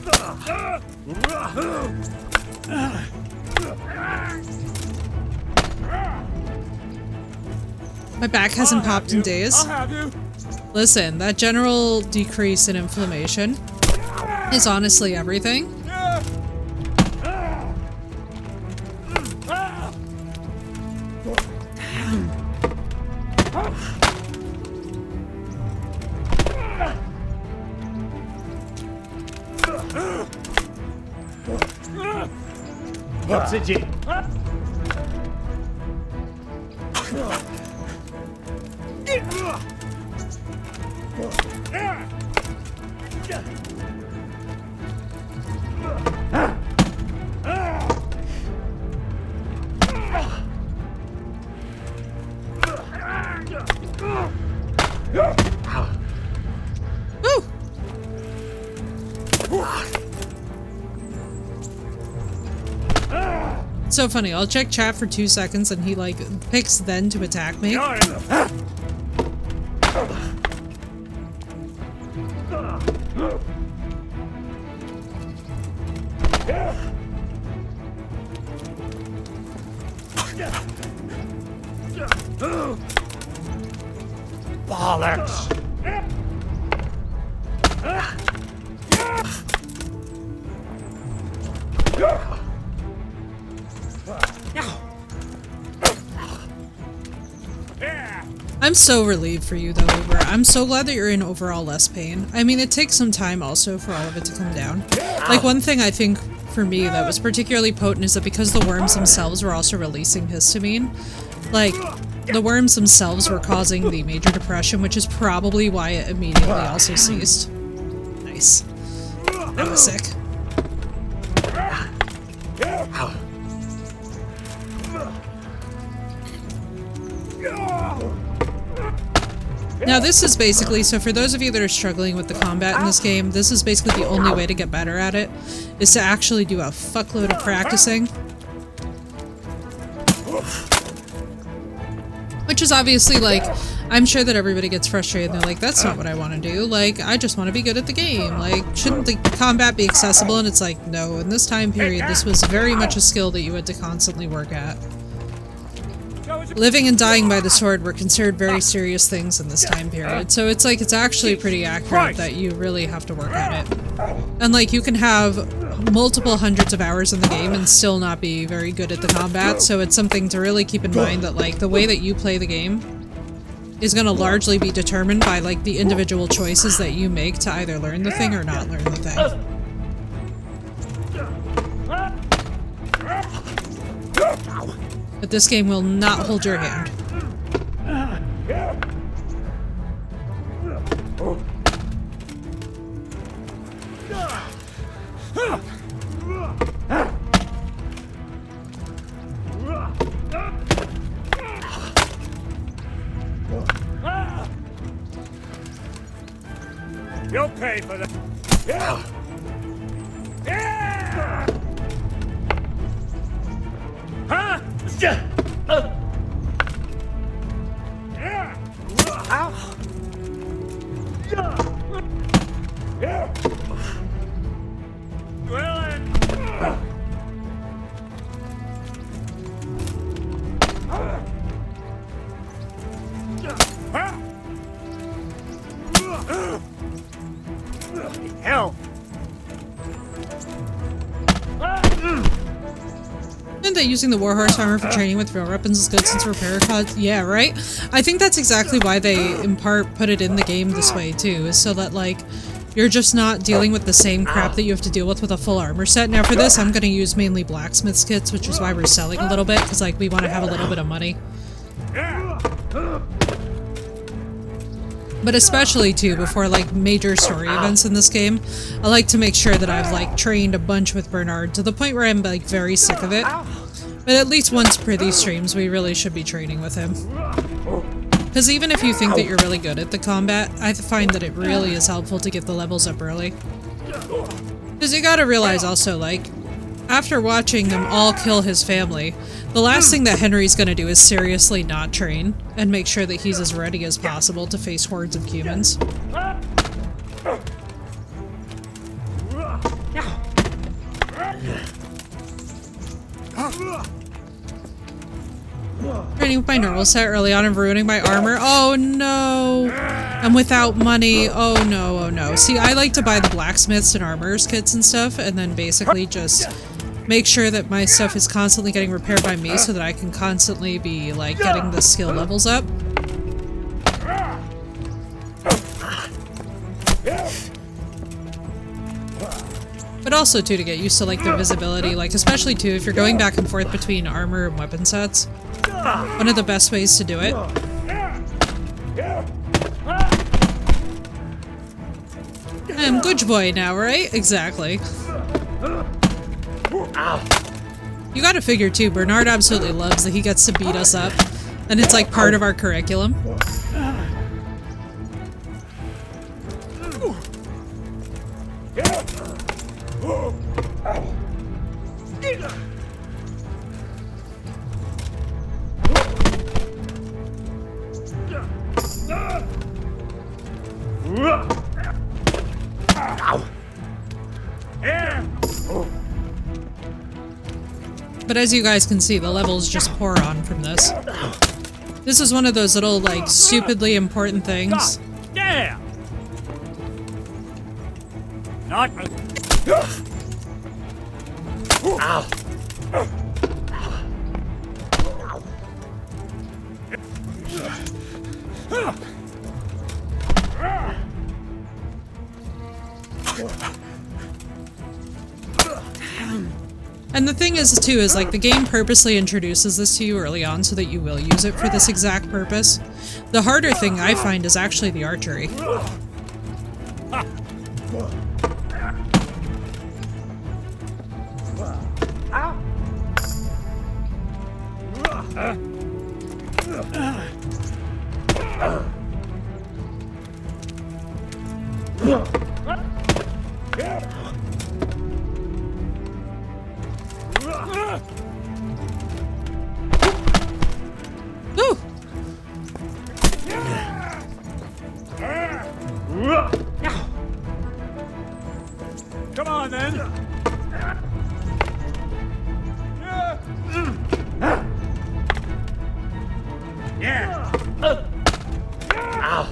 My back hasn't popped in days. I'll have you. Listen, that general decrease in inflammation is honestly everything. KCD. It's so funny. I'll check chat for 2 seconds and he like picks then to attack me. Bollocks! I'm so relieved for you though, Uber. I'm so glad that you're in overall less pain. I mean, it takes some time also for all of it to come down. Like, one thing I think for me that was particularly potent is that because the worms themselves were also releasing histamine, like, the worms themselves were causing the major depression, which is probably why it immediately also ceased. Nice. That was sick. Now this is basically, so for those of you that are struggling with the combat in this game, this is basically the only way to get better at it, is to actually do a fuckload of practicing. Which is obviously, like, I'm sure that everybody gets frustrated and they're like, that's not what I want to do, like, I just want to be good at the game, like, shouldn't the combat be accessible? And it's like, no, in this time period, this was very much a skill that you had to constantly work at. Living and dying by the sword were considered very serious things in this time period, so it's like, it's actually pretty accurate that you really have to work at it. And like, you can have multiple hundreds of hours in the game and still not be very good at the combat, so it's something to really keep in mind that like, the way that you play the game is going to largely be determined by like the individual choices that you make to either learn the thing or not learn the thing. But this game will not hold your hand. You'll pay for that. Huh? Hell. And that using the warhorse armor for training with real weapons is good since repair costs. Yeah, right? I think that's exactly why they, in part, put it in the game this way, too, is so that, like, you're just not dealing with the same crap that you have to deal with a full armor set. Now for this, I'm gonna use mainly blacksmith's kits, which is why we're selling a little bit, because, like, we want to have a little bit of money. But especially, too, before, like, major story events in this game, I like to make sure that I've, like, trained a bunch with Bernard, to the point where I'm, like, very sick of it. But at least once per these streams, we really should be training with him. Because even if you think that you're really good at the combat, I find that it really is helpful to get the levels up early. Because you gotta realize also, like, after watching them all kill his family, the last thing that Henry's gonna do is seriously not train, and make sure that he's as ready as possible to face hordes of humans. Training with my normal set early on and ruining my armor. Oh no! I'm without money. Oh no, oh no. See, I like to buy the blacksmiths and armorers kits and stuff, and then basically just make sure that my stuff is constantly getting repaired by me so that I can constantly be, like, getting the skill levels up. But also, too, to get used to, like, the visibility, like, especially, too, if you're going back and forth between armor and weapon sets. One of the best ways to do it. I'm good boy now, right? Exactly. You gotta figure, too, Bernard absolutely loves that he gets to beat us up. And it's, like, part of our curriculum. But as you guys can see, the levels just pour on from this. This is one of those little, like, stupidly important things. Yeah! Not... Ow! And the thing is, too, is like the game purposely introduces this to you early on so that you will use it for this exact purpose. The harder thing I find is actually the archery. Woo! Come on, then. Yeah. Ow.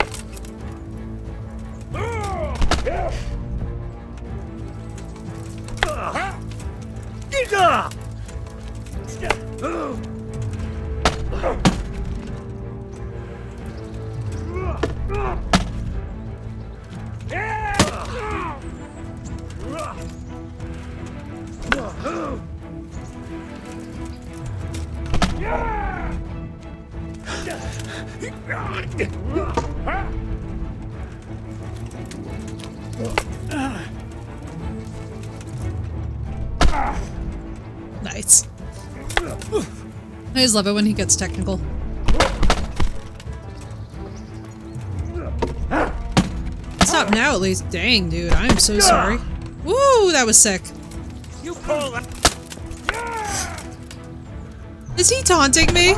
Nice. I just love it when he gets technical. Stop now, at least. Dang, dude. I'm so sorry. Woo, that was sick. You pull that. Is he taunting me?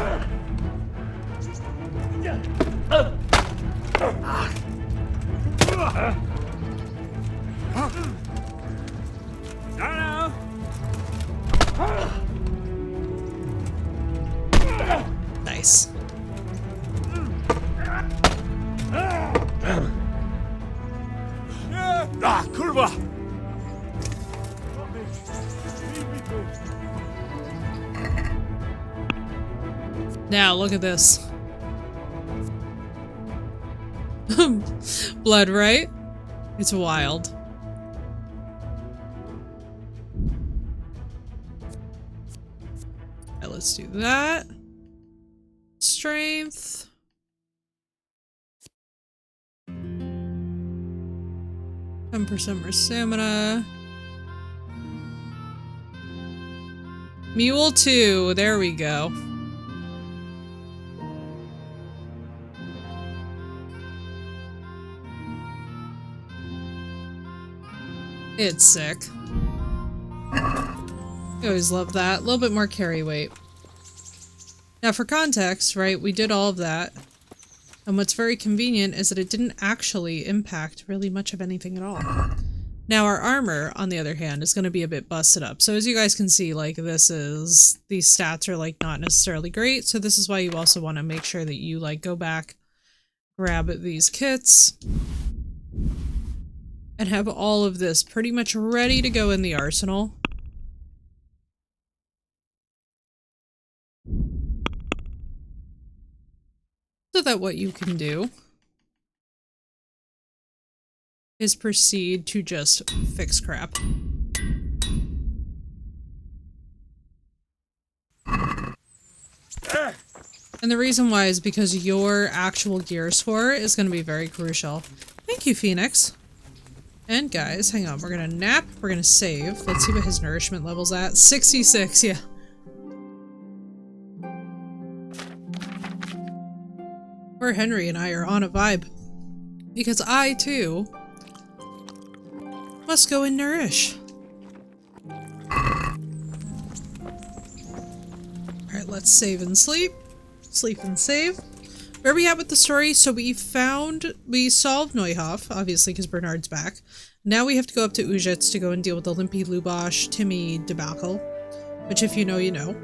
Nice. Ah, kurwa! Now, look at this. Blood, right? It's wild. Okay, let's do that. Strength. %% more stamina. Mule 2, there we go. It's sick. I always love that. A little bit more carry weight. Now for context, right, we did all of that. And what's very convenient is that it didn't actually impact really much of anything at all. Now our armor, on the other hand, is going to be a bit busted up. So as you guys can see, like these stats are like not necessarily great. So this is why you also want to make sure that you like go back, grab these kits, and have all of this pretty much ready to go in the arsenal. So that what you can do is proceed to just fix crap. And the reason why is because your actual gear score is going to be very crucial. Thank you, Phoenix. And guys, hang on, we're gonna nap, we're gonna save. Let's see what his nourishment level's at. 66, yeah. Poor Henry and I are on a vibe. Because I, too, must go and nourish. Alright, let's save and sleep. Sleep and save. Where are we at with the story? So we solved Neuhoff, obviously, because Bernard's back. Now we have to go up to Ujits to go and deal with the Limpy Lubosh Timmy debacle, which if you know, you know.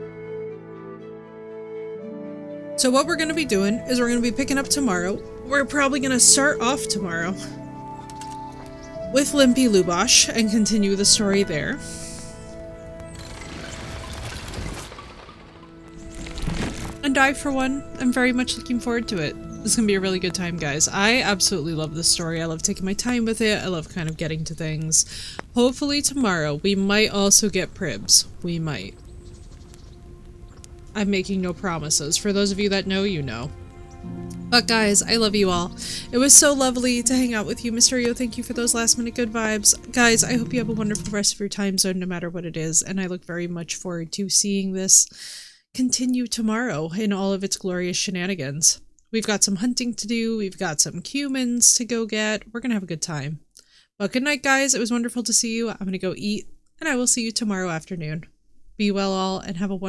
So what we're going to be doing is we're going to be picking up tomorrow. We're probably going to start off tomorrow with Limpy Lubosh and continue the story there. And I, for one, am very much looking forward to it. This is going to be a really good time, guys. I absolutely love this story. I love taking my time with it. I love kind of getting to things. Hopefully tomorrow we might also get Pribs. We might. I'm making no promises. For those of you that know, you know. But guys, I love you all. It was so lovely to hang out with you. Mysterio, thank you for those last minute good vibes. Guys, I hope you have a wonderful rest of your time zone, no matter what it is. And I look very much forward to seeing this continue tomorrow in all of its glorious shenanigans. We've got some hunting to do. We've got some humans to go get. We're going to have a good time. But good night, guys. It was wonderful to see you. I'm going to go eat, and I will see you tomorrow afternoon. Be well all, and have a wonderful